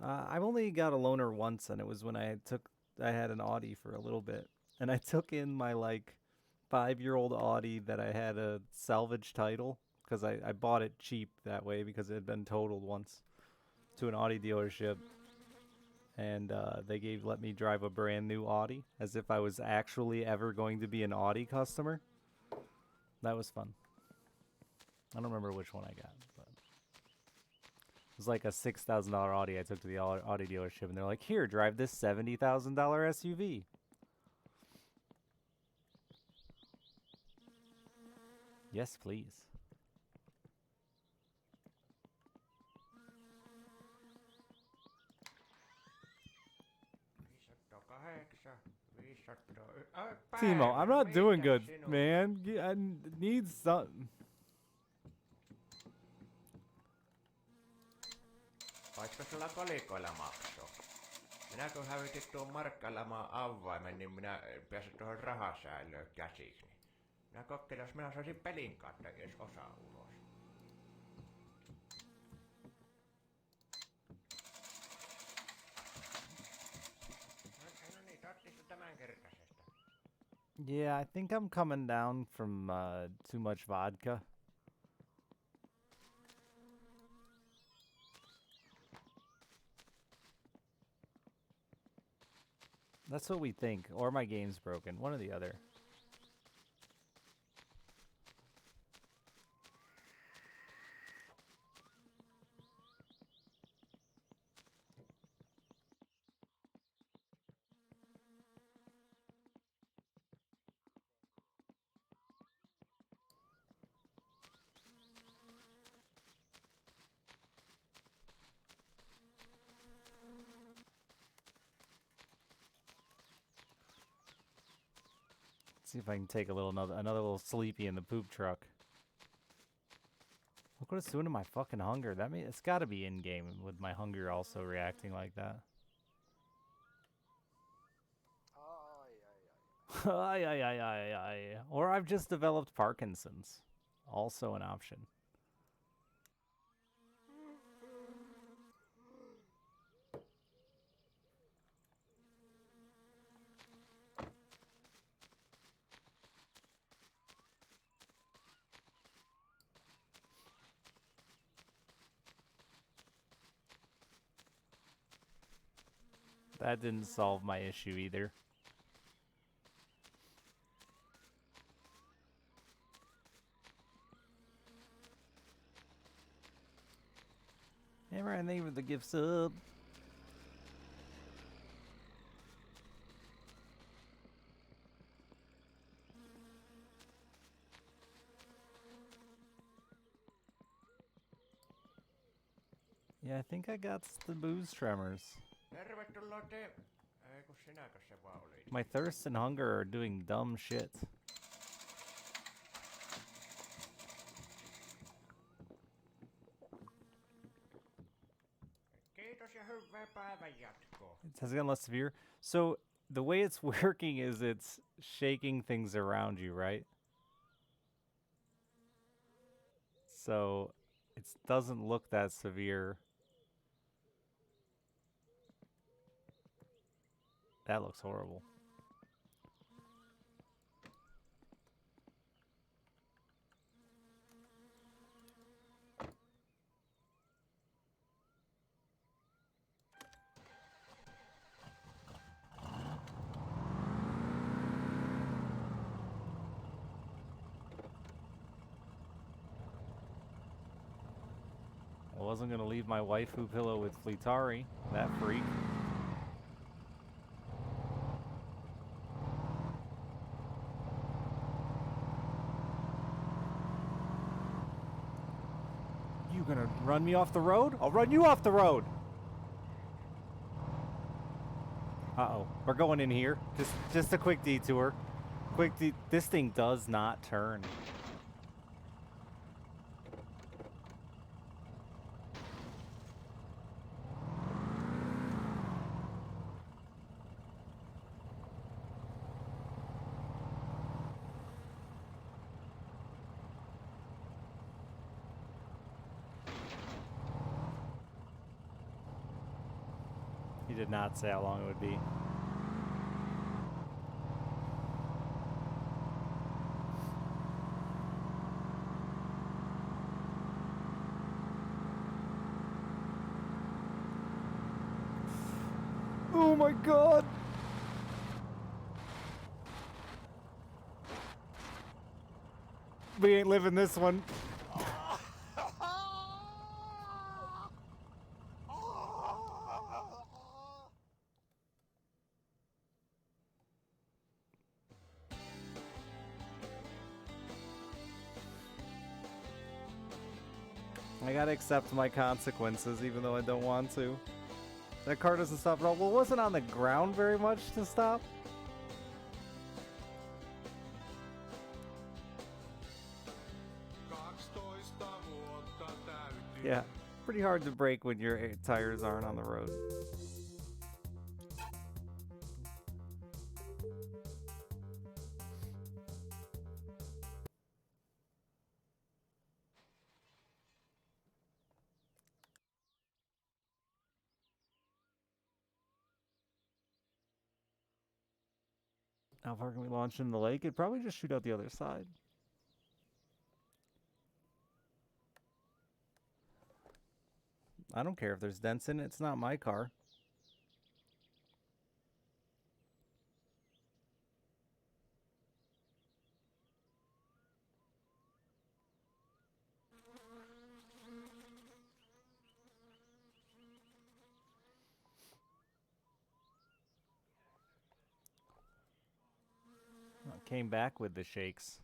I've only got a loaner once, and it was when I had an Audi for a little bit. And I took in my, like, 5-year-old Audi that I had a salvage title. Because I bought it cheap that way because it had been totaled once. To an Audi dealership. And they let me drive a brand new Audi. As if I was actually ever going to be an Audi customer. That was fun. I don't remember which one I got. But it was like a $6,000 Audi I took to the Audi dealership. And they're like, here, drive this $70,000 SUV. Yes, please. Timo, I'm not doing good, man. I need something. Voisiko sulla kolikoilla maksoa? Minä kun hävitin tuon markkalamaan avaimen, niin minä pääsin tuohon rahasäilöön käsiksi. Niin minä kokeilin, jos minä saisin pelin kautta edes osa ulos. No niin, tattista tämänkertaisesta. Yeah, I think I'm coming down from too much vodka. That's what we think, or my game's broken, one or the other. See if I can take another little sleepy in the poop truck. Look what it's doing to my fucking hunger. It's got to be in game with my hunger also reacting like that. Ay, ay, ay, ay, ay. Or I've just developed Parkinson's. Also an option. That didn't solve my issue either. Hey, Ryan, thank you for the gift sub. Yeah, I think I got the booze tremors. Tervetuloa te... Ei kun sinäkö se vaan oli? My thirst and hunger are doing dumb shit. Kiitos ja hyvää päivän jatkoa. It has gotten less severe. So the way it's working is it's shaking things around you, right? So it doesn't look that severe. That looks horrible. I wasn't gonna leave my waifu pillow with Fleetari, that freak. You gonna run me off the road? I'll run you off the road! Uh-oh, we're going in here. Just a quick detour. This thing does not turn. He did not say how long it would be. Oh my god! We ain't living this one. I gotta accept my consequences even though I don't want to. That car doesn't stop at all. Well, it wasn't on the ground very much to stop. Yeah, pretty hard to brake when your tires aren't on the road. How far can we launch in the lake? It'd probably just shoot out the other side. I don't care if there's dents in it. It's not my car. Came back with the shakes.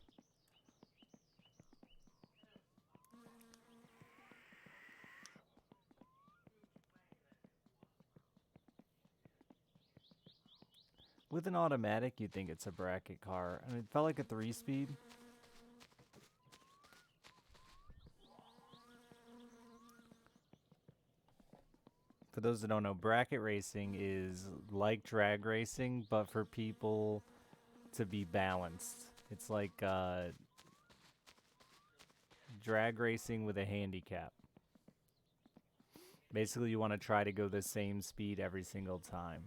With an automatic, you'd think it's a bracket car. I mean, it felt like a 3-speed. For those that don't know, bracket racing is like drag racing, but for people to be balanced. It's like drag racing with a handicap. Basically, you want to try to go the same speed every single time.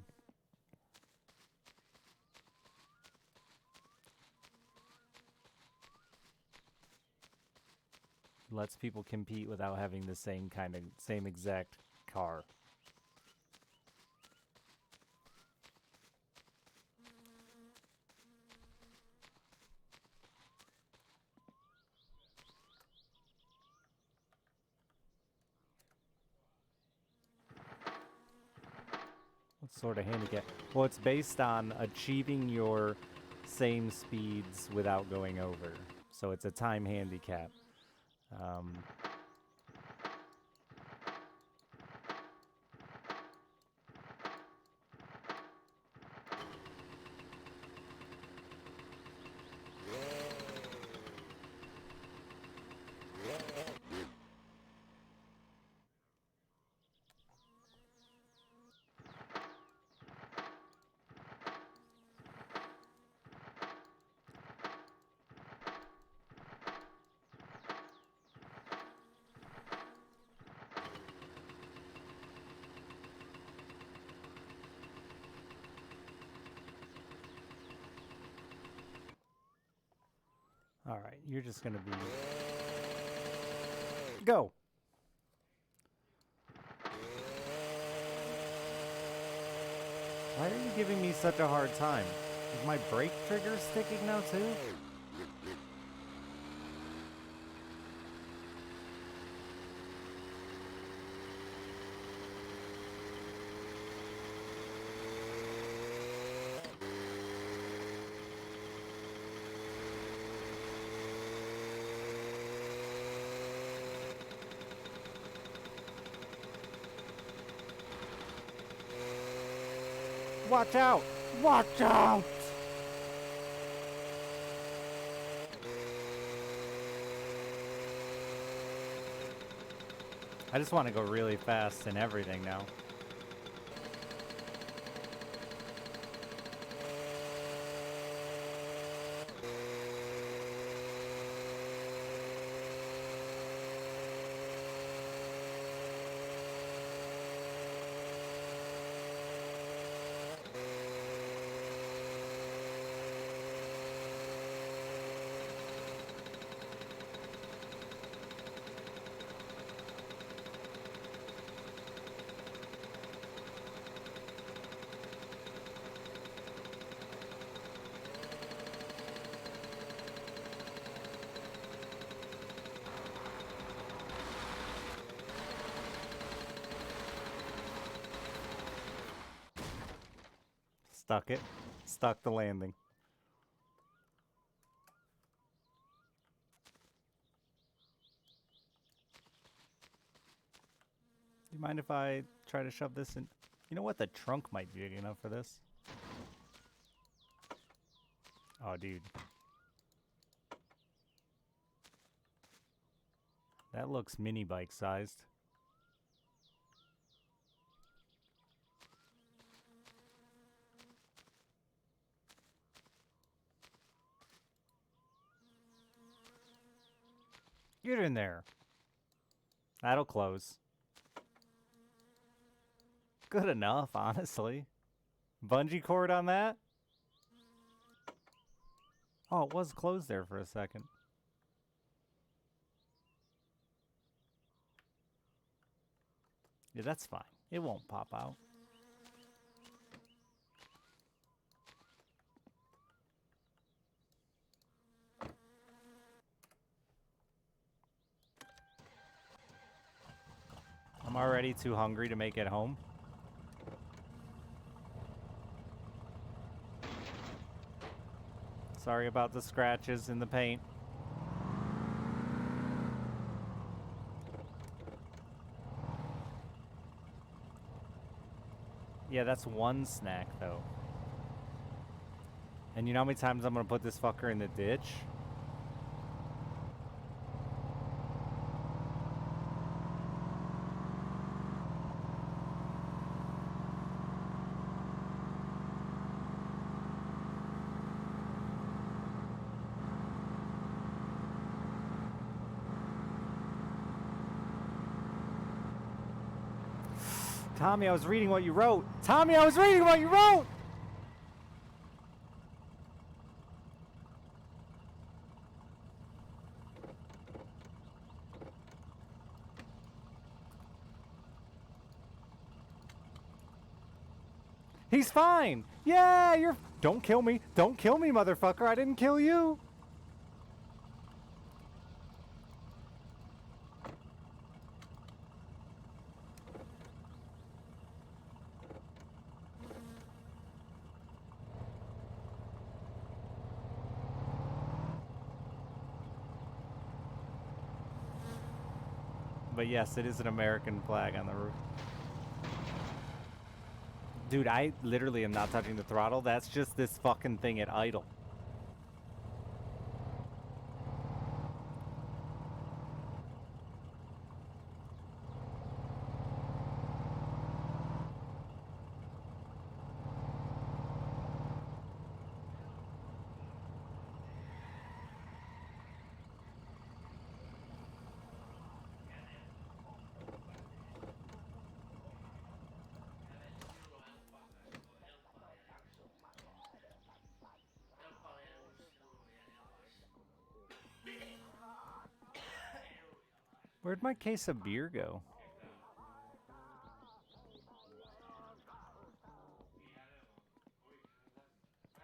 Lets people compete without having the same exact car. What sort of handicap? Well, it's based on achieving your same speeds without going over. So it's a time handicap. Alright, you're just gonna be... Go! Why are you giving me such a hard time? Is my brake trigger sticking now too? Watch out! Watch out! I just want to go really fast and everything now. Stuck it. Stuck the landing. Do you mind if I try to shove this in? You know what? The trunk might be big enough for this. Oh, dude. That looks mini bike sized. Get in there. That'll close. Good enough, honestly. Bungee cord on that? Oh, it was closed there for a second. Yeah, that's fine. It won't pop out. I'm already too hungry to make it home. Sorry about the scratches in the paint. Yeah, that's one snack, though. And you know how many times I'm gonna put this fucker in the ditch? Tommy, I was reading what you wrote. Tommy, I was reading what you wrote! He's fine! Yeah, you're... Don't kill me! Don't kill me, motherfucker! I didn't kill you! But yes, it is an American flag on the roof. Dude, I literally am not touching the throttle. That's just this fucking thing at idle. Where'd my case of beer go?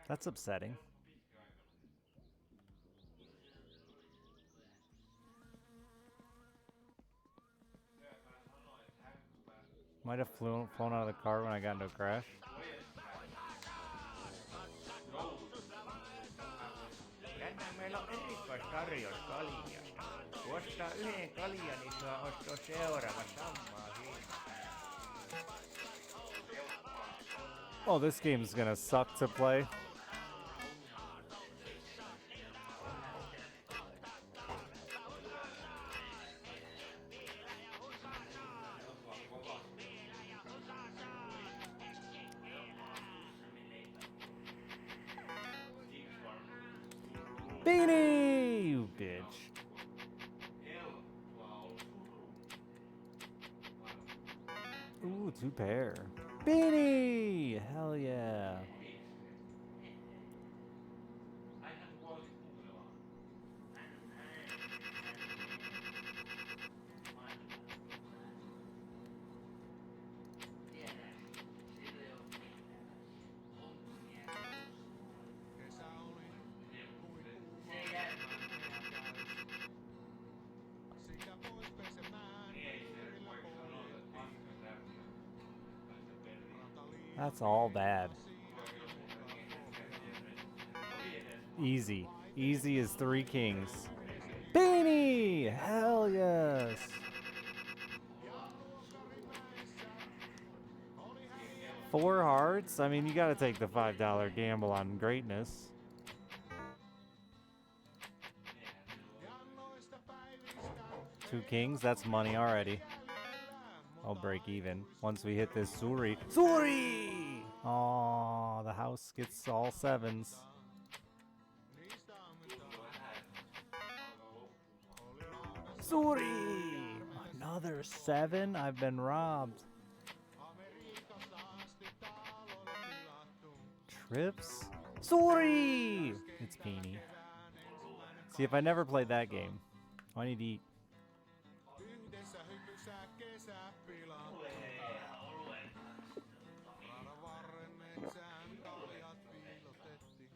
That's upsetting. Might have flown out of the car when I got into a crash. Tänään meillä on erikoistarjous kaljasta. Kun ostaa yhden kaljan, niin saa ostaa seuraava samaa hintaa. Oh, this game's gonna suck to play. Beanie, you bitch. Ooh, 2 pair. Beanie! Hell yeah. That's all bad. Easy. Easy as 3 kings. Beanie! Hell yes! Four hearts? I mean, you gotta take the $5 gamble on greatness. Two kings? That's money already. I'll break even once we hit this Suri. Suri! Aw, the house gets all 7s. Suri! Another 7? I've been robbed. Trips? Suri! It's Peony. See, if I never played that game, I need to eat. Yhdessä hypysää kesäpilat. Radan varren metsään kaljat piilotettiin.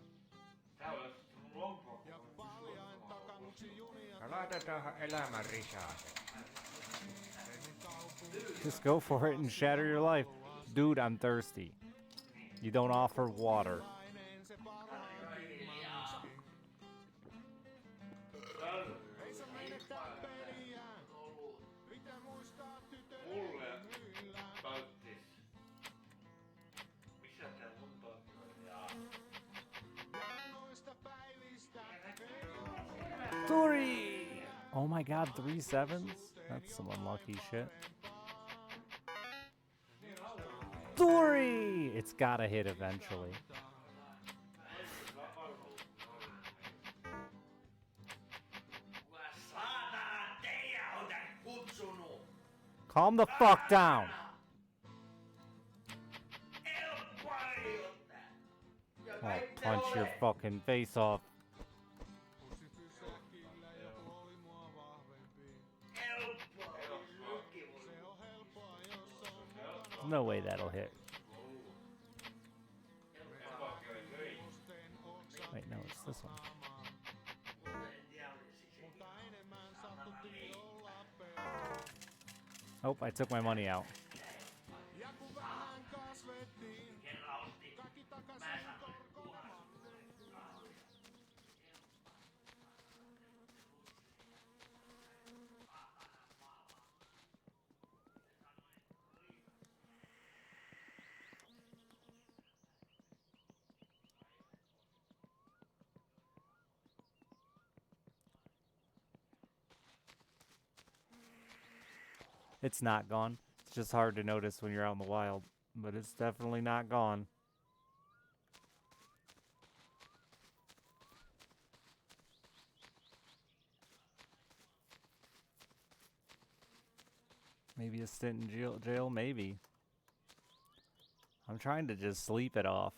Ja paljain takannuksi junia. No laitetaanhan elämän risaaseen. Just go for it and shatter your life. Dude, I'm thirsty. You don't offer water. Se parhaimmin maiskin. Ei saa menettää peliään. Pitää muistaa tytöille myillään. Noista päivistä ei oo. 3! Oh my god, 3 sevens? That's some unlucky shit. 3! It's gotta hit eventually. Calm the fuck down! I'll punch your fucking face off. There's no way that'll hit. Wait, no, it's this one. Oh, I took my money out. It's not gone. It's just hard to notice when you're out in the wild, but it's definitely not gone. Maybe a stint in jail, maybe. I'm trying to just sleep it off.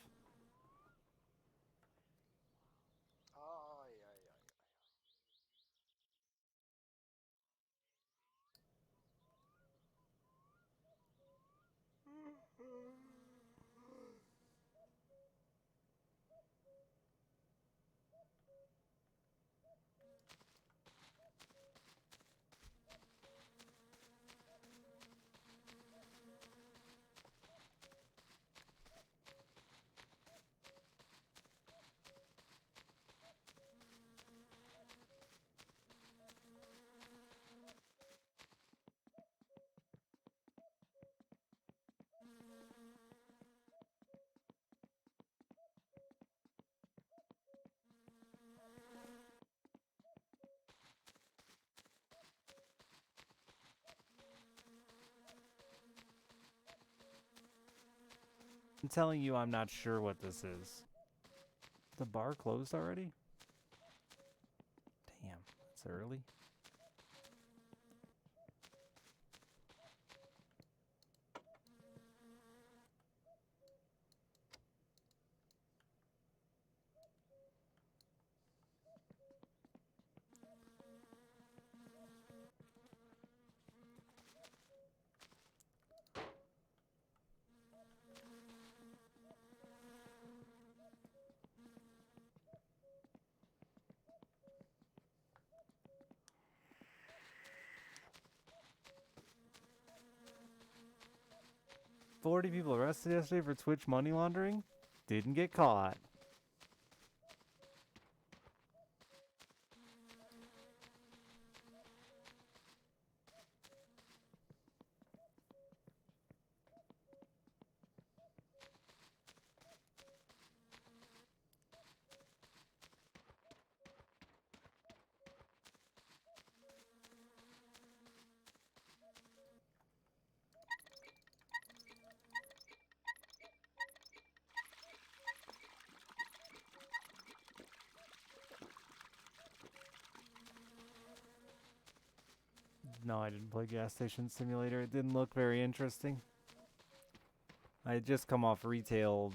I'm telling you, I'm not sure what this is. The bar closed already? Damn, it's early. "40 people arrested yesterday for Twitch money laundering? Didn't get caught." No, I didn't play Gas Station Simulator. It didn't look very interesting. I had just come off Retail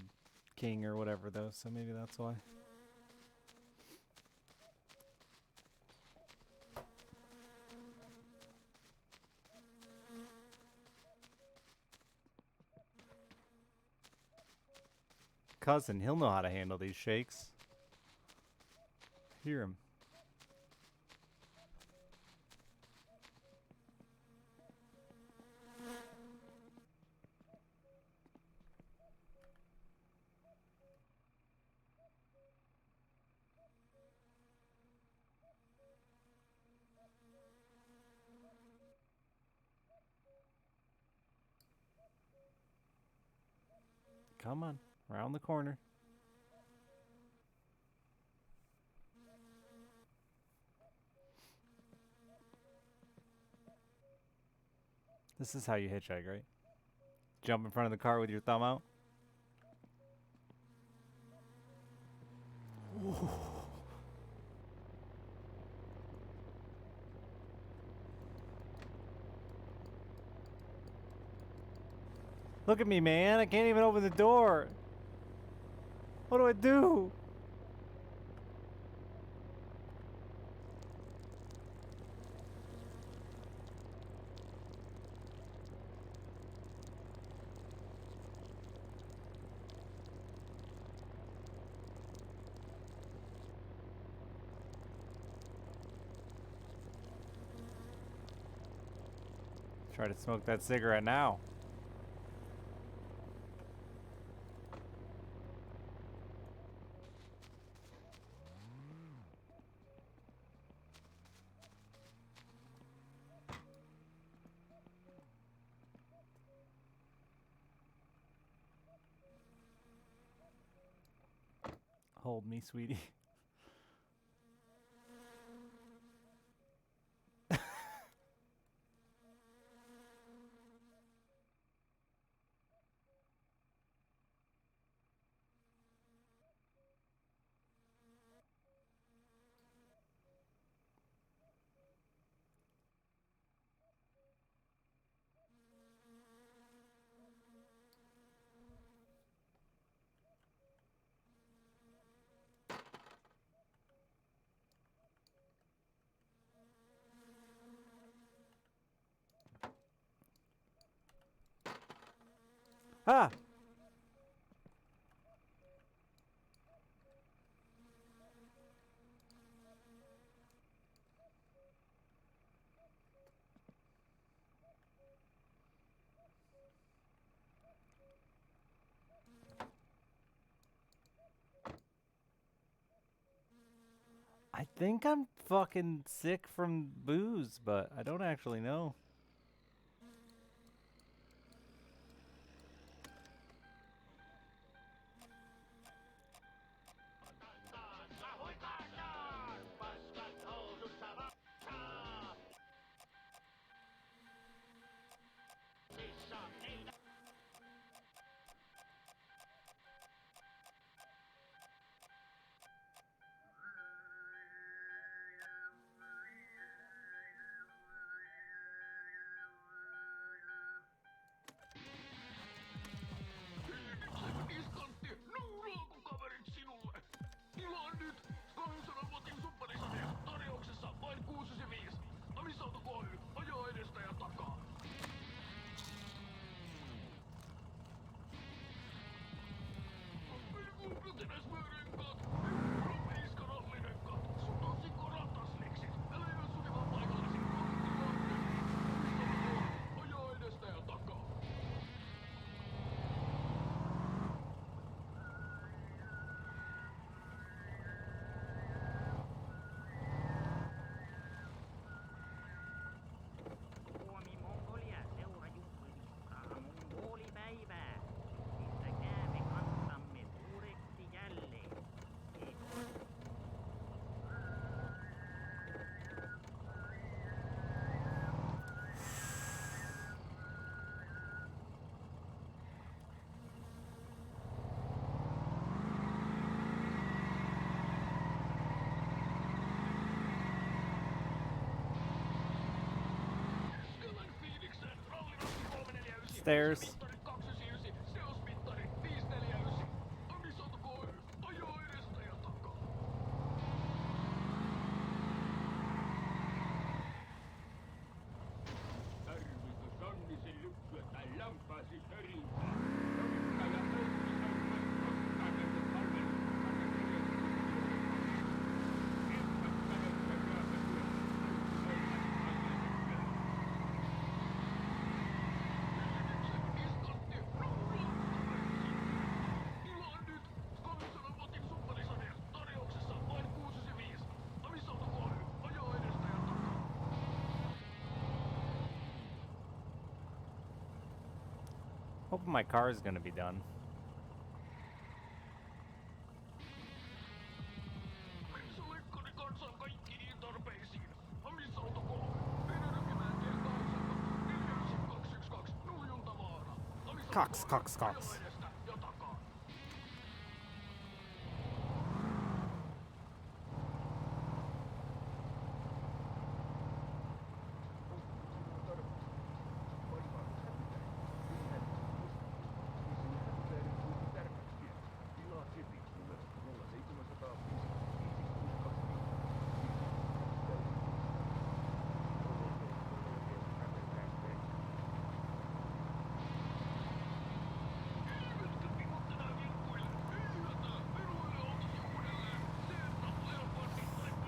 King or whatever though, so maybe that's why. cousin. He'll know how to handle these shakes. Hear him. Come on, around the corner. This is how you hitchhike, right? Jump in front of the car with your thumb out. Ooh. Look at me, man. I can't even open the door. What do I do? Try to smoke that cigarette now. Hold me, sweetie. Ah! I think I'm fucking sick from booze, but I don't actually know. Stairs. Hoping my car is gonna be done. Cox.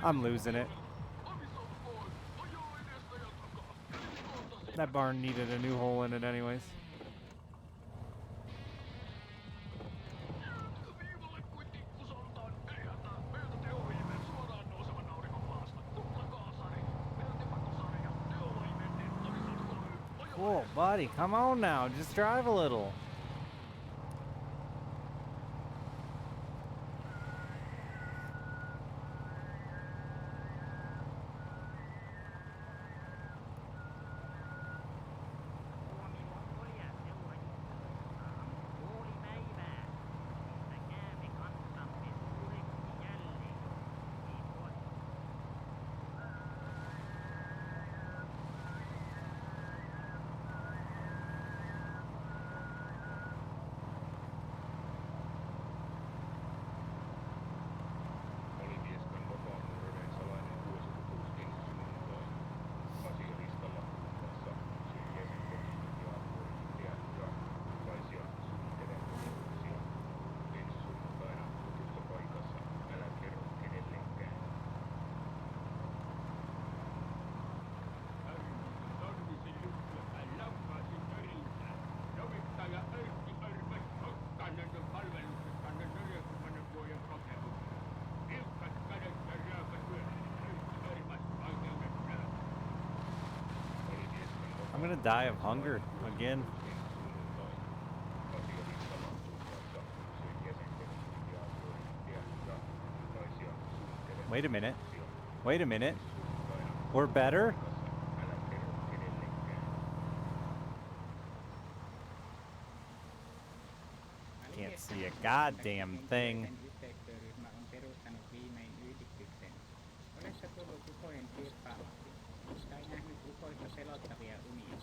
I'm losing it. That barn needed a new hole in it anyways. Whoa, buddy, come on now. Just drive a little. I'm gonna die of hunger again. Wait a minute. Wait a minute. We're better? Can't see a goddamn thing. Yhteistyöryhmä on perustanut viimein yhdistyksen. Oletko tullut ukojen kirkkaamaksi? Tai nähnyt ukoista pelottavia unia?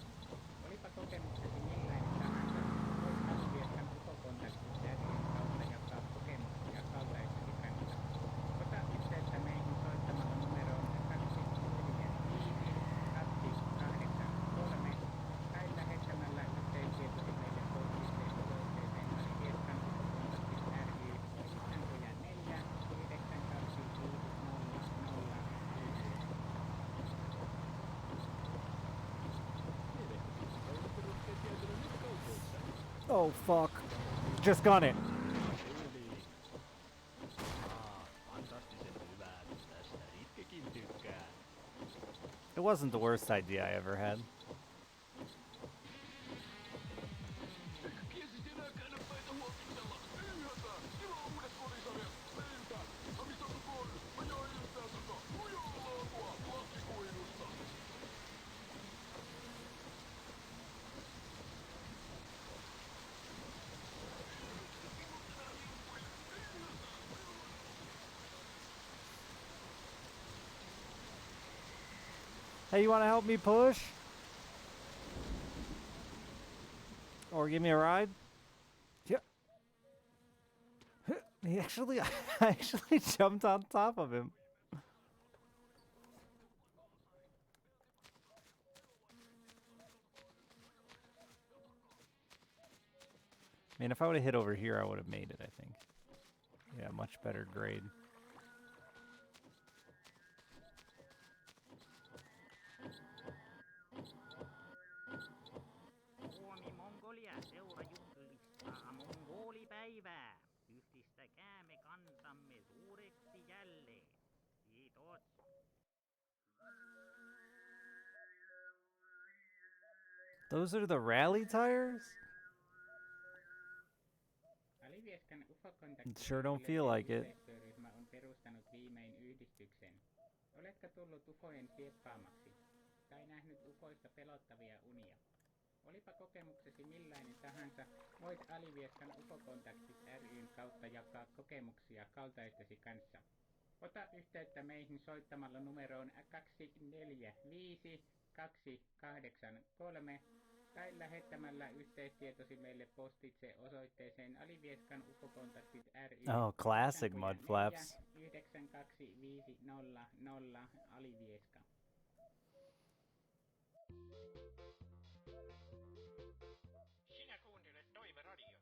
Olipa kokemuksesi millainen tahansa, voit Aspieskan ukokontaktisäätiön kautta jakaa kokemuksia kaltaisesi kanssa. Ota yhteyttä meihin soittamalla numeroon 245 tai lähettämällä yhteystietosi meille poikkeusteistoloitteeseen Aspieskan ukokontaktis ry 904 Oh fuck. Just got it. It wasn't the worst idea I ever had. Hey, you want to help me push? Or give me a ride? Yeah. He actually, I actually jumped on top of him. Man, if I would have hit over here, I would have made it, I think. Yeah, much better grade. Suomi Mongolia seurajuhlistaa mongolipäivää. Yhdistäkäämme kansamme suureksi jälleen. Kiitos. Those are the rally tires? Alivieskan UFO-kontaktit Sure don't feel like it. yhteistyöryhmä on perustanut viimein yhdistyksen. Oletko tullut UFOjen sieppaamaksi? Tai nähnyt UFOista pelottavia unia? Olipa kokemuksesi millainen tahansa, voit Alivieskan UFO-kontaktit ryn kautta jakaa kokemuksia kaltaistesi kanssa. Ota yhteyttä meihin soittamalla numeroon 245-283 tai lähettämällä yhteystietosi meille postitse osoitteeseen Alivieskan UFO-kontaktit ry. Oh, classic mudflaps. 92500 Alivieska. Sinä kuuntelet Toive-radiota.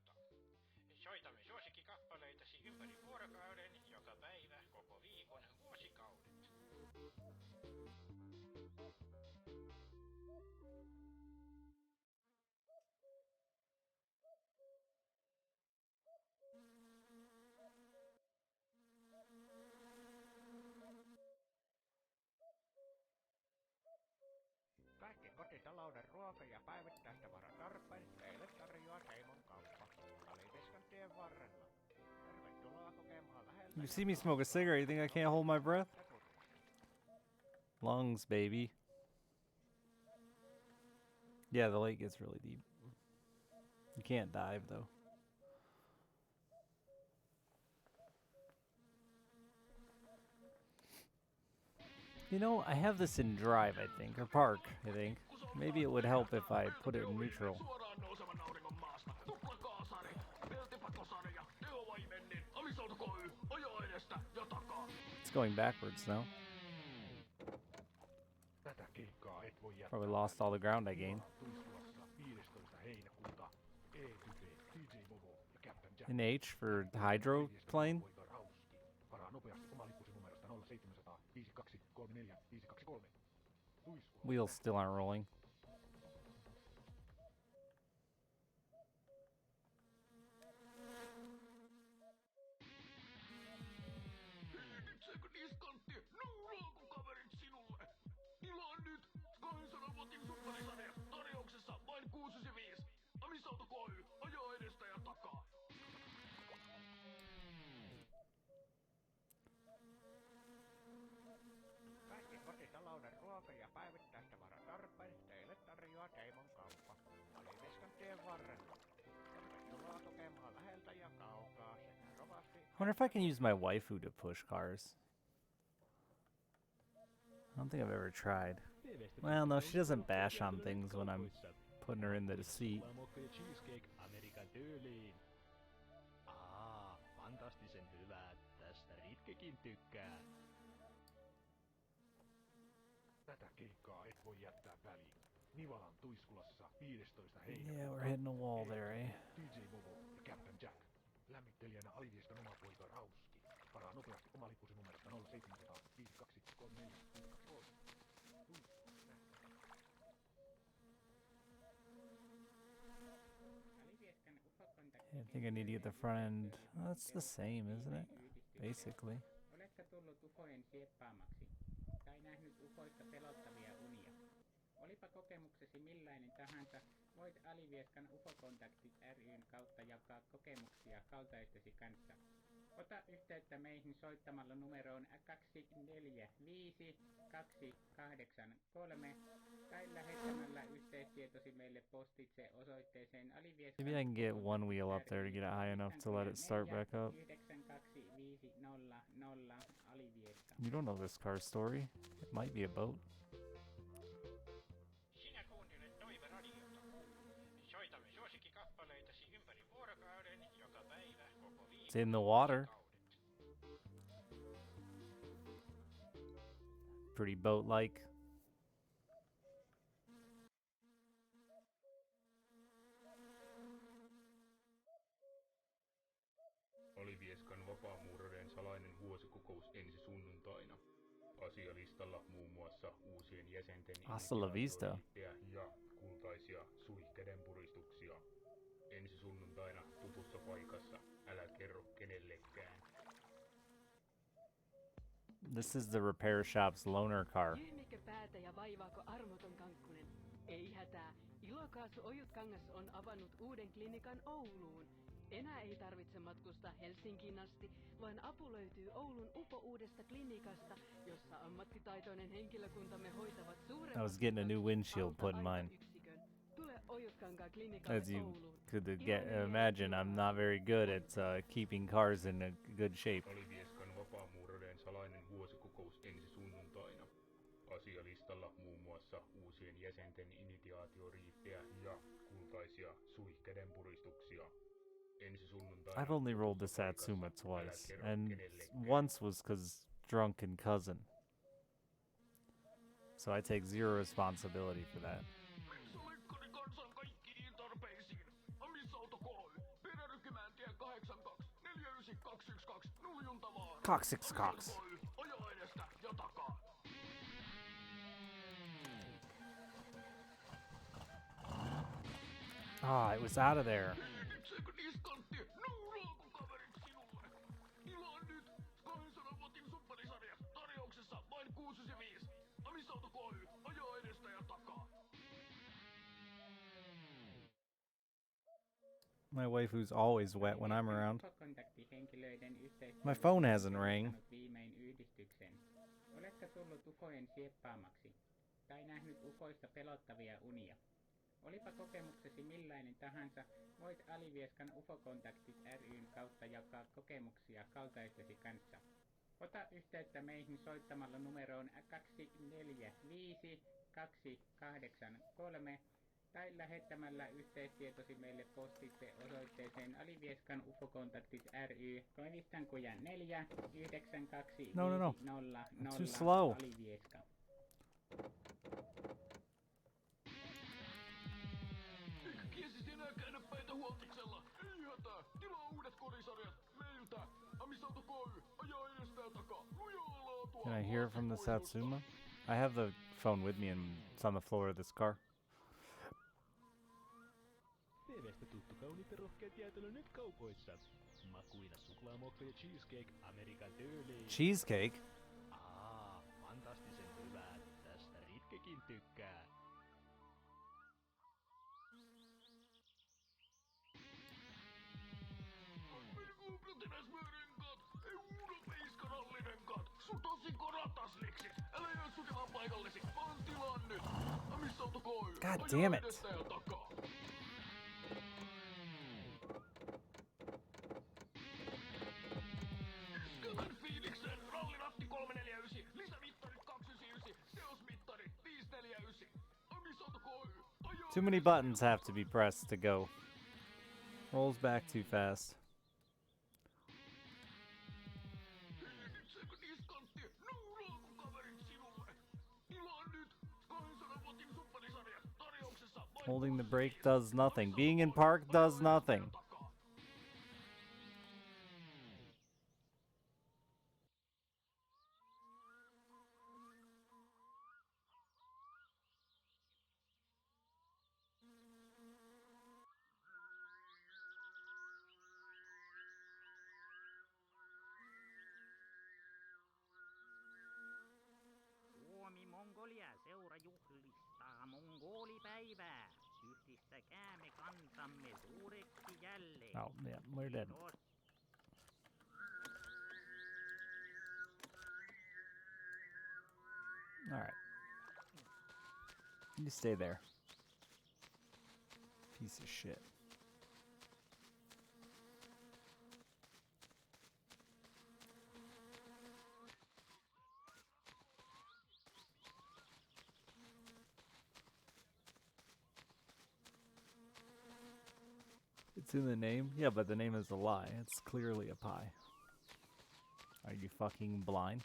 Soitamme suosikkikappaleitasi ympäri vuorokauden, joka päivä, koko viikon, vuosikaudet. Kaikki kotitalouden ruoka- ja päivittäistavaratarpeet teille tarjoaa Teimon kauppa Aliveskan tien varrella. Tervetuloa kokemaan läheltä. You see me smoke a cigarette, you think I can't hold my breath? Lungs, baby. Yeah, the lake gets really deep. You can't dive, though. You know, I have this in drive, I think, or park, I think. Maybe it would help if I put it in neutral. It's going backwards now. Probably lost all the ground I gained. An H for hydroplane? Wheels still aren't rolling. Kaikki kotitalouden ruoka- ja päivittäistavaratarpeet teille tarjoaa Teimon kauppa Aliveskan tien varrella. Tervetuloa kokemaan läheltä ja kaukaa sekä rovasti. I wonder if I can use my waifu to push cars. I don't think I've ever tried. Well, no, she doesn't bash on things when I'm putting her in the seat. Amerikan tyyliin. Fantastisen hyvä. Tästä Ritkekin tykkää. Tätä keikkaa et voi jättää väliin. Nivalan Tuiskulassa 15. Yeah, we're hitting a wall there, eh? DJ Bobo ja Captain Jack. Lämmittelijänä Alivieskan oma poika Rauski. Varaa nopeasti oma lippusi numerosta 0700 5234 Alivieskan UFO-kontaktit. I think I need to get the front end. Well, that's the same, isn't it? Basically. Oletko tullut UFOjen sieppaamaksi? Tai nähnyt UFOista pelottavia unia? Olipa kokemuksesi millainen tahansa, voit Alivieskan UFO-kontaktit ryn kautta jakaa kokemuksia kaltaistesi kanssa. Ota yhteyttä meihin soittamalla numeroon 245-283 tai lähettämällä yhteystietosi meille postitse osoitteeseen Alivieskan. Maybe I can get one wheel up there to get it high enough to let it start back up. 92500 Alivieska. You don't know this car's story. It might be a boat. Sinä kuuntelet Toive-radiota. Soitamme suosikkikappaleitasi ympäri vuorokauden, joka päivä, koko viikon. It's in the water. Pretty boat-like. Alivieskan vapaamuurareiden salainen vuosikokous ensi sunnuntaina. Asialistalla muun muassa uusien jäsenten Hasta la vista. ja kultaisia suihkädenpuristuksia. Ensi sunnuntaina tutussa paikassa. Älä kerro kenellekään. This is the repair shop's loaner car. Jyymikö päätä ja vaivaako armoton kankkunen? Ei hätää. Ilokaasu Ojutkangas on avannut uuden klinikan Ouluun. Enää ei tarvitse matkustaa Helsinkiin asti, vaan apu löytyy Oulun upo-uudesta klinikasta, jossa ammattitaitoinen henkilökuntamme hoitavat I was getting a new windshield put in mine. Tule Ohjuskankaan klinikalle As you Ouluun. could imagine, I'm not very good at keeping cars in a good shape. Alivieskan vapaamuurareiden salainen vuosikokous ensi sunnuntaina. Asialistalla muun muassa uusien jäsenten initiaatioriittejä ja kultaisia suihkeiden puristuksia. Ensi sunnuntaina I've only rolled the Satsuma twice, and once was because drunken cousin. So I take zero responsibility for that. Cox. Ah, it was out of there. My waifu's always wet when I'm around. My phone hasn't rang. Viimein yhdistyksen. Oletko tullut ufojen sieppaamaksi? Tai nähnyt ufoista pelottavia unia? Olipa kokemuksesi millainen tahansa, voit Alivieskan ufokontaktit ryn kautta jakaa kokemuksia kaltaistesi kanssa. Ota yhteyttä meihin soittamalla numeroon 245283 tai lähettämällä yhteystietosi meille postitse osoitteeseen Alivieskan ufokontaktit ry, Koivistankuja 4 92 No. 0 I'm too slow. Alivieska. Kiesis enää käydä päitä huoltiksella. Ei hätää. Tilaa uudet kodisarjat. Meiltä. Amisauto Koy. Ajaa edestä ja takaa. Lujaa laatua. Can I hear from the Satsuma? I have the phone with me and it's on the floor of this car. TV:stä tuttu kauniit ja rohkeat jäätelö nyt kaupoissa. Makuina suklaamokka ja cheesecake Amerikan tyyliin. Cheesecake? Fantastisen hyvää. Tästä Ritkekin tykkää. Sun tosi koratasliksit. Älä jää sukemaan paikallesi. Vaan tilaa nyt. Amisauto Koy. God damn it. Edestä ja takaa. Kevän fiiliksen. Ralliratti 349. Lisämittarit 299. Teosmittari 549. Amisauto Koy. Too many buttons have to be pressed to go. Rolls back too fast. Holding the brake does nothing. Being in park does nothing. Suomi-Mongolia seura juhlistaa mongolipäivää. Yhdistäkäämme kansamme suureksi jälleen. Oh, yeah, we're dead. Alright. You stay there. Piece of shit. It's in the name? Yeah, but the name is a lie. It's clearly a pie. Are you fucking blind?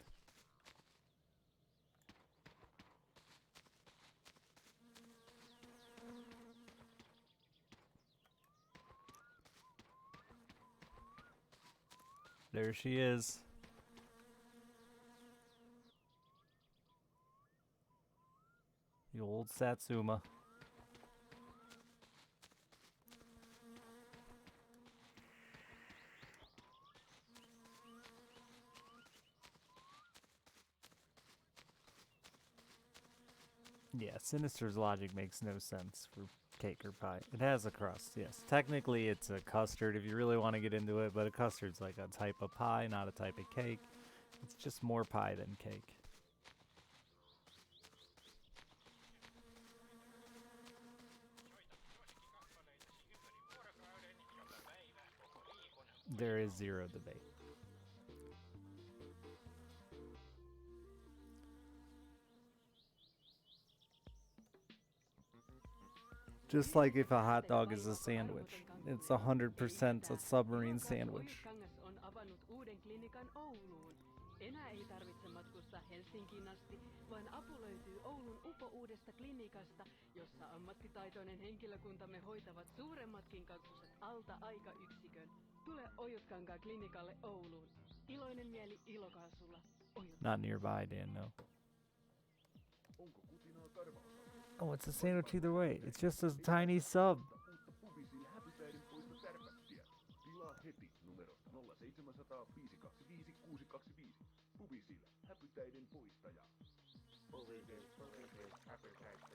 There she is. The old Satsuma. Yeah, Sinister's logic makes no sense for cake or pie. It has a crust, yes. Technically, it's a custard if you really want to get into it, but a custard's like a type of pie, not a type of cake. It's just more pie than cake. There is zero debate. Just like if a hot dog is a sandwich, it's 100% a submarine sandwich. On avannut uuden klinikan Ouluun. Enää ei tarvitse matkustaa Helsinkiin asti, vaan apu löytyy Oulun upouudesta klinikasta, jossa ammattitaitoinen henkilökuntamme hoitavat suuremmatkin kaksoset alta aikayksikön. Tule Ojutkankaan klinikalle Ouluun. Iloinen mieli Ilokaasulla. Not nearby, Dan, no. Oh, it's a sandwich either way. It's just a tiny sub. Tilaa heti numerosta 0700 525 625. Pubisil, häpytäiden poistaja. Pubisil, häpytäiden.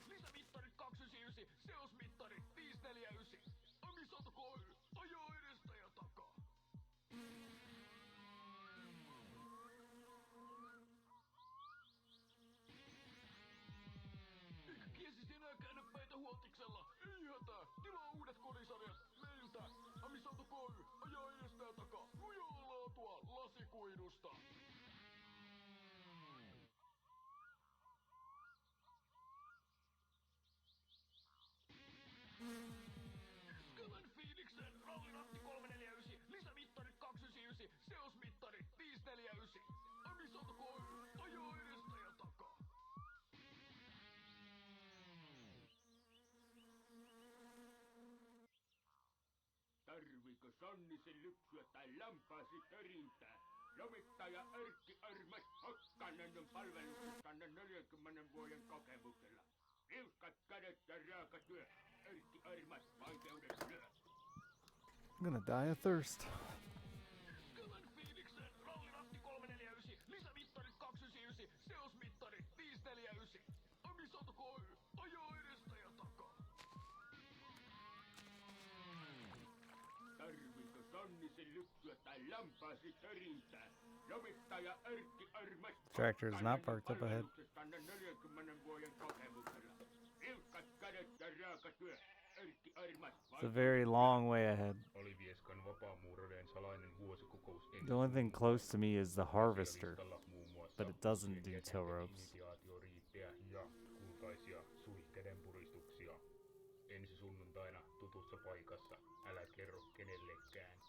Lisämittarit 299, seosmittarit 549. Amisato koy, ajaa edestä ja takaa. Eikä kiesis enää käännä päitä huoltiksella. Ei hätää, tilaa uudet kodisarjat meiltä. Amisato koy, ajaa edestä ja takaa. Lujaa laatua lasikuidusta. Kylän fiiliksen, rallinatti 349, lisämittarit 299, seosmittarit 549. Amisato koy, ajaa edestä ja takaa. Tarviiko Sonnisen lypsyä tai lampaasi törintää? Lomittaja Erkki Armas Hokkanen palveluksessanne 40 vuoden kokemuksella. Liuskat kädet ja raaka työ. Erkki Armas vaikeuden lyö. I'm gonna die of thirst. Kylän fiiliksen, rallinatti 349, lisämittarit 299, seosmittarit 549. Amisato koy, ajaa edestä ja takaa. Tarviiko Sonnisen lypsyä tai lampaasi törintää? Lomittaja Erkki Armas Tractor is not parked up ahead. 40 vuoden kokemuksella. Liuskat kädet ja raaka työ. Erkki Armas It's a very long way ahead. Olivieskan vapaamuurareiden salainen vuosikokous. The only thing close to me is the harvester, but it doesn't do till ropes. Initiaatioriittejä ja kultaisia suihkeiden puristuksia. Ensi sunnuntaina tutussa paikassa. Älä kerro kenellekään.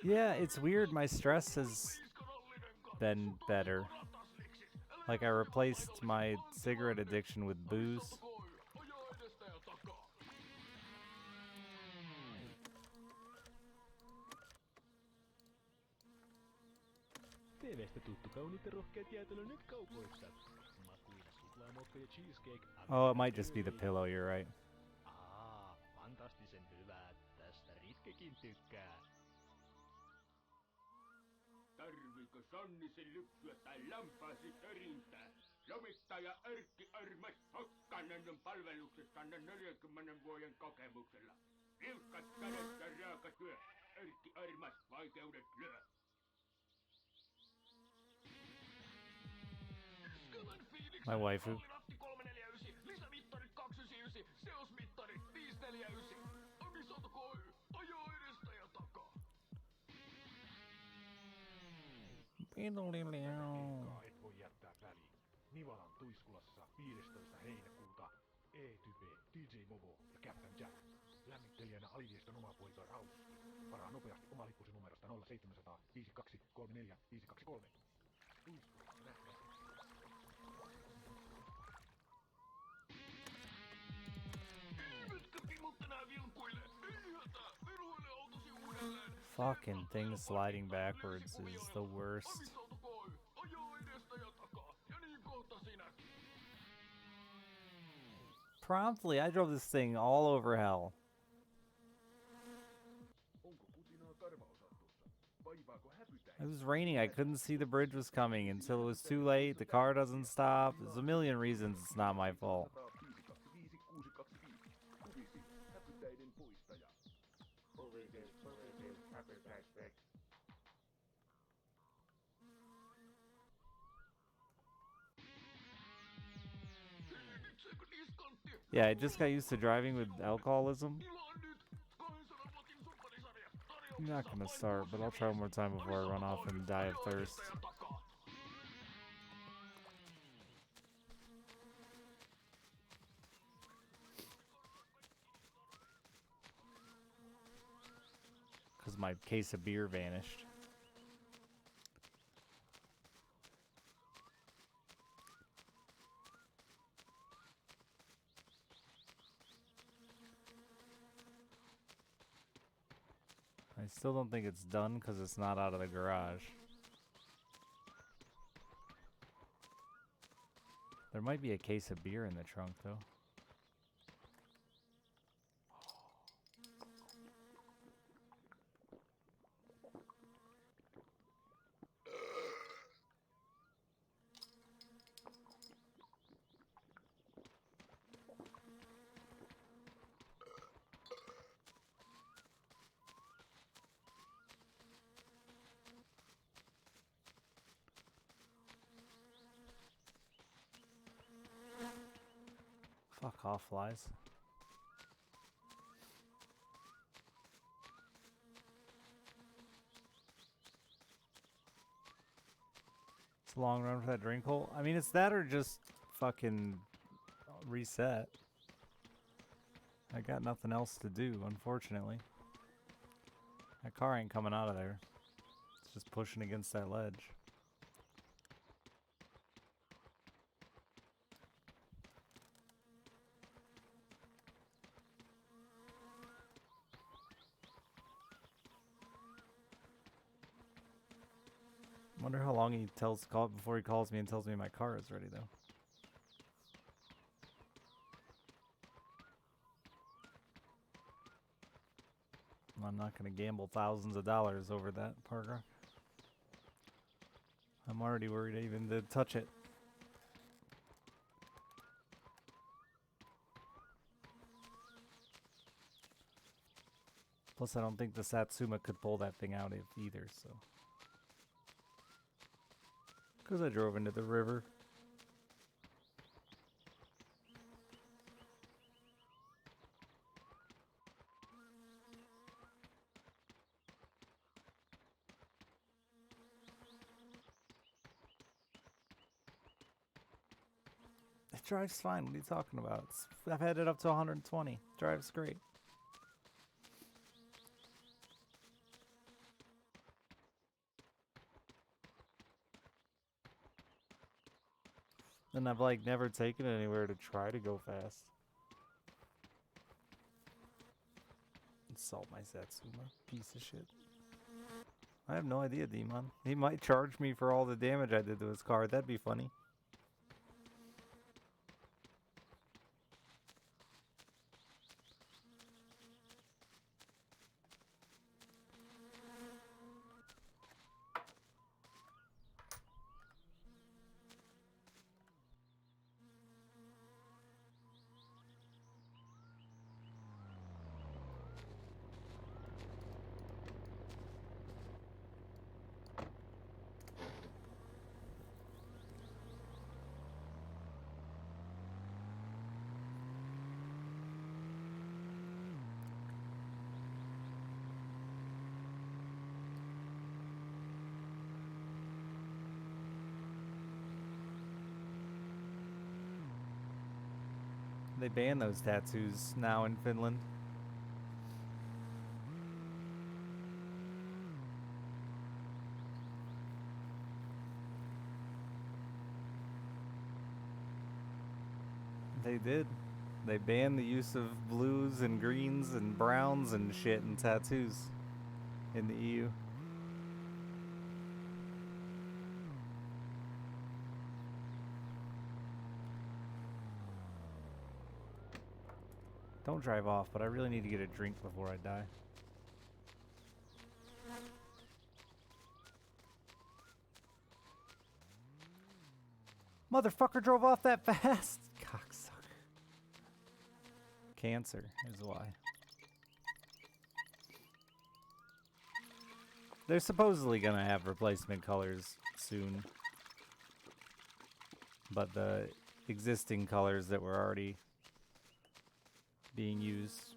Yeah, it's weird. My stress has been better. Like I replaced my cigarette addiction with booze. TV:stä tuttu kauniit ja rohkeat jäätelö nyt kaupoissa. Makuina suklaamokka ja cheesecake. Oh, it might just be the pillow, you're right. Fantastisen hyvää. Tästä sekin tykkää. Tarviiko Sannisen lypsyä tai lampaasi törintää? Lomittaja Erkki Armas Hokkanen on palveluksessanne 40 vuoden kokemuksella. Vilkkat kädet ja raaka työ. Erkki Armas, vaikeudet lyö. My waifu. Ratti 349, lisämittarit 299, seosmittarit 549. Amisato KY, ajaa edestä ja takaa. Keikkaa et voi jättää väliin. Nivalan Tuiskulassa 15. heinäkuuta. E-Type, DJ Movo ja Captain Jack. Lämmittelijänä Alivieston oma poika Rauski. Varaa nopeasti oma lippusi numerosta 0700 52 34 523. Tuiskulassa nähdään. Fucking thing sliding backwards is the worst. Promptly, I drove this thing all over hell. It was raining, I couldn't see the bridge was coming until it was too late, the car doesn't stop. There's a million reasons it's not my fault. Yeah, I just got used to driving with alcoholism. I'm not gonna start, but I'll try one more time before I run off and die of thirst. Because my case of beer vanished. I still don't think it's done because it's not out of the garage. There might be a case of beer in the trunk though. Fuck off, flies. It's a long run for that drink hole. I mean, it's that or just fucking reset. I got nothing else to do, unfortunately. That car ain't coming out of there. It's just pushing against that ledge. Wonder how long he before he calls me and tells me my car is ready though. I'm not gonna gamble thousands of dollars over that Parker. I'm already worried even to touch it. Plus I don't think the Satsuma could pull that thing out either, so. Because I drove into the river. It drives fine. What are you talking about? I've had it up to 120. Drives great. And I've like never taken it anywhere to try to go fast. Insult my Satsuma, piece of shit. I have no idea, Demon. He might charge me for all the damage I did to his car. That'd be funny. They ban those tattoos now in Finland. They did. They banned the use of blues and greens and browns and shit in tattoos in the EU. Don't drive off, but I really need to get a drink before I die. Motherfucker drove off that fast! Cocksucker. Cancer is why. They're supposedly gonna have replacement colors soon. But the existing colors that were already being used.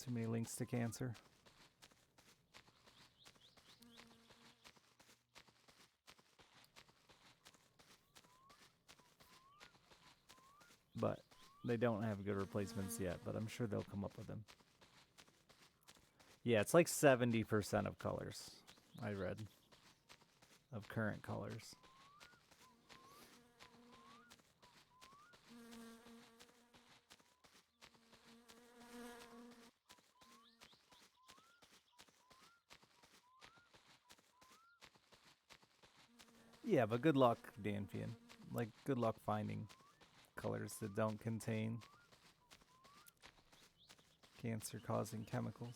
Too many links to cancer. But they don't have good replacements yet, but I'm sure they'll come up with them. Yeah, it's like 70% of colors, I read, of current colors. Yeah, but good luck, Danfian. Like, good luck finding colors that don't contain cancer-causing chemicals.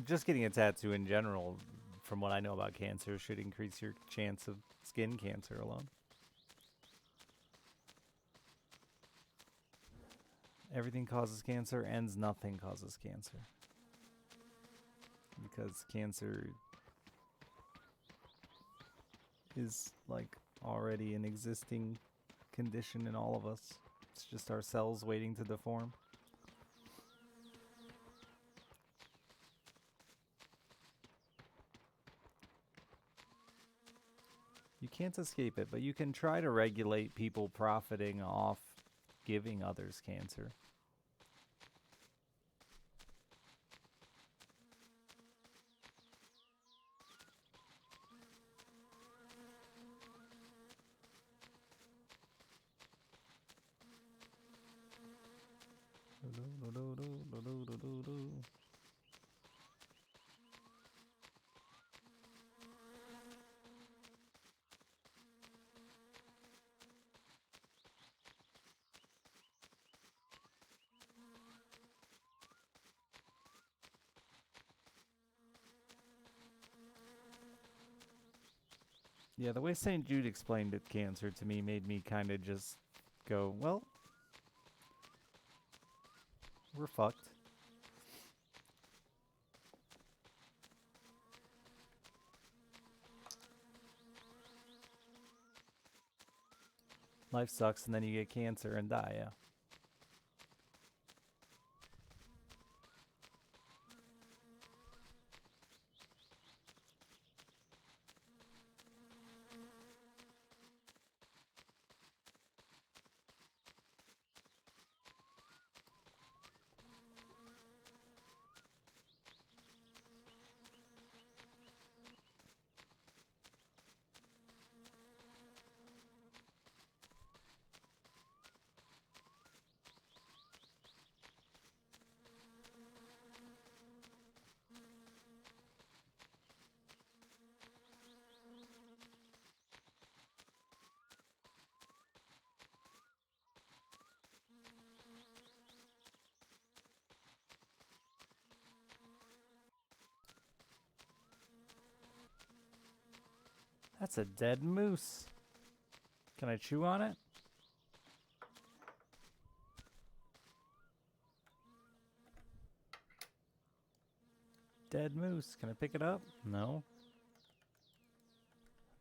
Just getting a tattoo in general, from what I know about cancer, should increase your chance of skin cancer alone. Everything causes cancer, ends nothing causes cancer. Because cancer is like already an existing condition in all of us. It's just our cells waiting to deform. You can't escape it, but you can try to regulate people profiting off giving others cancer. Yeah, the way St. Jude explained it, cancer, to me made me kind of just go, well, we're fucked. Life sucks and then you get cancer and die, yeah. That's a dead moose. Can I chew on it? Dead moose. Can I pick it up? No.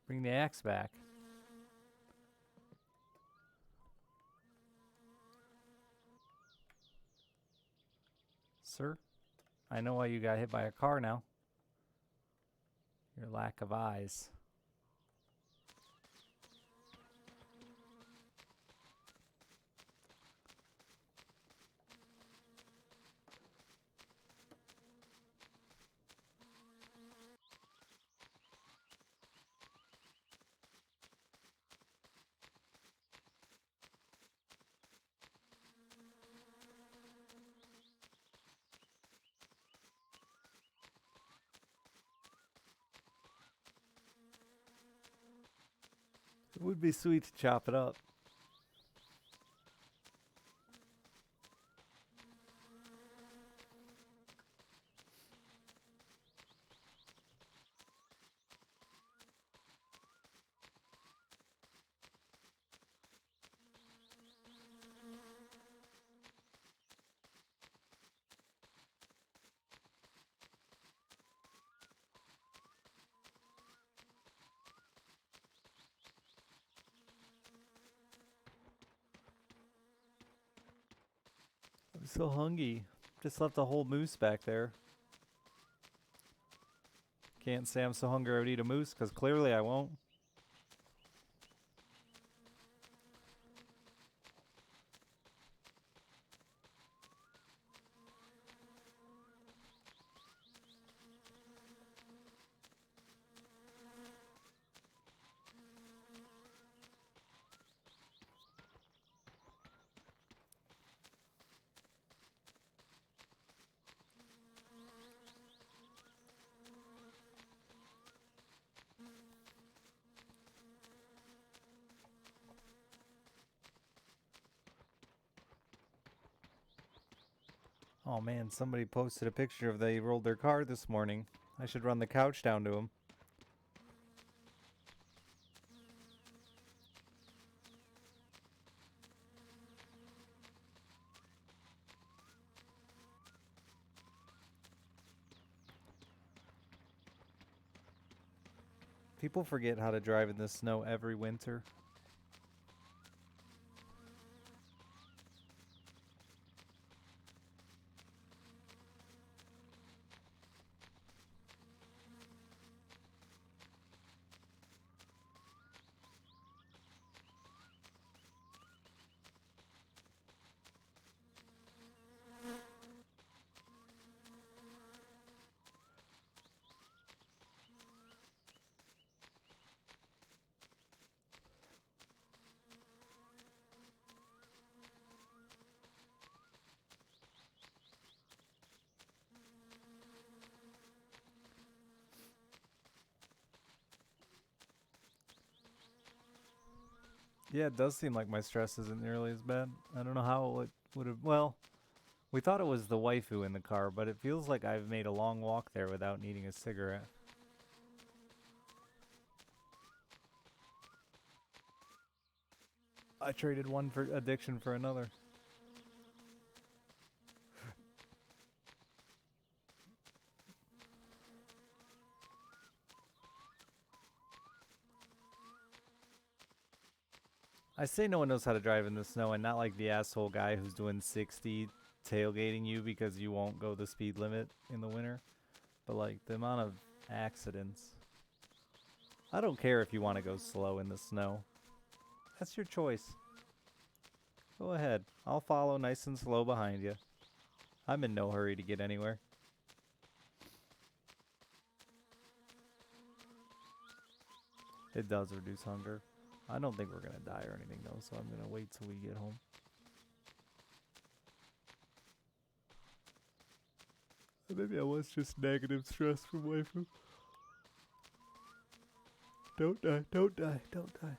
Bring the axe back. Sir, I know why you got hit by a car now. Your lack of eyes. It would be sweet to chop it up. I'm so hungry. Just left a whole moose back there. Can't say I'm so hungry I would eat a moose, because clearly I won't. Oh man, somebody posted a picture of they rolled their car this morning. I should run the couch down to them. People forget how to drive in the snow every winter. Yeah, it does seem like my stress isn't nearly as bad. I don't know how it would have... Well, we thought it was the waifu in the car, but it feels like I've made a long walk there without needing a cigarette. I traded one for addiction for another. I say no one knows how to drive in the snow, and not like the asshole guy who's doing 60 tailgating you because you won't go the speed limit in the winter. But like the amount of accidents. I don't care if you want to go slow in the snow. That's your choice. Go ahead. I'll follow nice and slow behind you. I'm in no hurry to get anywhere. It does reduce hunger. I don't think we're gonna die or anything though, so I'm gonna wait till we get home. Maybe I was just negative stress from waifu. Don't die, don't die, don't die.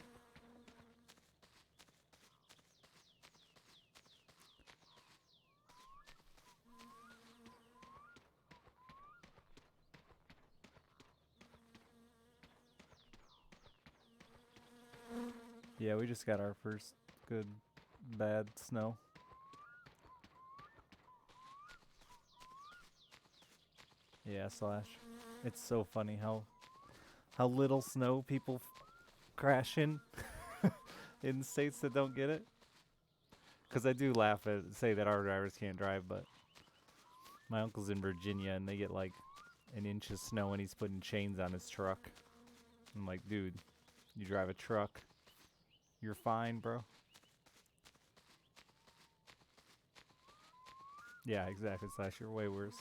Yeah, we just got our first good, bad snow. Yeah, Slash. It's so funny how little snow people crash in states that don't get it. Because I do laugh at say that our drivers can't drive, but My uncle's in Virginia, and they get like an inch of snow, and he's putting chains on his truck. I'm like, dude, you drive a truck, you're fine, bro. Yeah, exactly, Slash. You're way worse.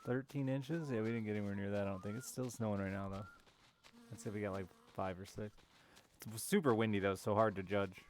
$13 inches? Yeah, we didn't get anywhere near that, I don't think. It's still snowing right now, though. I'd say we got like 5 or 6. It's super windy, though, so hard to judge.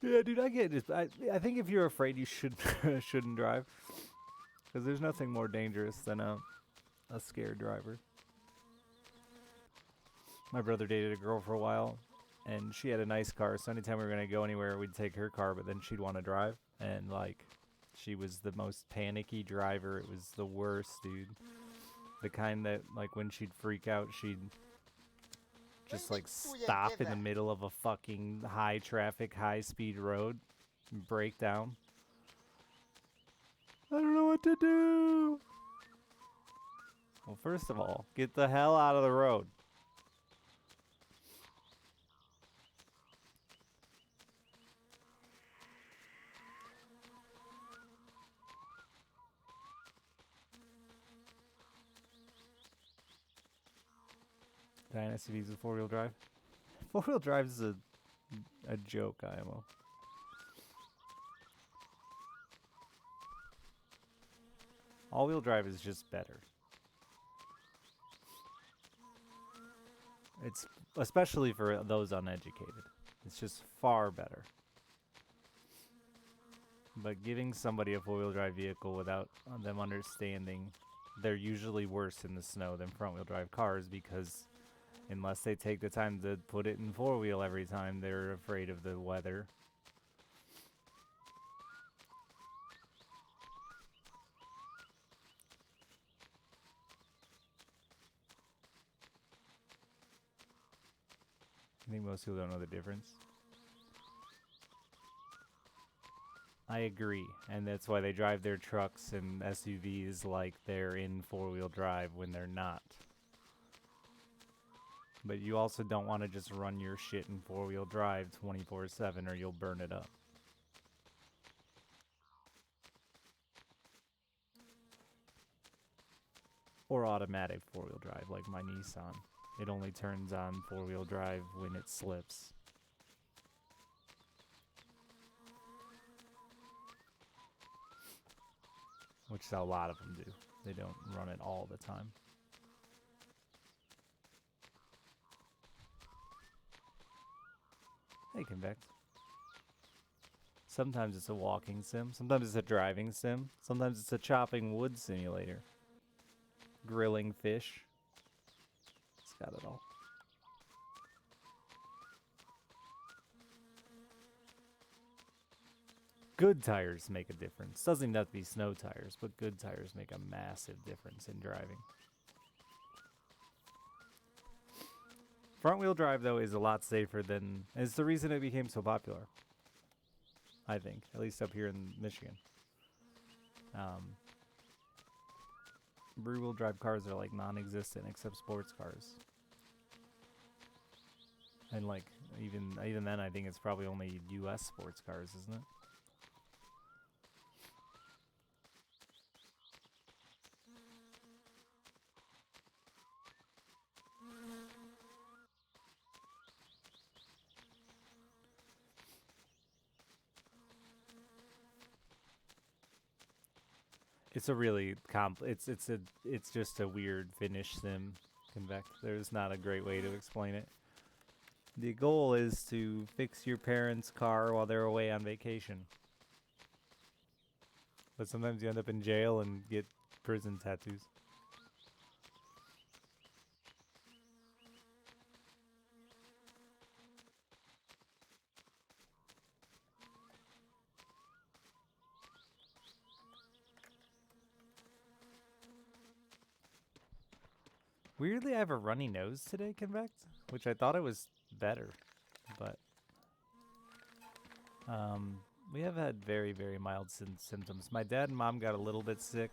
Yeah, dude, I get it. I think if you're afraid, you shouldn't drive, because there's nothing more dangerous than a scared driver. My brother dated a girl for a while, and she had a nice car, so anytime we were gonna go anywhere, we'd take her car, but then she'd want to drive, and like, she was the most panicky driver. It was the worst, dude. The kind that, like, when she'd freak out, she'd just like stop in the middle of a fucking high traffic, high speed road and break down. I don't know what to do. Well, first of all, get the hell out of the road. Giant SUVs with 4-wheel drive. 4-wheel drive is a joke, IMO. All-wheel drive is just better. It's especially for those uneducated. It's just far better. But giving somebody a 4-wheel drive vehicle without them understanding, they're usually worse in the snow than front-wheel drive cars, because unless they take the time to put it in 4-wheel every time, they're afraid of the weather. I think most people don't know the difference. I agree, and that's why they drive their trucks and SUVs like they're in 4-wheel drive when they're not. But you also don't want to just run your shit in 4-wheel drive 24/7 or you'll burn it up. Or automatic 4-wheel drive like my Nissan. It only turns on 4-wheel drive when it slips. Which a lot of them do. They don't run it all the time. Hey, Convex. Sometimes it's a walking sim. Sometimes it's a driving sim. Sometimes it's a chopping wood simulator. Grilling fish. It's got it all. Good tires make a difference. Doesn't even have to be snow tires, but good tires make a massive difference in driving. Front-wheel drive, though, is a lot safer than... It's the reason it became so popular. I think. At least up here in Michigan. Rear-wheel drive cars are, like, non-existent except sports cars. And, like, even then, I think it's probably only U.S. sports cars, isn't it? It's a really it's just a weird finish sim, Convect. There's not a great way to explain it. The goal is to fix your parents' car while they're away on vacation. But sometimes you end up in jail and get prison tattoos. Weirdly, I have a runny nose today, Convect, which I thought it was better, but we have had very, very mild symptoms. My dad and mom got a little bit sick,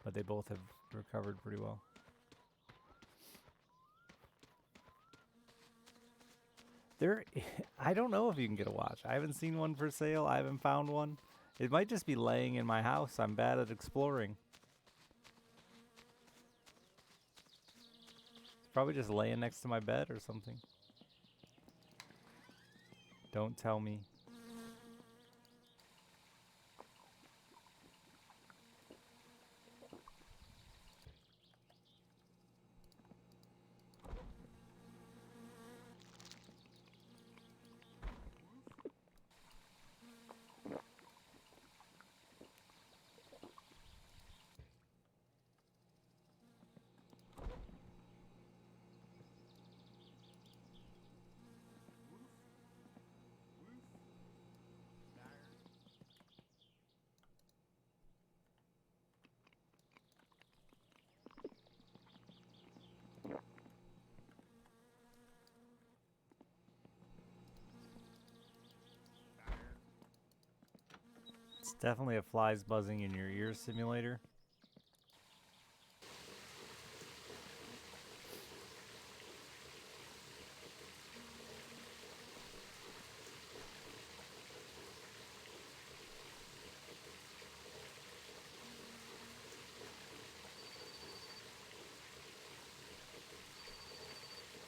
but they both have recovered pretty well. I don't know if you can get a watch. I haven't seen one for sale. I haven't found one. It might just be laying in my house. I'm bad at exploring. Probably just laying next to my bed or something. Don't tell me. It's definitely a flies buzzing in your ear simulator.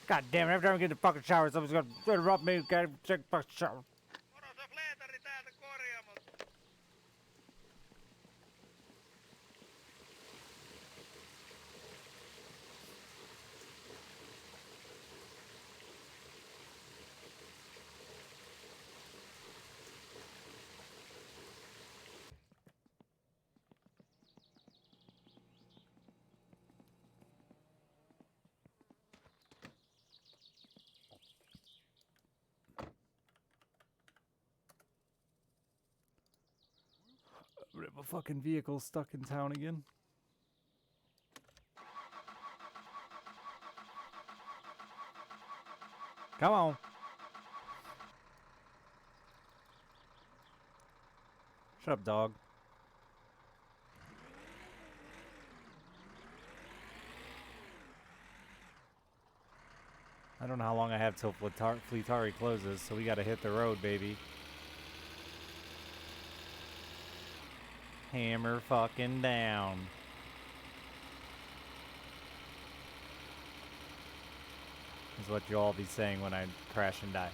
God damn it, every time I get in the fucking shower, someone's gonna interrupt me, gotta check the fucking shower. We have a fucking vehicle stuck in town again. Come on. Shut up, dog. I don't know how long I have till Fleetari closes, so we gotta hit the road, baby. Hammer fucking down. Is what you'll all be saying when I crash and die.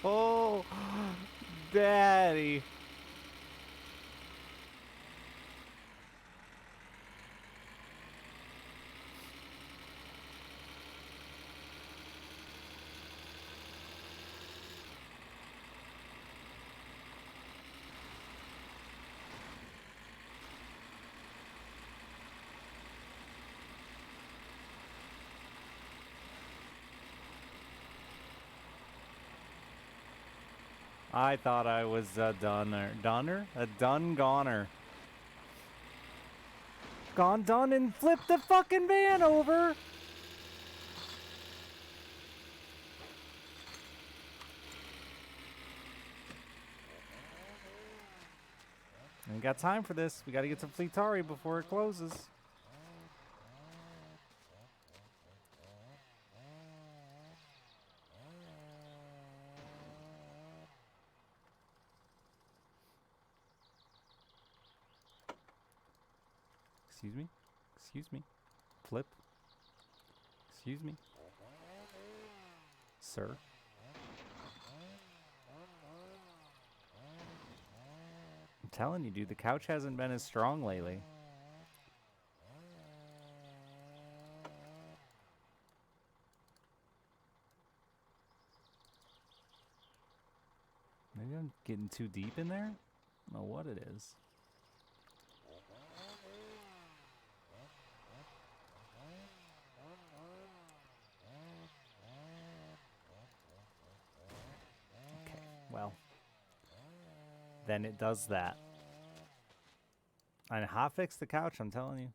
Oh, Daddy. I thought I was a dunner? A done-goner. Gone done and flipped the fucking van over! Ain't got time for this. We gotta get to Fleetari before it closes. Excuse me? Excuse me. Flip. Excuse me. Sir. I'm telling you, dude, the couch hasn't been as strong lately. Maybe I'm getting too deep in there? I don't know what it is. Okay, well. Then it does that. And hotfix the couch, I'm telling you.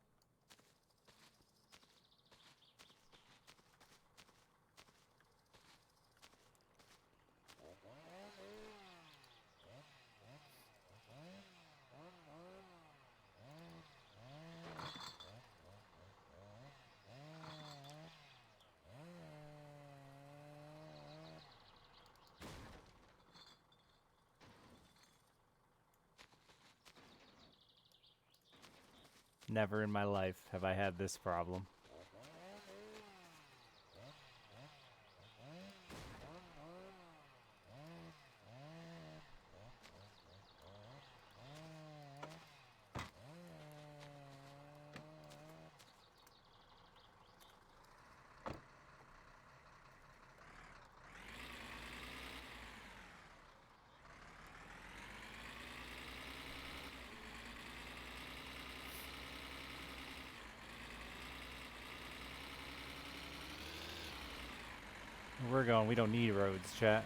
Never in my life have I had this problem. We're going, we don't need roads, chat.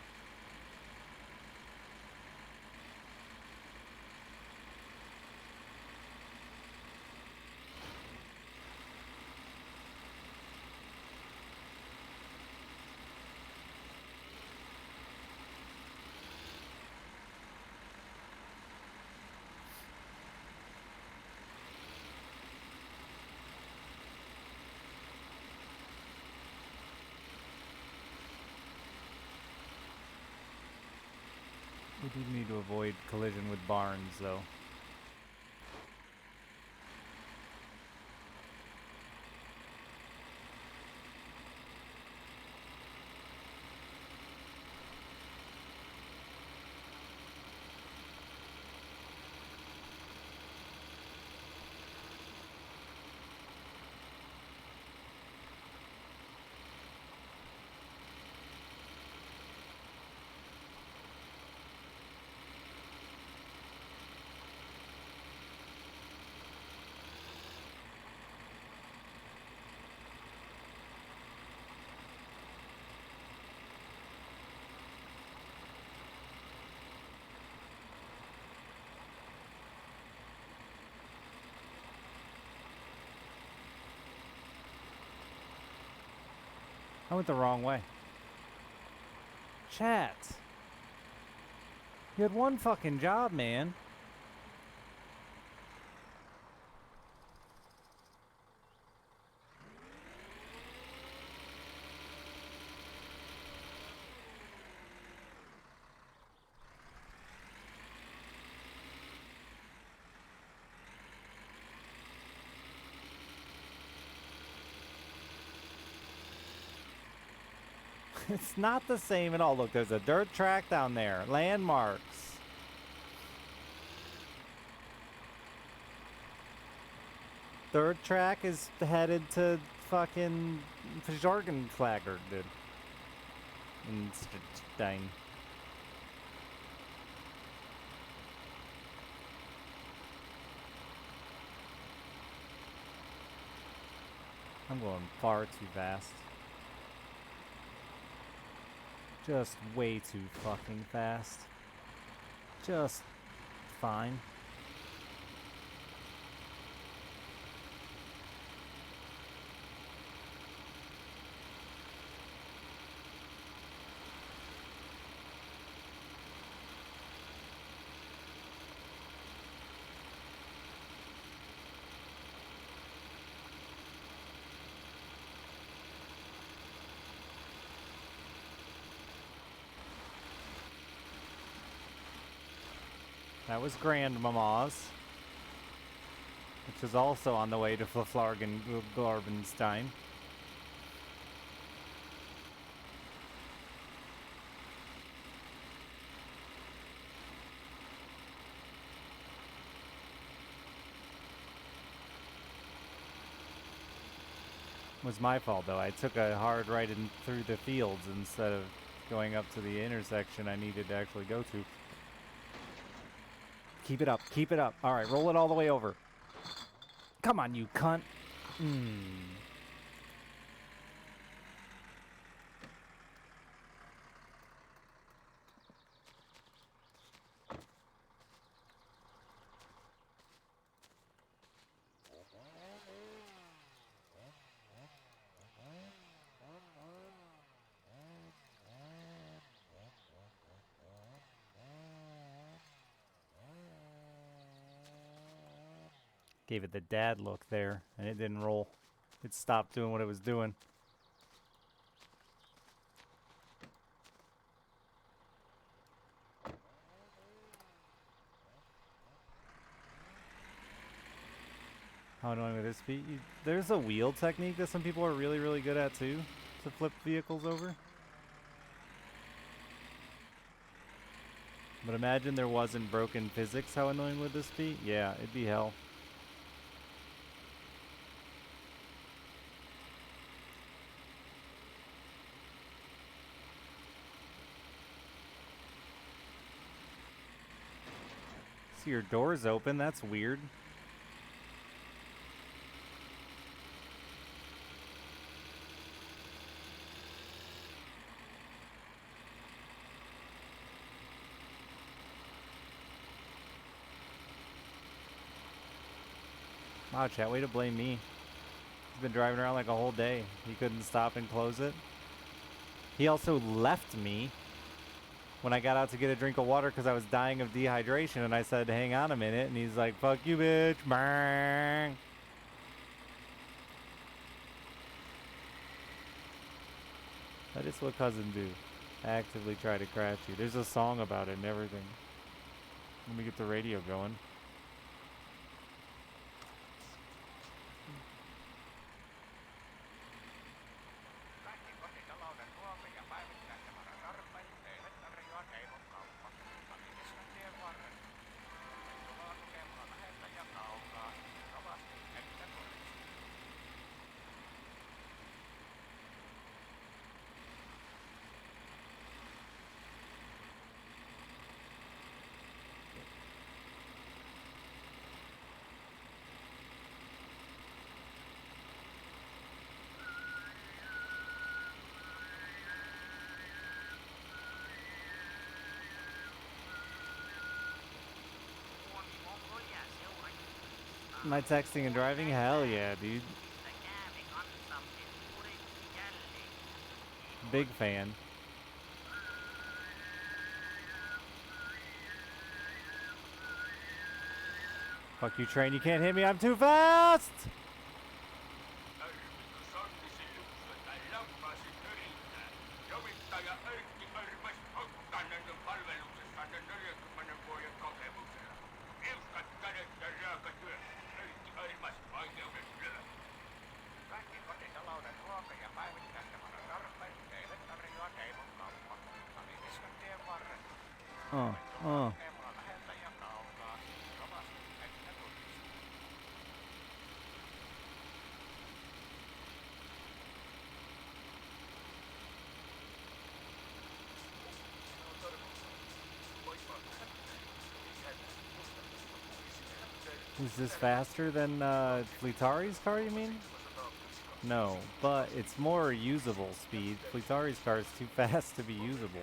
We do need to avoid collision with barns, though. I went the wrong way. Chat. You had one fucking job, man. It's not the same at all. Look, there's a dirt track down there. Landmarks. Third track is headed to fucking Jorgenflagger, dude. Dang. I'm going far too fast. Just way too fucking fast. Just fine. That was Grandmama's, which is also on the way to Flargen Garbenstein. It was my fault though. I took a hard right in through the fields instead of going up to the intersection I needed to actually go to. Keep it up, keep it up. All right, roll it all the way over. Come on, you cunt. Gave it the dad look there, and it didn't roll. It stopped doing what it was doing. How annoying would this be? There's a wheel technique that some people are really, really good at too, to flip vehicles over. But imagine there wasn't broken physics, how annoying would this be? Yeah, it'd be hell. See, your door's open, that's weird. Wow, chat, way to blame me. He's been driving around like a whole day. He couldn't stop and close it. He also left me when I got out to get a drink of water because I was dying of dehydration, and I said, hang on a minute, and he's like, fuck you, bitch. Bang. That is what cousins do. Actively try to crash you. There's a song about it and everything. Let me get the radio going. Am I texting and driving? Hell yeah, dude. Big fan. Fuck you, train. You can't hit me. I'm too fast! Is this faster than Fleetari's car, you mean? No, but it's more usable speed. Fleetari's car is too fast to be usable.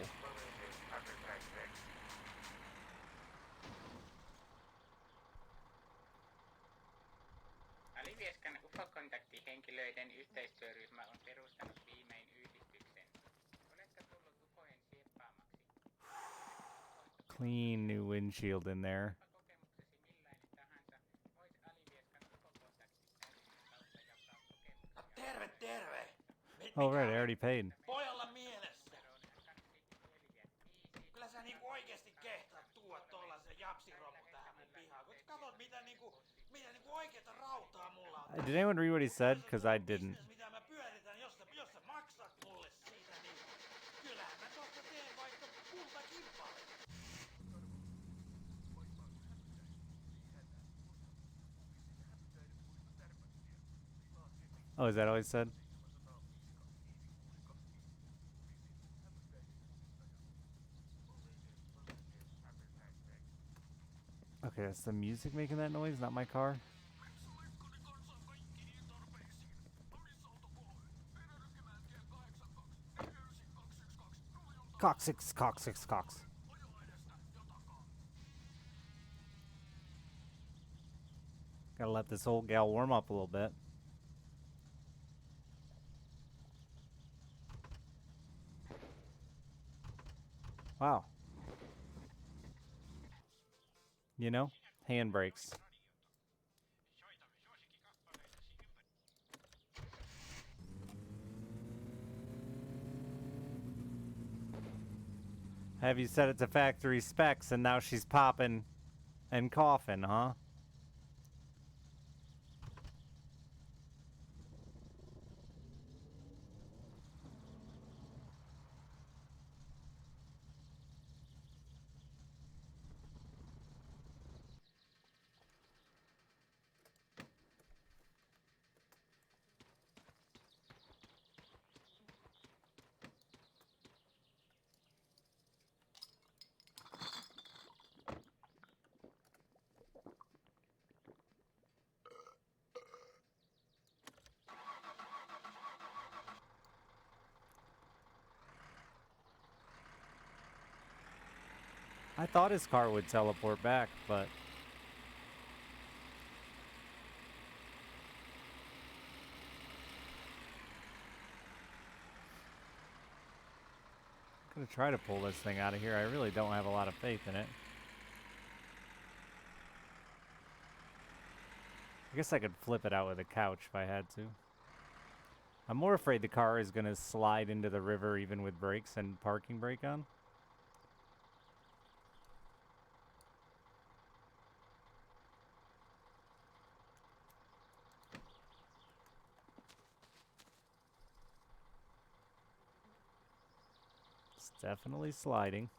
Alivieskan UFO-kontaktihenkilöiden yhteistyöryhmä on perustanut viimein yhdistyksen. Oletko tullut ufojen sieppaamaksi? Clean new windshield in there. Kokemuksesi millainen tahansa, vois Alivieskan UFO-kontaktista kautta jakaa kokemuksia. Terve, terve! Oh, right, I already paid. Pojalla mielessä. Kyllä sä niinku oikeesti kehtaat tuoda tollasen japsirommun tähän mun pihaan. Kun katot mitä niinku oikeeta rautaa mulla on. Did anyone read what he said? Because I didn't. Mitä mä pyöritän, jos sä maksat mulle siitä, niin kyllähän mä tosta teen vaikka kultakimpale. Oh, is that all he said? Okay, that's the music making that noise, not my car. Cox. Gotta let this old gal warm up a little bit. Wow. You know, handbrakes. Have you set it to factory specs and now she's popping and coughing, huh? I thought his car would teleport back, but... I'm gonna try to pull this thing out of here. I really don't have a lot of faith in it. I guess I could flip it out with a couch if I had to. I'm more afraid the car is gonna slide into the river even with brakes and parking brake on. It's definitely sliding.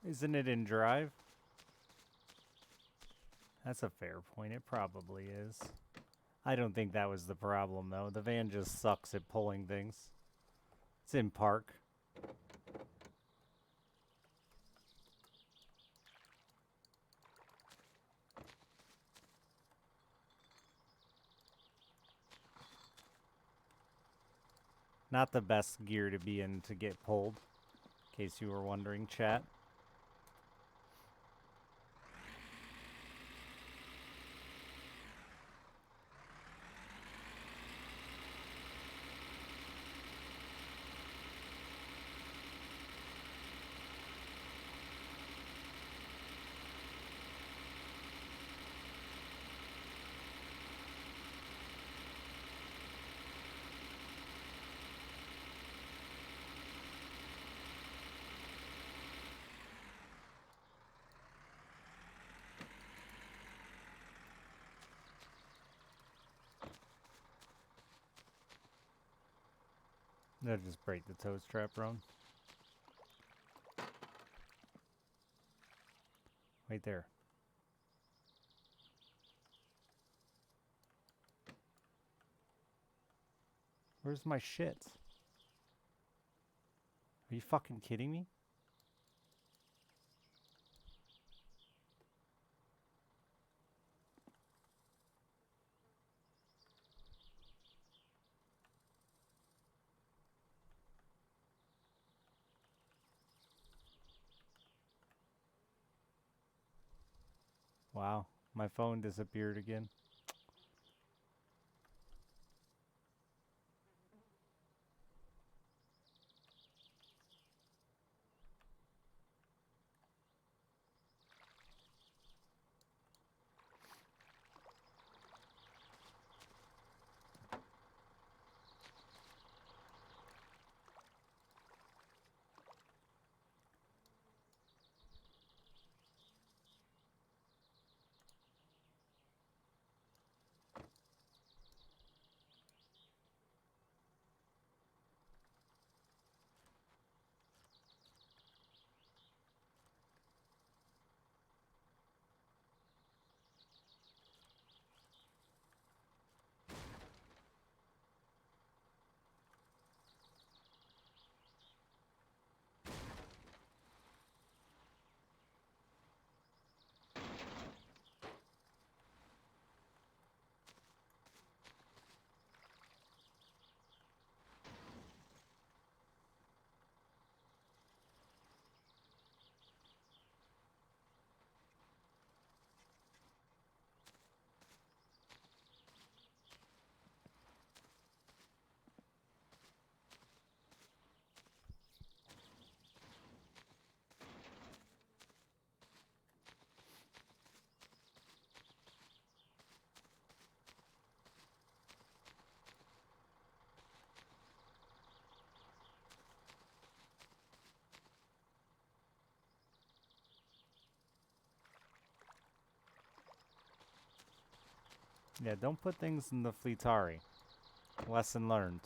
Isn't it in drive? That's a fair point. It probably is. I don't think that was the problem, though. The van just sucks at pulling things. It's in park. Not the best gear to be in to get pulled, in case you were wondering, chat. Did I just break the toast trap, Ron? Right there. Where's my shit? Are you fucking kidding me? Wow, my phone disappeared again. Yeah, don't put things in the Fleetari. Lesson learned.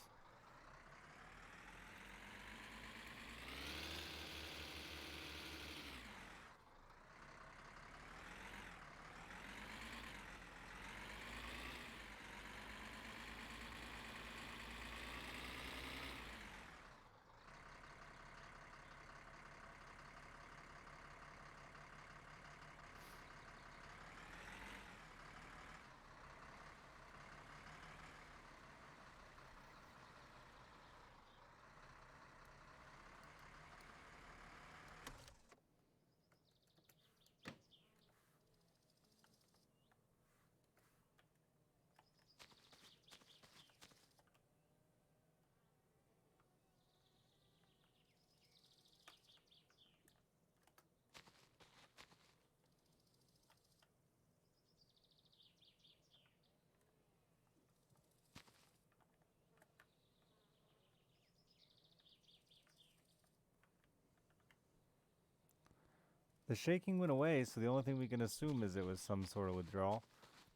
The shaking went away, so the only thing we can assume is it was some sort of withdrawal.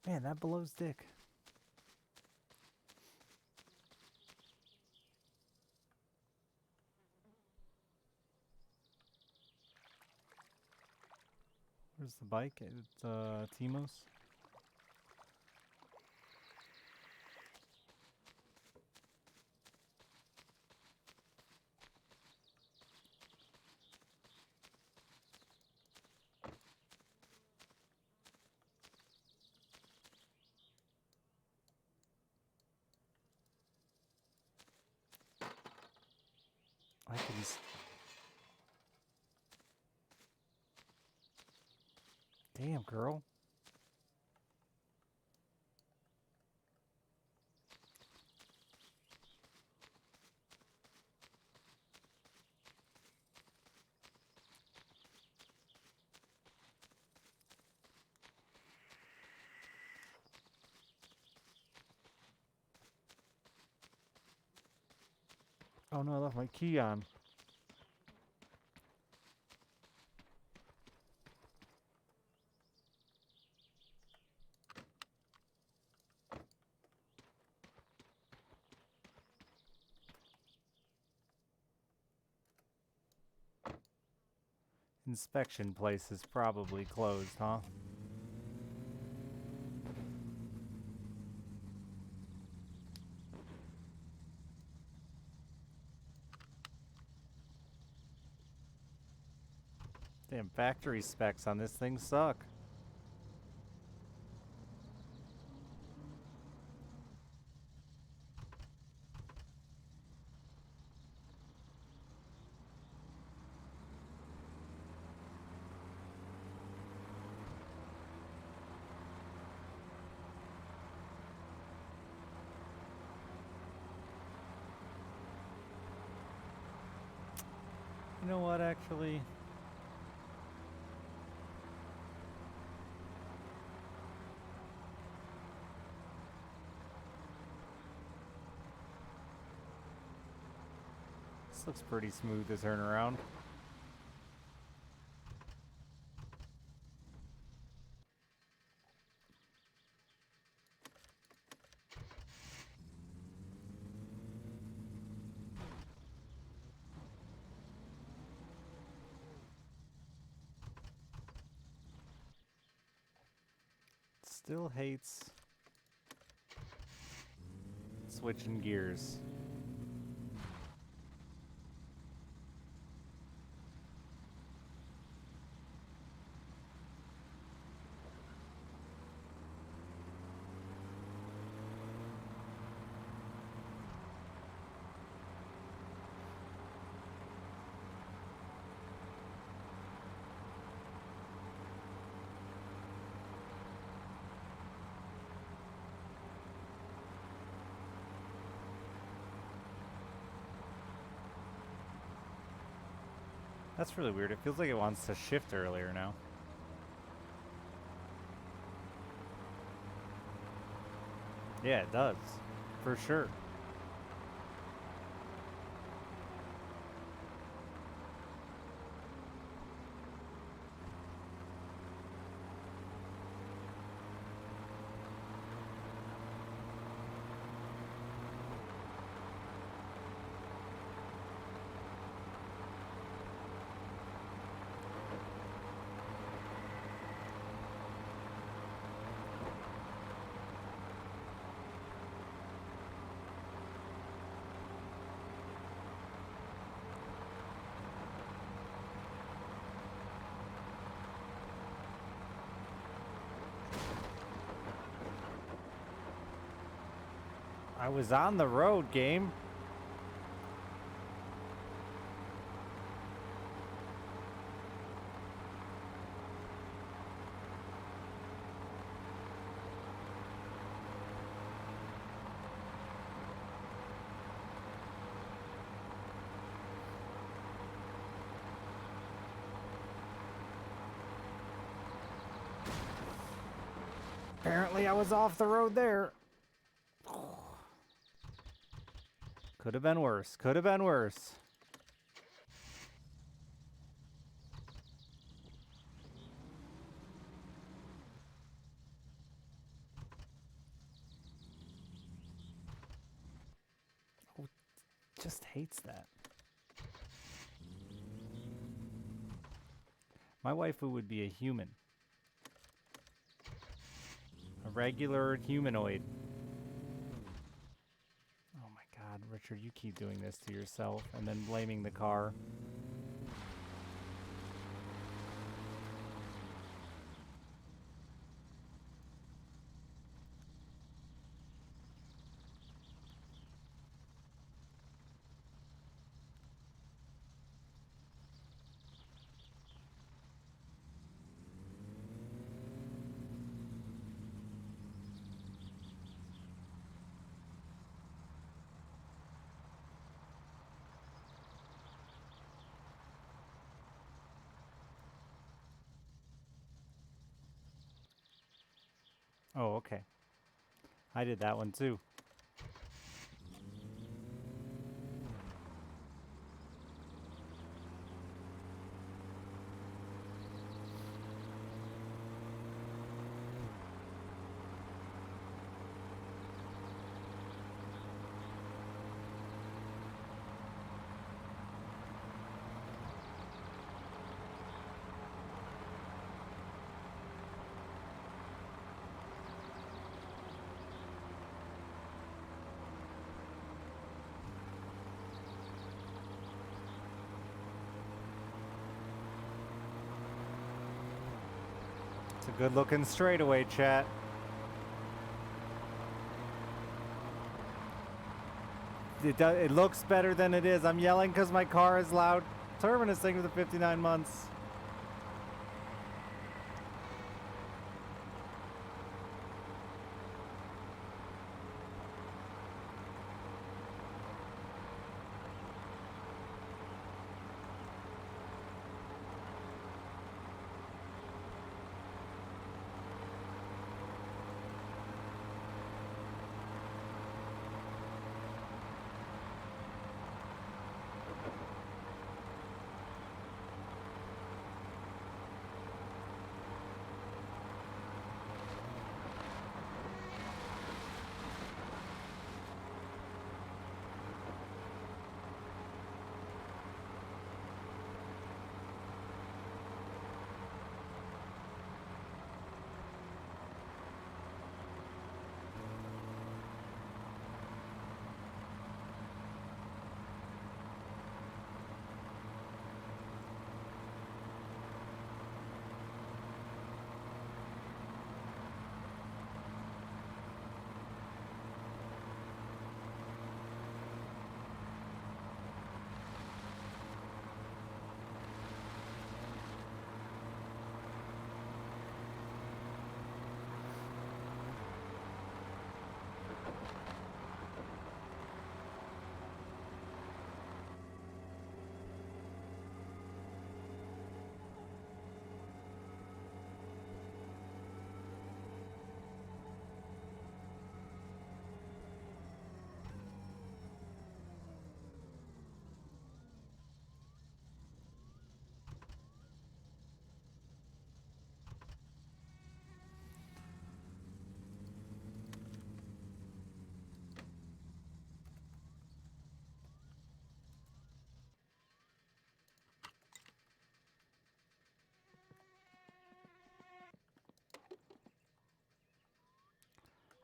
Man, that blows dick. Where's the bike? It's Timos. I can. Damn, girl. Oh no, I left my key on. Inspection place is probably closed, huh? Damn, factory specs on this thing suck. You know what, actually? This looks pretty smooth to turn around. Still hates switching gears. That's really weird. It feels like it wants to shift earlier now. Yeah, it does. For sure. I was on the road, game. Apparently I was off the road there. Could have been worse. Could have been worse. Oh, just hates that. My waifu would be a human. A regular humanoid. Oh my god, Richard, you keep doing this to yourself and then blaming the car. Oh, okay. I did that one too. It's a good looking straightaway, chat. It looks better than it is. I'm yelling because my car is loud. Terminus, thing for the 59 months.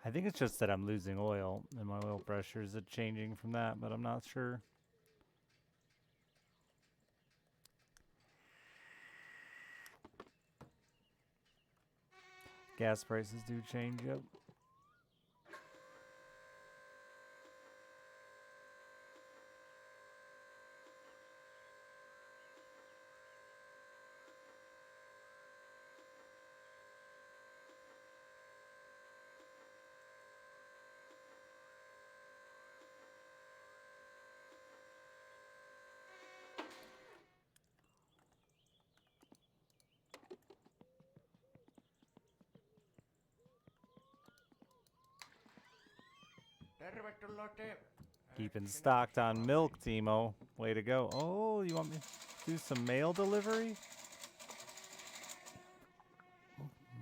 I think it's just that I'm losing oil and my oil pressure is changing from that, but I'm not sure. Gas prices do change up. Tervetuloa Keeping stocked on milk, Timo. Way to go. Oh, you want me to do some mail delivery?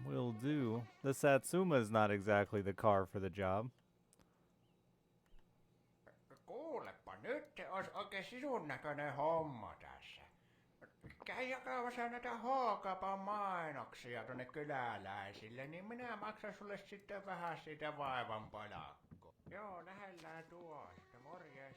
Will do. The Satsuma is not exactly the car for the job. Kuulepa, nyt olisi oikein sisun näköinen homma tässä. Käy jakamassa näitä H-kaupan mainoksia tonne kyläläisille, niin minä maksan sulle sitten vähän siitä vaivan palakko. Joo, lähellään tuosta. Morjes.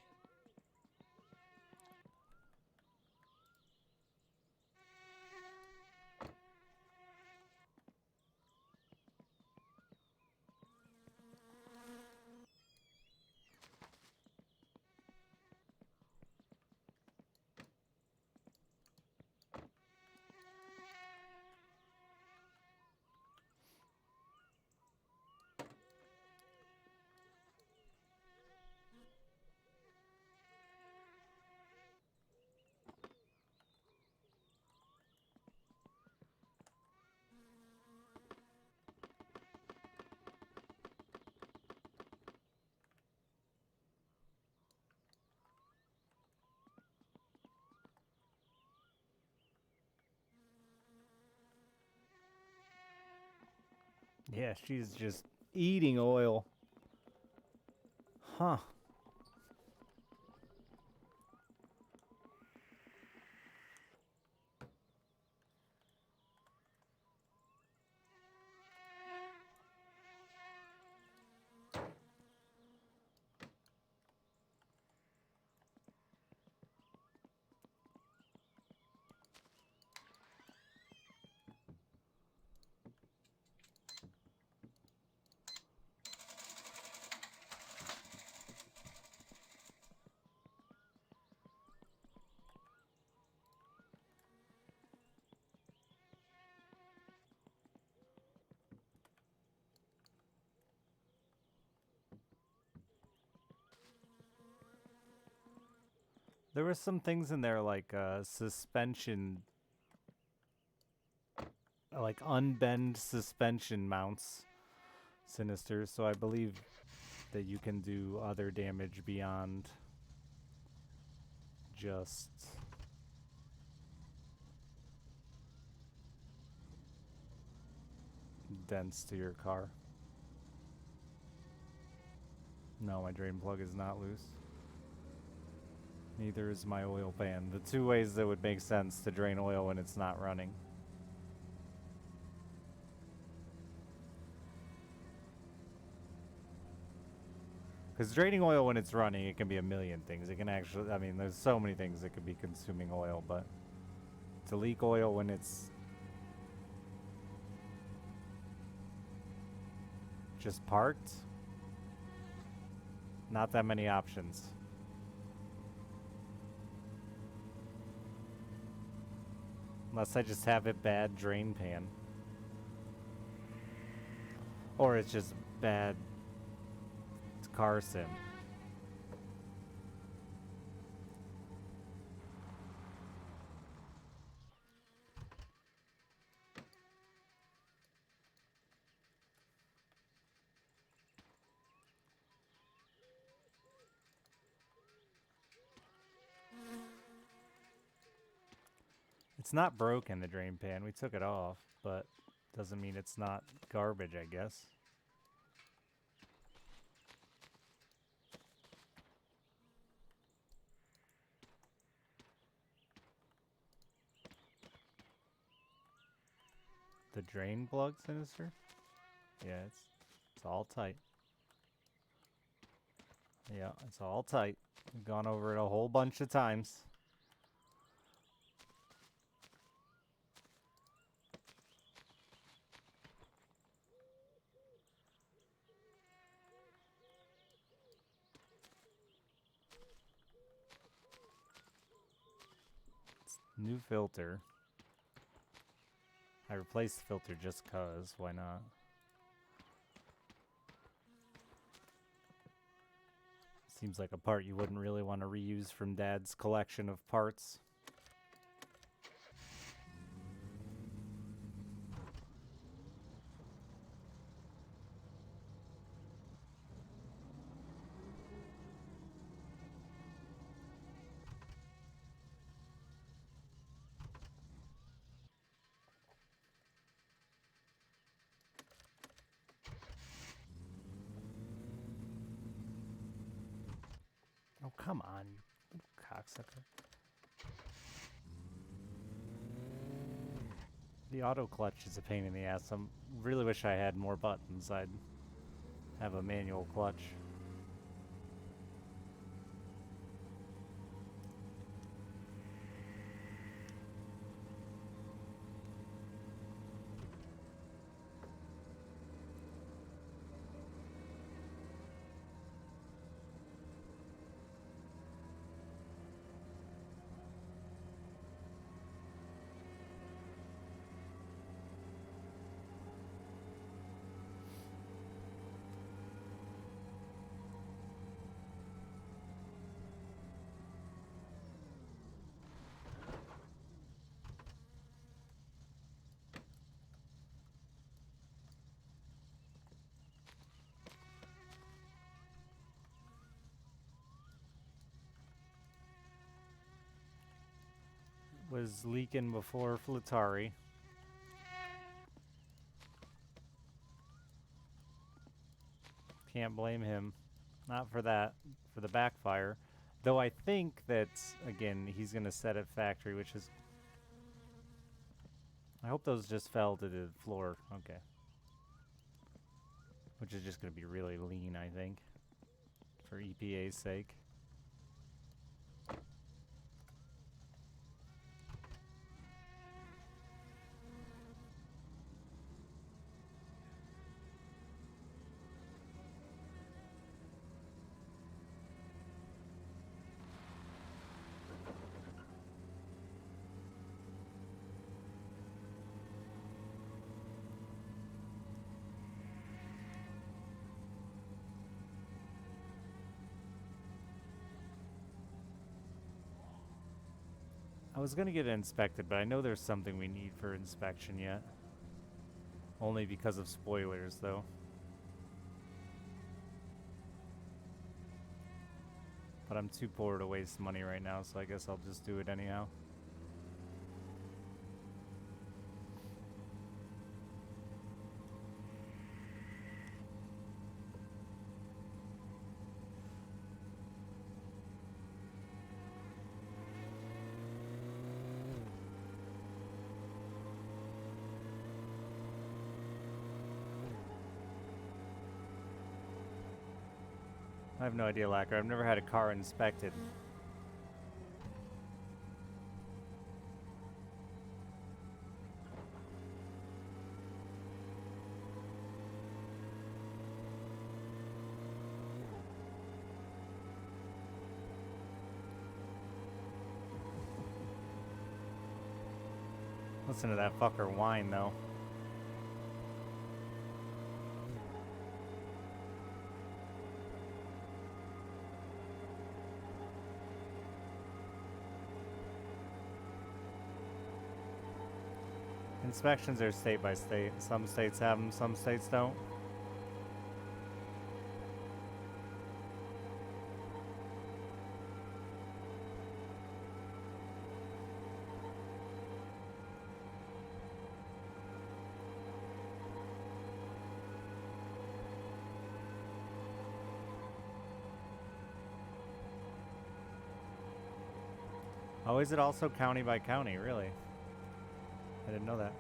Yeah, she's just eating oil. Huh. There were some things in there like suspension, like unbend suspension mounts, Sinister. So I believe that you can do other damage beyond just dents to your car. No, my drain plug is not loose. Neither is my oil pan. The two ways that would make sense to drain oil when it's not running. Because draining oil when it's running, it can be a million things. It can actually, I mean, there's so many things that could be consuming oil, but to leak oil when it's just parked, not that many options. Unless I just have a bad drain pan. Or it's just bad car sim. It's not broken, the drain pan. We took it off, but doesn't mean it's not garbage, I guess. The drain plug, Sinister? Yeah, it's all tight. Yeah, it's all tight. We've gone over it a whole bunch of times. New filter. I replaced the filter just cause, why not? Seems like a part you wouldn't really want to reuse from Dad's collection of parts. Oh, come on, you little cocksucker. The auto clutch is a pain in the ass. I really wish I had more buttons. I'd have a manual clutch. Was leaking before Flatari. Can't blame him. Not for that. For the backfire. Though I think that, again, he's going to set at factory, which is... I hope those just fell to the floor. Okay. Which is just going to be really lean, I think. For EPA's sake. I was gonna get it inspected, but I know there's something we need for inspection yet. Only because of spoilers, though. But I'm too poor to waste money right now, so I guess I'll just do it anyhow. I have no idea, Lacquer. I've never had a car inspected. Listen to that fucker whine, though. Inspections are state by state. Some states have them, some states don't. Oh, is it also county by county, really? I didn't know that.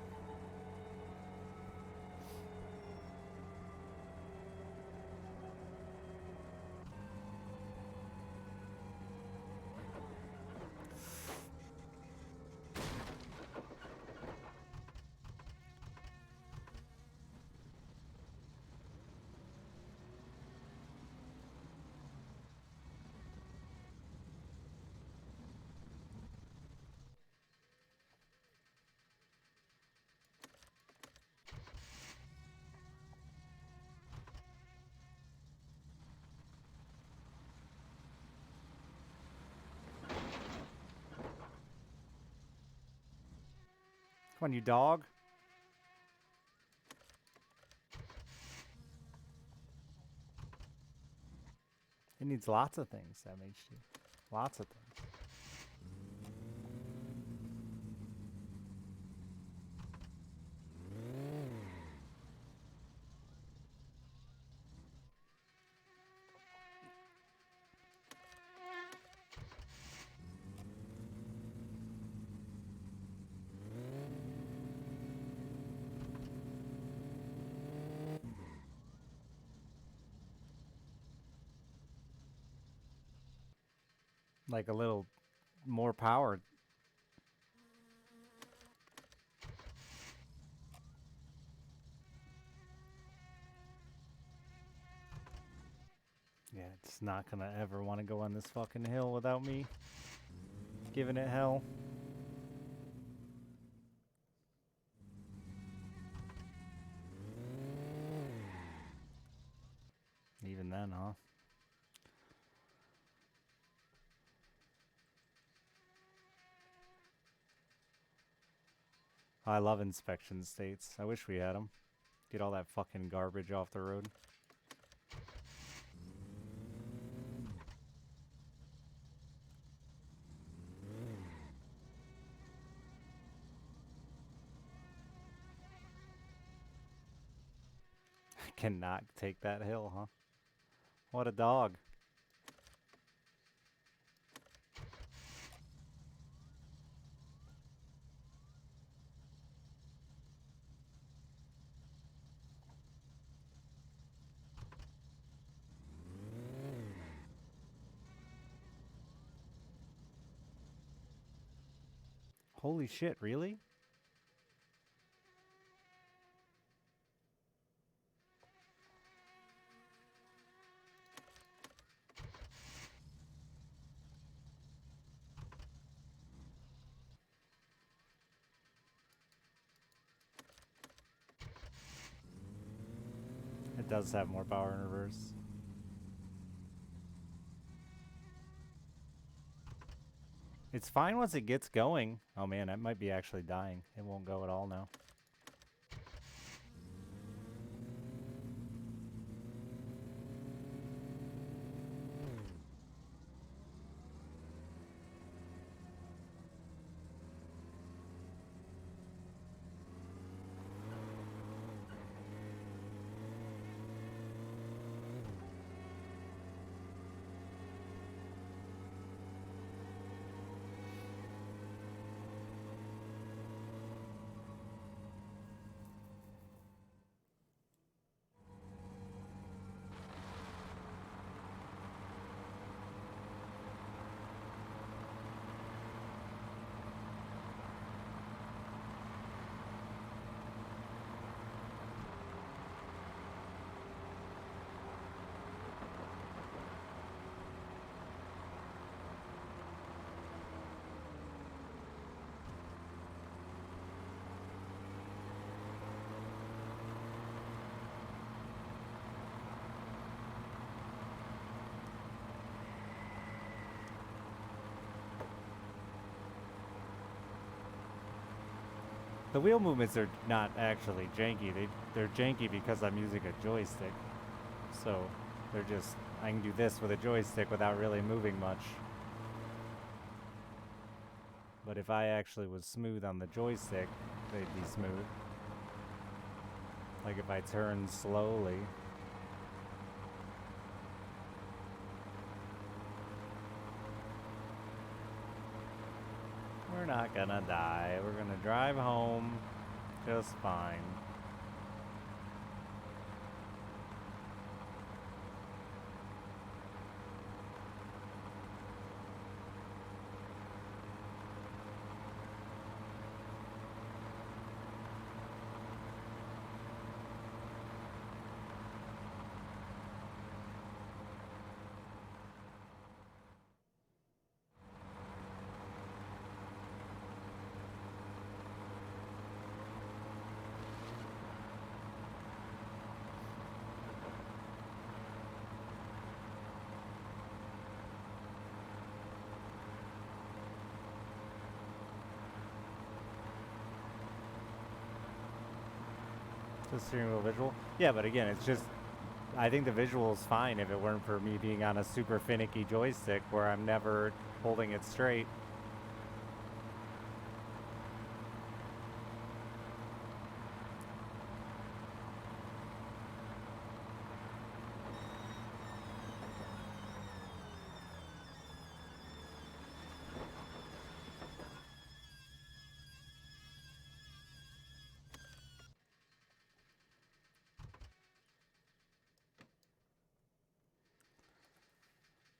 Come on, you dog. It needs lots of things, MHD. Lots of things. Like a little more power. Yeah, it's not gonna ever want to go on this fucking hill without me giving it hell. Even then, huh? I love inspection states. I wish we had them. Get all that fucking garbage off the road. I cannot take that hill, huh? What a dog. Holy shit, really? It does have more power in reverse. It's fine once it gets going. Oh man, that might be actually dying. It won't go at all now. The wheel movements are not actually janky. They're janky because I'm using a joystick. So they're just, I can do this with a joystick without really moving much. But if I actually was smooth on the joystick, they'd be smooth. Like if I turn slowly. We're not gonna die. We're gonna drive home just fine. The steering wheel visual? Yeah, but again, it's just, I think the visual is fine if it weren't for me being on a super finicky joystick where I'm never holding it straight.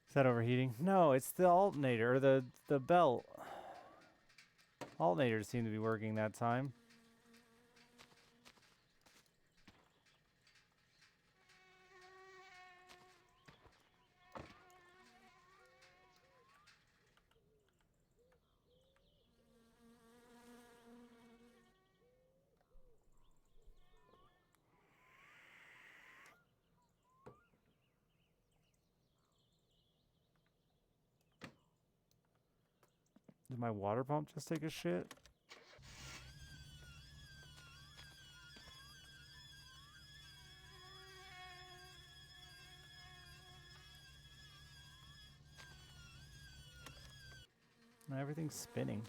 Is that overheating? No, it's the alternator, the belt. Alternators seem to be working that time. Did my water pump just take a shit? Everything's spinning.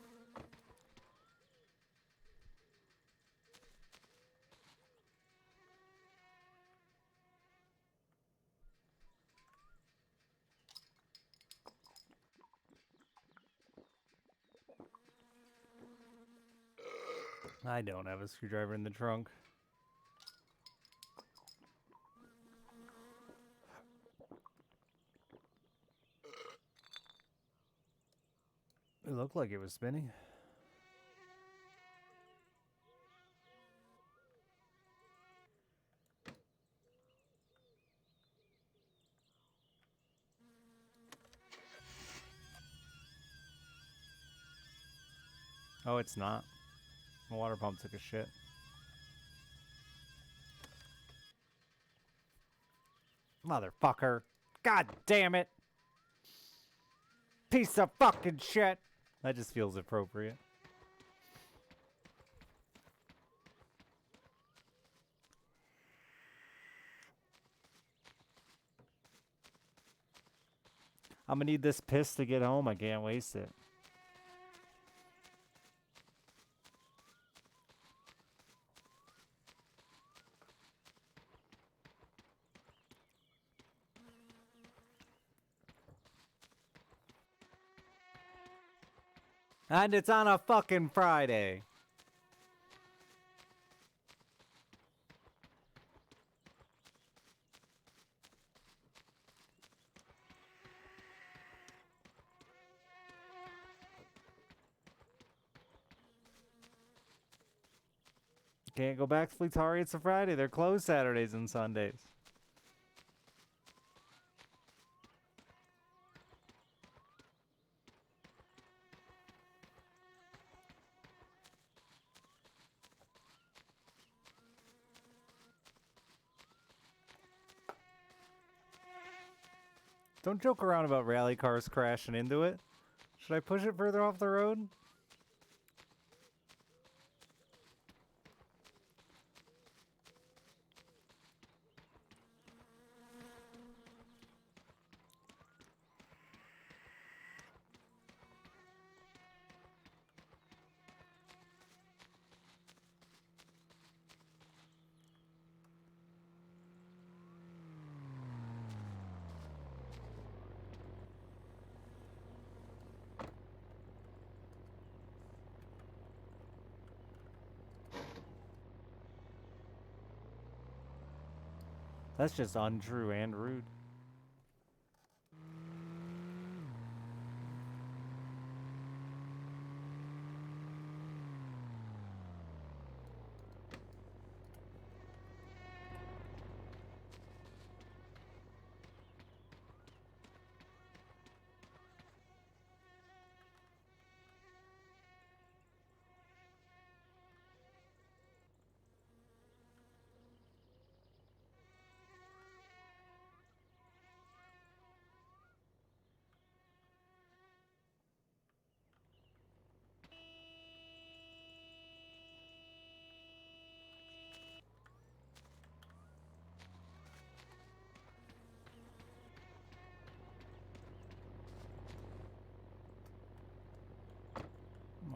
I don't have a screwdriver in the trunk. It looked like it was spinning. Oh, it's not. The water pump took a shit. Motherfucker. God damn it. Piece of fucking shit. That just feels appropriate. I'm gonna need this piss to get home. I can't waste it. And it's on a fucking Friday. Can't go back to Fleetari. It's a Friday. They're closed Saturdays and Sundays. Don't joke around about rally cars crashing into it. Should I push it further off the road? That's just untrue and rude.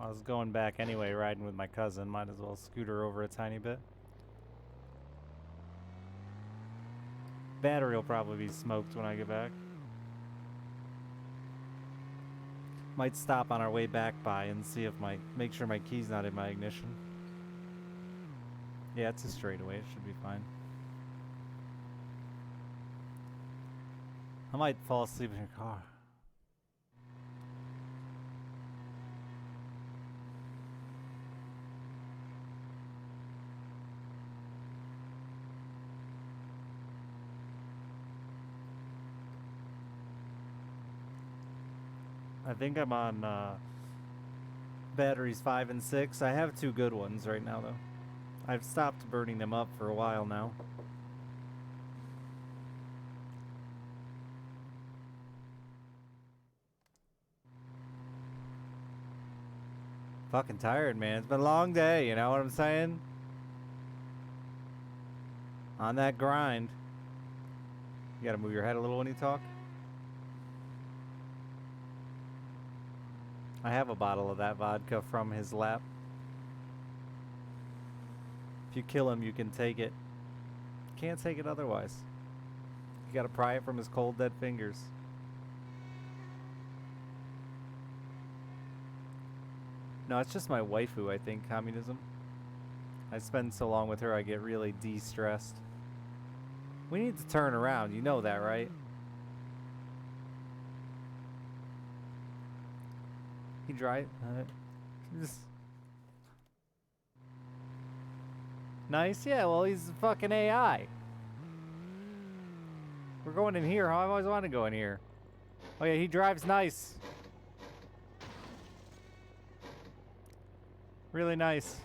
I was going back anyway, riding with my cousin. Might as well scoot her over a tiny bit. Battery will probably be smoked when I get back. Might stop on our way back by and see if make sure my key's not in my ignition. Yeah, it's a straightaway. It should be fine. I might fall asleep in your car. I think I'm on batteries 5 and 6. I have 2 good ones right now, though. I've stopped burning them up for a while now. Fucking tired, man. It's been a long day, you know what I'm saying? On that grind. You gotta move your head a little when you talk. I have a bottle of that vodka from his lap. If you kill him, you can take it. Can't take it otherwise. You gotta pry it from his cold, dead fingers. No, it's just my waifu, I think, communism. I spend so long with her, I get really de-stressed. We need to turn around, you know that, right? He drive. Nice, yeah. Well, he's a fucking AI. We're going in here. I've always wanted to go in here. Oh yeah, he drives nice. Really nice.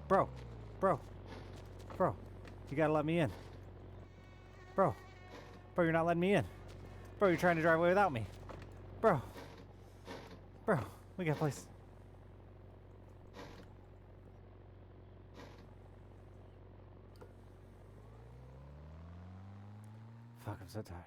Bro. Bro. Bro. You gotta let me in. Bro. Bro, you're not letting me in. Bro, you're trying to drive away without me. Bro. Bro, we got a place. Fuck, I'm so tired.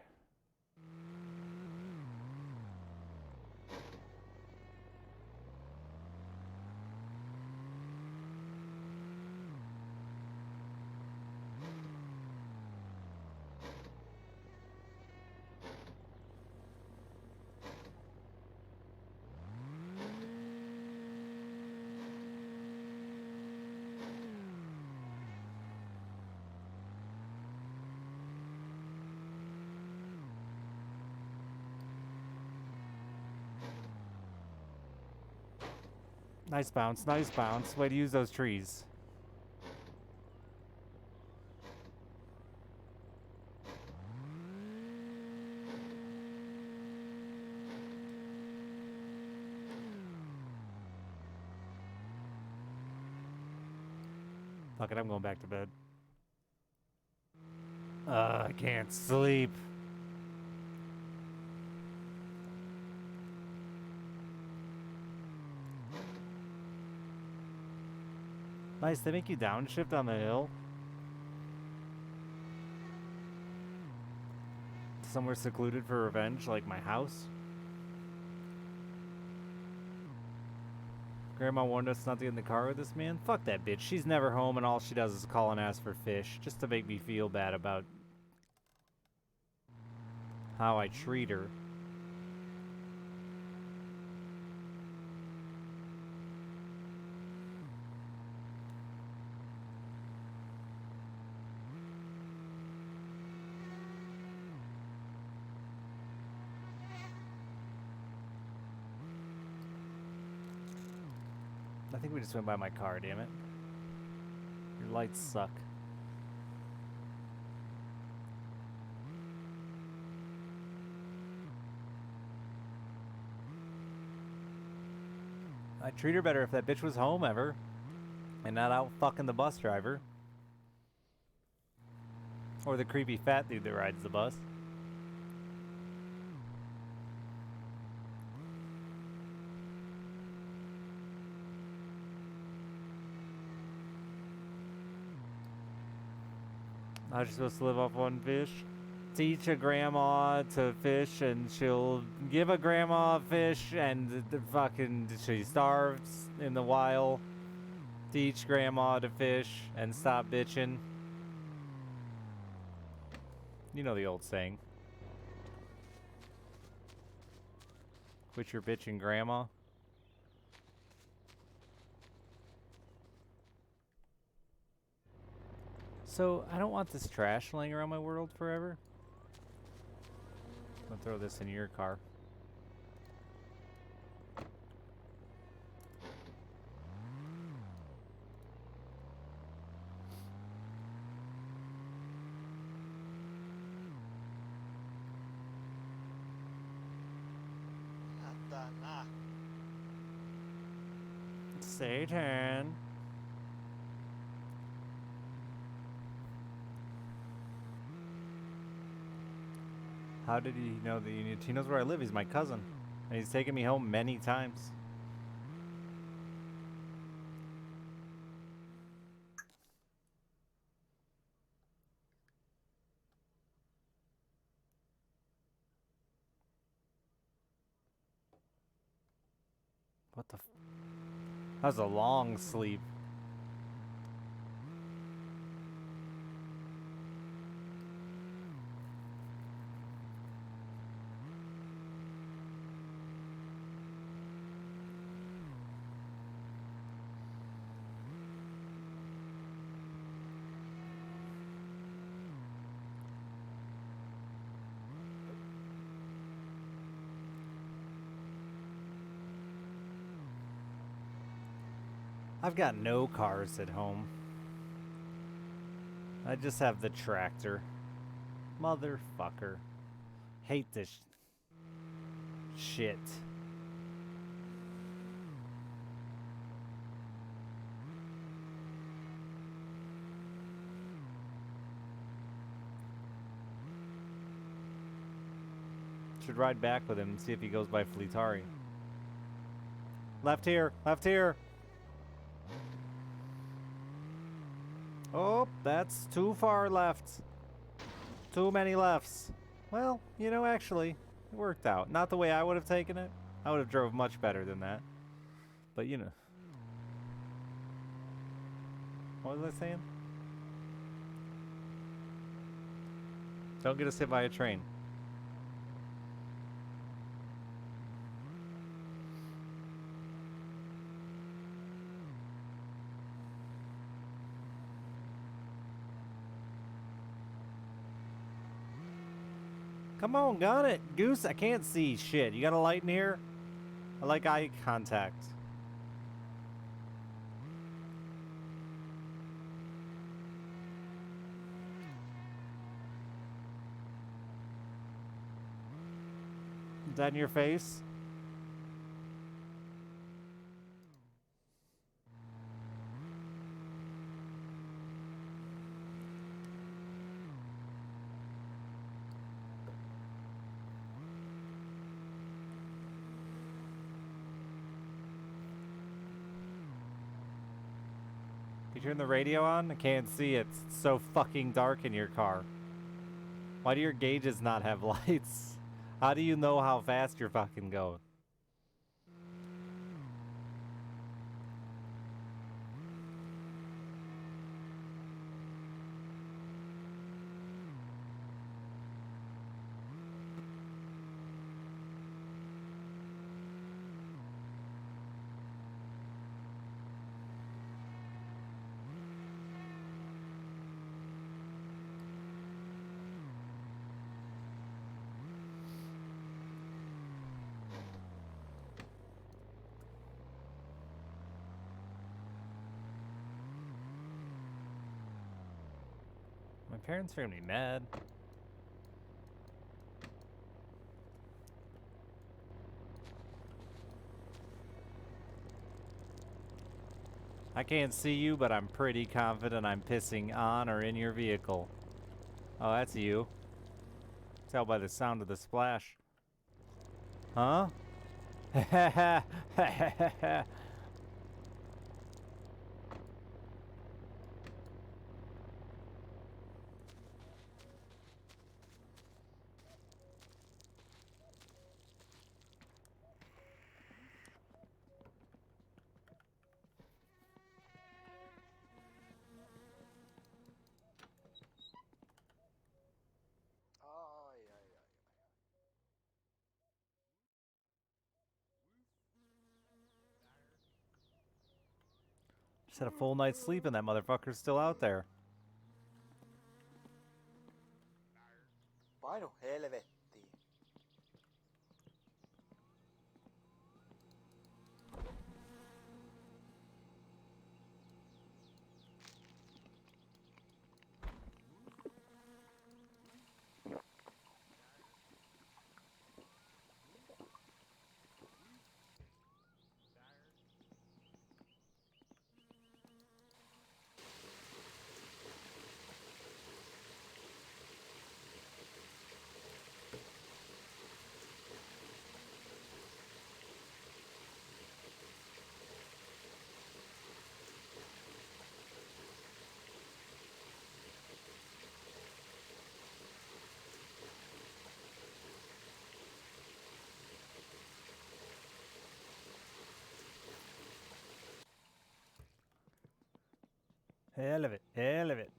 Nice bounce, nice bounce. Way to use those trees. Fuck it, I'm going back to bed. I can't sleep. Nice, they make you downshift on the hill. Somewhere secluded for revenge, like my house. Grandma warned us not to get in the car with this man. Fuck that bitch. She's never home and all she does is call and ask for fish. Just to make me feel bad about how I treat her. I think we just went by my car, damn it. Your lights suck. I'd treat her better if that bitch was home ever. And not out fucking the bus driver. Or the creepy fat dude that rides the bus. I was supposed to live off one fish. Teach a grandma to fish and she'll give a grandma a fish and the fucking she starves in the wild. Teach grandma to fish and stop bitching. You know the old saying. Quit your bitching, grandma. So, I don't want this trash laying around my world forever. I'm gonna throw this in your car. Satana. Satan. How did he know that you need? He knows where I live. He's my cousin. And he's taken me home many times. What the f- That was a long sleep. I've got no cars at home. I just have the tractor. Motherfucker. Hate this shit. Should ride back with him and see if he goes by Fleetari. Left here, left here. Oh, that's too far left. Too many lefts. Well, you know, actually, it worked out. Not the way I would have taken it. I would have drove much better than that. But, you know. What was I saying? Don't get us hit by a train. Come on, gun it. Goose, I can't see shit. You got a light in here? I like eye contact. Is that in your face? You turn the radio on? I can't see it. It's so fucking dark in your car. Why do your gauges not have lights? How do you know how fast you're fucking going? My parents are gonna be mad. I can't see you, but I'm pretty confident I'm pissing on or in your vehicle. Oh, that's you. Tell by the sound of the splash. Huh? Ai, ai, ai. Just had a full night's sleep and that motherfucker's still out there. Painu helvettiin. Hell of it. Hell of it.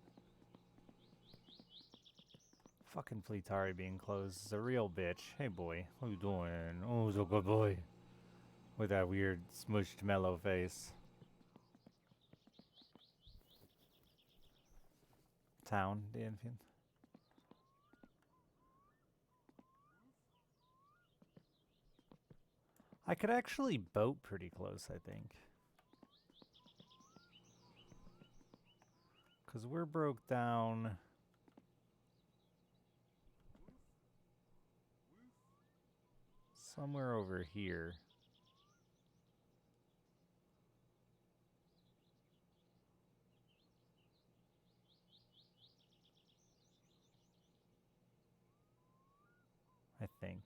Fucking Fleetari being closed is a real bitch. Hey boy, what you doing? Oh, so good boy. With that weird smushed mellow face. Town, the Enfield. I could actually boat pretty close, I think. Because we're broke down. Somewhere over here. I think.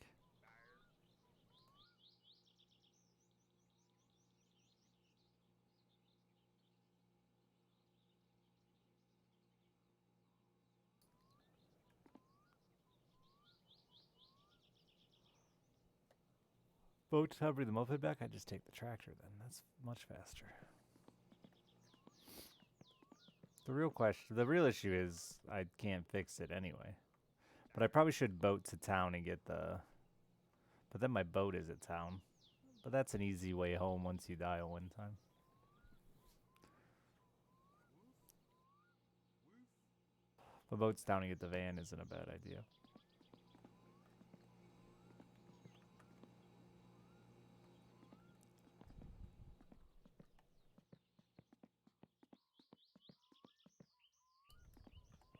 Boat to bring the moped back? I just take the tractor then. That's much faster. The real issue is I can't fix it anyway. But I probably should boat to town and get the... But then my boat is at town. But that's an easy way home once you die one time. But boat's down and get the van isn't a bad idea.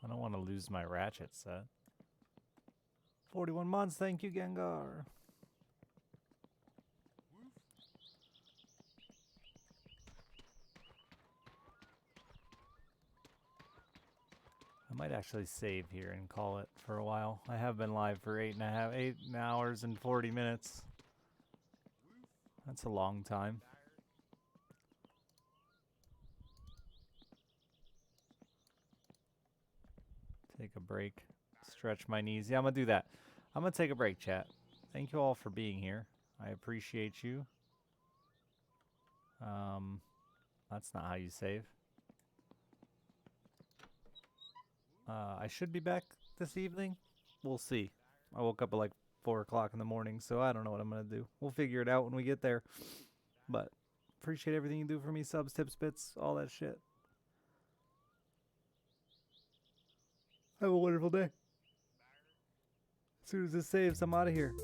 I don't want to lose my ratchet set. 41 months, thank you, Gengar. I might actually save here and call it for a while. I have been live for 8 hours and 40 minutes. That's a long time. Take a break. Stretch my knees. Yeah, I'm going to do that. I'm going to take a break, chat. Thank you all for being here. I appreciate you. That's not how you save. I should be back this evening. We'll see. I woke up at like 4 o'clock in the morning, so I don't know what I'm going to do. We'll figure it out when we get there. But appreciate everything you do for me. Subs, tips, bits, all that shit. Have a wonderful day. As soon as this saves, I'm out of here.